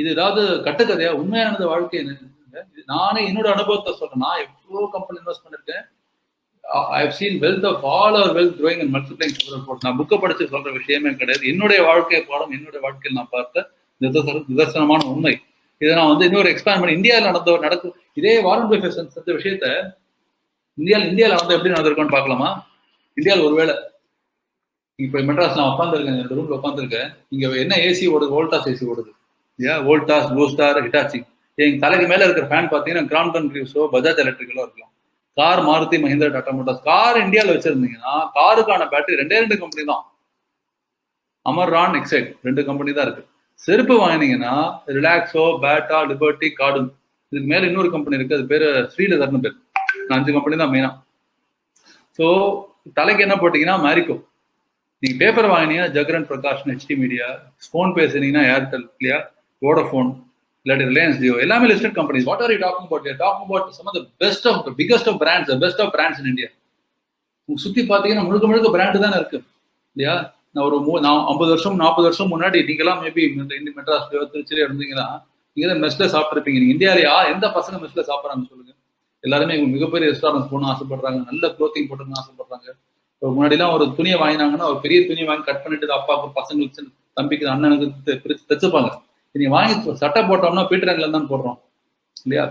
இது ஏதாவது கட்டுக்கதையா? உண்மையானது வாழ்க்கை. நானே என்னோட அனுபவத்தை சொல்றேன். நான் எவ்வளோ கம்பெனி இன்வெஸ்ட் பண்ணிருக்கேன். I've seen wealth of all our wealth growing and multiplying several folds. நான் புக்கை படிச்சு சொல்ற விஷயமே கிடையாது. என்னுடைய வாழ்க்கை பாடம், என்னுடைய வாழ்க்கையில் நான் பார்த்த நிதர்சனமான உண்மை. இதை நான் வந்து இன்னொரு எக்ஸ்பேண்ட் பண்ணி இந்தியாவில் நடக்கும் இதே வாரன் பஃபெட் செஞ்ச விஷயத்த இந்தியாவில் வந்து எப்படி நடந்திருக்கோன்னு பார்க்கலாமா? இந்தியாவில் ஒருவேளை இப்போ மெட்ராஸ் நான் உட்காந்துருக்கேன், என்னோட ரூம்ல உட்காந்துருக்கேன். இங்க என்ன ஏசி ஓடுது? வோல்டாஸ் ஏசி ஓடுது இல்லையா? Voltas, blue star, Hitachi. எங்க தலைக்கு மேல இருக்கிற ஃபேன் பார்த்தீங்கன்னா கிராம்டன் கிரீவ்ஸோ பஜாஜ் எலக்ட்ரிக்கலோ இருக்கலாம். Car Maruti, Mahindra, Tata Motors. Car இந்தியாவில் வச்சிருந்தீங்கன்னா காருக்கான பேட்டரி 2 கம்பெனி தான், அமர்ரான், எக்ஸைட், 2 கம்பெனி தான் இருக்கு. செருப்பு வாங்கினீங்கன்னா ரிலாக்ஸோ, பேட்டா, லிபர்ட்டி, கார்டன், இதுக்கு மேல இன்னொரு கம்பெனி இருக்கு, அது பேரு ஸ்ரீலதர்னு பேர். 5 கம்பெனி தான் மெயினா. ஸோ தலைக்கு என்ன போட்டீங்கன்னா மேரிகோ. நீங்க பேப்பர் வாங்கினீங்கன்னா Jagran Prakash, HT media. Phone பேசுனீங்கன்னா ஏர்டெல் இல்லையா, வோடஃபோன், இல்லாட்டி ரிலையன்ஸ் ஜியோ, எல்லாமே listed companies. What are you talking about? You talking about some of the best of the biggest of brands, the best of brands in India. சுத்தி பாத்தீங்கன்னா முழுக்க brand தானே இருக்கு இல்லையா? நான் ஒரு 50 வருஷம் 40 வருஷம் முன்னாடி நீங்களாம் மேபி இந்த மெட்ராஸ்லயோ திருச்சியில இருந்தீங்கன்னா நீங்க தான் மெஸ்ல சாப்பிட்டுருப்பீங்க. நீங்க இந்தியாவிலேயே எந்த பசங்க மெஸ்ல சாப்பிட்றாங்க சொல்லுங்க? எல்லாருமே மிகப்பெரிய ரெஸ்டாரண்ட் போகணும்னு ஆசைப்படுறாங்க, நல்ல க்ளோத்திங் போட்டுன்னு ஆசைப்படுறாங்க. முன்னாடிலாம் ஒரு துணியை வாங்கினாங்கன்னா ஒரு பெரிய துணியை வாங்கி கட் பண்ணிட்டு அப்பாவுக்கு, பசங்களுக்கு, தம்பிக்கு, அண்ணனுக்கு பிரிச்சு தைச்சுப்பாங்க. நீங்க வாங்கி சட்டை போட்டோம்னா பீட்டர் இங்கிலாந்து தான் போடுறோம் இல்லையா?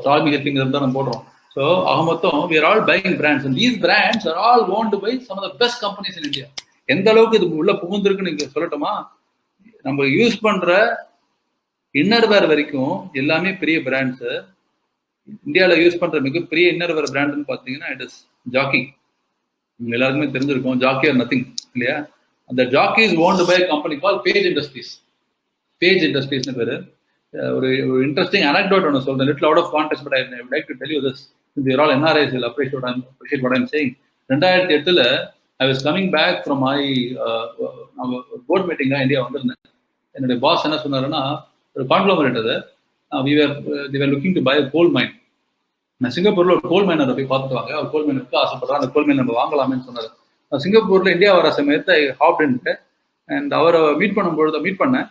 டாமி ஹில்ஃபிங்கர் தான் நம்ம போடுறோம். ஸோ ஆக மொத்தம் we are all buying brands and these brands are all owned by some of the best companies in India. எந்த அளவுக்கு இது உள்ள புகுந்திருக்குன்னு நீங்க சொல்லட்டுமா? நம்ம யூஸ் பண்ற இன்னர்வேர் வரைக்கும் எல்லாமே பெரிய பிராண்ட்ஸ். இந்தியாவில் யூஸ் பண்ற மிகப்பெரிய இன்னர்வேர் பிராண்ட்னு பார்த்தீங்கன்னா இட் இஸ் ஜாக்கி. எல்லாருக்குமே தெரிஞ்சிருக்கும், ஜாக்கி ஆர் நத்திங் இல்லையா? அந்த Jockey is owned by company called Page Industries. Page இண்டஸ்ட்ரீஸ்னு பேரு. ஒரு இன்ட்ரெஸ்டிங் அனக்டோட் ஒன்று சொல்றேன், little out of context, but I would like to tell you this. They're all NRIs will appreciate what I'm saying. 2008 I was coming back from my board meeting India வந்திருந்தேன். என்னுடைய pass என்ன சொன்னாருன்னா, ஒரு கான்க்ளோமரேட் அது, they were looking to buy a coal mine. நான் சிங்கப்பூர்ல ஒரு கோல் மைனரை போய் பார்த்துட்டு வாங்க, அவர் கோல் மைன் இருக்கு ஆசைப்படுறேன், அந்த கோல் மைன் நம்ம வாங்கலாமேன்னு சொன்னார். நான் சிங்கப்பூர்ல இந்தியா வர சமயத்தை ஹாப்டுன்ட்டு அண்ட் அவரை மீட் பண்ணேன்.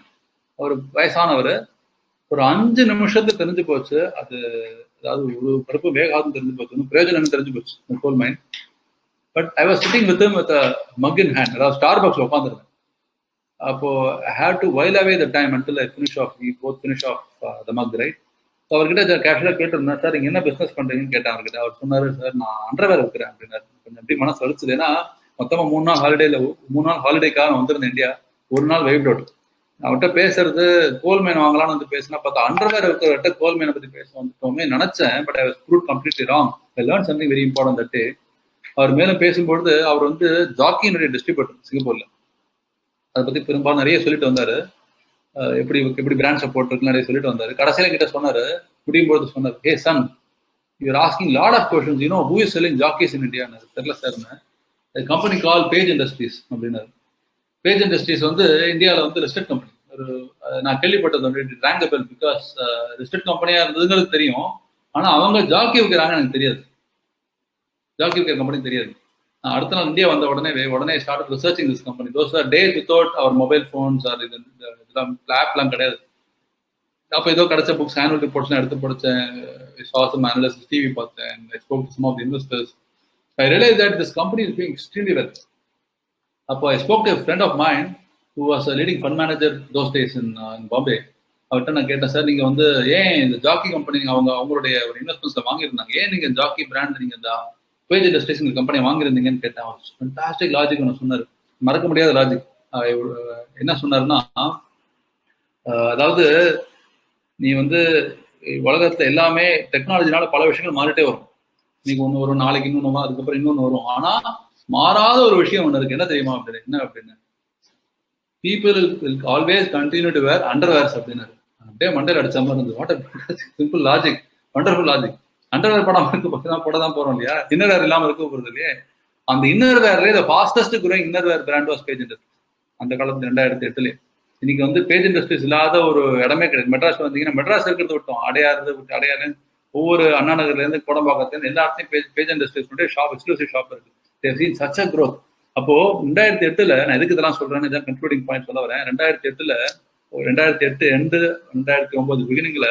அவர் வயசானவர். ஒரு 5 நிமிஷத்துக்கு தெரிஞ்சு போச்சு அது, அதாவது ஒரு பருப்பு வேகாதுன்னு தெரிஞ்சு போச்சு, பிரயோஜனம் தெரிஞ்சு போச்சு coal mine. But I was sitting with mug in hand, அதாவது ஸ்டார்பக்ஸ்ல உட்காந்துருந்தேன். அப்போ I have to while away the time until I finish off the mug, right? அவர்கிட்ட கேஷுவலாக கேட்டிருந்தேன், சார் இங்கே என்ன பிஸ்னஸ் பண்ணுறீங்கன்னு கேட்டேன் அவர்கிட்ட. அவர் சொன்னார், சார் நான் அண்டர்வேர் இருக்கிறேன் அப்படின்னாரு. கொஞ்சம் எப்படி மனசு வலிச்சுது, ஏன்னா மொத்தமாக 3 நாள் ஹாலிடேக்காக நான் வந்திருந்தேன் இந்தியா. ஒரு நாள் வைப்ட் அவுட். அவர்கிட்ட பேசுறது கோல் மைன் வாங்கலாம்னு வந்து பேசினா பார்த்தா அண்டர்வேர் இருக்கிறவர்கிட்ட கோல் மைனை பற்றி பேச வந்துட்டோமே நினைச்சேன். But I was proved completely wrong. I learn something very important that day. அவர் மேலும் பேசும்பொழுது அவர் வந்து ஜாக்கியினுடைய டிஸ்ட்ரிபியூட்டர் சிங்கப்பூர்ல. அதை பத்தி பெரும்பாலும் நிறைய சொல்லிட்டு வந்தாரு. எப்படி எப்படி பிராண்ட் சப்போர்ட் இருக்குன்னு நிறைய சொல்லிட்டு வந்தாரு. கடைசியில கிட்ட சொன்னாரு, முடியும் போது சொன்னாரு, hey son, you're asking lot of questions, you know who is selling Jockeys in India? தெரியல sir. Company called Page Industries அப்படின்னாரு. பேஜ் இண்டஸ்ட்ரீஸ் வந்து இந்தியாவில் வந்து லிஸ்டட் கம்பெனி. நான் கேள்விப்பட்டது ரேங்க் பெல், பிகாஸ் லிஸ்டட் கம்பெனியா இருந்ததுங்களுக்கு தெரியும். ஆனா அவங்க ஜாக்கி வைக்கிறாங்க எனக்கு தெரியாது. ஜாக்கி வைக்கிற கம்பெனி தெரியாது. அடுத்த நாள் இந்தியா வந்த உடனே start researching this company. Those are days without our mobile phones are இதெல்லாம் ஆப்லாம் கிடையாது. அப்போ ஏதோ கிடைச்ச புக்ஸ், ஆனுவல் ரிப்போர்ட்ஸ்லாம் எடுத்து படித்தேன். அனலிஸ்ட் டிவி பார்த்தேன். I spoke to some of the investors. I realized that this company is doing extremely well. அப்போ I spoke to a friend of mine who was a leading fund manager those days in Bombay. அவர்கிட்ட நான் கேட்டேன், sir நீங்கள் வந்து ஏன் இந்த Jackie company அவங்களுடைய ஒரு இன்வெஸ்ட்மெண்ட்ஸில் வாங்கியிருந்தாங்க, ஏன் நீங்கள் ஜாக்கி பிராண்ட் நீங்கள் இந்த பேஜ் இண்டஸ்ட்ரீஸ் இந்த கம்பெனி வாங்கியிருந்தீங்கன்னு கேட்டேன். ஃபண்டாஸ்டிக் லாஜிக் ஒன்று சொன்னார், மறக்க முடியாத லாஜிக். என்ன சொன்னார்னா, அதாவது நீ வந்து உலகத்துல எல்லாமே டெக்னாலஜினால பல விஷயங்கள் மாறிட்டே வரும். இன்னைக்கு ஒன்று வரும், நாளைக்கு இன்னொன்று வரும், அதுக்கப்புறம் இன்னொன்று வரும். ஆனா மாறாத ஒரு விஷயம் ஒன்று இருக்கு. என்ன தெரியுமா அப்படின்னு? என்ன அப்படின்னு? People will always continue to wear underwears அப்படின்னாரு. அப்படியே மண்டல் அடிச்ச மாதிரி இருந்தது. What simple logic, wonderful logic. Underwear படம் இருக்கு, போட தான் போறோம் இல்லையா? இன்னர் வேர் இல்லாம இருக்க போறது இல்லையே. அந்த இன்னர் வேர்லேயே the fastest growing inner wear brand was Page Industries. அந்த காலத்துல 2008. இன்னைக்கு வந்து பேஜ் இண்டஸ்ட்ரீஸ் இல்லாத ஒரு இடமே கிடையாது. மெட்ராஸ் வந்தீங்கன்னா, மெட்ராஸ் இருக்கிறது விட்டோம், அடையாறு ஒவ்வொரு அண்ணா நகர்ல இருந்து கோடம்பாக்கத்துல எல்லா இடத்துலையும் page industries shop, exclusive shop இருக்கு. They have seen such a growth. அப்போ 2008 நான் எதுக்கு இதெல்லாம் சொல்றேன்னு இதான் கன்க்ளூடிங் பாயிண்ட் சொல்ல வரேன். 2008 end 2009 பிகினிங்ல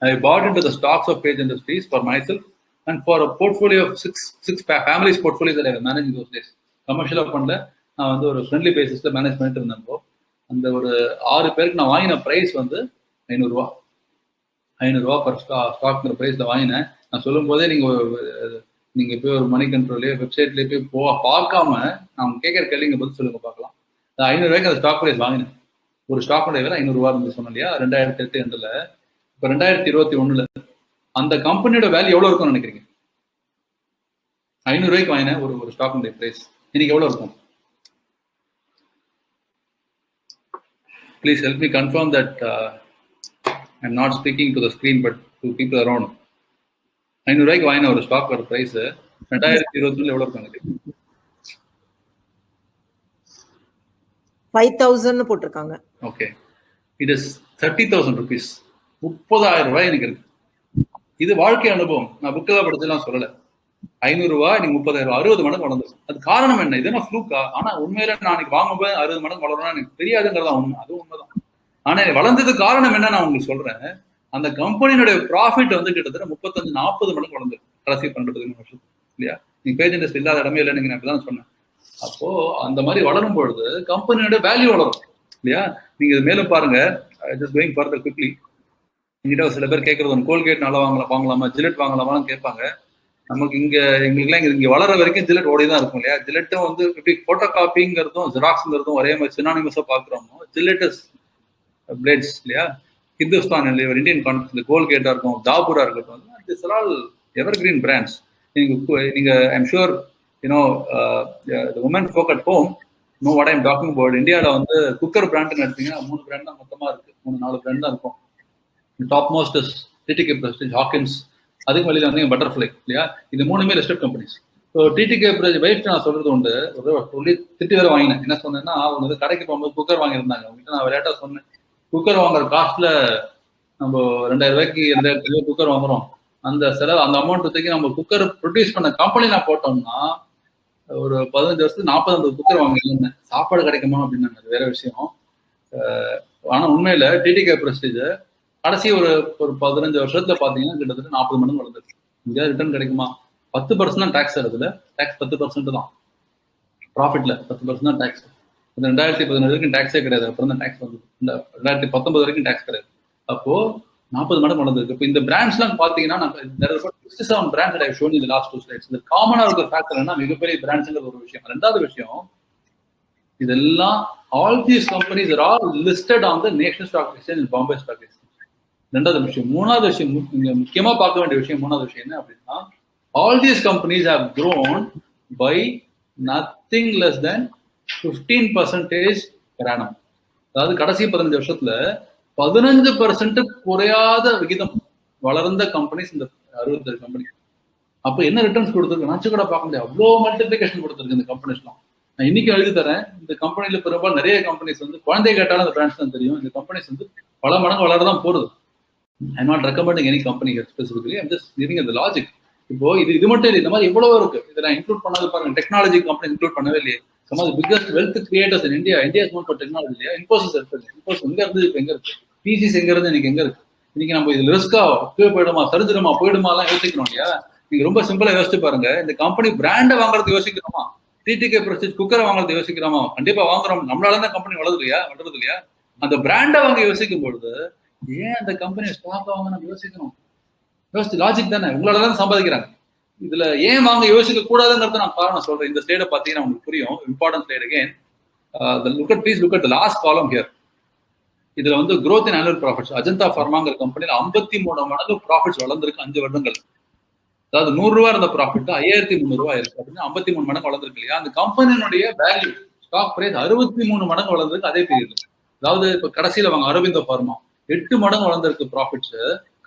I bought into the stocks of page industries for myself and for a portfolio of six families portfolios that I was managing those days. கமர்ஷியலா பண்ணல, நான் வந்து ஒரு ஃப்ரெண்ட்லி பேசிஸ்ல மேனேஜ் பண்ணிட்டு இருந்தப்போ அந்த ஒரு 6 பேருக்கு நான் வாங்கின பிரைஸ் வந்து 500 ரூபா. 500 ரூபா பர் ஸ்டாக்ங்கிற பிரைஸ்ல வாங்கினேன். நான் சொல்லும் போதே நீங்க போய் ஒரு மணி கண்ட்ரோல்லையோ வெப்சைட்லயே போய் பார்க்காம நான் கேட்கற கேள்விங்க பதில் சொல்லுங்க பார்க்கலாம். 500 ரூபாய்க்கு அந்த ஸ்டாக் பிரைஸ் வாங்கினேன். ஒரு ஸ்டாக்குடைய விலை 500 ரூபா இருந்து சொன்னேன் இல்லையா? 2008 எண்டுல. இப்போ 2021 அந்த கம்பெனியோட வேல்யூ எவ்வளவு இருக்கும்னு நினைக்கிறீங்க? 500 ரூபாய்க்கு வாங்கினேன் ஒரு ஸ்டாக்குடைய பிரைஸ் இன்னைக்கு எவ்வளவு இருக்கும்? Please help me confirm that I'm not speaking to the screen but to people around. 500 ரூபாய்க்கு வாங்கின ஒரு ஸ்டாக் ஒரு பிரைஸ் 2021 எவ்வளவு இருக்காங்க? 5,000 போட்டிருக்காங்க. Okay, it is 30,000 rupees. 30,000 ரூபாய் எனக்கு இருக்கு. இது வாழ்க்கை அனுபவம், நான் புக்கில் படிச்செல்லாம் சொல்லல. 500 ரூபாய் நீங்க 30,000 60 மடங்கு வளர்ந்து. அது காரணம் என்ன? இது என்ன ஃப்ளூக்கா? ஆனா உண்மையில நான் வாங்கும்போது 60 மடங்கு வளரணும்னா எனக்கு தெரியாதுங்கிறதா உண்மை. அது உண்மைதான். ஆனா வளர்ந்தது காரணம் என்ன நான் உங்களுக்கு சொல்றேன். அந்த கம்பெனியோட ப்ராஃபிட் வந்து கிட்டத்தட்ட 35-40 மடங்கு வளர்ந்து கடைசி 12 வருஷம் இல்லையா? நீங்க பேஜ் இண்டஸ்ட்ரி இல்லாத இடமே இல்லை, நீங்க அப்படிதான் சொன்னேன். அப்போ அந்த மாதிரி வளரும் பொழுது கம்பெனியோட வேல்யூ வளரும் இல்லையா? நீங்க இது மேலும் பாருங்க. Just going further quickly. எங்கிட்ட சில பேர் கேட்கறது ஒன்று, கோல்கேட் நல்லா வாங்கலாமா, ஜிலெட் வாங்கலாமான்னு கேட்பாங்க. நமக்கு எங்களுக்குலாம் இங்க வளர வரைக்கும் ஜிலெட் ஓடிதான் இருக்கும் இல்லையா? ஜிலெட்டும் வந்து எப்படி போட்டோ காப்பிங்கிறதும் ஜெராக்ஸ்ங்கிறதும் ஒரே மாதிரி சினானிமஸா பாக்குறோமோ, ஜிலெட் இஸ் பிளேட்ஸ் இல்லையா? ஹிந்துஸ்தான் இல்லையா, ஒரு இந்தியன் கான்டெக்ட், கோல்கேட்டா இருக்கும், தாபூரா இருக்கட்டும், this are all ever green brands. நீங்க I'm sure you know the women folk at home know what I'm talking about. இந்தியாவில் வந்து குக்கர் பிராண்ட்னு எடுத்தீங்கன்னா 3 பிராண்ட் தான் மொத்தமா இருக்கு, 3-4 பிராண்ட் தான் இருக்கும். Top most is TTK Prestige, Hawkins, அதுக்கு வெளியில வந்து பட்டர்ஃப்ளை இல்லையா? இது 3மே listed companies. So TTK Prestige wife நான் சொல்றது உண்டு. சொல்லி திட்டி வேற வாங்கினேன். என்ன சொன்னேன்னா, அவங்க வந்து கடைக்கு போகும்போது குக்கர் வாங்கியிருந்தாங்க. அவங்ககிட்ட நான் விளையாட்டா சொன்னேன், குக்கர் வாங்குற காஸ்ட்ல நம்ம 2,000 ரூபாய்க்கு 2,000 ரூபாய் குக்கர் வாங்குறோம். அந்த செலவு, அந்த அமௌண்ட் தூக்கி நம்ம குக்கர் ப்ரொடியூஸ் பண்ண கம்பெனி நான் போட்டோம்னா ஒரு 15 வருஷத்துக்கு 40-50 குக்கர் வாங்கிருந்தேன். சாப்பாடு கிடைக்குமா அப்படின்னாங்க, அது வேற விஷயம். ஆனா உண்மையில டிடிகே பிரஸ்டீஜ் கடைசி ஒரு 15 வருஷத்துல பாத்தீங்கன்னா கிட்டத்தட்ட 40 மடங்கு வளர்ந்துருக்கு. இங்க ரிட்டர்ன் கிடைக்குமா? 10% தான் டாக்ஸ் வருதுல. டாக்ஸ் 10% தான், ப்ராஃபிட்ல 10% தான் டாக்ஸ். 2017 வரைக்கும் டாக்ஸே கிடையாது. அப்புறம் தான் டாக்ஸ் வந்து 2019 வரைக்கும் டாக்ஸ் கிடையாது. அப்போ 40 மடங்கு வளர்ந்துருக்கு. இப்போ இந்த பிராண்ட்ஸ் எல்லாம் பாத்தீங்கன்னா 67 பிராண்ட்ஸ் ஐ ஷோன் இந்த லாஸ்ட் 2 slides. இந்த காமனா இருக்கிற ஃபேக்டர் என்ன? மிகப்பெரிய பிராண்ட்ஸ்ங்கிற ஒரு விஷயம். 2வது விஷயம், இதெல்லாம் all these companies are all listed on the national stock exchange, Bombay stock exchange. 2வது விஷயம். 3வது விஷயம், நீங்க முக்கியமா பார்க்க வேண்டிய விஷயம், 3வது விஷயம் என்ன அப்படின்னா, all these companies have grown by nothing less than 15% per annum. அதாவது கடைசி 15 வருஷத்துல 15% குறையாத விகிதம் வளர்ந்த கம்பெனிஸ் இந்த 67 கம்பெனி. அப்ப என்ன ரிட்டர்ன்ஸ் கொடுத்துருக்கு நினைச்சு கூட பார்க்க முடியாது. அவ்வளோ மல்டிபிளிகேஷன் கொடுத்துருக்கு இந்த கம்பெனிஸ்லாம். நான் இன்னைக்கு எழுதி தரேன். இந்த கம்பெனில பெரும்பாலும் நிறைய கம்பெனிஸ் வந்து குழந்தை கேட்டாலும் அந்த பிரான்ச் தான் தெரியும். இந்த கம்பெனிஸ் வந்து பல மடங்கு வளரதான் போறது. I not recommending any company specifically, I'm just giving அந்த லாஜிக். இப்போ இது மட்டும் இல்லை, இந்த மாதிரி எவ்வளவோ இருக்கு. இதை நான் இன்க்ளூட் பண்ணாது பாருங்க. டெக்னாலஜி கம்பெனி இன்க்ளூட் பண்ணவே இல்லையே. Some of the biggest wealth creators in India is known for technology. இல்லையா? Infosys இருக்கு. Infosys எங்க இருந்து இப்போ எங்க இருக்கு? PCs எங்க இருந்து இன்னைக்கு எங்க இருக்கு? இன்னைக்கு நம்ம இதுல ரிஸ்கா போயிடுமா, சரிஞ்சிடுமா, போயிடுமா எல்லாம் யோசிக்கணும் இல்லையா? நீங்க ரொம்ப சிம்பிளா யோசிச்சு பாருங்க. இந்த கம்பெனி பிராண்டை வாங்குறது யோசிக்கிறோமா, டிடிகே பிரஸ்டீஜ் குக்கரை வாங்குறது யோசிக்கிறோமா? கண்டிப்பா வாங்குறோம். நம்மளால தான் கம்பெனி வளருது இல்லையா? அந்த பிராண்டை வாங்க யோசிக்கும் பொழுது ஏன் அந்த கம்பெனி ஸ்டாக் வாங்க நம்ம யோசிக்கணும்? யோசிச்சு லாஜிக் தானே. உங்களால தான் சம்பாதிக்கிறாங்க. இதுல ஏன் வாங்க யோசிக்க கூடாதுங்கிறத நான் காரணம் சொல்றேன். இந்த ஸ்லைட பாத்தீங்கன்னா உங்களுக்கு புரியும். Important slide again. Please look at the last column here. இதுல வந்து growth in annual profits. Ajanta ஃபார்மாங்கிற கம்பெனில 53 மடங்கு ப்ராஃபிட்ஸ் வளர்ந்துருக்கு 5 வருடங்கள். அதாவது 100 ரூபாய் இருந்த ப்ராஃபிட் 5300 ரூபாய் இருக்கு அப்படின்னா 53 மடங்கு வளர்ந்துருக்கு இல்லையா? அந்த கம்பெனியினுடைய வேல்யூ ஸ்டாக் பிரைஸ் 63 மடங்கு வளர்ந்துருக்கு அதே பீரியட்ல. அதாவது இப்ப கடைசியில வாங்க அரவிந்தோ ஃபார்மா 8 மடங்கு வளர்ந்துருக்கு ப்ராஃபிட்ஸ்.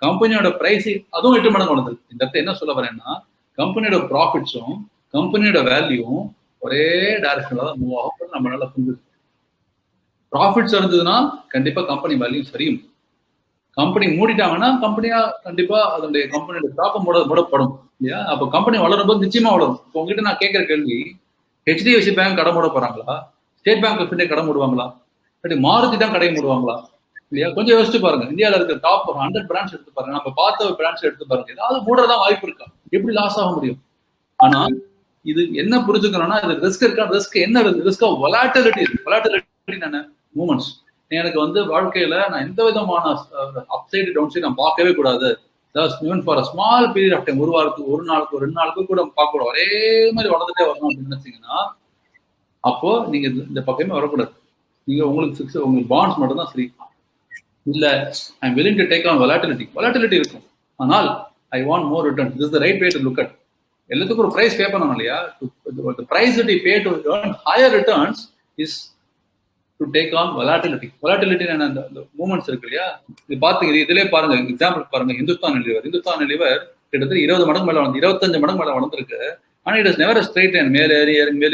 கம்பெனியோட பிரைஸ் அதுவும் 8 மடங்கு வளர்ந்துருக்கு. இந்த இடத்துல என்ன சொல்ல வரேன்னா, கம்பெனியோட ப்ராஃபிட்ஸும் கம்பெனியோட வேல்யூவும் ஒரே டைரக்ஷன்ல தான் மூவ் ஆகும். நம்மளால புரிஞ்சுது. ப்ராஃபிட்ஸ் இருந்ததுன்னா கண்டிப்பா கம்பெனி வேல்யூ சரியும். கம்பெனி மூடிட்டாங்கன்னா கம்பெனியா கண்டிப்பா அதனுடைய கம்பெனியோட ஸ்டாக் மூடப்படும் இல்லையா? அப்போ கம்பெனி வளரும் போது நிச்சயமா வளரும். இப்போ உங்ககிட்ட நான் கேட்கிற கேள்வி, HDFC பேங்க் கடை மூட போறாங்களா? ஸ்டேட் பேங்க் ஆஃப் இந்தியா கடை மூடுவாங்களா? இல்லாட்டி மாருதி தான் கடை மூடுவாங்களா? இல்லையா? கொஞ்சம் யோசிச்சு பாருங்க. இந்தியாவில் இருக்கிற டாப் 100 பிரான்ச் எடுத்து பாருங்க. நம்ம பார்த்த பிரான்ச் எடுத்து பாருங்க. ஏதாவது மூடதான் வாய்ப்பு இருக்கா? எப்படி லாஸ் ஆக முடியும்? ஆனா இது என்ன புரிஞ்சுக்கணும்னா, இது ரிஸ்க் இருக்கா? ரிஸ்க் என்ன ரிஸ்கா? வொலாட்டிலிட்டி. வொலாட்டிலிட்டி என்ன? மூமெண்ட்ஸ். எனக்கு வந்து வாழ்க்கையில நான் எந்த விதமான அப்சைடு டவுன் சைடு நான் பார்க்கவே கூடாது. Even for small period of time, ஒரு வாரத்துக்கு, ஒரு நாளுக்கு, 2 நாளுக்கு கூட பார்க்க கூடாது. ஒரே மாதிரி வளர்ந்துட்டே வரணும் அப்படின்னு நினைச்சீங்கன்னா அப்போ நீங்க இந்த பக்கமே வரக்கூடாது. நீங்க உங்களுக்கு பாண்ட்ஸ் மட்டும் தான் சரி. இல்ல I am willing to take on volatility இருக்கும். ஆனால் I want more return. This is the right way to look at. எல்லாத்துக்கும் ஒரு பிரைஸ் பே பண்ணணும் இல்லையா? the price that we pay to earn higher returns is to take on volatility. Volatility and the movements இருக்கு இல்லையா? இது பாத்தீங்க, இதுலயே பாருங்க, எக்ஸாம்பிள் பாருங்க. இந்துஸ்தான் லிவர் கிட்டத்தட்ட 20 மடங்கு மேல வளர்ந்து 25 மடங்கு மேல வளர்ந்துருக்கு. ஆனா it is never a straight line. மேலே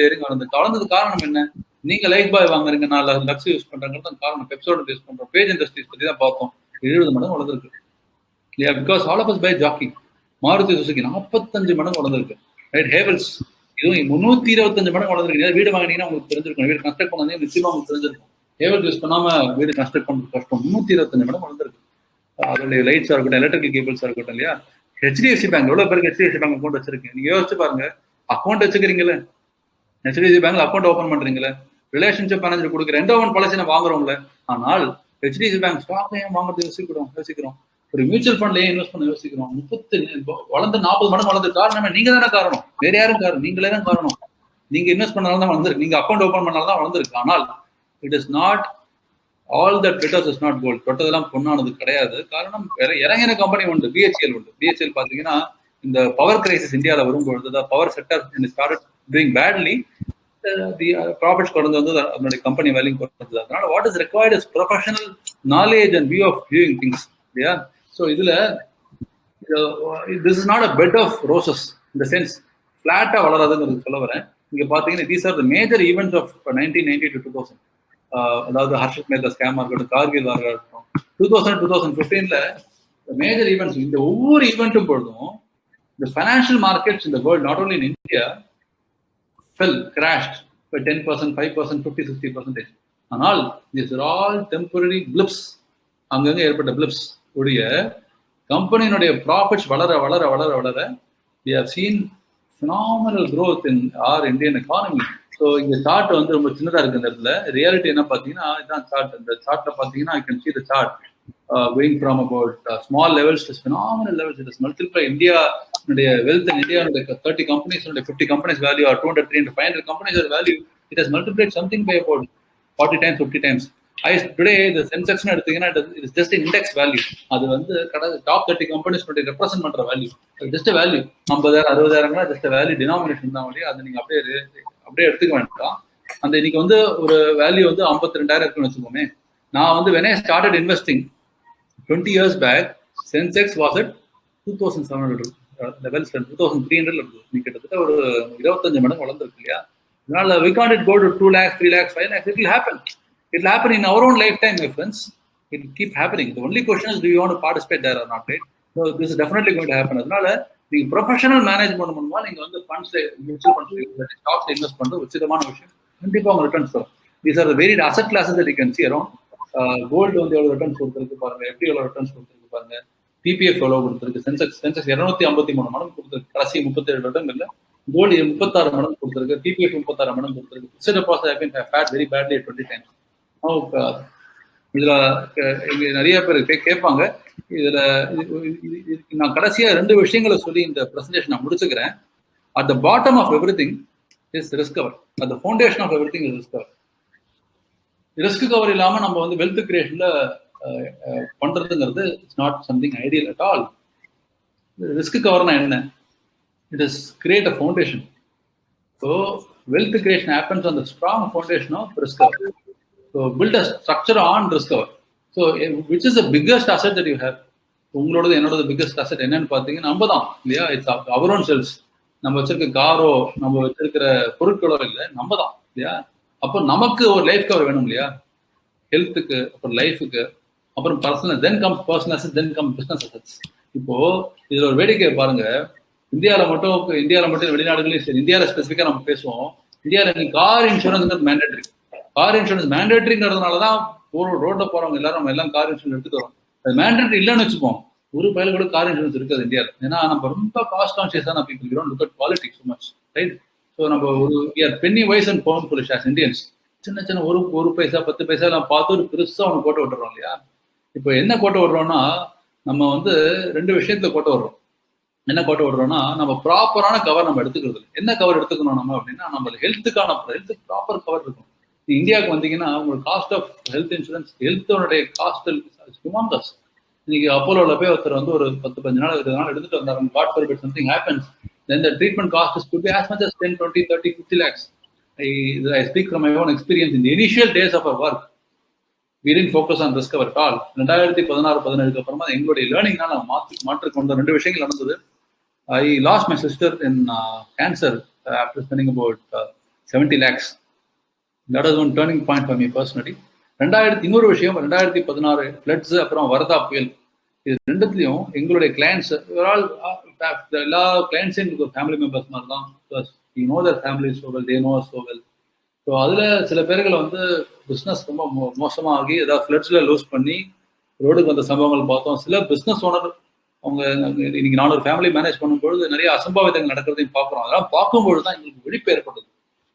ஏறி வளர்ந்தது காரணம் என்ன? நீங்க லைஃப் பாய் வாங்குறீங்க, நான் லக்ஸ் யூஸ் பண்றாங்கிறது காரணம். எபிசோட் யூஸ் பண்றோம், பேஜ் இண்டஸ்ட்ரீஸ் பத்தி தான் பார்த்தோம். 70 மடங்கு வளர்ந்துருக்கு இல்லையா? Because all of us buy Jockey. Maruti Suzuki 45 மடங்கு வளர்ந்துருக்கு. ரைட்? ஹேவல்ஸ் இதுவும் 325 மடங்கு வளர்ந்துருக்கு. வீடு வாங்கினீங்கன்னா உங்களுக்கு தெரிஞ்சிருக்கும். வீடு கன்ஸ்ட்ரக்ட் பண்ணாங்க நிச்சயமா உங்களுக்கு தெரிஞ்சிருக்கும். ஹேவல்ஸ் யூஸ் பண்ணாம வீடு கன்ஸ்ட்ரக்ட் பண்றது கஷ்டம். 325 மடங்கு வளர்ந்துருக்கு. அதோடைய லைட்ஸா இருக்கட்டும், எலக்ட்ரிக்கல் கேபிள்ஸா இருக்கட்டும் இல்லையா? HDFC பேங்க் எவ்வளவு பேருக்கு HDFC பேங்க் அக்கௌண்ட் வச்சிருக்கீங்க? நீங்க யோசிச்சு பாருங்க. அக்கௌண்ட் வச்சுக்கிறீங்களே, HDFC பேங்க்ல அக்கௌண்ட் ஓபன் பண்றீங்களே, ரிலேஷன்ஷிப் மேனேஜர் கொடுக்குற என்டோமெண்ட் பாலிசி வாங்குறவங்களே. ஆனால் HDFC பேங்க் ஸ்டாக் ஏன் வாங்குறது யோசிக்கிறோம். ஒரு மியூச்சுவல் ஃபண்ட்ல ஏன் இன்வெஸ்ட் பண்ண யோசிக்கிறோம்? 40 மடங்கு வளர்ந்து காரணமே நீங்க தானே காரணம். வேற யாரும் காரணம்? நீங்களே தான் காரணம். நீங்க இன்வெஸ்ட் பண்ணாலும் தான் வளர்ந்துருக்கு. நீங்க அக்கௌண்ட் ஓபன் பண்ணாலும் தான் வளர்ந்துருக்கு. ஆனால் it is not all that glitters is not gold. தொட்டதெல்லாம் பொண்ணானது கிடையாது. காரணம் வேற இறங்கின கம்பெனி உண்டு. BHEL உண்டு. BHEL பாத்தீங்கன்னா இந்த பவர் கிரைசிஸ் இந்தியாவில் வரும்பொழுது power sector started doing badly. Profits கொண்டு வந்து அதனுடைய கம்பெனி வேல்யூ குறைஞ்சது. அதனால what is required is professional knowledge and view of viewing things இல்லையா? ஸோ இதுல this is not a bed of roses இந்த சென்ஸ் ஃபிளாட்டா வளராதுங்கிறது சொல்ல வரேன். இங்க பாத்தீங்கன்னா these are the major events of 1990 to 2000. அதாவது ஹர்ஷத் மேத்தா ஸ்கேமா இருக்கட்டும், கார்கில் இருக்கட்டும், 2000-2015ல மேஜர் ஈவெண்ட்ஸ். இந்த ஒவ்வொரு ஈவெண்ட்டும் பொழுதும் the financial markets in the world, not only in India, crashed by 10%, 5%, 50, 60%. ஆனால் these are all temporary blips. அங்கங்க ஏற்பட்ட பிளிப்ஸ் உடைய கம்பெனியினுடைய ப்ராஃபிட்ஸ் வளர we have seen phenomenal growth in our Indian economy. So இந்த chart வந்து ரொம்ப சின்னதா இருக்கு. இந்த இடத்துல ரியாலிட்டி என்ன பார்த்தீங்கன்னா இதுதான் சார்ட். இந்த சார்ட்ல பார்த்தீங்கன்னா I can see the chart going from about small levels to phenomenal levels. It has multiplied India wealth in India, 30 companies, 50 companies value, or 200, 300, 500 companies value. It has multiplied something by about 40 times, 50 times. Today the Sensex எடுத்தீங்கன்னா it is just an index value. அது வந்து top 30 companies represent பண்ற value. Just value 50,000, 60,000 just value denomination தான் வழி. அதை நீங்க அப்படியே எடுத்துக்க வேண்டாம். அந்த இன்னைக்கு வந்து ஒரு வேல்யூ வந்து 52,000 இருக்குன்னு வச்சுக்கோமே. நான் வந்து when I started investing 20 years back, Sensex was at 2,700 levels, 2,300 இருக்கு. நீ கிட்டத்தட்ட ஒரு 25 மடங்கு வளர்ந்துருக்கு இல்லையா? அதனால we can't go to 2 lakhs, 3 lakhs, 5 lakhs. It will happen. It will happen in our own lifetime, my friends. It will keep happening. The only question is, do you want to participate there or not, right? So this is definitely going to happen. அதனால நீங்க professional management பண்ணுமா, நீங்க வந்து ஃபண்ட்ஸ்ல mutual funds ஸ்டாக்ஸ்ல invest பண்றது உச்சிதமான விஷயம். கண்டிப்பா உங்க ரிட்டர்ன்ஸ் வரும். These are the varied asset classes that you can see around. Gold வந்து எவ்வளவு ரிட்டர்ன்ஸ் கொடுத்துருக்கு பாருங்க, எஃப்டி எவ்வளவு ரிட்டர்ன்ஸ் கொடுத்துருக்கு பாருங்க, பிபிஎஃப் எவ்வளவு கொடுத்துருக்கு, சென்செக்ஸ் 253 மடங்கு கொடுத்துருக்கு, கடைசி 37 வருடங்கள்ல. கோல்டு 36 மடங்கு கொடுத்துருக்கு, பிபிஎஃப் 36 மடங்கு கொடுத்துருக்கு. Fixed deposit have been fared very badly 20 times. இதுல நிறைய பேர் கேட்பாங்க. இதுல நான் கடைசியா 2 விஷயங்களை சொல்லி இந்த பிரசன்டேஷன் நான் முடிச்சுக்கிறேன். At the bottom of everything is risk cover. At the foundation of everything is risk cover. Risk cover இல்லாம நம்ம வந்து வெல்த் கிரியேஷன்ல பண்றதுங்கிறது it's not something ideal at all. Risk கவர்னா என்ன? It is create a foundation. So wealth creation happens on the strong foundation of risk cover. So build a structure on risk cover. So which is the biggest asset that you have? உங்களோடது என்னோட biggest asset என்னன்னு பார்த்தீங்கன்னா நம்ம தான் இல்லையா? It's our own selves. நம்ம வச்சிருக்க காரோ நம்ம வச்சிருக்கிற பொருட்களோ இல்லை, நம்ம தான் இல்லையா? அப்போ நமக்கு ஒரு லைஃப் கவர் வேணும் இல்லையா? ஹெல்த்துக்கு, அப்புறம் லைஃபுக்கு, அப்புறம் personal, then comes personal asset, தென் கம் பிஸ்னஸ் அசெட்ஸ். இப்போ இதுல ஒரு வேடிக்கை பாருங்க. இந்தியாவில் மட்டும் வெளிநாடுகளையும் சரி, இந்தியாவில் ஸ்பெசிஃபிக்காக நம்ம பேசுவோம். இந்தியாவில் car insurance mandatory. Car insurance மேண்டேட்ரிங்கிறதுனாலதான் ரோட்ல போறவங்க எல்லாரும் நம்ம எல்லாம் கார் இன்சூரன்ஸ் எடுத்துட்டு வரோம். அது மேண்டேட்ரி இல்லைன்னு வச்சுப்போம், ஒரு பயில கூட கார் இன்சூரன்ஸ் இருக்காது இந்தியாவில். ஏன்னா நம்ம ரொம்ப காஸ்ட் கான்சியஸான people, you don't look at quality so much, right? So நம்ம ஒரு penny wise and pound foolish as Indians. சின்ன சின்ன ஒரு பைசா 10 பைசா எல்லாம் பார்த்து ஒரு பெருசா ஒன்று கோட்டை விட்டுறோம் இல்லையா? இப்போ என்ன கோட்டை விடுறோம்னா, நம்ம வந்து 2 விஷயத்துல கோட்டை விடுறோம். என்ன கோட்டை விடுறோம்னா, நம்ம ப்ராப்பரான கவர் நம்ம எடுத்துக்கிறது. என்ன கவர் எடுத்துக்கணும் நம்ம அப்படின்னா, நம்ம ஹெல்த்துக்கு ப்ராப்பர் கவர் இருக்கும். இந்தியாவுக்கு வந்தீங்கன்னா உங்களுக்கு காஸ்ட் ஆஃப் ஹெல்த் இன்சூரன்ஸ், ஹெல்த்தோடைய காஸ்ட் ஹியூமங்கஸ். இன்னைக்கு அப்போலோல போய் ஒருத்தர் வந்து ஒரு 10-15 நாள் 20 நாள் எடுத்துட்டு வந்தாங்க. God forbid something happens, then the treatment cost could be as much as 10, 20, 30, 50 lakhs. I speak from my own experience. In the initial days of our work, we didn't focus on risk cover at all. 2016-17 அப்புறமா எங்களுடைய லேர்னிங்னால மாற்றி கொண்ட 2 விஷயங்கள் நடந்தது. I lost my sister in cancer after spending about 70 lakhs. That was one turning point for me personally. இன்னொரு விஷயம், 2016 floods, அப்புறம் வரதா புயல். இது 2த்துலயும் எங்களுடைய கிளைண்ட்ஸ் எல்லா கிளைண்ட்ஸும் எங்களுக்கு ஒரு ஃபேமிலி மெம்பர்ஸ் மாதிரி தான். Plus you know Dhar family so well, they know us so well. So அதில் சில பேர்கள் வந்து பிஸ்னஸ் ரொம்ப மோசமாகி ஏதாவது ஃப்ளட்ஸில் லூஸ் பண்ணி ரோடுக்கு வந்த சம்பவங்கள் பார்த்தோம். சில பிஸ்னஸ் ஓனர் அவங்க இன்னைக்கு நான் ஒரு ஃபேமிலி மேனேஜ் பண்ணும்பொழுது நிறைய அசம்பாவிதங்கள் நடக்கிறதையும் பார்க்குறோம். அதெல்லாம் பார்க்கும்பொழுது தான் எங்களுக்கு விழிப்பு ஏற்பட்டது.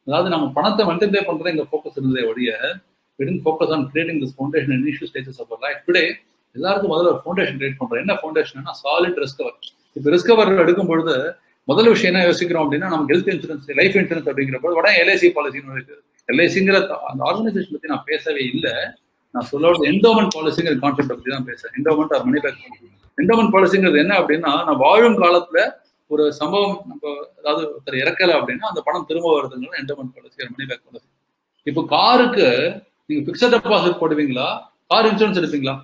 அதாவது நம்ம பணத்தை மல்டிப்ளை பண்றதை எங்க ஃபோக்கஸ் இருந்ததே ஒழிய we didn't focus on creating this foundation in initial stages of our life. Today எல்லாருக்கும் முதல்ல ஒரு ஃபவுண்டேஷன் கிரியேட் பண்றோம். என்ன ஃபவுண்டேஷன்னா, சாலிட் ரிஸ்க் கவர். இப்போ ரிஸ்க் கவர் எடுக்கும் பொழுது முதல் விஷயம் என்ன யோசிக்கிறோம் அப்படின்னா, நமக்கு ஹெல்த் இன்சூரன்ஸ், லைஃப் இன்சூரன்ஸ் அப்படிங்கிற போது உடனே எல்ஐசி பாலிசின்னு இருக்கு. எல்ஐசிங்கிற அந்த ஆர்கனைசேஷன் பத்தி நான் பேசவே இல்லை. நான் சொல்ல என்டோமெண்ட் பாலிசிங்கிற கான்செப்ட் பத்தி தான் பேசுறேன். Endowment or money back. Endowment பாலிசிங்கிறது என்ன அப்படின்னா, நான் வாழும் காலத்துல ஒரு சம்பவம் நம்ம அதாவது ஒருத்தர் இறக்கல அப்படின்னா அந்த பணம் திரும்ப வருதுங்கிறது endowment policy, money back policy. இப்போ காருக்கு நீங்க பிக்ஸட் டெபாசிட் போடுவீங்களா, கார் இன்சூரன்ஸ் எடுப்பீங்களா?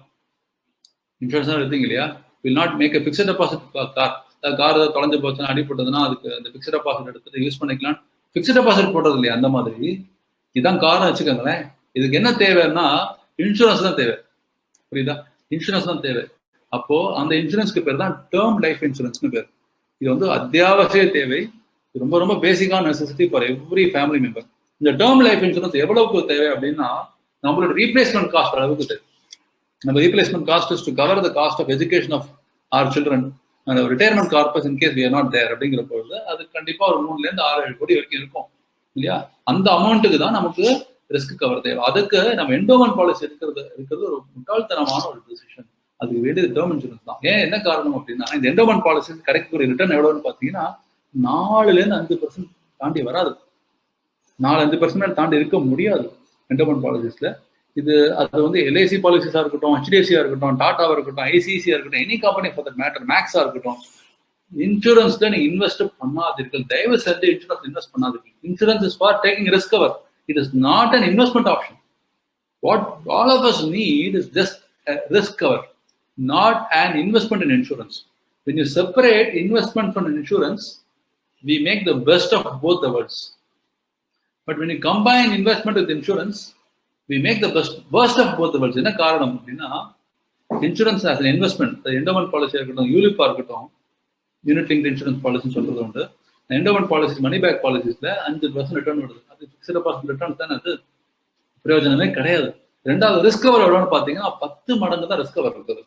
இன்சூரன்ஸ் தான் எடுப்பீங்க இல்லையா? Will not make a fixed deposit car. Car ஏதாவது தொலைஞ்சு போச்சுன்னா, அடிப்பட்டதுன்னா அதுக்கு அந்த பிக்ஸட் டெபாசிட் எடுத்துட்டு யூஸ் பண்ணிக்கலாம். பிக்ஸட் டெபாசிட் போடுறது இல்லையா? அந்த மாதிரி இதான் காரை வச்சுக்கோங்களேன். இதுக்கு என்ன தேவைன்னா இன்சூரன்ஸ் தான் தேவை. புரியுதா? இன்சூரன்ஸ் தான் தேவை. அப்போ அந்த இன்சூரன்ஸ்க்கு பேர் தான் டேர்ம் லைஃப் இன்சூரன்ஸ்னு பேர். இது வந்து அத்தியாவசிய தேவை, ரொம்ப ரொம்ப பேசிக்கான necessity for every family member. இந்த டேர்ம் லைஃப் இன்சூரன்ஸ் எவ்வளவுக்கு தேவை அப்படின்னா, நம்மளோட ரீப்ளேஸ்மெண்ட் காஸ்ட் அளவுக்கு தேவை. நம்ம replacement cost is to cover the cost of education of our children and retirement corpus in case we are not there அப்படிங்கிற பொழுது அது கண்டிப்பா ஒரு 3-6 கோடி வரைக்கும் இருக்கும் இல்லையா? அந்த அமௌண்ட்டுக்கு தான் நமக்கு ரிஸ்க் கவர் தேவை. அதுக்கு நம்ம என்டோமெண்ட் பாலிசி இருக்கிறது ஒரு முட்டாள்தனமான ஒரு டிசிஷன். அதுக்கு வேண்டியது டேர்ம் இன்சூரன்ஸ் தான். ஏன், என்ன காரணம் அப்படின்னா, இந்த என்டோமெண்ட் பாலிசி கிடைக்கக்கூடிய ரிட்டர்ன் எவ்வளோன்னு பார்த்தீங்கன்னா 4-5% தாண்டி வராது. 4-5% தாண்டி இருக்க முடியாது என்டோமெண்ட் பாலிசிஸ்ல. அது வந்து எல்ஐசி பாலிசிஸா இருக்கட்டும், ஹெச்டிஎஃப்சியா இருக்கட்டும், டாட்டாவா இருக்கட்டும், ஐசிஐசியா இருக்கட்டும், any company for that matter, மேக்ஸா இருக்கட்டும், இன்சூரன்ஸ்ல நீங்க இன்வெஸ்ட் பண்ணாதீர்கள். தயவு செஞ்சு இன்சூரன்ஸ் இன்வெஸ்ட் பண்ணாதீர்கள். Insurance is for taking risk cover. It is not an investment option. What all of us need is just a risk cover, not an investment in insurance. When you separate investment from insurance, we make the best of both the worlds. But when you combine investment with insurance, we make the worst of both the worlds. என்ன காரணம் அப்படின்னா, insurance as an investment, the endowment policy இருக்கட்டும், யூலிப்பா இருக்கட்டும், unit linked insurance பாலிசின்னு சொல்றது உண்டு. endowment policies, money back பாலிசிஸ்ல 5% return வருது. அது ஃபிக்ஸ்டு பர்சன்ட் ரிட்டர்ன் தானே, அது பிரயோஜனமே கிடையாது. ரெண்டாவது ரிஸ்க் கவர் எவ்வளோன்னு பார்த்தீங்கன்னா 10 மடங்கு தான் ரிஸ்க் கவர் இருக்குது.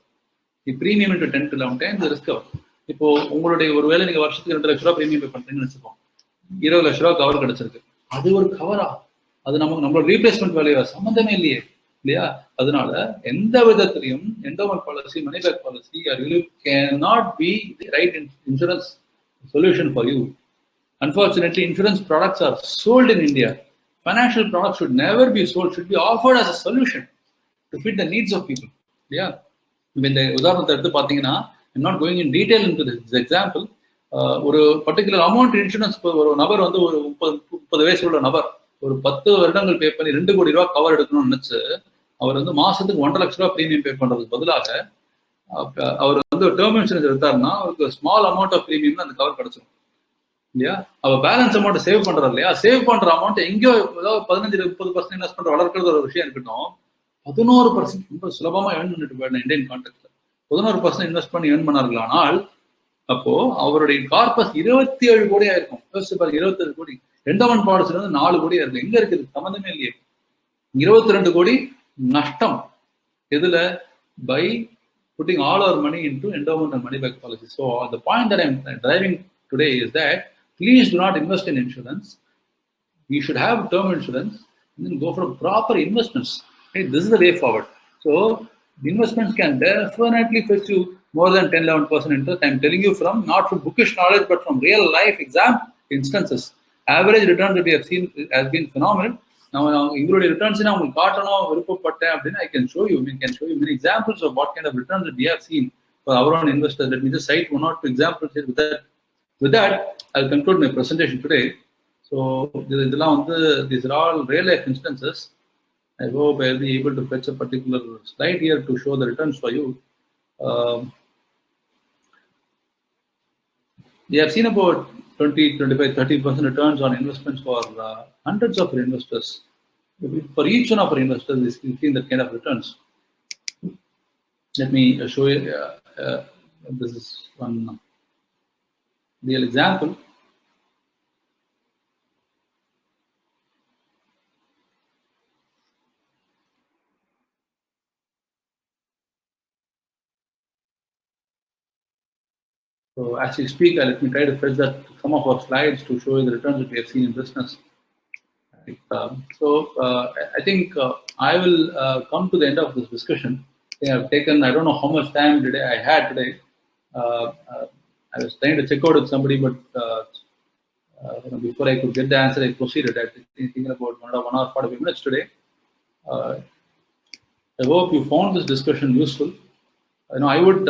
Premium into 10 to 11 times risk cover. இப்போ உங்களுடைய ஒருவேளை நீங்க வருஷத்துக்கு 2 லட்ச ரூபா பிரீமியம் பே பண்றீங்கன்னு வச்சுக்கோம், 20 லட்ச ரூபா கவர் கிடைச்சிருக்கு. அது ஒரு கவரா? அது நமக்கு நம்மளோட ரீப்ளேஸ்மெண்ட் வேல்யூவா? சம்மந்தமே இல்லையே, இல்லையா? அதனால எந்த விதத்திலையும் endowment policy, money back policy cannot be the right insurance solution for you. Unfortunately, insurance products are sold in India. Financial products should never be sold, should be offered as a solution to fit the needs of people. Yeah. இந்த உதாரணத்தை எடுத்து பார்த்தீங்கன்னா, I'm not going in detail into this example. ஒரு particular amount insurance, ஒரு நபர் வந்து ஒரு 30 வயசு உள்ள நபர் ஒரு 10 வருடங்கள் பே பண்ணி 2 கோடி ரூபாய் கவர் எடுக்கணும்னு நினைச்சு அவர் வந்து மாசத்துக்கு 1.5 லட்ச ரூபாய் பிரீமியம் பே பண்றதுக்கு பதிலாக அவர் வந்து டேர்ம் இன்சூரன்ஸ் எடுத்தாருன்னா அவருக்கு ஸ்மால் அமௌண்ட் ஆஃப் பிரீமியம் அந்த கவர் கிடைச்சிடும், இல்லையா? அவர் பேலன்ஸ் அமௌண்ட் சேவ் பண்றாரு இல்லையா? சேவ் பண்ற அமௌண்ட் எங்கேயோ ஏதாவது 15-30% இன்வெஸ்ட் பண்ற வளர்க்கறது ஒரு விஷயம் இருக்கட்டும், 11% ரொம்ப சுலபமா ஏர்ன் பண்ணிட்டு போயிடணும். இந்தியன் கான்டெக்ட்ல 11% இன்வெஸ்ட் பண்ணி ஏர்ன் பண்ணார்களானால் அப்போ அவருடைய கார்பஸ் 27 கோடியா இருக்கும். 27 கோடி. எண்டோமெண்ட் பாலிசில வந்து 4 கோடியா இருக்கு. எங்க இருக்குது? சம்பந்தமே இல்லையே. 22 கோடி நஷ்டம். எதுல? By putting all our money into endowment and money back policy. So the point that I'm driving today is that please do not invest in insurance. We should have term insurance and then go for proper investments. Okay? This is the way forward. So investments can definitely fetch you more than 10-11% interest. I'm telling you from not from bookish knowledge but from real life exam instances. Average return that we have seen has been phenomenal. Now including returns in our I can show you. We can show you many examples of what kind of returns that we have seen for our own investors. Let me just cite 1 or 2 examples here. With that, I'll conclude my presentation today. So these are all real life instances. I hope I'll be able to fetch a particular slide here to show the returns for you. We have seen about 20, 25, 30% returns on investments for hundreds of investors. For each one of our investors, we've seen that kind of returns. Let me show you. This is one real example. So as we speak, let me try to fetch that some of our slides to show you the returns that we have seen in business. I think I will come to the end of this discussion. I have taken, I don't know how much time I had today. I was trying to check out with somebody, but before I could get the answer, I proceeded. I was thinking about 1 hour 45 minutes today. I hope you found this discussion useful. I would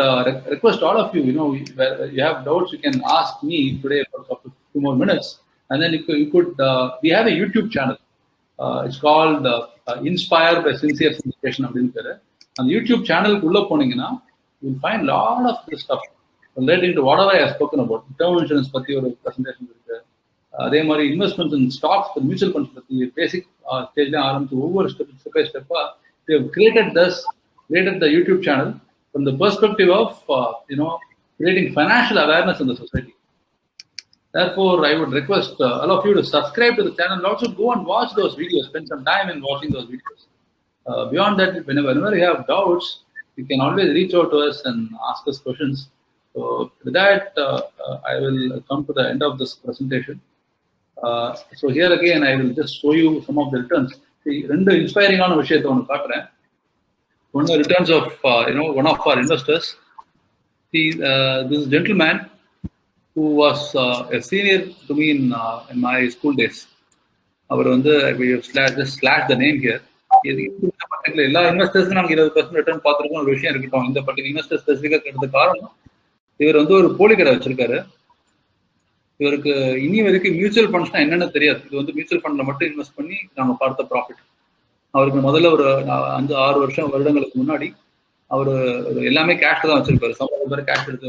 request all of you, you have doubts, you can ask me today for a few more minutes. And then you could we have a YouTube channel. It's called Inspired by Sincere Syndication. On the YouTube channel, you'll find a lot of this stuff relating to whatever I have spoken about. Term insurance presentation. Investments in stocks, the mutual funds, the basic stage over step by step. We have created the YouTube channel from the perspective of creating financial awareness in the society. Therefore, I would request all of you to subscribe to the channel and also go and watch those videos, spend some time in watching those videos. Beyond that, whenever you have doubts, you can always reach out to us and ask us questions. So with that, I will come to the end of this presentation. So here again, I will just show you some of the returns. See, inspiring on one of the returns of one of our investors. See, this gentleman who was a senior to me in my school days. We have just slashed the name here. எல்லா இன்வெஸ்டர்ஸ்க்கு நமக்கு 20% return பார்த்துருக்கோம் ஒரு விஷயம் இருக்கட்டும். இந்த particular investor ஸ்பெசிஃபிக்காக எடுத்த காரணம், இவர் ஒரு போலி கடை வச்சிருக்காரு. இவருக்கு இனி வரைக்கும் மியூச்சுவல் ஃபண்ட்ஸ்னா என்னென்ன தெரியாது. இது வந்து மியூச்சுவல் ஃபண்ட்ல மட்டும் இன்வெஸ்ட் பண்ணி நாங்கள் பார்த்த ப்ராஃபிட். அவருக்கு முதல்ல ஒரு 5-6 வருடங்களுக்கு முன்னாடி அவர் எல்லாமே கேஷ் தான் வச்சிருப்பாரு. சம்பளம் பேர் கேஷ் எடுத்து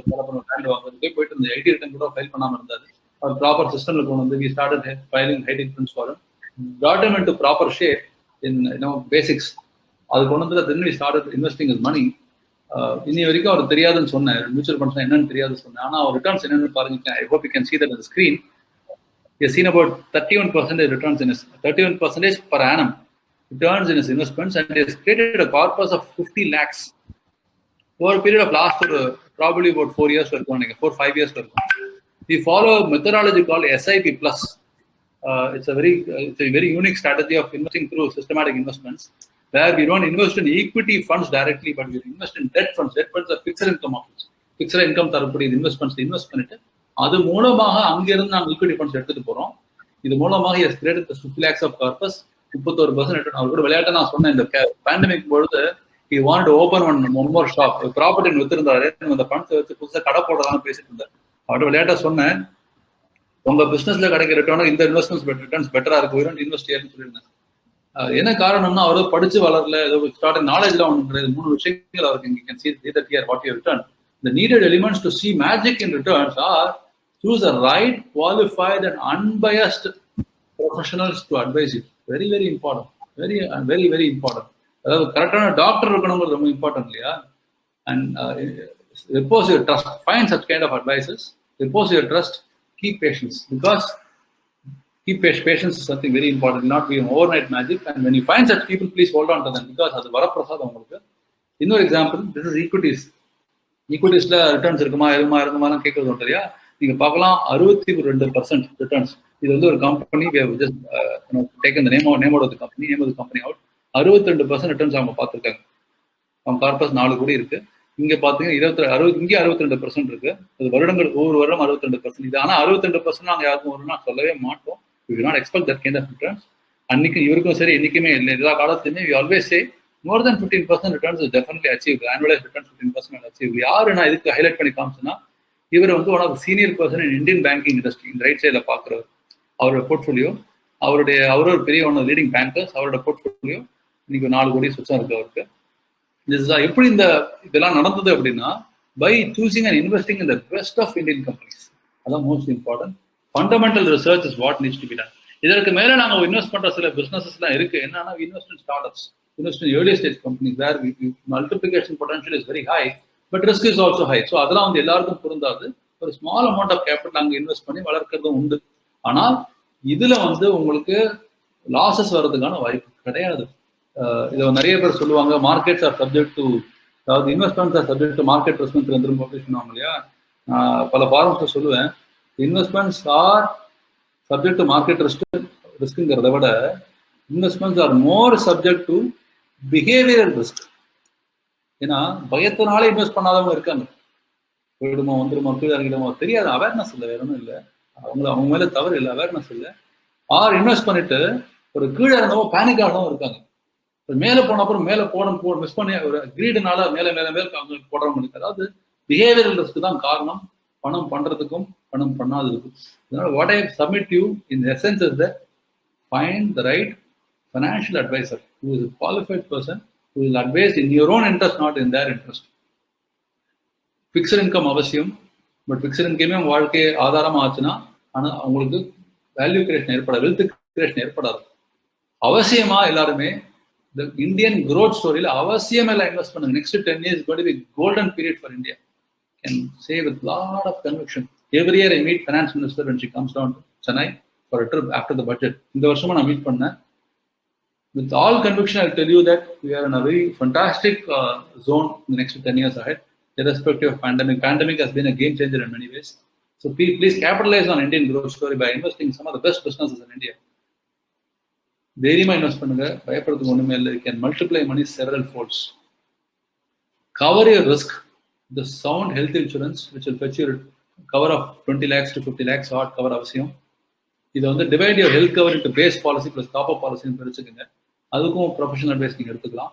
லேண்ட் வாங்குறதுக்கே போயிட்டு இந்த ஐடி ரிட்டர்ன் கூட ஃபைல் பண்ணாமல் இருந்தாரு. அவர் ப்ராப்பர் சிஸ்டம்ல கொண்டு வந்து we started filing high insurance for got him into proper shape in basics. அது கொண்டு வந்து then we started investing his money. இனி வரைக்கும் அவர் தெரியாதுன்னு சொன்னேன், மியூச்சுவல் ஃபண்ட்ஸ் என்னன்னு தெரியாது சொன்னேன். ஆனால் அவர் ரிட்டர்ன்ஸ் என்னன்னு பாருங்க. ஐ hope you can see that on the screen. He has seen about 31% returns in his 31% per annum returns in his investments, and he has created a corpus of 50 lakhs over a period of last probably about 4 years or 4-5 years. We follow a methodology called SIP plus. It's a very unique strategy of investing through systematic investments, where we don't invest in equity funds directly, but we invest in debt funds. Debt funds are fixed income options. Fixed income தரக்கூடிய investments invest பண்ணிட்டு அது மூலமாக அங்கிருந்து நாங்கள் equity funds எடுத்துட்டு போறோம். இது மூலமாக as great 50 lakhs of corpus, 31%. அவர் கூட விளையாட்டை நான் சொன்னேன், இந்த பேண்டமிக் பொழுது he wanted to open one more shop. Property வித்திருந்தாரு, அந்த பணத்தை வச்சு புதுசாக கடை போடலாம்னு பேசிட்டு இருந்தார். அவர்கிட்ட விளையாட்டை சொன்னேன், உங்க பிசினஸ்ல கிடைக்கிற ரிட்டர்ன் இந்த இன்வெஸ்ட்மெண்ட்ஸ் ரிட்டர்ன்ஸ் பெட்டரா இருக்கு, இன்வெஸ்ட் ஏன்னு சொல்லியிருந்தேன். என்ன காரணம்னா அவர் படிச்சு வளரல, ஏதோ ஸ்டார்ட் நாலேஜ்ல ஒன்று கிடையாது. 3 விஷயங்கள் அவருக்கு இங்க can see that here what you have returned. The needed elements to see magic in returns are choose a right, qualified and unbiased professionals to advise you. Very very important, very important. அதாவது கரெக்டான doctor இருக்கணுங்கிறது ரொம்ப important இல்லையா? And repose your trust, find such kind of advices, repose your trust, keep patience, because patience is something very important. It will not be an overnight magic, and when you find such people, please hold on to them, because அது வரப்பிரசாதம் உங்களுக்கு. இன்னொரு example, this is ஈக்விட்டிஸ்ல returns இருக்குமா கேட்கறது உண்டு இல்லையா? நீங்க பார்க்கலாம் 62% ரிட்டர்ன்ஸ். இது வந்து ஒரு company taken name of the company out. 62% returns அவங்க பார்த்துருக்காங்க. அவங்க கார்பஸ் 4 கோடி இருக்கு. இங்க பாத்தீங்கன்னா இங்கே 62% இருக்கு. அது வருடங்கள் ஒவ்வொரு வருடம் 62%. இது ஆனா 62% நாங்க யாருக்கும் வரும்னா சொல்லவே மாட்டோம். We will not expect that kind of returns. அன்னைக்கு இவருக்கும் சரி என்னைக்குமே இல்லை, எல்லா காலத்துலையுமே we always say more than 15% returns is definitely achievable. Annualized returns 15% achievable. யாரு நான் இதுக்கு ஹைலைட் பண்ணி காமிச்சேன்னா, இவர் வந்து one of senior person in Indian banking industry. இந்த ரைட் சைடில் பார்க்குறவர் அவரோட போர்ட்ஃபோலியோ, அவரோட பெரிய ஒன் லீடிங் பேங்கர்ஸ். அவரோட போர்ட்ஃபோலியோ இன்னைக்கு 4 கோடி சுத்தம் இருக்கு அவருக்கு. எப்படி இதெல்லாம் நடந்தது அப்படின்னா, by choosing and investing in the best of Indian companies. அதான் most important. Fundamental research is what needs to be done. இதற்கு மேல நாங்க இன்வெஸ்ட் பண்ற சில பிசினஸஸ் எல்லாம் இருக்கு. என்னன்னா, invest in startups, invest in early stage companies where multiplication potential is very high, but risk is also high. So அதெல்லாம் வந்து எல்லாருக்கும் பொருந்தாது. ஒரு ஸ்மால் அமௌண்ட் ஆஃப் கேபிட்டல் அங்கே இன்வெஸ்ட் பண்ணி வளர்க்கறதும் உண்டு. ஆனால் இதுல வந்து உங்களுக்கு லாசஸ் வர்றதுக்கான வாய்ப்பு கிடையாது. இதை நிறைய பேர் சொல்லுவாங்க, மார்க்கெட்ஸ் ஆர் சப்ஜெக்ட் டு, அதாவது investments are subject to market risk சொல்லுவாங்க இல்லையா? பல ஃபாரம்ஸ்ல சொல்லுவேன், investments are subject to market ரிஸ்க்குங்கிறத விட investments are more subject to behavioural risk. ஏன்னா பயத்தினாலே இன்வெஸ்ட் பண்ணாதவங்க இருக்காங்க. போயிடுமோ, வந்துடுமோ, கீழே இறங்கிடுமோ தெரியாது, அவேர்னஸ் இல்லை, வேற ஒன்றும் இல்லை. அவங்க மேல தவறு இல்லை, அவேர்னஸ் இல்லை. ஆர் இன்வெஸ்ட் பண்ணிட்டு ஒரு கீழே இருந்தவோ பேனிக் ஆகவும் இருக்காங்க. மேலே போன அப்புறம் மேலே மிஸ் பண்ணி ஒரு கிரீடுனால மேலே போடுறவங்க இருக்கு. அதாவது பிஹேவியரல் ரிஸ்க் தான் காரணம் பணம் பண்றதுக்கும் பணம் பண்ணாததுக்கும். அதனால what I submit you in essence is that find the right financial advisor who is a qualified person who will advise in your own interest, not in their interest. Fixed income அவசியம், but fixed இன்கமே வாழ்க்கையை ஆதாரமா ஆச்சுன்னா ஆனால் அவங்களுக்கு value creation ஏற்படாது, wealth creation ஏற்படாது. அவசியமா எல்லாருமே இந்த இந்தியன் growth ஸ்டோரியில அவசியம் எல்லாம் இன்வெஸ்ட் பண்ணுங்க. Next 10 years is going to be golden period for India. Can say with lot of conviction. Every year I meet finance minister when she comes down to Chennai for a trip after the budget. இந்த வருஷமா நான் meet பண்ணேன். With all conviction, I'll tell you that we are in a very fantastic zone in the next 10 years ahead, irrespective of pandemic. Pandemic has been a game changer in many ways. So please capitalize on Indian growth story by investing in some of the best businesses in India. தைரியமா invest பண்ணுங்க, பயப்படுறதுக்கு ஒண்ணுமே இல்லை. You can multiply money several folds. Cover your risk. The sound health insurance, which will fetch your cover of 20 lakhs to 50 lakhs hard cover அவசியம். இதை வந்து divide your health cover into base policy plus top up பாலிசின்னு பிரிச்சுக்கோங்க. அதுக்கும் professional advice நீங்கள் எடுத்துக்கலாம்.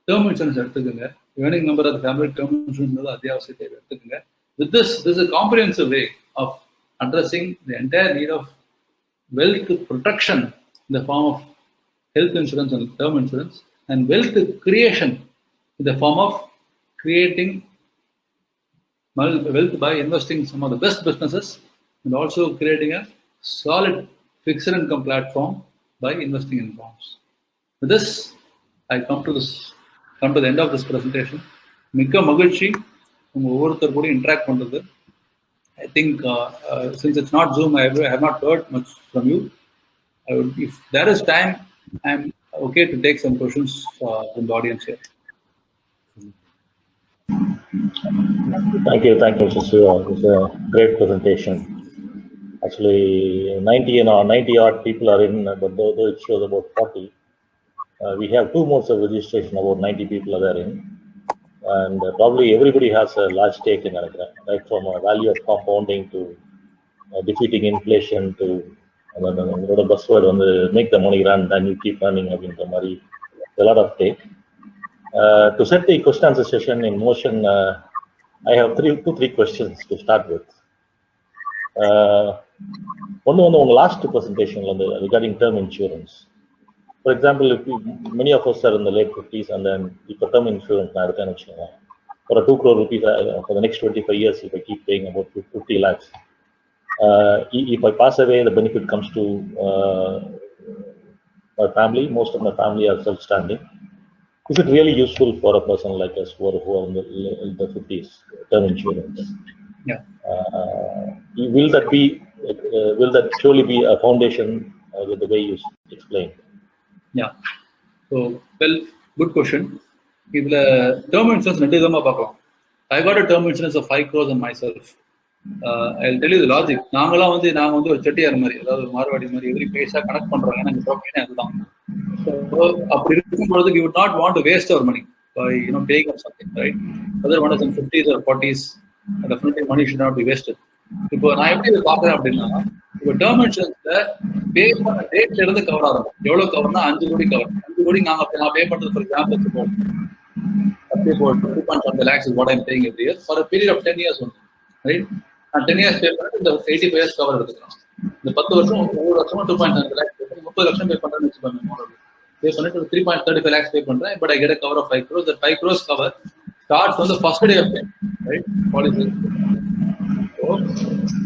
Term insurance எடுத்துக்கோங்க. Earning member of family term insurance அத்தியாவசிய தேவை எடுத்துக்கோங்க. With this is a comprehensive way of addressing the entire need of wealth protection in the form of health insurance and term insurance, and wealth creation in the form of creating wealth by investing in some of the best businesses, and also creating a solid fixed income platform by investing in bonds. With this, I come to the end of this presentation. மிக்க மகிழ்ச்சி உங்க ஒவ்வொருத்தர் கூட interact பண்றது. I think since it's not Zoom, I have not heard much from you. If there is time, I'm okay to take some questions from the audience here. Thank you, Mr. Siva. It was a great presentation. Actually, 90 odd people are in, but though it shows about 40, we have 2 modes of registration. About 90 people are there in, and probably everybody has a large stake in it, right from a value of compounding to defeating inflation to the buzzword on the make the money run, then you keep running. A lot of stake. To set the question answer session in motion, I have 3 questions to start with. One on the last presentation regarding term insurance. For example, if many of us are in the late 50s, and then if a term insurance for a 2 crore rupees for the next 25 years, if I keep paying about 50 lakhs, if I pass away, the benefit comes to my family. Most of my family are self-standing. Is it really useful for a person like us who are in the 50s, term insurance? Yeah. Will that surely be a foundation with the way you explained? Yeah. So, well, good question. If the term insurance, I got a term insurance of 5 crores on myself. I'll tell you the logic. நாங்களாம் வந்து ஒரு செட்டியார் மாதிரி, அதாவது மார்வாடி மாதிரி every பைசா connect பண்றாங்க. எனக்கு profit அதுதான். அப்படி இருக்கும்போது we would not want to waste our money by paying up something, right? Whether one is in 50s or 40s, definitely money should not be wasted. இப்போ நான் எப்படி இதை பார்க்குறேன் அப்படின்னா, இப்போ டேர்ம் இன்சூரன்ஸ்ல பே பண்ண டேட்ல இருந்து கவர் ஆகும். எவ்வளவு கவர்னா 5 கோடி கவர். 5 கோடி நான் பே பண்றது for example about 2.5 lakhs is what I'm paying every year for a period of 10 years only, right? And 10 years pay பண்ணிட்டு இந்த 85 years கவர் எடுத்துக்கலாம். இந்த 10 வருஷம் ஒவ்வொரு வருஷமும் 2.5 lakhs pay பண்ணி 30 லட்சம் பே பண்றேன்னு வச்சுக்கோங்க. Pay பண்ணிட்டு 3.35 lakhs pay பண்றேன், but I get a cover of 5 crores. That 5 crores cover starts on the first day of payment, right? Policy. So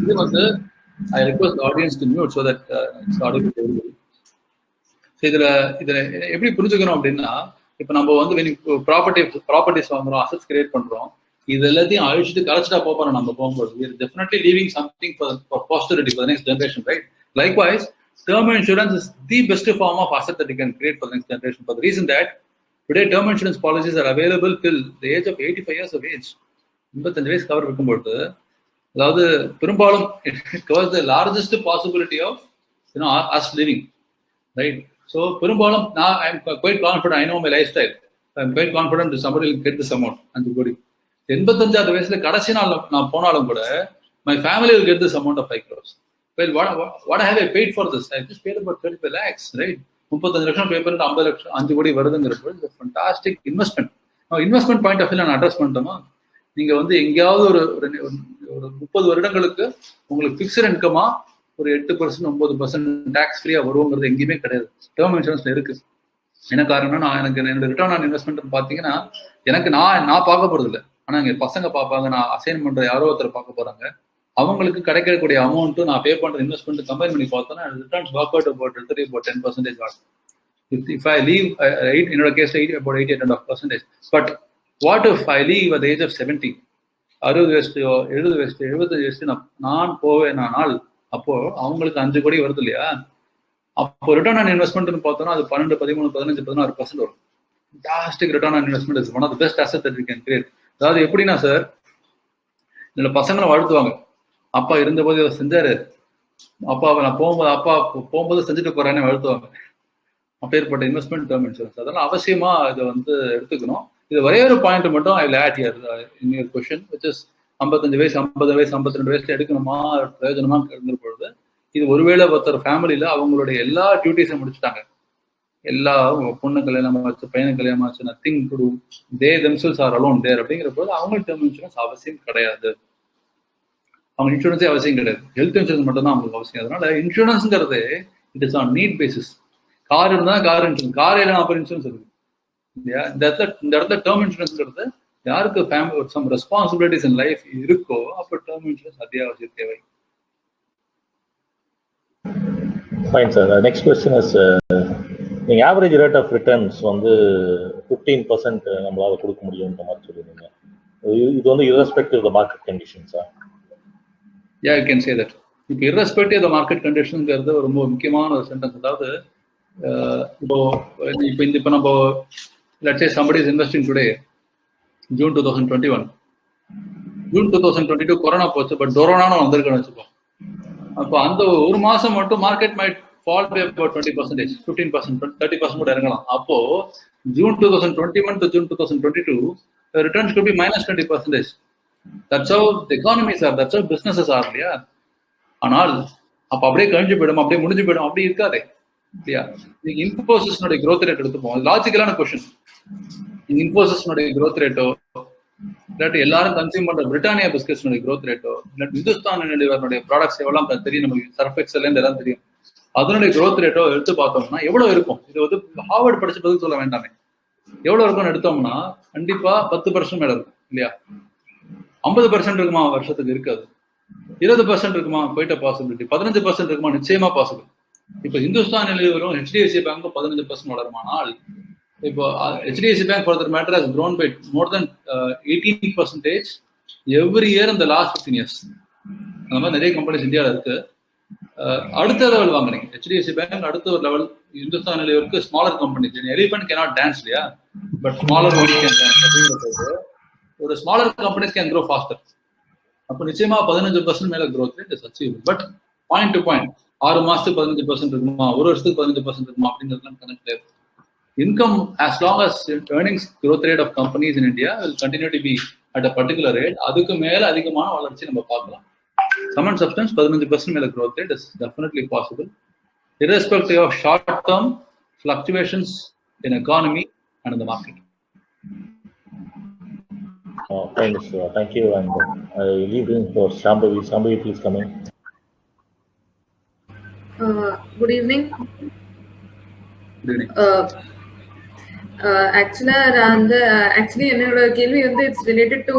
this was I request the audience to mute so that it's audible to everybody. So இதுல எப்படி புரிஞ்சுக்கணும் அப்படின்னா, இப்போ நம்ம வந்து properties வாங்குறோம், assets create பண்றோம், இது எல்லாத்தையும் அழிச்சிட்டு கலைச்சிட்டா போறோம். நம்ம போகும்போது we are definitely leaving something for posterity, for the next generation, right? Likewise, term insurance is the best form of asset that you can create for the next generation, for the reason that today term insurance policies are available till the age of 85 years of age. 85 வயசு cover இருக்கும்போது, அதாவது பெரும்பாலும் it covers the largest possibility of us living, right? So பெரும்பாலும் I am quite confident, I know my lifestyle, I am quite confident that somebody will get this amount. And 85 வயசுல கடைசி நாள் நான் போனாலும் கூட my family will get this amount of 5 crores. Well, what have I paid for this? I just paid about 35 lakhs, right? 35 லட்சம் பே பண்ணிட்டு 50 லட்சம் 5 கோடி வருதுங்கிறப்போ it's a fantastic investment. Now investment point of view நான் அட்ரஸ் பண்ணிட்டோமா, நீங்க வந்து எங்கேயாவது ஒரு 30 வருடங்களுக்கு உங்களுக்கு பிக்ஸ்ட் இன்கமா ஒரு 8% 9% டாக்ஸ் ஃப்ரீயா வருவோங்கிறது எங்கேயுமே கிடையாது. டேர்ம் இன்சூரன்ஸ்ல இருக்கு. என்ன காரணம்னா, எனக்கு என்னோட ரிட்டர்ன் ஆன் இன்வெஸ்ட்மெண்ட் பாத்தீங்கன்னா, எனக்கு நான் பார்க்க போறது இல்லை, ஆனா எங்க பசங்க பார்ப்பாங்க, நான் அசைன் பண்ற யாரோ ஒருத்தர் பார்க்க போறாங்க, அவங்களுக்கு கிடைக்கக்கூடிய அமௌண்ட் நான் பே பண்ற இன்வெஸ்ட்மெண்ட் கம்பேர் பண்ணி பார்த்தோன்னா ரிட்டர்ன்ஸ் ஒர்க் அவுட் about 10% ஆகும். If I leave, என்னோட கேஸ்ல about 88.5%. But what if I leave at the age of 70, 60 வயசு 70 வயசு 75 வயசு நான் போவேன் நாள், அப்போ அவங்களுக்கு 5 கோடி வருது இல்லையா, அப்போ ரிட்டர்ன் ஆன் இன்வெஸ்ட்மெண்ட் பார்த்தோம்னா அது 12, 13, 15, 16% வரும். Fantastic return on investment is one of the best assets that we can create. அதாவது எப்படின்னா சார், இதுல பசங்களை வாழ்த்துவாங்க, அப்பா இருந்தபோது இதை செஞ்சாரு, அப்பா நான் போகும்போது செஞ்சுட்டு போறேன்னு வாழ்த்துவாங்க. அப்பேற்பட்ட இன்வெஸ்ட்மெண்ட் டேர்ம் இன்சூரன்ஸ் அதெல்லாம் அவசியமா இதை வந்து எடுத்துக்கணும். இது ஒரே ஒரு பாயிண்ட் மட்டும் I will add here in your question, which is 55 வயசு 50 வயசு 52 வயசுல எடுக்கணுமா பிரயோஜனமா இருந்த பொழுது, இது ஒருவேளை ஒருத்தர் ஃபேமிலியில அவங்களுடைய எல்லா டியூட்டிஸும் முடிச்சுட்டாங்க, எல்லா பொண்ணு கல்யாணம் ஆச்சு, பையனு கல்யாணம் ஆச்சு, nothing to do, they themselves are alone there அப்படிங்கிற போது அவங்களுக்கு டேர்ம் இன்சூரன்ஸ் அவசியம் கிடையாது. அவங்க இன்சூரன்ஸே அவசியம் கிடையாது, ஹெல்த் இன்சூரன்ஸ் மட்டும் தான் அவங்களுக்கு அவசியம். அதனால இன்சூரன்ஸுங்கிறது it is on need basis. Car இருந்தால் கார் இன்சூரன்ஸ், கார் இல்லைனா அப்புறம் இன்சூரன்ஸ் இருக்கு இல்லையா? இந்த இடத்துல டேர்ம் இன்சூரன்ஸ்ங்கிறது யாருக்கு family some responsibilities in life இருக்கோ அப்போ டேர்ம் இன்சூரன்ஸ் அத்தியாவசிய தேவை. Fine sir. Next question is, நீங்கள் ஆவரேஜ் ரேட் ஆஃப் ரிட்டர்ன்ஸ் வந்து 15% நம்மளால் கொடுக்க முடியுன்ற மாதிரி சொல்லியிருந்தீங்க. இது வந்து irrespective of the market conditions. Yeah, you can say that. இப்போ irrespective of the market conditions ரொம்ப முக்கியமான ஒரு சென்டென்ஸ். அதாவது இப்போ நம்ம let's say somebody is investing today, June 2021. June 2022 corona போச்சு, பட் டொரோனான்னு வந்திருக்குன்னு வச்சுப்போம். அப்போ அந்த ஒரு மாசம் மட்டும் market might fall by about 20%, 15%, 30% கூட இறங்கலாம். அப்போ June 2021 to June 2022 the returns could be minus 20%. That's how the economies are, that's how businesses are இல்லையா? ஆனால் அப்போ அப்படியே கழிஞ்சு போயிடும், அப்படியே முடிஞ்சு போயிடும், அப்படி இருக்காதே இல்லையா? நீங்க இன்ஃபோசிஸ்னுடைய growth rate எடுத்துப்போம், லாஜிக்கலான கொஸ்டின். நீங்க இன்ஃபோசிஸ்னுடைய growth ரேட்டோ, இல்லாட்டி எல்லாரும் கன்சியூம் பண்ற பிரிட்டானியா பிஸ்கட்ஸ்னுடைய growth ரேட்டோ, இல்லாட்டி இந்துஸ்தான் யூனிலிவர்னுடைய ப்ராடக்ட்ஸ் எவ்வளவு தெரியும், நமக்கு சர்ஃப் எக்ஸல் எல்லாம் தெரியும், அதனுடைய growth ரேட்டோ எடுத்து பார்த்தோம்னா எவ்வளவு இருக்கும்? இது வந்து ஹார்வர்ட் படிச்சு பதில் சொல்ல வேண்டாமே, எவ்வளவு இருக்கும்னு எடுத்தோம்னா கண்டிப்பா 10% மேல இருக்கும் இல்லையா? 50% இருக்குமா வருஷத்துக்கு? இருக்காது. 20% இருக்குமா? போயிட்ட பாசிபிலிட்டி. 15% இருக்குமா? நிச்சயமா பாசிபிள். இப்போ இந்துஸ்தான் யூனிலிவரும் HDFC பேங்க்கும் 15% வளருமானால், இப்போ HDFC bank for that matter has grown by more than 18% every year in the last 15 years. அந்த மாதிரி நிறைய கம்பெனிஸ் இந்தியாவில் இருக்கு. அடுத்த லெவல் வாங்குறீங்க HDFC பேங்க், அடுத்த ஒரு லெவல் இந்துஸ்தான் யூனிலிவருக்கு smaller companies. Elephant cannot dance இல்லையா, but smaller ones can dance அப்படிங்கிறது. ஒரு smaller companies can grow faster. அப்போ நிச்சயமா 15% மேல growth rate is achievable. But point to point 6 மாசத்துக்கு 15% இருக்குமா, ஒரு வருஷத்துக்கு 15% இருக்குமா அப்படிங்கிறதுலாம் கனெக்ட் கிடையாது. Income, as long as earnings growth rate of companies in India will continue to be at a particular rate, அதுக்கு மேல அதிகமான வளர்ச்சி நம்ம பார்க்கலாம். Sum and substance 15% மேல growth rate is definitely possible, irrespective of short-term fluctuations in economy and in the market. Thank you. And I leave in for Shambhavi. Shambhavi, please come in. Good evening. Good evening. Actually என்னோட கேள்வி வந்து it's related to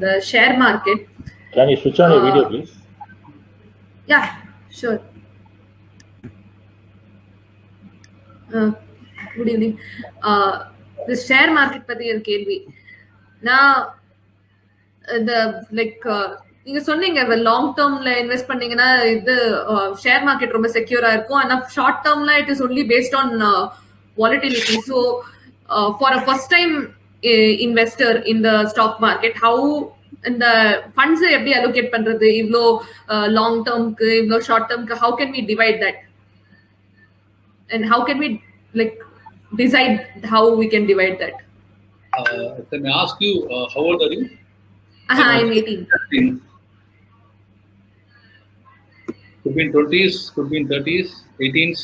the share market. Can you switch on your video, please? Yeah, sure. Good evening. The share market பத்தி ஒரு கேள்வி. நான் நீங்க சொன்னீங்க long டேர்ம்ல invest பண்ணீங்கன்னா இது ஷேர் மார்க்கெட் ரொம்ப செக்யூரா இருக்கும், ஆனா ஷார்ட் டேர்ம்ல it is only based on volatility. So for a first time investor in the stock market, how இந்த funds எப்படி allocate பண்றது, இவ்ளோ long term க்கு இவ்ளோ short term க்கு, how can we divide that and how can we decide how we can divide that? Let me ask you, how old are you? I'm 18. Could be in 20s, could be in 30s, 18s.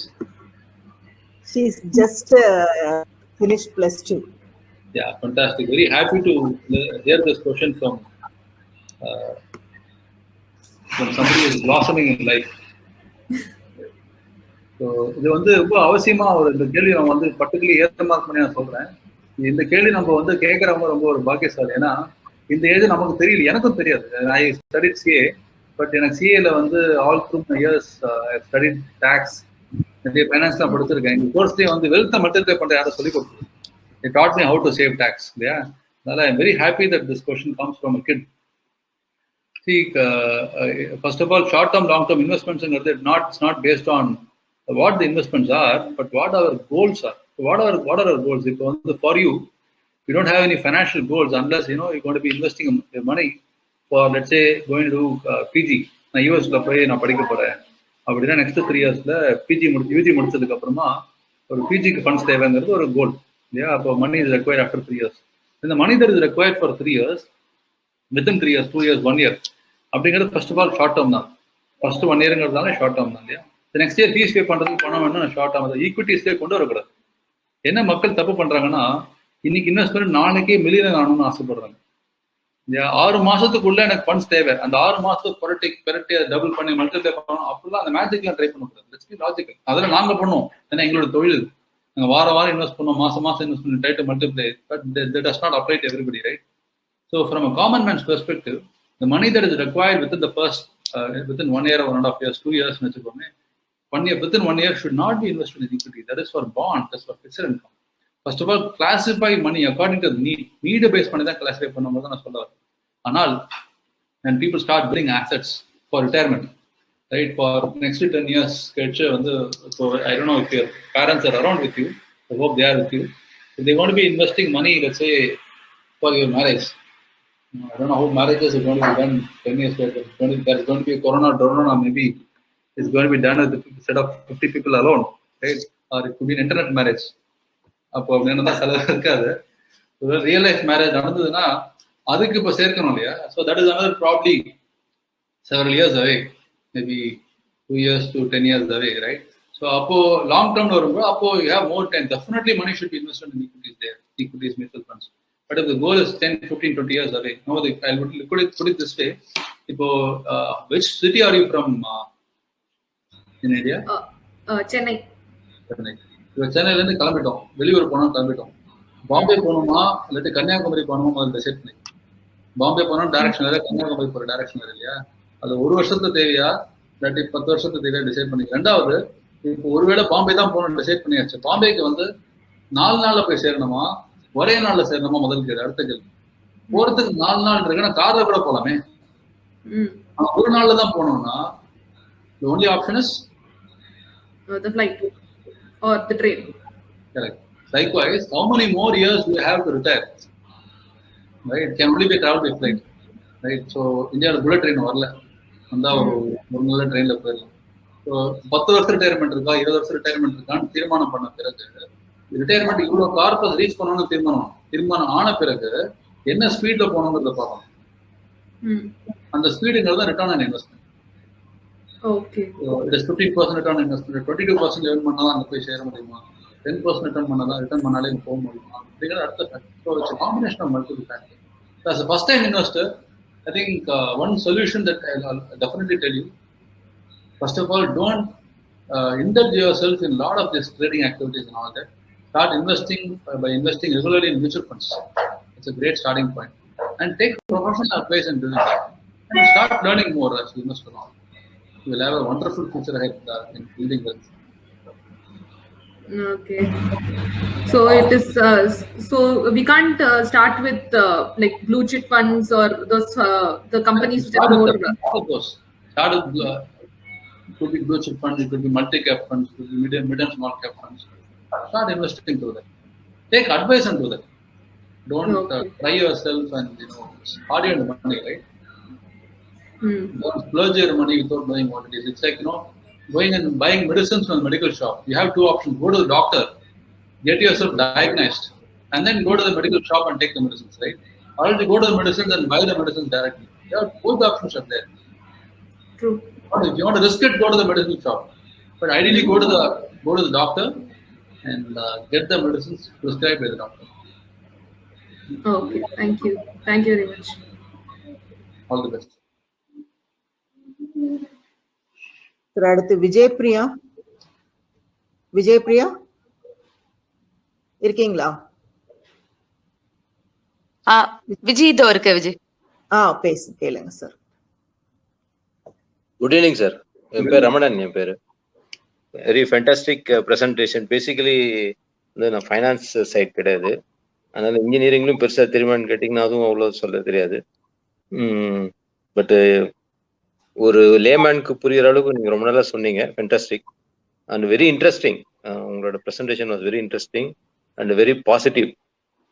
She's just finished +2. Yeah, fantastic. Very happy to hear this question from somebody who is blossoming in life. So இது வந்து ரொம்ப அவசியமா இந்த கேள்வி நம்ம வந்து particularly ஏற்கமார்க் பண்ணி நான் சொல்றேன். இந்த கேள்வி நம்ம வந்து கேட்கறவங்க ரொம்ப ஒரு பாக்கியசாலி. ஏன்னா இந்த ஏஜ் நமக்கு தெரியல, எனக்கும் தெரியாது. ஐ ஸ்டடிட் CA, பட் எனக்கு CAல வந்து all through my years I studied tax, நிறைய ஃபைனான்ஸ்லாம் படிச்சிருக்கேன். எங்கள் கோர்ஸ்லேயே வந்து வெல்த்தை மல்டிப்ளை பண்ணுற யாரும் சொல்லிக் கொடுத்து they taught me how to save tax. இல்லையா? அதனால I am very happy that this question comes from a kid. See, first of all, short term, long term investments it's not based on what the investments are, but what our goals are. So what are our goals? For you, you don't have any financial goals unless you're going to be investing your money for, let's say, going to do PG. நான் யூஎஸ்ல போய் நான் படிக்க போறேன் அப்படின்னா next 3 இயர்ஸ்ல UG முடிச்சதுக்கு அப்புறமா ஒரு பிஜிக்கு ஃபண்ட்ஸ் தேவைங்கிறது ஒரு கோல் இல்லையா? அப்போ money is required after 3 years. இந்த money that is required for 3 years, within 3 years, 2 years, 1 year அப்படிங்கிறது first of all short term தான். ஃபர்ஸ்ட் 1 yearங்கிறதுனால ஷார்ட் டேர்ம் தான் இல்லையா? நெக்ஸ்ட் இயர் ஃபீஸ் பே பண்றதுக்கு பணம் வேணும், ஷார்ட் டேர்ம் தான். ஈக்விட்டிஸ்லேயே கொண்டு வரக்கூடாது. என்ன மக்கள் தப்பு பண்றாங்கன்னா, இன்னைக்கு இன்வெஸ்ட் பண்ணி நாளைக்கே மில்லியனர் ஆகணும்னு ஆசைப்படுறாங்க. 6 மாசத்துக்குள்ள எனக்கு ஃபண்ட்ஸ் தேவை. அந்த 6 மாசத்துக்கு பெரட்டி டபுள் பண்ணி மல்டிப்ளை பண்ணணும். அப்படிலாம் அந்த மேஜிக்லாம் ட்ரை பண்ணக்கூடாது. லாஜிக்கல். அதெல்லாம் நாங்க பண்ணுவோம். ஏன்னா எங்களோட தொழில். நாங்க வாரம் இன்வெஸ்ட் பண்ணுவோம், மாசம் இன்வெஸ்ட் பண்ணி try to multiply. But that does not apply to everybody, right? So from a common man's perspective, the money that is required within the first within 1 year or 1.5 years, 2 years வச்சுக்கோமே, 1 year, within 1 year should not be invested in equity. That is for bond, that's for fixed income. First of all, classify money according to the need based பண்ணி தான் classify பண்ணும்போது தான் நான் சொல்ல வரேன். ஆனால் when people start building assets for retirement, right, for next 10 years கழிச்சு வந்து, so I don't know if your parents are around with you, I hope they are with you. If they're going to be investing money, let's say, for your marriage, I don't know how marriages are going to be done 10 years later. There's going to be a corona, maybe it's going to be done with a set of 50 people alone, right? Or it could be an internet marriage. அப்போ அப்படின்னு தான் செலவு இருக்காது. Real life marriage நடந்ததுன்னா அதுக்கு இப்போ சேர்க்கணும் இல்லையா? So that is another probably several years away, maybe 2 years to 10 years away, right? So அப்போ லாங் டேர்ம்ல வரும்போது அப்போ you have more time. Definitely money should be invested in equities there, equities, mutual funds. But if the goal is 10, 15, 20 years away, no, I would put it this way. Ipo, which city are you from in India? Chennai. இப்போ சென்னையிலேருந்து கிளம்பிட்டோம், வெளியூர் போனோம், கிளம்பிட்டோம். பாம்பே போகணுமா இல்லாட்டி கன்னியாகுமரி போகணுமா முதல்ல டிசைட் பண்ணி. பாம்பே போனோம் டைரக்ஷன் வேறு, கன்னியாகுமரி போகிற டைரக்ஷன் வேறு இல்லையா? அது 1 வருஷத்துக்கு தேவையா இல்லாட்டி 10 வருஷத்துக்கு தேவையா டிசைட் பண்ணி. 2வது, இப்போ ஒருவேளை பாம்பே தான் போகணும்னு டிசைட் பண்ணியாச்சு. பாம்பேக்கு வந்து 4 நாள்ல போய் சேரணுமா, ஒரே நாள்ல சேரணுமா? முதல் கேள்வி. அடுத்த கேள்வி, போறதுக்கு 4 நாள் இருக்குன்னா கார்ல கூட போலாமே. ஆனா 1 நாள்ல தான் போனோம்னா the only option is the flight or the train. Correct. Likewise, how many more years do you have to retire? Right? It can only be traveled by flight. Right? So India bullet train வரல, வந்தா ஒரு நல்ல ட்ரெயின்ல போயிடலாம். So 10 வருஷம் retirement இருக்கா, 20 வருஷம் retirement இருக்கான்னு தீர்மானம் பண்ண பிறகு, ரிட்டையர்மெண்ட் இவ்வளவு கார்பஸ் ரீச் பண்ணணும்னு தீர்மானம் ஆன பிறகு என்ன ஸ்பீட்ல போகணுங்கிறத பார்க்கணும். அந்த ஸ்பீடுங்கிறது தான் return on investment. Okay, it is 50% return on investment. 22% earn பண்ணாதான் அங்கே போய் சேர முடியுமா, 10% ரிட்டர்ன் பண்ணாலே போக முடியுமா அப்படிங்கிற அடுத்த factor. Combination of multiple factor. As a first time investor, I think one solution that I'll definitely tell you, first of all, don't indulge yourself in a lot of these trading activities and all that. Start investing by investing regularly in mutual funds. It's a great starting point. And take professional advice in doing that. And start learning more as you invest along. You will have a wonderful future ahead in building wealth. Okay. So it is. So we can't start with like blue chip funds or those the companies which are more. Start with it could be blue chip funds, it could be multi-cap funds, it could be mid and small cap funds. Start investing to that. Take advice and do that. Don't try yourself and hard earn the money, right? Don't splurge your money without knowing what it is. It's like going and buying medicines from the medical shop. You have 2 options: go to the doctor, get yourself diagnosed, and then go to the medical shop and take the medicines, right? Or you go to the medicines and buy the medicines directly. Both options are there. True. If you want to risk it, go to the medical shop. But ideally, go to the doctor and get the medicines prescribed by the doctor. Okay, thank you very much. All the best. அடுத்து விஜயபிரியா இருக்கீங்களா? விஜய் இதோ இருக்கு. விஜய் பேசு, கேளுங்க sir. Good evening sir. என் பேர் ரமணன். என் பேரு very fantastic presentation. Basically வந்து நான் ஃபைனான்ஸ் சைட் கிடையாது, அதனால இன்ஜினியரிங்லும் பெருசா தெரியுமான்னு கேட்டிங்கன்னா அதுவும் அவ்வளோ சொல்ல தெரியாது. பட் ஒரு லேமேனுக்கு புரியுற அளவுக்கு நீங்க ரொம்ப நல்லா சொன்னீங்க. Fantastic and very interesting. உங்களோட presentation was very interesting and very positive.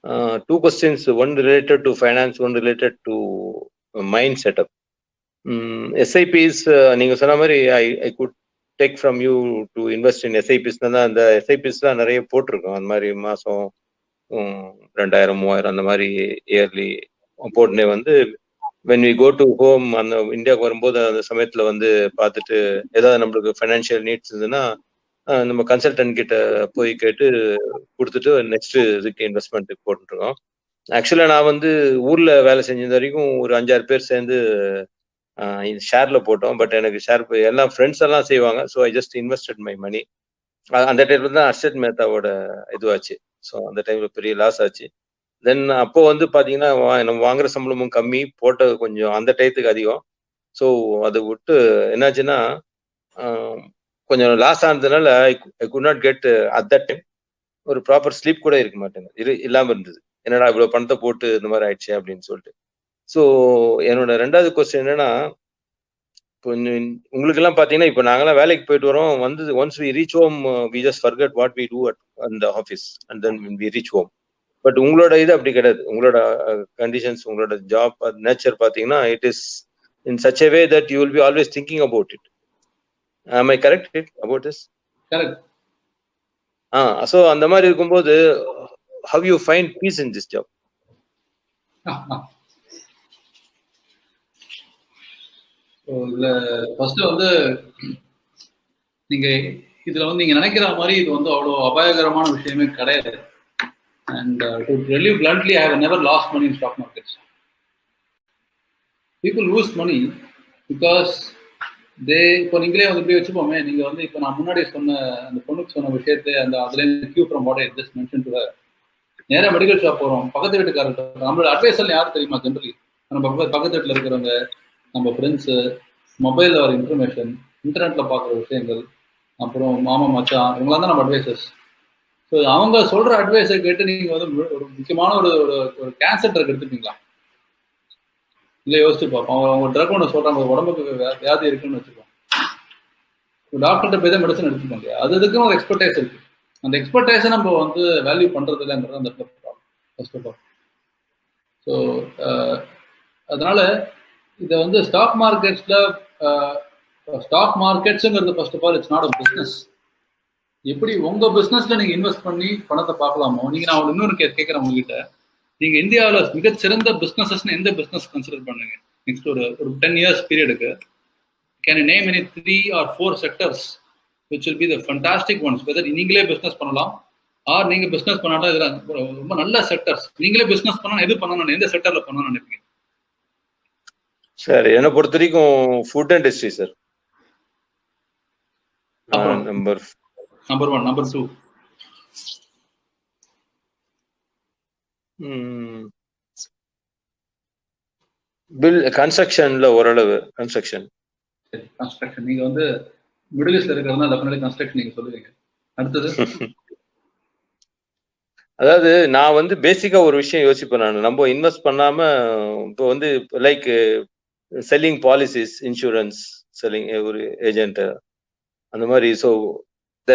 2 questions, one related to finance, one related to mind setup. SIPs, நீங்க சொன்ன மாதிரி I could take from you to invest in SIPs. அந்த SIPsலாம் நிறைய போட்டிருக்கோம். அந்த மாதிரி மாசம் 2000, 3000 அந்த மாதிரி இயர்லி போட்டுனே வந்து when we go to home, அந்த இந்தியாவுக்கு வரும்போது அந்த சமயத்துல வந்து பார்த்துட்டு ஏதாவது நம்மளுக்கு ஃபைனான்சியல் நீட்ஸ் இருந்ததுன்னா நம்ம கன்சல்டன்ட் கிட்ட போய் கேட்டு கொடுத்துட்டு நெக்ஸ்ட் இதுக்கு இன்வெஸ்ட்மெண்ட்டுக்கு போட்டுருக்கோம். ஆக்சுவலா நான் வந்து ஊர்ல வேலை செஞ்சது வரைக்கும் ஒரு 5-6 பேர் சேர்ந்து ஷேர்ல போட்டோம். பட் எனக்கு ஷேர் எல்லாம் ஃப்ரெண்ட்ஸ் எல்லாம் செய்வாங்க. So I just invested my money. அந்த டைம்ல தான் அர்ஷத் மேத்தாவோட இதுவாச்சு. ஸோ அந்த டைம்ல பெரிய லாஸ் ஆச்சு. தென் அப்போ வந்து பாத்தீங்கன்னா நம்ம வாங்குற சம்பளமும் கம்மி, போட்டது கொஞ்சம் அந்த டயத்துக்கு அதிகம். ஸோ அதை விட்டு என்னாச்சுன்னா கொஞ்சம் லாஸ் ஆனதுனால I could not get at that time ஒரு ப்ராப்பர் ஸ்லீப் கூட இருக்க மாட்டேங்க இல்லாம இருந்தது. என்னடா இவ்வளவு பணத்தை போட்டு இந்த மாதிரி ஆயிடுச்சு அப்படின்னு சொல்லிட்டு. ஸோ என்னோட 2வது கொஸ்டின் என்னன்னா, இப்போ உங்களுக்கு எல்லாம் பாத்தீங்கன்னா இப்போ நாங்கெல்லாம் வேலைக்கு போயிட்டு வரோம், வந்து once we reach home we just forget what we do at அந்த office and then we reach home. But உங்களோட இது அப்படி கிடையாது. உங்களோட கண்டிஷன்ஸ், உங்களோட ஜாப் நேச்சர் பாத்தீங்கன்னா it is in such a way that you will be always thinking about it. am I correct about this? Correct. So அந்த மாதிரி இருக்கும்போது how you find peace in this job? இதுல first வந்து நீங்க இதுல வந்து நீங்க நினைக்கிற மாதிரி இது வந்து அவ்வளவு அபாயகரமான விஷயமே கிடையாது. And to tell you bluntly, I have never lost money in stock markets. People lose money because இப்போ நீங்களே வந்து இப்படி வச்சுப்போமே, நீங்க வந்து இப்போ நான் முன்னாடி சொன்ன அந்த பொண்ணுக்கு சொன்ன விஷயத்தை அந்த அதுல cue from what I just mention to her. நேரா மெடிக்கல் ஷாப் போறோம், பக்கத்து வீட்டுக்காரர் நம்மளோட அட்வைஸ் யாரும் தெரியுமா? ஜென்ரலி நம்ம பக்கத்து வீட்டுல இருக்கிறவங்க, நம்ம ஃப்ரெண்ட்ஸு, மொபைலில் வர இன்ஃபர்மேஷன், இன்டர்நெட்ல பார்க்குற விஷயங்கள், அப்புறம் மாமா மச்சான், இவங்களாம் தான் நம்ம அட்வைசர்ஸ். ஸோ அவங்க சொல்ற அட்வைஸை கேட்டு நீங்க வந்து ஒரு முக்கியமான ஒரு கேன்சர் ட்ரக் எடுத்துப்பீங்களா? இல்லை யோசிச்சு பார்ப்போம். அவங்க ட்ரக் ஒன்று சொல்றாங்க, உடம்புக்கு வியாதி இருக்குன்னு வச்சுக்கோங்க, டாக்டர்கிட்ட போய் தான் மெடிசன் எடுத்துக்க முடியாது. அதுக்கும் ஒரு எக்ஸ்பர்டைஸ் இருக்கு. அந்த எக்ஸ்பர்டைஸை நம்ம வந்து வேல்யூ பண்றது இல்லைன்றது அந்த ஃபர்ஸ்ட் ஆஃப் ஆல். ஸோ அதனால இதை வந்து ஸ்டாக் மார்க்கெட்ஸுங்கிறது first of all it's not a business. எப்படி உங்க பிஸ்னஸ்ல நீங்க இன்வெஸ்ட் பண்ணி பணத்தை பார்க்கலாமோ, நீங்க நான் இன்னொரு கேட்கிறேன் உங்ககிட்ட, நீங்க இந்தியாவில் மிகச்சிறந்த பிஸ்னஸஸ்ன்னு எந்த பிஸ்னஸ் கன்சிடர் பண்ணுங்க நெக்ஸ்ட் ஒரு 10 years பீரியடுக்கு? Can you name any 3 or 4 sectors which will be the fantastic ones? Whether நீங்களே பிஸ்னஸ் பண்ணலாம் ஆர் நீங்க பிஸ்னஸ் பண்ணாட்டா இதெல்லாம் ரொம்ப நல்ல செக்டர்ஸ். நீங்களே பிஸ்னஸ் பண்ணணும், எது பண்ணணும், எந்த செக்டர்ல பண்ணணும்னு நினைப்பீங்க? சார் என்னை பொறுத்த வரைக்கும் food industry sir number 1. Number 2 கன்ஸ்ட்ரக்ஷன்ல ஓரளவு கன்ஸ்ட்ரக்ஷன். நீங்க வந்து மிடில் ஈஸ்ட்ல இருக்கிறதா டெஃபினெட்லி கன்ஸ்ட்ரக்ஷன் நீங்க சொல்லுவீங்க. அடுத்தது அதாவது நான் வந்து பேசிக்கா ஒரு விஷயம் யோசிப்பேன். நான் நம்ம இன்வெஸ்ட் பண்ணாம இப்போ வந்து like selling policies, insurance selling, ஒரு ஏஜென்ட் அந்த மாதிரி. So the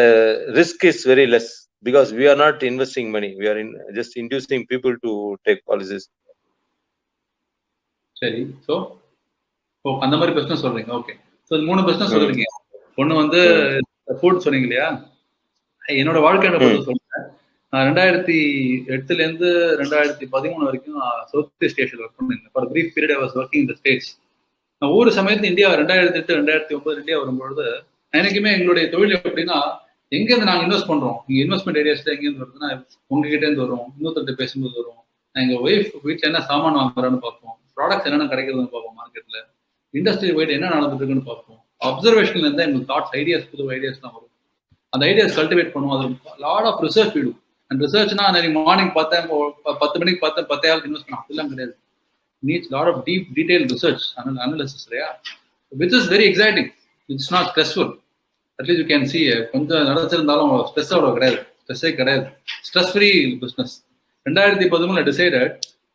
risk is very less because we are not investing money, we are just inducing people to take policies. சரி, ஸோ அந்த மாதிரி பிஸ்னஸ் சொல்றீங்க. ஓகே, ஸோ 3 பிஸ்னஸ் சொல்றீங்க. ஒன்று வந்து ஃபுட் சொன்னீங்க இல்லையா? என்னோட வாழ்க்கையோட பொறுத்து சொல்றேன். நான் 2008 2013 வரைக்கும் சவுத் ஈஸ்ட் ஏஷியாவில் ஒர்க் பண்ணிருந்தேன். For brief period I was working இந்த ஸ்டேட்ஸ். நான் ஒவ்வொரு சமயத்து இந்தியா 2008 2009 இந்தியா வரும்பொழுது எனக்குமே எங்களுடைய தொழில் எப்படின்னா, எங்கேருந்து நாங்கள் இன்வெஸ்ட் பண்றோம், இங்கே இன்வெஸ்ட்மெண்ட் ஏரியாஸ்ல எங்கேருந்து வருதுன்னா உங்ககிட்ட இருந்து வரும், இன்னொருத்தர் பேசும்போது வரும். எங்கள் ஒய்ஃப் வீட்டில் என்ன சாமான் வாங்குறான்னு பார்ப்போம், ப்ராடக்ட்ஸ் என்னென்ன கிடைக்கிறதுன்னு பார்ப்போம், மார்க்கெட்ல இண்டஸ்ட்ரி வைட் என்ன நடந்துட்டு இருக்குன்னு பார்ப்போம். அப்சர்வேஷன்ல இருந்தால் எங்களுக்கு தாட்ஸ், ஐடியாஸ், புது ஐடியாஸ்லாம் வரும். அந்த ஐடியாஸ் கல்டிவேட் பண்ணுவோம். அது லாட் ஆஃப் ரிசர்ச் விடும். அண்ட் ரிசர்ச்னா மார்னிங் பார்த்தேன் 10 மணிக்கு பார்த்தேன் 10 hours இன்வெஸ்ட் பண்ண அப்படிலாம் கிடையாது. Needs lot of deep detail research analysis இல்லையா, which is very exciting. It's not stressful. At least you can see கொஞ்சம் நடச்சிருந்தாலும் ஸ்ட்ரெஸ் அவ்வளோ கிடையாது, ஸ்ட்ரெஸ்ஸே கிடையாது. Stress free business. 2013 I decided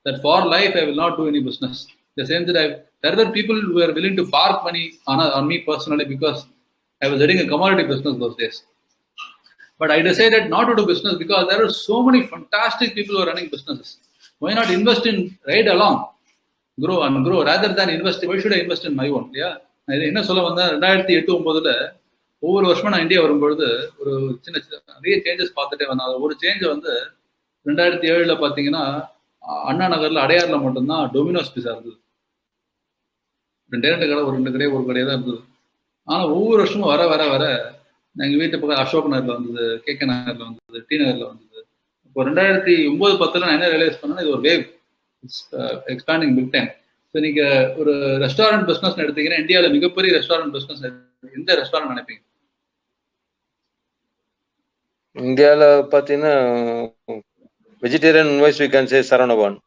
that for life I will not do any business. The same that there were people who were willing to park money on me personally because I was running a commodity business those days. But I decided not to do business because there are so many fantastic people who are running businesses. Why not invest in ride along, grow and grow rather than invest? Why should I invest in my own? Yeah. என்ன சொல்ல வந்தேன், 2008-09 ஒவ்வொரு வருஷமும் நான் India வரும்பொழுது ஒரு சின்ன நிறைய சேஞ்சஸ் பார்த்துட்டே வந்தேன். ஒரு சேஞ்ச் வந்து 2007 பார்த்தீங்கன்னா அண்ணா நகர்ல அடையாறுல மட்டும்தான் டொமினோஸ் பிஸா இருந்தது. 2 கடை, ஒரு 2 கடை, ஒரு கடையே தான் இருந்தது. ஆனால் ஒவ்வொரு வருஷமும் வர வர வர எங்கள் வீட்டு பக்கம் அசோக் நகர்ல வந்தது, கேகே நகர்ல வந்தது, டி நகர்ல வந்தது, இப்போ 2009-10 நான் என்ன ரியலைஸ் பண்ணேன்னா இது ஒரு wave expanding big time. So நீங்க ஒரு ரெஸ்டாரண்ட் பிஸ்னஸ் எடுத்தீங்கன்னா இந்தியாவில் மிகப்பெரிய ரெஸ்டாரண்ட் பிஸ்னஸ் எந்த ரெஸ்டாரண்ட் நினைப்பீங்க? இந்தியாவில் பார்த்தீங்கன்னா vegetarian wise we can say Saravana Bhavan.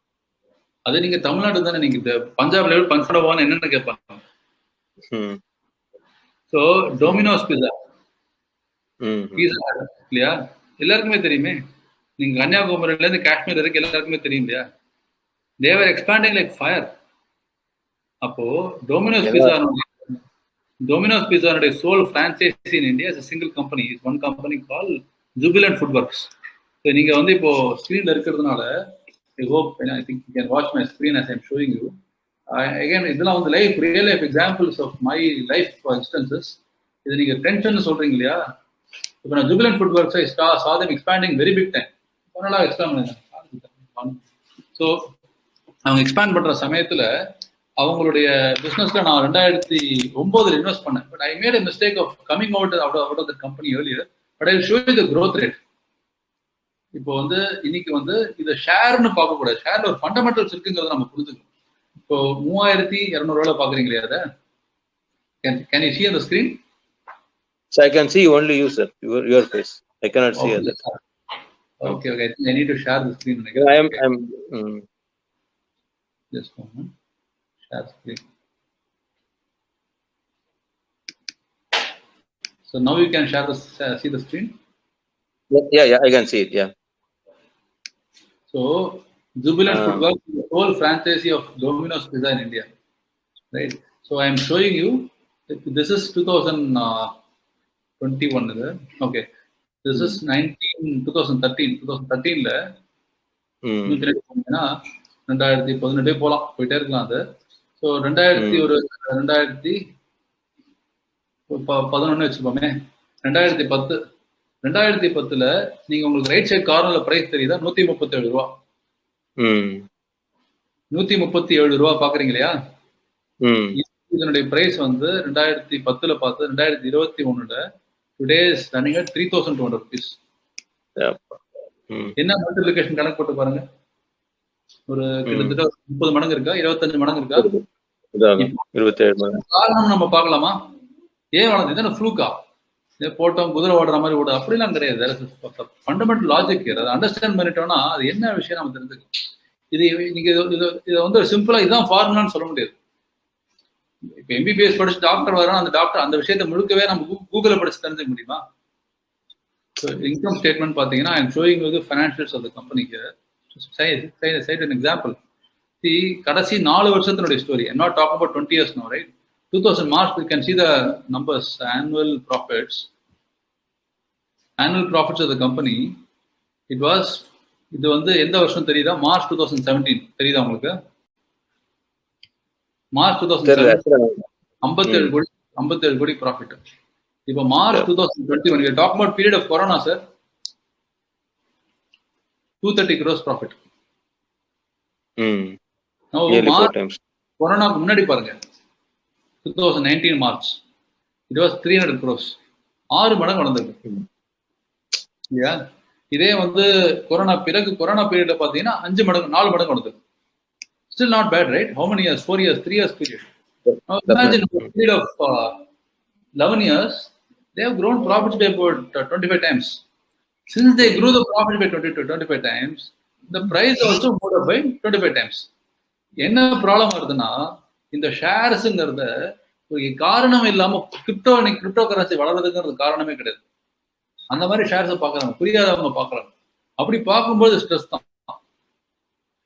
அது நீங்க தமிழ்நாடு தானே, நீங்க இந்த பஞ்சாப் லெவல் பஞ்சடபவன் என்னன்னு கேட்பாங்க. ஸோ டொமினோஸ் பிஸா இல்லையா, எல்லாருக்குமே தெரியுமே. நீங்க கன்னியாகுமரியில இருந்து காஷ்மீர் வரைக்கும் எல்லாருக்குமே தெரியும் இல்லையா. they were expanding like fire. அப்போ டொமினோஸ் பிஸானுடைய sole franchisee in India is a single company, is one company called Jubilant Foodworks. So நீங்க வந்து இப்போ ஸ்கிரீன்ல இருக்கிறதுனால I hope I think you can watch my screen as I'm showing you. Again இதெல்லாம் வந்து real life examples of my life instances. இது நீங்க tension சொல்றீங்க இல்லையா. இப்போ நான் Jubilant Foodworks I saw them expanding very big time. அதனால expand பண்ணேன். ஸோ அவங்க எக்ஸ்பேண்ட் பண்ற சமயத்துல அவங்களுடைய பிசினஸ்ல நான் 2009 இன்வெஸ்ட் பண்ணேன். But I made a mistake of coming out of the company earlier, but I will show you the growth rate. இப்போ வந்து இன்னைக்கு வந்து இதை ஷேர்னு பார்க்க கூடாது, ஷேர்ல ஒரு ஃபண்டமெண்டல்ஸ் இருக்குங்கிறத நம்ம புரிஞ்சுக்கணும். இப்போ 3200 பாக்குறீங்களே, அதை can you see on the screen? So I can see only you, sir, your face. I cannot see other. Okay, I need to share the screen. I'm just a moment. Share screen. So now you can see the screen. Yeah, I can see it. Yeah. So Jubilant Foodworks is the whole franchisee of Domino's Pizza in India, right? So I am showing you. This is 2021. Okay. This is 2013. 2013ல 2018 போலாம், போயிட்டே இருக்கலாம் அது. So 2011 வச்சுப்போமே. 2010ல நீங்க உங்களுக்கு right side கார்னர்ல price தெரியுதா? 137 ரூபா. 137 ரூபா பாக்குறீங்க இல்லையா. இதனுடைய பிரைஸ் வந்து 2010ல பார்த்து 2021ல today is running at 3200 rupees. என்ன மல்டிப்ளிகேஷன் கணக்கு போட்டு பாருங்க. ஒரு கிட்டத்தட்ட 30 மடங்கு இருக்கா, 25 மடங்கு இருக்கா? 27 மடங்கு. காரணம் நம்ம பார்க்கலாமா? ஏன் வளர்ந்து இதான ஃப்ளூக்கா? போட்டோம் குதிரை ஓடுற மாதிரி ஓடு அப்படிலாம் கிடையாது. ஃபண்டமெண்டல் லாஜிக், அதை அண்டர்ஸ்டாண்ட் பண்ணிட்டோம்னா அது என்ன விஷயம் நம்ம தெரிஞ்சுக்கணும். இது நீங்க இதை வந்து சிம்பிளா இதுதான் ஃபார்முலான்னு சொல்ல முடியாது. இப்போ MBBS படிச்சு டாக்டர் வரோம், அந்த டாக்டர் அந்த விஷயத்தை முழுக்கவே நம்ம கூகுளில் படிச்சு தெரிஞ்சுக்க முடியுமா? இன்கம் ஸ்டேட்மெண்ட் பார்த்தீங்கன்னா I am showing you the financials of the கம்பெனிக்கு. Cite an example. See, கடைசி 4 வருஷத்தினுடைய story. I'm not talking about 20 years now, right? 2000 March we can see the numbers, annual profits of the company. இது வந்து எந்த வருஷம் தெரியுதா? March 2017 தெரியுதா உங்களுக்கு? மார்ச் 2017 57 கோடி ப்ராஃபிட். இப்போ March 2021 we are talking about period of corona, sir. 230 crores profit. கொரோனாக்கு முன்னாடி பாருங்க, 2019 மார்ச் it was 300 crores. 6 மடங்கு வளர்ந்துருக்கு. இல்லையா? இதே வந்து கொரோனா பீரியட்ல பாத்தீங்கன்னா 5 மடங்கு 4 மடங்கு வளர்ந்துருக்கு. Still not bad, right? How many years? 4 years, 3 years period. Now imagine a period of 11 years, they have grown profits by about 25 times. Since they grew the profit by 25 times, the price also moved up by 25 times. என்ன problem வருதுன்னா, இந்த ஷேர்ஸுங்கிறத ஒரு காரணம் இல்லாம crypto currency வளர்றதுங்கிறது காரணமே கிடையாது. அந்த மாதிரி ஷேர்ஸை பார்க்குறாங்க, புரியாதவங்க பார்க்குறாங்க. அப்படி பார்க்கும்போது ஸ்ட்ரெஸ் தான்.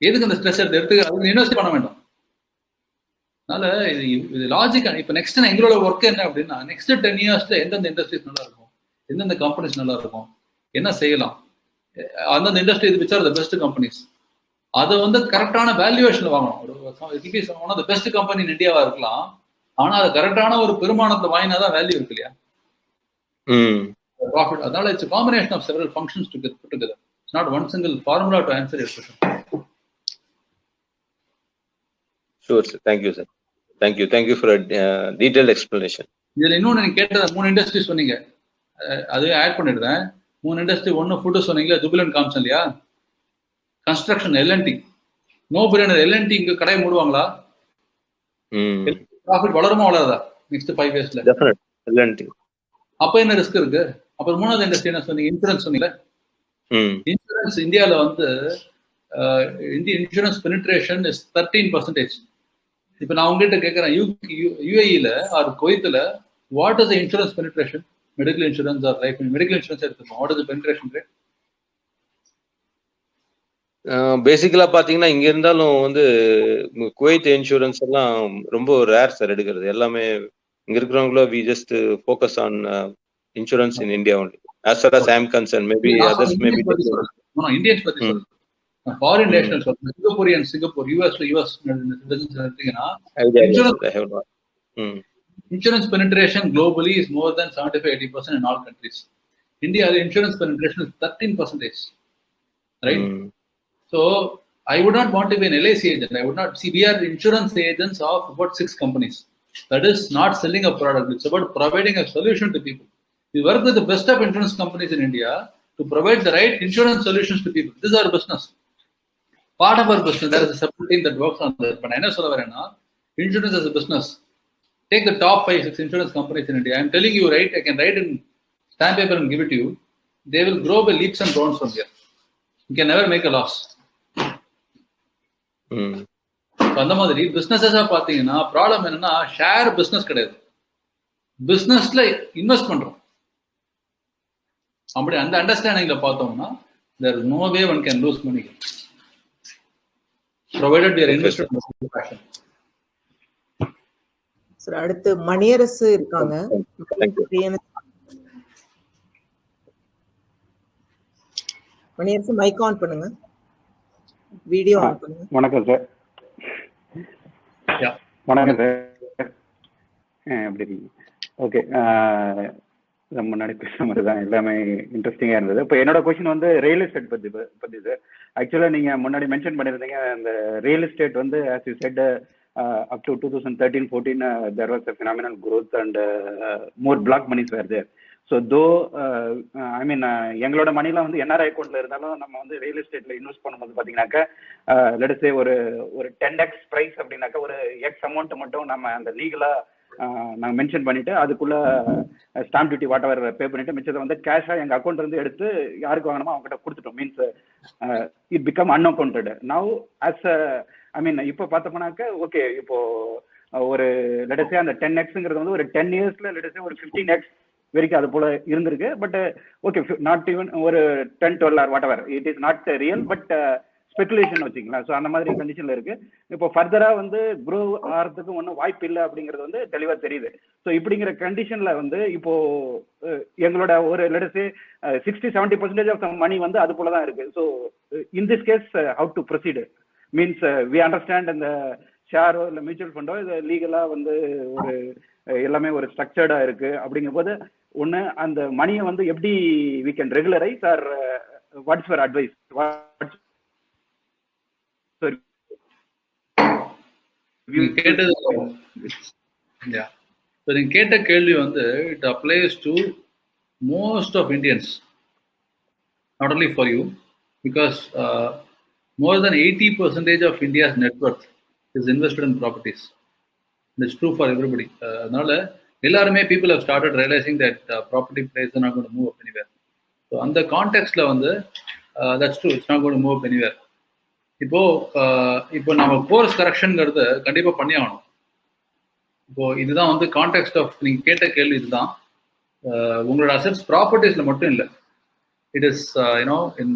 எதுக்கு அந்த ஸ்ட்ரெஸ் எடுத்து அதுக்கு இன்வெஸ்ட் பண்ண வேண்டாம். அதனால இது லாஜிக். இப்போ நெக்ஸ்ட் எங்களோட ஒர்க் என்ன அப்படின்னா, நெக்ஸ்ட் 10 yearsல எந்தெந்த இண்டஸ்ட்ரீஸ் நல்லா இருக்கும், எந்தெந்த கம்பெனிஸ் நல்லா இருக்கும், என்ன செய்யலாம், அந்தந்த industry which are the best companies, அதை வந்து கரெக்டான வேல்யூவேஷன்ல வாங்கணும். One of the best company in இந்தியாவா இருக்கலாம், ஆனா அது கரெக்டான ஒரு பெருமானத்தை வாங்கினாதான் வேல்யூ இருக்கு இல்லையா, ப்ராஃபிட். அதனால it's combination of several functions to put together. It's not one single formula to answer your question. Sure, sir. Thank you, sir. Thank you for a detailed explanation. இதுல இன்னொன்னு நீங்க கேட்டத 3 இண்டஸ்ட்ரி சொன்னீங்க, அதுவே add பண்ணிடுறேன். 3 industry. ஒன்னு food சொன்னீங்களா, ஜுபிலண்ட் காமிச்சன் இல்லையா, construction L and T, no brainer. L and T இங்க கடையை மூடுவாங்களா? ப்ராஃபிட் வளருமா வளராதா நெக்ஸ்ட் 5 இயர்ஸ்ல? அப்ப என்ன ரிஸ்க் இருக்கு? அப்புறம் மூணாவது இண்டஸ்ட்ரி என்ன சொன்னீங்க? இன்சூரன்ஸ் சொன்னீங்க. இன்சூரன்ஸ் இந்தியாவில் வந்து இன்சூரன்ஸ் பெனிட்ரேஷன் இஸ் 13%. இப்போ நான் உங்ககிட்ட கேட்குறேன், யூஏஇல ஆர் குவைத்தில் what is the insurance penetration? Medical insurance or life medical insurance எடுத்துப்போம். What is the penetration rate? பேசிக்கலா பாத்தீங்கன்னா இங்க இருந்தாலும் வந்து குவைத் இன்சூரன்ஸ் எல்லாம் ரொம்ப ரேர் சார் எடுக்கிறது. எல்லாமே இங்க இருக்கிறவங்களோ we just focus on insurance in India only. As far as I am concerned, maybe others may be different. No, Indians பத்தி சொல்றேன். Foreign nationals சொல்றேன். சிங்கப்பூர், யூஎஸ் எடுத்தீங்கன்னா insurance penetration globally is more than 75-80% in all countries. India insurance penetration is 13%, right? So I would not want to be an LIC agent. I would not see. We are insurance agents of about 6 companies. That is not selling a product. It's about providing a solution to people. We work with the best of insurance companies in India to provide the right insurance solutions to people. This is our business. Part of our business, there is a separate team that works on that. But I know insurance as a business. Take the top 5-6 insurance companies in India. I am telling you, right? I can write in stamp paper and give it to you. They will grow by leaps and bounds from here. You can never make a loss. அந்த மாதிரி பிசினஸஸா பாத்தீங்கன்னா problem என்னன்னா share business கிடையாது, பிசினஸ்ல invest பண்றோம். அப்படி அந்த அண்டர்ஸ்டாண்டிங்ல பார்த்தோம்னா there is no way one can lose money provided we are invested in the passion. Sir அடுத்து மணியரசு இருக்காங்க. மணியரசு மைக் ஆன் பண்ணுங்க, வீடியோ ஆன் பண்ணுங்க. வணக்கம் சார். வணக்கம் சார், எப்படி இருக்கீங்க? ஓகே, முன்னாடி பேசுற மாதிரி தான் எல்லாமே இன்ட்ரெஸ்டிங்காக இருந்தது. இப்போ என்னோட கொஸ்டின் வந்து ரியல் எஸ்டேட் பற்றி சார். ஆக்சுவலாக நீங்கள் முன்னாடி மென்ஷன் பண்ணியிருந்தீங்க, அந்த ரியல் எஸ்டேட் வந்து as you said up to 2013-14 there was a phenomenal growth and more block monies were there. So though I mean எங்களோட மணிலாம் வந்து NRI அக்கௌண்ட்ல இருந்தாலும் நம்ம வந்து ரியல் எஸ்டேட்ல இன்வெஸ்ட் பண்ணும்போது பார்த்தீங்கன்னாக்கா லெட்ஸ் சே ஒரு 10x ப்ரைஸ் அப்படின்னாக்கா ஒரு எக்ஸ் அமௌண்ட் மட்டும் நம்ம அந்த லீகலா நாங்கள் மென்ஷன் பண்ணிட்டு அதுக்குள்ள ஸ்டாம்ப் டியூட்டி வாட் எவர் பே பண்ணிட்டு மிச்சத்தை வந்து கேஷாக எங்கள் அக்கௌண்ட் இருந்து எடுத்து யாருக்கு வாங்கணுமோ அவங்ககிட்ட கொடுத்துட்டோம். Means it become unaccounted. Now as I mean இப்போ பார்த்தோம்னாக்க ஓகே, இப்போ ஒரு லெட்டஸே அந்த 10xங்கிறது வந்து ஒரு 10 இயர்ஸ்ல லெட்டஸே ஒரு 15x வரைக்கும் அது போல இருந்திருக்கு. பட் ஓகே, நாட் ஈவன் ஒரு 10-12 or whatever, it is not real but speculation வச்சுங்களா. ஸோ அந்த மாதிரி கண்டிஷன்ல இருக்கு. இப்போ ஃபர்தரா வந்து க்ரோ ஆகிறதுக்கு ஒன்றும் வாய்ப்பு இல்லை அப்படிங்கிறது வந்து தெளிவாக தெரியுது. ஸோ இப்படிங்கிற கண்டிஷன்ல வந்து இப்போ எங்களோட ஒரு லெட்டஸே 60-70% ஆஃப் மணி வந்து அது போல தான் இருக்கு. So in this case how to proceed? Means we understand அந்த ஷேரோ இல்லை மியூச்சுவல் ஃபண்டோ இது லீகலாக வந்து ஒரு எல்லாமே ஒரு ஸ்ட்ரக்சர்டா இருக்கு. அப்படிங்கும் போது ஒன்று அந்த மணியை வந்து எப்படி we can regularise or what's your advice? நீங்க கேட்ட கேள்வி வந்து it applies to most of Indians, not only for you, because more than 80% of India's net worth is invested in properties. It's true for everybody. அதனால எல்லாருமே people have started realizing that property prices are not going to move up anywhere. So அந்த கான்டெக்ட்ல வந்து that's true, it's not going to move up anywhere. இப்போ நம்ம course கரெக்ஷன்ங்கிறது கண்டிப்பா பண்ணி ஆகணும். இப்போ இதுதான் வந்து கான்டெக்ட் ஆஃப் நீங்க கேட்ட கேள்வி இதுதான். உங்களோட அசெட்ஸ் ப்ராப்பர்ட்டிஸ்ல மட்டும் இல்லை, it is in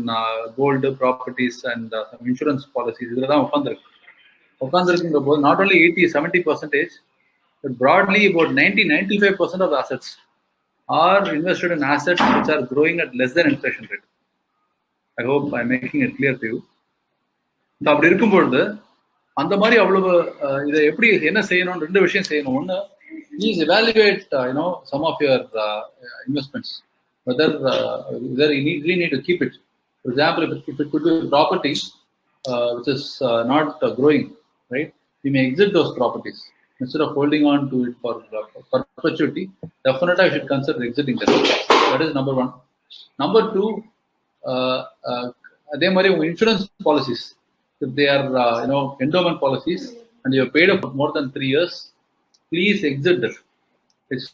gold, properties and some insurance policies. இதுல தான் உட்காந்துருக்குங்க போது not only 80-70%, but broadly about 90-95% of the assets are invested in assets which are growing at less than inflation rate. I hope I'm making it clear to you. அப்படி இருக்கும்பொழுது அந்த மாதிரி அவ்வளவு இதை எப்படி என்ன செய்யணும்? 2 விஷயம் செய்யணும். ஒன்று, please evaluate some of your investments, whether you really need to keep it. For example, if it could be property which is not growing, right? You may exit those properties instead of holding on to it for perpetuity. Definitely, I should consider exiting them. That is number 1. Number 2, அதே மாதிரி உங்க insurance policies, if they are endowment policies and you have paid up for more than 3 years, please exit that. It's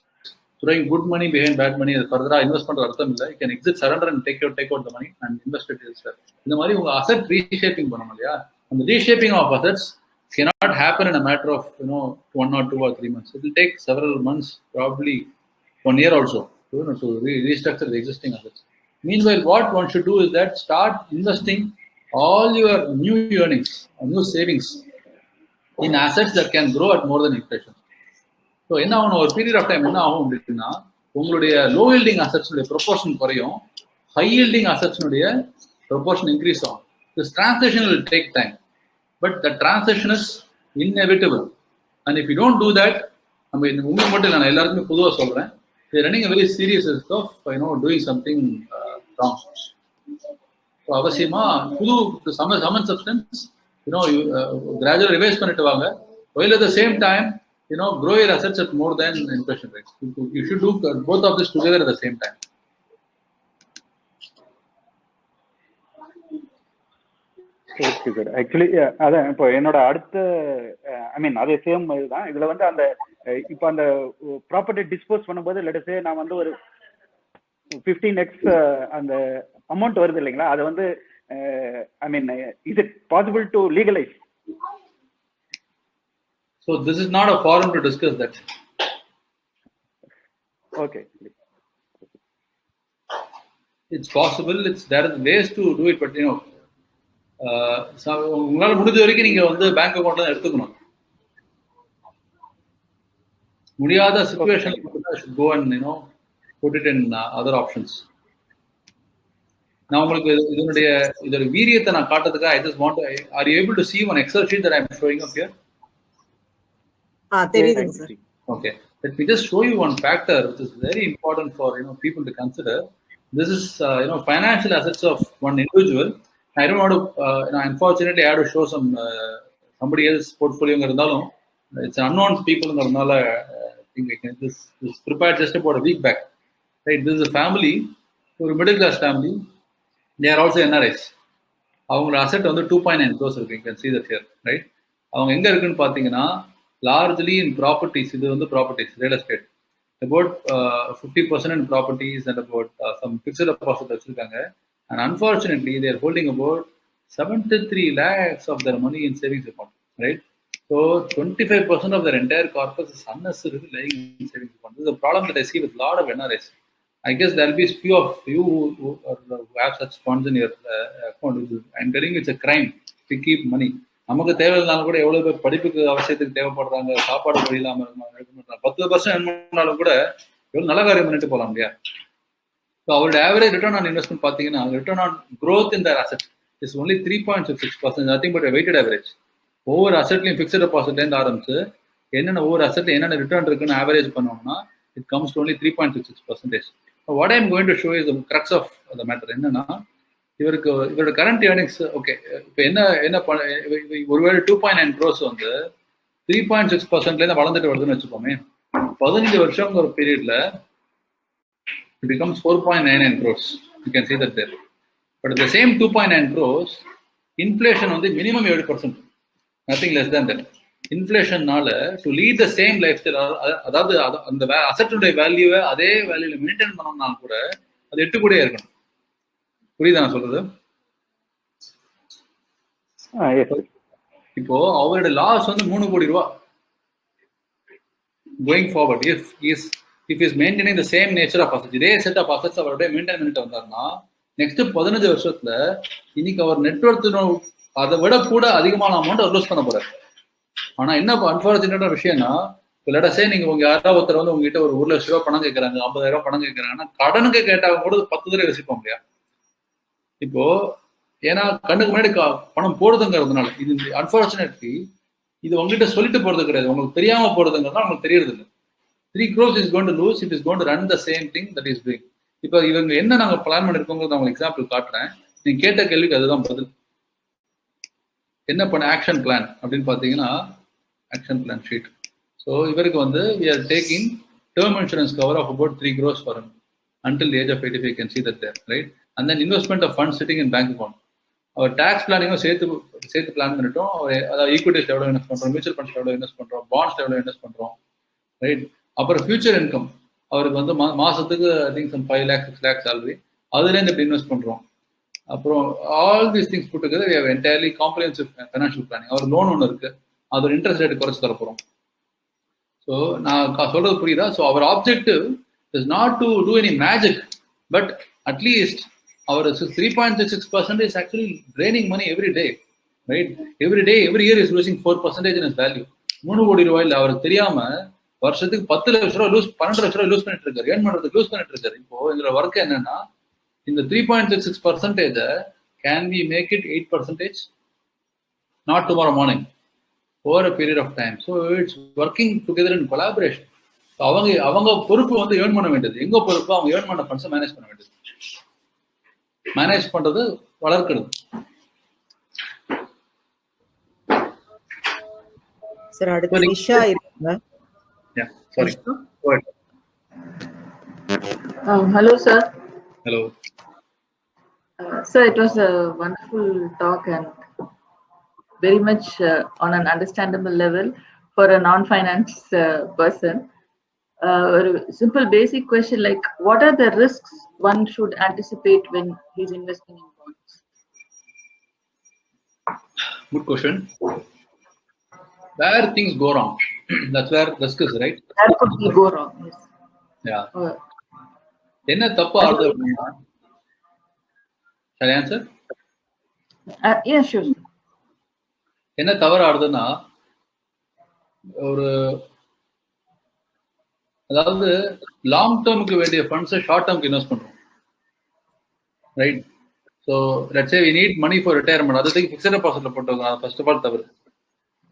throwing good money behind bad money. அது ஃபர்தரா invest பண்ற அர்த்தம் இல்லை. You can exit, surrender and take out the money and invest it elsewhere. இந்த மாதிரி உங்க asset reshaping பண்ணணும் இல்லையா? அந்த reshaping of assets cannot happen in a matter of 1 or 2 or 3 months. It will take several months, probably 1 year also, to restructure the existing assets. Meanwhile, what one should do is that start investing all your new earnings or new savings in assets that can grow at more than inflation. So என்ன ஆகும், ஒரு period of time என்ன ஆகும் அப்படின்னா உங்களுடைய low yielding assets உடைய proportion குறையும், high yielding assets உடைய ப்ரொபோர்ஷன் இன்க்ரீஸ் ஆகும். This transition will take time, but the transition is inevitable. And if you don't do that, நம்ம இந்த உங்களுக்கு மட்டும் இல்லை, நான் எல்லாருக்குமே பொதுவாக சொல்றேன், they are running a very serious risk of doing something wrong. So அவசியமா புது சமன் சப்ஸ்டன்ஸ் gradually ரிவைஸ் பண்ணிட்டு வாங்க, while at the same time grow your assets at more than inflation rate. You should do both of this together at the same time. Okay sir. Actually அதான் இப்போ என்னோட அடுத்த அதே same தான் இதுல வந்து அந்த இப்போ அந்த ப்ராப்பர்ட்டி டிஸ்போஸ் பண்ணும்போது லெட்டஸே நான் வந்து ஒரு 15x அந்த அமௌண்ட் வருது இல்லைங்களா, அதை வந்து is it possible to legalize? So this is not a forum to discuss that. Okay. It's possible. There are ways to do it, but உங்களால முடிஞ்ச வரைக்கும் நீங்க வந்து பேங்க் அக்கௌண்ட்ல எடுத்துக்கணும். முடியாத situation should go and put it in other options. நான் உங்களுக்கு இதோட வீரியத்தை நான் காட்டுறதுக்கு I just want to, are you able to see one Excel sheet that I am showing up here? தெரியுதுங்க sir. Okay, let me just show you one factor which is very important for people to consider. This is financial assets of one individual. I don't want to unfortunately I have to show somebody else's portfolio இருந்தாலும் it's unknown people ங்கறதுனால I think I can this prepared just about a week back, right? This is a family, ஒரு middle class family. They are also NRIs. அவங்களோட asset வந்து 2.9 crores இருக்கு. You can see that here, right? அவங்க எங்க இருக்குன்னு பாத்தீங்கன்னா largely in properties. இது வந்து properties, real estate. About 50% in properties and about some fixed deposit வச்சிருக்காங்க. And unfortunately, they are holding about 73 lakhs of their money in savings account, right? So 25% of their entire corpus is unnecessarily lying in savings account. This is a problem that I see with a lot of NRIs. I guess there will be few of you who have such funds in your account. I'm telling you, it's a crime to keep money. நமக்கு தேவையில்லாம கூட எவ்வளவு பேர் படிப்புக்கு அவசியத்துக்கு தேவைப்படுறாங்க, சாப்பாடு வழி இல்லாம 10% எண்ணாலும் கூட எவ்வளவு நல்ல காரியம் பண்ணிட்டு போலாம் இல்லையா? So அவருடைய average return on investment பார்த்தீங்கன்னா return on growth in their asset is only 3.66%. nothing but a weighted average. ஒவ்வொரு அசெட்லையும் ஃபிக்ஸ்ட் டெபாசிட்லேருந்து ஆரம்பிச்சு என்னென்ன ஒவ்வொரு அசெட்ல என்னென்ன ரிட்டர்ன் இருக்குன்னு ஆவரேஜ் பண்ணோம்னா it comes to only 3.66%. What I am going to show is the crux of the matter. என்னன்னா இவரோட current earnings okay, இப்போ என்ன ஒருவேளை 2.9 crores வந்து 3.6%லேருந்து வளர்ந்துட்டு வருதுன்னு வச்சுக்கோமே, 15 வருஷம் ஒரு பீரியட்ல it becomes 4.99 crores. You can see that there. But at the same 2.9 crores, inflation on the minimum 7%, nothing less than that. Inflation நால to lead the same lifestyle, அதாவது அந்த அசெட்டோட வேல்யூவை அதே வேல்யூல மெயின்டைன் பண்ணணும்னா கூட அது 8 கோடியா இருக்கணும். புரியுதா நான் சொல்றது? இப்போ அவரோட லாஸ் வந்து 3 கோடி ரூபாய். Going forward, if he is maintaining the same nature of assets, இதே செட் ஆஃப் அசெட்ஸ் அவருடைய மெயின்டைன் பண்ணிட்டு வந்தாருன்னா நெக்ஸ்ட் 15 வருஷத்துல இன்னைக்கு அவர் நெட்வொர்க் அதை விட கூட அதிகமான அமௌண்ட் அவர் லூஸ் பண்ண போறாரு. ஆனா என்ன அன்பார்ச்சுனேட்டான விஷயம்னா, லெட்டஸே நீங்க உங்க யாராவது ஒருத்தர் வந்து உங்ககிட்ட ஒரு 1 லட்ச ரூபாய் பணம் கேட்கறாங்க, 50,000 பணம் கேட்கறாங்கன்னா கடனுக்கு கேட்டாங்க கூட 10 தடவை யோசிப்போம் இல்லையா? இப்போ ஏன்னா கண்ணுக்கு முன்னாடி பணம் போடுதுங்கிறதுனால இது அன்பார்ச்சுனேட்லி இது உங்ககிட்ட சொல்லிட்டு போறது கிடையாது, உங்களுக்கு தெரியாம போடுதுங்கிறதுனால உங்களுக்கு தெரியறது இல்லை. 3 crores is going to lose if is going to run the same thing that is doing. இப்போ இவங்க என்ன நாங்க பிளான் பண்ணிருக்கோங்கிறது அவங்க எக்ஸாம்பிள் காட்டுறேன். நீங்க கேட்ட கேள்விக்கு அதுதான் பதில். என்ன பண்ண ஆக்ஷன் பிளான் அப்படின்னு பாத்தீங்கன்னா ஆக்ஷன் பிளான் ஷீட். ஸோ இவருக்கு வந்து we are taking term insurance cover of about 3 crores for him until the age of 85. You can see that there, right? And then investment of funds sitting in bank account. அவர் tax பிளானிங்கும் சேர்த்து plan பண்ணிட்டோம். அதாவது equities எவ்வளோ invest பண்ணுறோம், mutual funds எவ்வளோ invest பண்ணுறோம், bonds எவ்வளோ இன்வெஸ்ட் பண்ணுறோம், ரைட். அப்புறம் ஃபியூச்சர் இன்கம் அவருக்கு வந்து மாசத்துக்கு I think some 5 lakhs 6 lakhs salary, அதுலேருந்து எப்படி இன்வெஸ்ட் பண்ணுறோம். அப்புறம் all these things put together we have entirely comprehensive financial planning. Our loan ஒன்று இருக்கு, அதோட இன்ட்ரெஸ்ட் ரேட் குறைச்சி தரப்போகிறோம். ஸோ நான் சொல்றது புரியுதா? So our objective is not to do any magic, but அட்லீஸ்ட் our 3.66% is actually draining money every day, right? Every day, every year is losing 4% in its value. 3 கோடி ரூபாயில அவருக்கு தெரியாம வருஷத்துக்கு 10 லட்சம் ரூபாய் 12 லட்சம் ரூபாய் லூஸ் பண்ணிட்டு இருக்காரு, ஏர்ன் பண்றதுக்கு லூஸ் பண்ணிட்டு இருக்காரு. இப்போ இதுல ஒர்க் என்னன்னா, இந்த 3.66% can we make it 8%? Not tomorrow morning, over a period of time. So it's working together in collaboration. அவங்க பொறுப்பு வந்து ஏர்ன் பண்ண வேண்டியது, எங்க பொறுப்பு அவங்க ஏர்ன் பண்ண ஃபண்ட்ஸை மேனேஜ் பண்ண வேண்டியது, மேனேஜ் பண்றது வளர்க்கிறது. சார் அடுத்து நிஷா இருக்காங்க. Yeah, sorry. Go ahead. Hello sir. Hello. Sir, it was a wonderful talk and very much on an understandable level for a non-finance person. A simple basic question like, what are the risks one should anticipate when he's investing in bonds? Good question. Where things go wrong, that's where risk is, right? Where could he go wrong? Yes. Yeah. என்ன தப்பு ஆகுது அப்படின்னா, shall I answer? Yeah, sure. என்ன தவறு ஆகுதுன்னா, அதாவது long டேர்முக்கு வேண்டிய ஃபண்ட்ஸை ஷார்ட் டேர்முக்கு இன்வெஸ்ட் பண்றோம், right? So let's say we need money for retirement, அதுக்கு ஃபிக்ஸட் டெபாசிட்ல போட்டுருக்கோம். அது ஃபர்ஸ்ட் ஆஃப் ஆல் தவறு.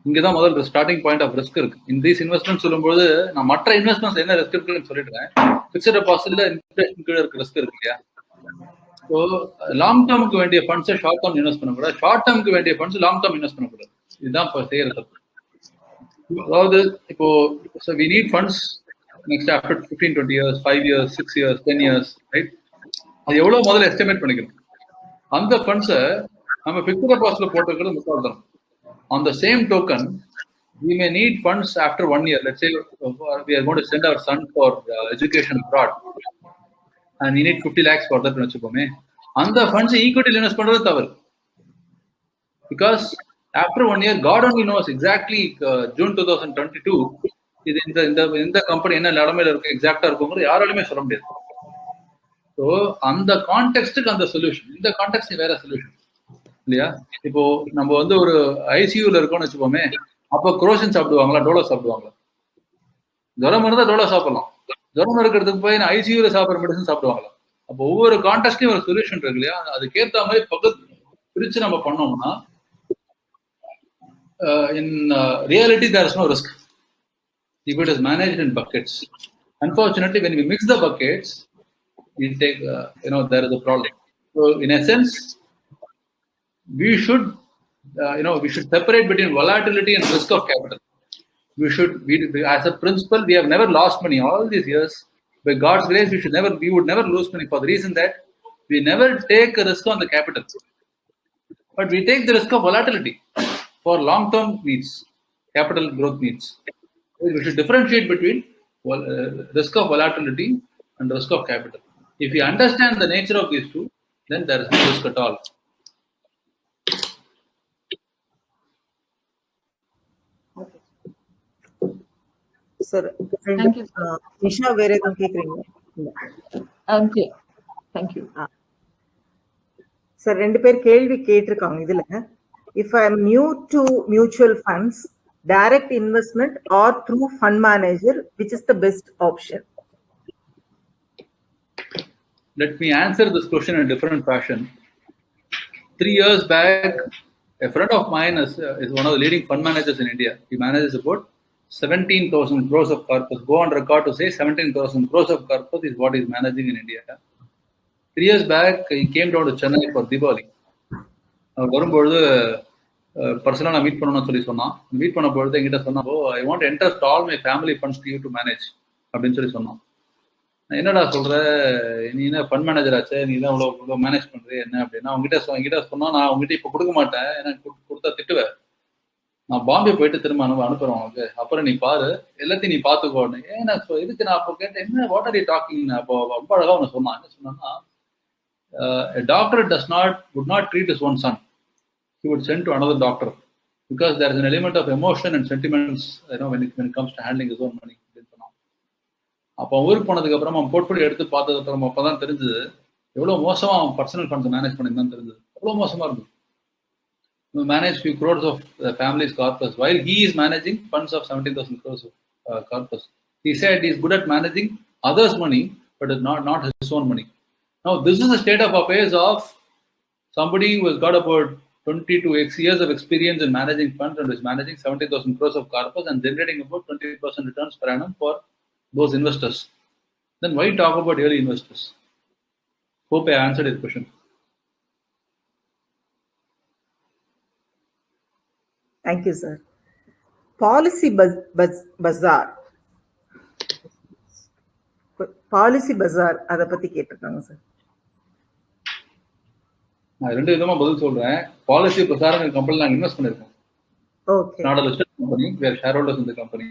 இங்கதான் முதல் ஸ்டார்டிங் பாயிண்ட் ஆஃப் ரிஸ்க் இருக்கு. இந்த இன்வெஸ்ட்மெண்ட் சொல்லும்போது நான் மற்ற இன்வெஸ்ட்மெண்ட்ஸ் என்ன ரிஸ்க் இருக்குன்னு சொல்லிடுறேன். ஃபிக்ஸட் டெபாசிட்ல இன்ஃப்ளேஷன் கீழே இருக்க ரிஸ்க் இருக்கு இல்லையா? ஸோ லாங் டேர்முக்கு வேண்டிய ஃபண்ட்ஸை ஷார்ட் டேர்ம் இன்வெஸ்ட் பண்ணக்கூடாது, ஷார்ட் டேர்முக்கு வேண்டிய ஃபண்ட்ஸ் லாங் டேர்ம் இன்வெஸ்ட் பண்ணக்கூடாது. இதுதான் இப்போ செய்யறது. அதாவது இப்போ we need funds next after 15-20 years, 5 years, 6 years, 10 years, right? அது எவ்வளவு முதல்ல எஸ்டிமேட் பண்ணிக்கணும். அந்த ஃபண்ட்ஸை நம்ம ஃபிக்ஸ்ட் டெபாசிட்ல போட்டுக்கிறது முக்கியம். On the same token, we may need funds after 1 year. Let's say we are going to send our son for education abroad and we need 50 lakhs for that. வச்சுக்கோமே, அந்த ஃபண்ட்ஸ் ஈக்விட்டியில் இன்வெஸ்ட் பண்றது தவறு. Because after 1 year, God only knows exactly June 2022 இது இந்த company என்ன நிலைமையில இருக்கு, எக்ஸாக்டா இருக்குங்கிறது யாராலுமே சொல்ல முடியாது. ஸோ அந்த கான்டெக்ஸ்டுக்கு அந்த சொல்யூஷன், இந்த கான்டெக்ட் வேற சொல்யூஷன் இல்லையா? இப்போ நம்ம வந்து ஒரு ஐசியூல இருக்கோம்னு வச்சுக்கோமே, அப்போ குரோசின் சாப்பிடுவாங்களா, டோலோ சாப்பிடுவாங்களா? ஜுரம் இருந்தா டோலோ சாப்பிடலாம், ஜுரம் இருக்கிறதுக்கு போய் ஐசியூல சாப்பிட்ற மெடிசன் சாப்பிடுவாங்களா? அப்போ ஒவ்வொரு கான்டெக்ட்லயும் ஒரு சொல்யூஷன் இருக்கு இல்லையா? அதுக்கேற்ற மாதிரி பக்கத்து பிரிச்சு நம்ம பண்ணோம்னா in reality there is no risk if it is managed in buckets. Unfortunately, when we mix the buckets, we take there is a problem. So in a sense, we should separate between volatility and risk of capital. As a principle, we have never lost money all these years. By God's grace, we would never lose money, for the reason that we never take a risk on the capital, but we take the risk of volatility for long-term needs, capital growth needs. We should differentiate between risk of volatility and risk of capital. If we understand the nature of these two, then there is no risk at all. Sir, thank you. Nisha, வேற எதுவும் கேக்குறீங்க? Okay, thank you. Sir, ரெண்டு பேர் கேள்வி கேட்டிருக்காங்க இதுல. If I am new to mutual funds, direct investment or through fund manager, which is the best option? Let me answer this question in a different fashion. 3 years back, a friend of mine is one of the leading fund managers in India. He manages about 17,000 crores of corpus. Go on record to say 17,000 crores of corpus is what he's managing in India. 3 years back, he came down to Chennai for Diwali. அவர் வரும்பொழுது பர்சனலாக நான் meet பண்ணணும்னு சொல்லி சொன்னான். Meet பண்ண பொழுது என்கிட்ட சொன்னா, I want entrust all my family funds to you to manage அப்படின்னு சொல்லி சொன்னான். என்னடா சொல்ற, நீ என்ன ஃபண்ட் மேனேஜர் ஆச்சு, நீ தான் இவ்வளோ மேனேஜ் பண்ற என்ன அப்படின்னா, அவங்ககிட்ட சொன்னா நான் அவங்ககிட்ட இப்போ கொடுக்க மாட்டேன், எனக்கு கொடுத்தா திட்டுவேன், நான் பாம்பே போயிட்டு திரும்ப அனுப்புறேன் உனக்கு, அப்புறம் நீ பாரு, எல்லாத்தையும் நீ பாத்துக்கோன்னு. ஏன் நான் இதுக்கு நான் அப்போ கேட்டேன், என்ன வாட் ஆர் யூ டாக்கிங்? அப்போ ரொம்ப அழகா ஒன்று சொன்னான். என்ன சொன்னா, a doctor would not treat his own son. He would send to another doctor because there is an element of emotion and sentiments, when it comes to handling his own money. அப்போ ஊருக்கு போனதுக்கு அப்புறம் அவன் portfolio எடுத்து பார்த்ததுக்கு அப்புறம் அப்பதான் தெரிஞ்சது எவ்வளவு மோசமா அவன் பர்சனல் ஃபண்ட்ஸ் மேனேஜ் பண்ணிருந்தான் தெரிஞ்சது. அவ்வளவு மோசமா இருந்தது. Manage few crores of family's corpus while he is managing funds of 17,000 crores of corpus. He said he is good at managing others' money, but not his own money. Now this is the state of affairs of somebody who has got about 20 to X years of experience in managing funds and is managing 70,000 crores of corpus and generating about 20% returns per annum for those investors. Then why talk about early investors? Hope I answered your question. Thank you, sir. Policy bazaar. Policy bazaar அதை பத்தி கேட்டிருக்காங்க sir. நான் ரெண்டு விதமா பதில் சொல்றேன். Policy பசார் company நாங்கள் invest பண்ணிருக்கோம். Okay. Not a listed company. We are shareholders in the company.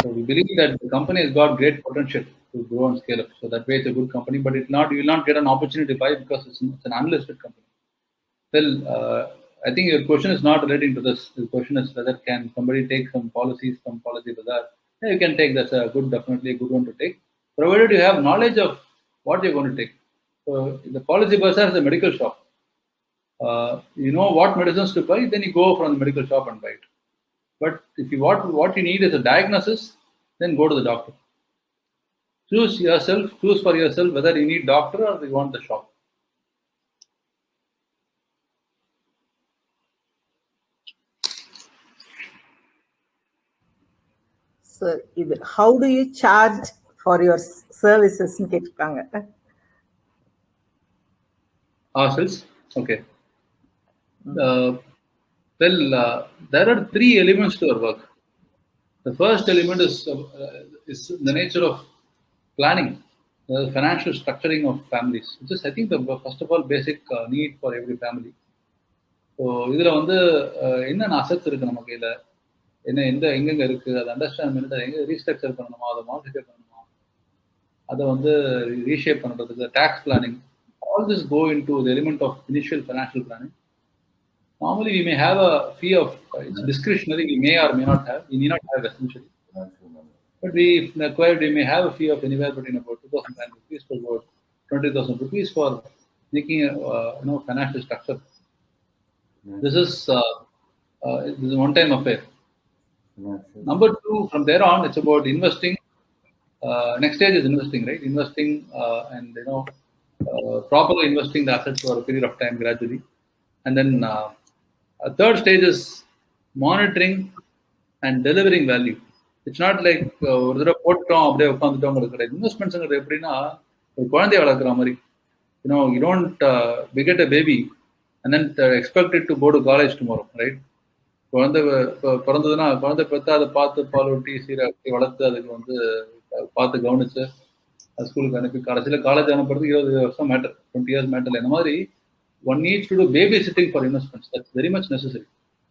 So we believe that the company has got great potential to grow and scale up. So that way it's a good company, but you will not get an opportunity to buy because it's an unlisted company. Well, I think your question is not relating to this. The question is whether can somebody take some policies from Policy Bazaar. Yeah, you can take. That's definitely a good one to take, provided you have knowledge of what you're going to take. So the Policy Bazaar is a medical shop. You know what medicines to buy, then you go from the medical shop and buy it. But if you what you need is a diagnosis, then go to the doctor. Choose for yourself whether you need doctor or you want the shop. Sir, how do you charge for your services? Ourselves? Okay. There are three elements to our work. The first element is the nature of planning, the financial structuring of families, which is, I think, the first of all basic need for every family. So, இதுல வந்து என்னென்ன assets இருக்கு நம்ம கையில, எங்கெங்க இருக்கு, அதை understand பண்ணிட்டு எங்க ரீஸ்ட்ரக்சர் பண்ணணுமா, அதை மாடிஃபை பண்ணணுமா, அதை வந்து ரீஷேப் பண்றதுக்கு tax planning, all this go into the element of initial financial planning. Normally, we may have a fee of, it's discretionary, we may or may not have, we need not have essentially. But if acquired, we may have a fee of anywhere between about 2,000 rupees to about 20,000 rupees for making a financial structure. This is a one-time affair. Number two, from there on, it's about investing. Next stage is investing, right? Investing and properly investing the assets for a period of time gradually. And then a third stage is monitoring and delivering value. It's not like ஒரு தடவை போட்டோம் அப்படியே உட்காந்துட்டோம் கிடையாது. இன்வெஸ்ட்மெண்ட்ஸ்ங்கிறது எப்படின்னா ஒரு குழந்தைய வளர்க்குற மாதிரி. You don't beget a baby and then expect it to go to college tomorrow, right? குழந்தை பிறந்ததுன்னா குழந்தை பெற்று அதை பார்த்து பால் ஊட்டி சீராக்கி வளர்த்து அதுக்கு வந்து பார்த்து கவனிச்சு ஸ்கூலுக்கு அனுப்பி கடைசியில் காலேஜ் அனுப்புறதுக்கு 20 வருஷம் மேட்டர், 20 years மேட்டர். இந்த மாதிரி one needs to do babysitting for investments. That's very much necessary.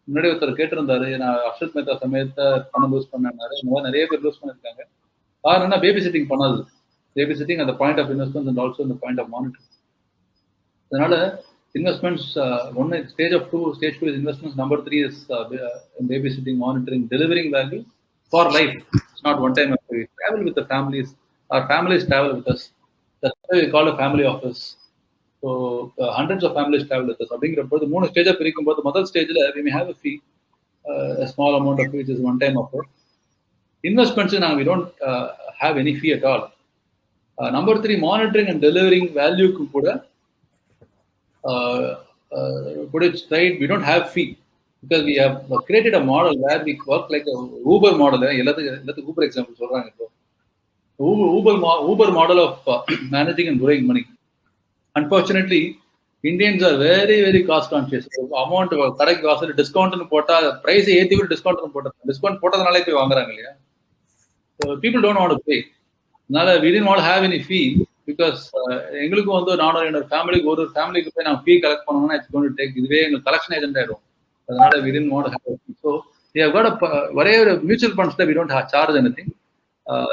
முன்னாடி ஒருத்தர் கேட்டிருந்தாரு, நான் அர்ஷத் மேத்தா சமயத்தை பணம் லூஸ் பண்ணாரு. இந்த மாதிரி நிறைய பேர் லூஸ் பண்ணிருக்காங்க. காரணம்னா பேபிசிட்டிங் பண்ணாது. பேபிசிட்டிங் at the point of investments and also in the point of monitoring. அதனால investments, stage 2 is investments. Number 3 is babysitting, monitoring, delivering value for life. It's not one time. We travel with the families. Our families travel with us. That's why we call a family office. So hundreds of families travel with us. அப்படிங்கிறப்போ the 3 ஸ்டேஜா பிரிக்கும்போது முதல் ஸ்டேஜ்ல we may have a fee, a small amount of which is one time offer. Investments we don't have any fee at all. Number 3, monitoring and delivering value க்கு கூட put it straight, we don't have fee because we have created a model where we work like a Uber model. எல்லாத்துக்கும் Uber example சொல்றாங்க இப்போ. Uber model of managing and growing money. Unfortunately, Indians are very, very cost conscious. Amount கடைக்கு காசு டிஸ்கவுண்ட்னு போட்டா price ஏத்தி விட்டு discount போட்டதுனாலே போய் வாங்குறாங்க இல்லையா? So people don't want to pay. we didn't want to have any fee because எங்களுக்கு வந்து நானும் என்னோட ஃபேமிலிக்கு ஒரு ஃபேமிலிக்கு போய் நான் fee collect பண்ணனும்னா it's going to take இதுவே எங்க collection agent ஆயிடும். அதனால we didn't want to have a fee. So we have got whatever mutual funds that we don't have charge anything.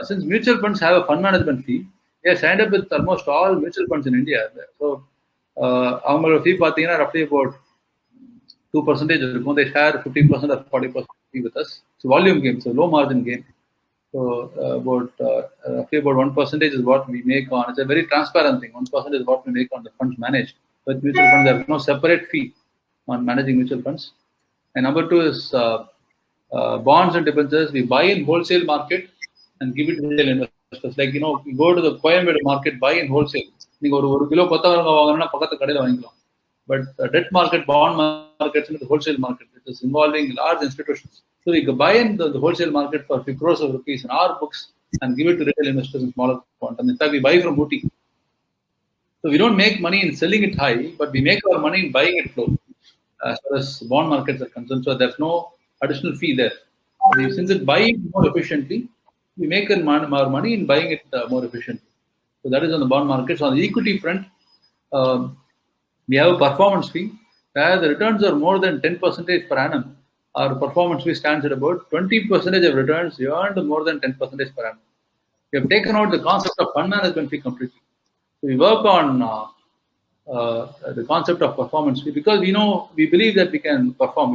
Since mutual funds have a fund management fee, we have signed up with almost all mutual funds in India. So அவங்களோட fee பார்த்தீங்கன்னா roughly about 2% இருக்கும். They share 50% or 40% fee with us. It's a volume game, so low margin game. So about 1% is what we make on. It's a very transparent thing. 1% is what we make on the funds managed. With mutual funds, there is no separate fee on managing mutual funds. And number 2 is bonds and debentures. We buy in wholesale market and give it to retail investors. Like you go to the Coimbatore market, buy in wholesale. நீங்க ஒரு kilo 10,000 வாங்கணும்னா பக்கத்து கடையில வாங்கிக்கலாம். But debt market, bond markets, and the wholesale market, it is involving large institutions. So we can buy in the wholesale market for 50 crores of rupees in our books and give it to retail investors in smaller quantum. In fact, we buy from boutique. So we don't make money in selling it high, but we make our money in buying it low, as far as bond markets are concerned. So there's no additional fee there. Since it buy it more efficiently, we make our money in buying it more efficiently. So that is on the bond markets. On the equity front, we have a performance fee where the returns are more than 10% per annum. Our performance fee stands at about 20% of returns earned more than 10% per annum. We have taken out the concept of fund management fee completely. So we work on the concept of performance fee because we believe that we can perform.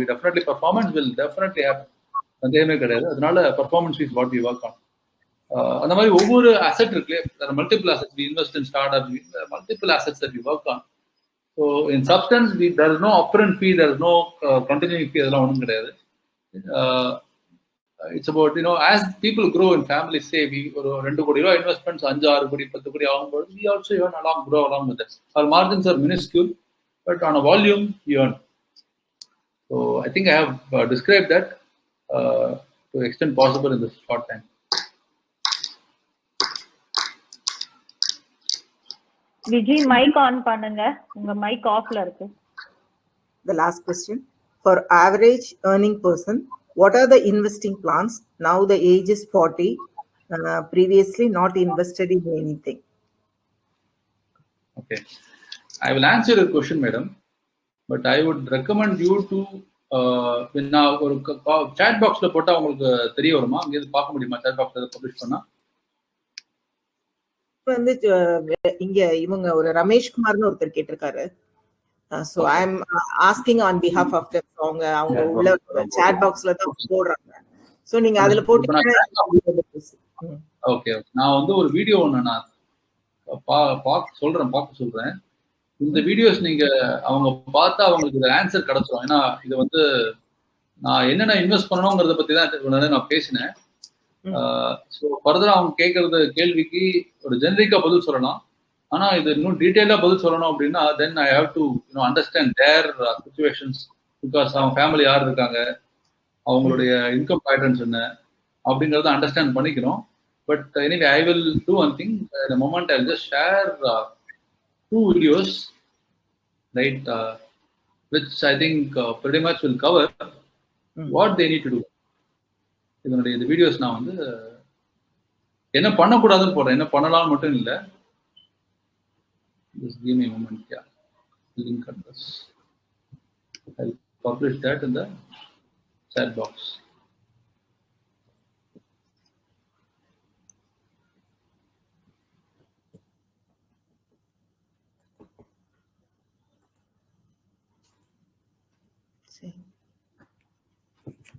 Performance will definitely happen. Performance fee is what we work on. அந்த மாதிரி ஒவ்வொரு asset இருக்கு. There are multiple assets. We invest in startups. Multiple assets that we work on. So in substance, there is no upfront fee, there is no continuing fee. It's about, as people grow in families, say we 2 கோடி ரூபாய் investments 5, 6 கோடி 10 கோடி ஆகும்போது we also grow along with that. Our margins are minuscule, but on a volume we earn. So I think I have described that to the extent possible in this short time. Vijay, mic on பண்ணுங்க. உங்க mic offல இருக்கு. The last question. For average earning person, what are the investing plans? Now the age is 40. Previously not invested in anything. Okay. I will answer your question, madam. But I would recommend you to நான் ஒரு chat boxல போட்டா உங்களுக்கு தெரிய வருமா? அங்க இருந்து பார்க்க முடியுமா chat boxல பப்ளிஷ் பண்ணா? வந்து இங்க இவங்க ஒரு ரமேஷ் குமார்னு ஒருத்தர் கேட்டிருக்காரு. So I am asking on behalf of them. அவங்க உள்ள chat boxல தான் போடுறாங்க. So நீங்க அதுல போட்டீங்கன்னா ஓகே. நான் வந்து ஒரு வீடியோ ஒன்னு நான் பார்க்க சொல்றேன். இந்த வீடியோஸ் நீங்க அவங்க பார்த்தா அவங்களுக்கு இந்த ஆன்சர் கிடைச்சிரும். ஏன்னா இது வந்து நான் என்னென்ன இன்வெஸ்ட் பண்ணணுங்கிறத பத்தி தான் நான் பேசினேன். ஸோ ஃபர்தரா அவங்க கேட்கறது கேள்விக்கு ஒரு ஜெனரிக்கா பதில் சொல்லலாம். ஆனா இது இன்னும் டீட்டெயிலா பதில் சொல்லணும் அப்படின்னா then I have to understand their situations. Because அவங்க ஃபேமிலி யார் இருக்காங்க, அவங்களுடைய இன்கம் பேட்டர்ன்ஸ் என்ன அப்படிங்கறத அண்டர்ஸ்டாண்ட் பண்ணிக்கிறோம். But anyway I will do one thing. இந்த moment I just share 2 videos, right, which I think pretty much will cover what they need to do. இதனுடைய இந்த வீடியோஸ் நான் வந்து என்ன பண்ணக்கூடாதுன்னு போடுறேன், என்ன பண்ணலாம்னு மட்டும் இல்லை. Just give me a moment. Yeah, link address. I'll publish that in the chat box.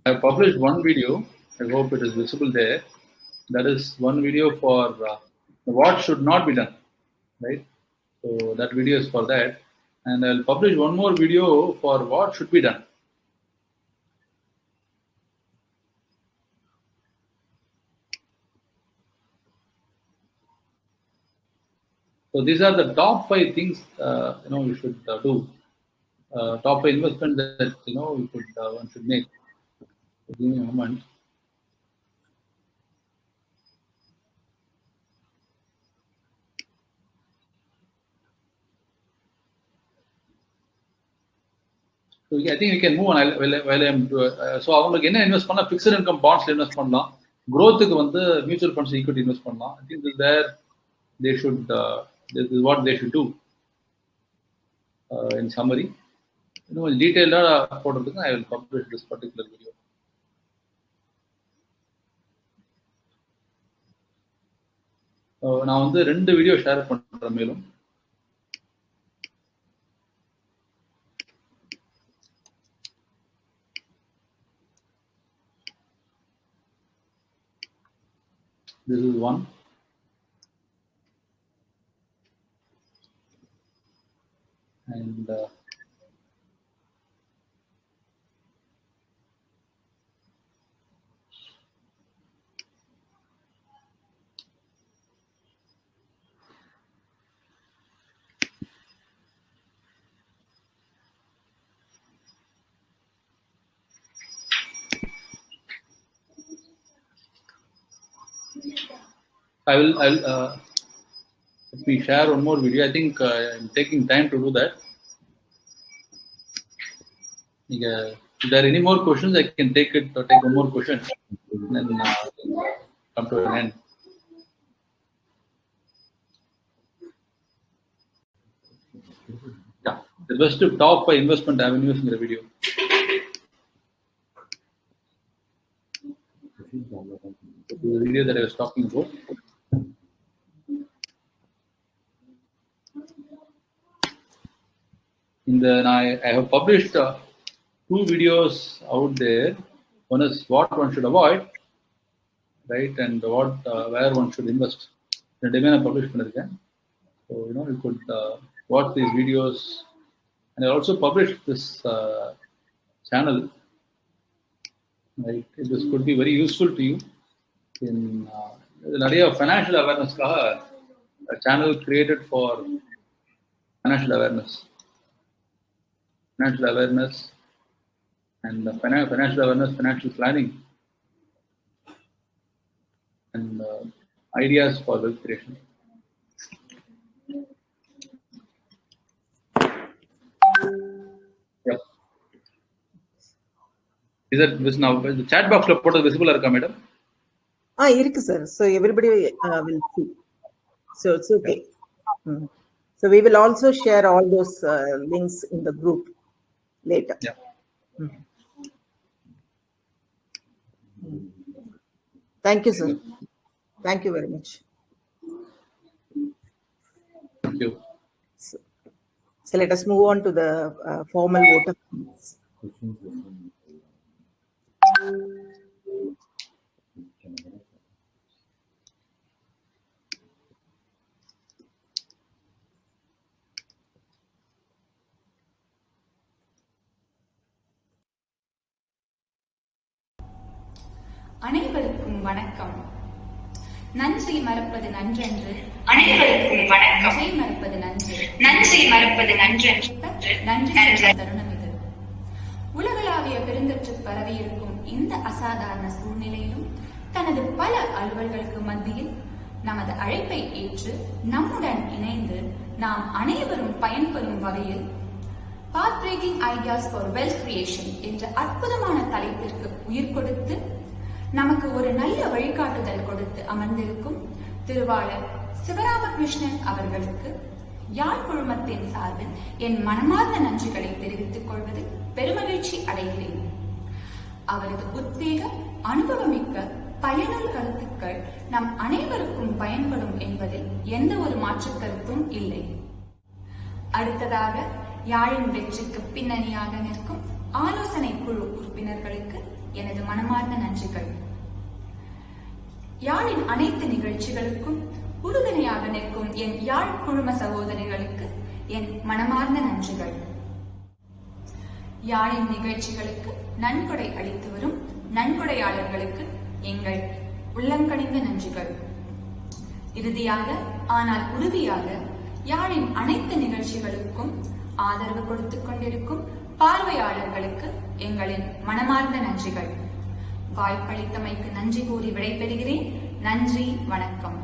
I have published one video. I hope it is visible there. That is one video for what should not be done, right? So that video is for that, and I'll publish one more video for what should be done. So these are the top 5 things you should do. Top 5 investments that one should make. So give me a moment. So I think we can move on while I'm so அவங்களுக்கு என்ன invest பண்ணா fixed income பாண்ட்ஸ்ல invest பண்ணலாம். growth-க்கு வந்து mutual funds equity invest பண்ணலாம். I think this is where they should this is what they should do. In summary, இன்னும் டீடைலா போடுறதுக்கு I will publish this particular video. நான் வந்து 2 வீடியோ ஷேர் பண்றேன் மேலும். This is one. And I'll let me share one more video. I think I'm taking time to do that. If there are any more questions, I can take one more question and then come to an end. Yeah, the best top 5 investment avenues in the video. The video that I was talking about. I have published 2 videos out there. One is what one should avoid, right, and where one should invest. I published it. So you could watch these videos, and I also published this channel. Right, this could be very useful to you in financial awareness. A channel created for financial awareness. Financial awareness and financial awareness, financial planning, and ideas for wealth creation. Yeah. Is that this now? The chat box is visible, madam? Irukku sir. So everybody will see. So it's okay. So we will also share all those links in the group later. Yeah. Thank you, sir. Thank you very much. Thank you. So let us move on to the formal vote of thanks. அனைவருக்கும் வணக்கம். நன்றி மறப்பது நன்றென்று. அனைவருக்கும் வணக்கம். நன்றி மறப்பது நன்று. நன்றி மறப்பது நன்றென்று. நன்றி சொல்லும் தருணம் இது. உலகளாவிய பெருந்தொற்று பரவியிருக்கும் இந்த அசாதாரண சூழ்நிலையிலும் தனது பல அலுவல்களுக்கு மத்தியில் நமது அழைப்பை ஏற்று நம்முடன் இணைந்து நாம் அனைவரும் பயன்பெறும் வகையில் path breaking ideas for wealth creation என்ற அற்புதமான தலைப்பிற்கு உயிர் கொடுத்து நமக்கு ஒரு நல்ல வழிகாட்டுதல் கொடுத்து அமர்ந்திருக்கும் திருவாளர் சிவராமகிருஷ்ணன் அவர்களுக்கு யாழ் குழுமத்தின் சார்பில் என் மனமார்ந்த நன்றிகளை தெரிவித்துக் கொள்வதில் பெருமகிழ்ச்சி அடைகிறேன். அவரது உத்வேகம், அனுபவமிக்க பயனுள்ள கருத்துக்கள் நம் அனைவருக்கும் பயன்படும் என்பதில் எந்த ஒரு மாற்று கருத்தும் இல்லை. அடுத்ததாக யாழின் வெற்றிக்கு பின்னணியாக நிற்கும் ஆலோசனை குழு உறுப்பினர்களுக்கு எனது மனமார்ந்த நன்றிகள். யாழின் அனைத்து நிகழ்ச்சிகளுக்கும் உறுதுணையாக நிற்கும் என் யாழ் குழும சகோதரிகளுக்கு என் மனமார்ந்த நன்றிகள். யாழின் நிகழ்ச்சிகளுக்கு நன்கொடை அளித்து வரும் நன்கொடையாளர்களுக்கு எங்கள் உள்ளங்கனிந்த நன்றிகள். இறுதியாக ஆனால் உறுதியாக யாழின் அனைத்து நிகழ்ச்சிகளுக்கும் ஆதரவு கொடுத்துக் கொண்டிருக்கும் பார்வையாளர்களுக்கு எங்களின் மனமார்ந்த நன்றிகள். வாய்ப்பளித்தமைக்கு நன்றி கூறி விடைபெறுகிறேன். நன்றி, வணக்கம்.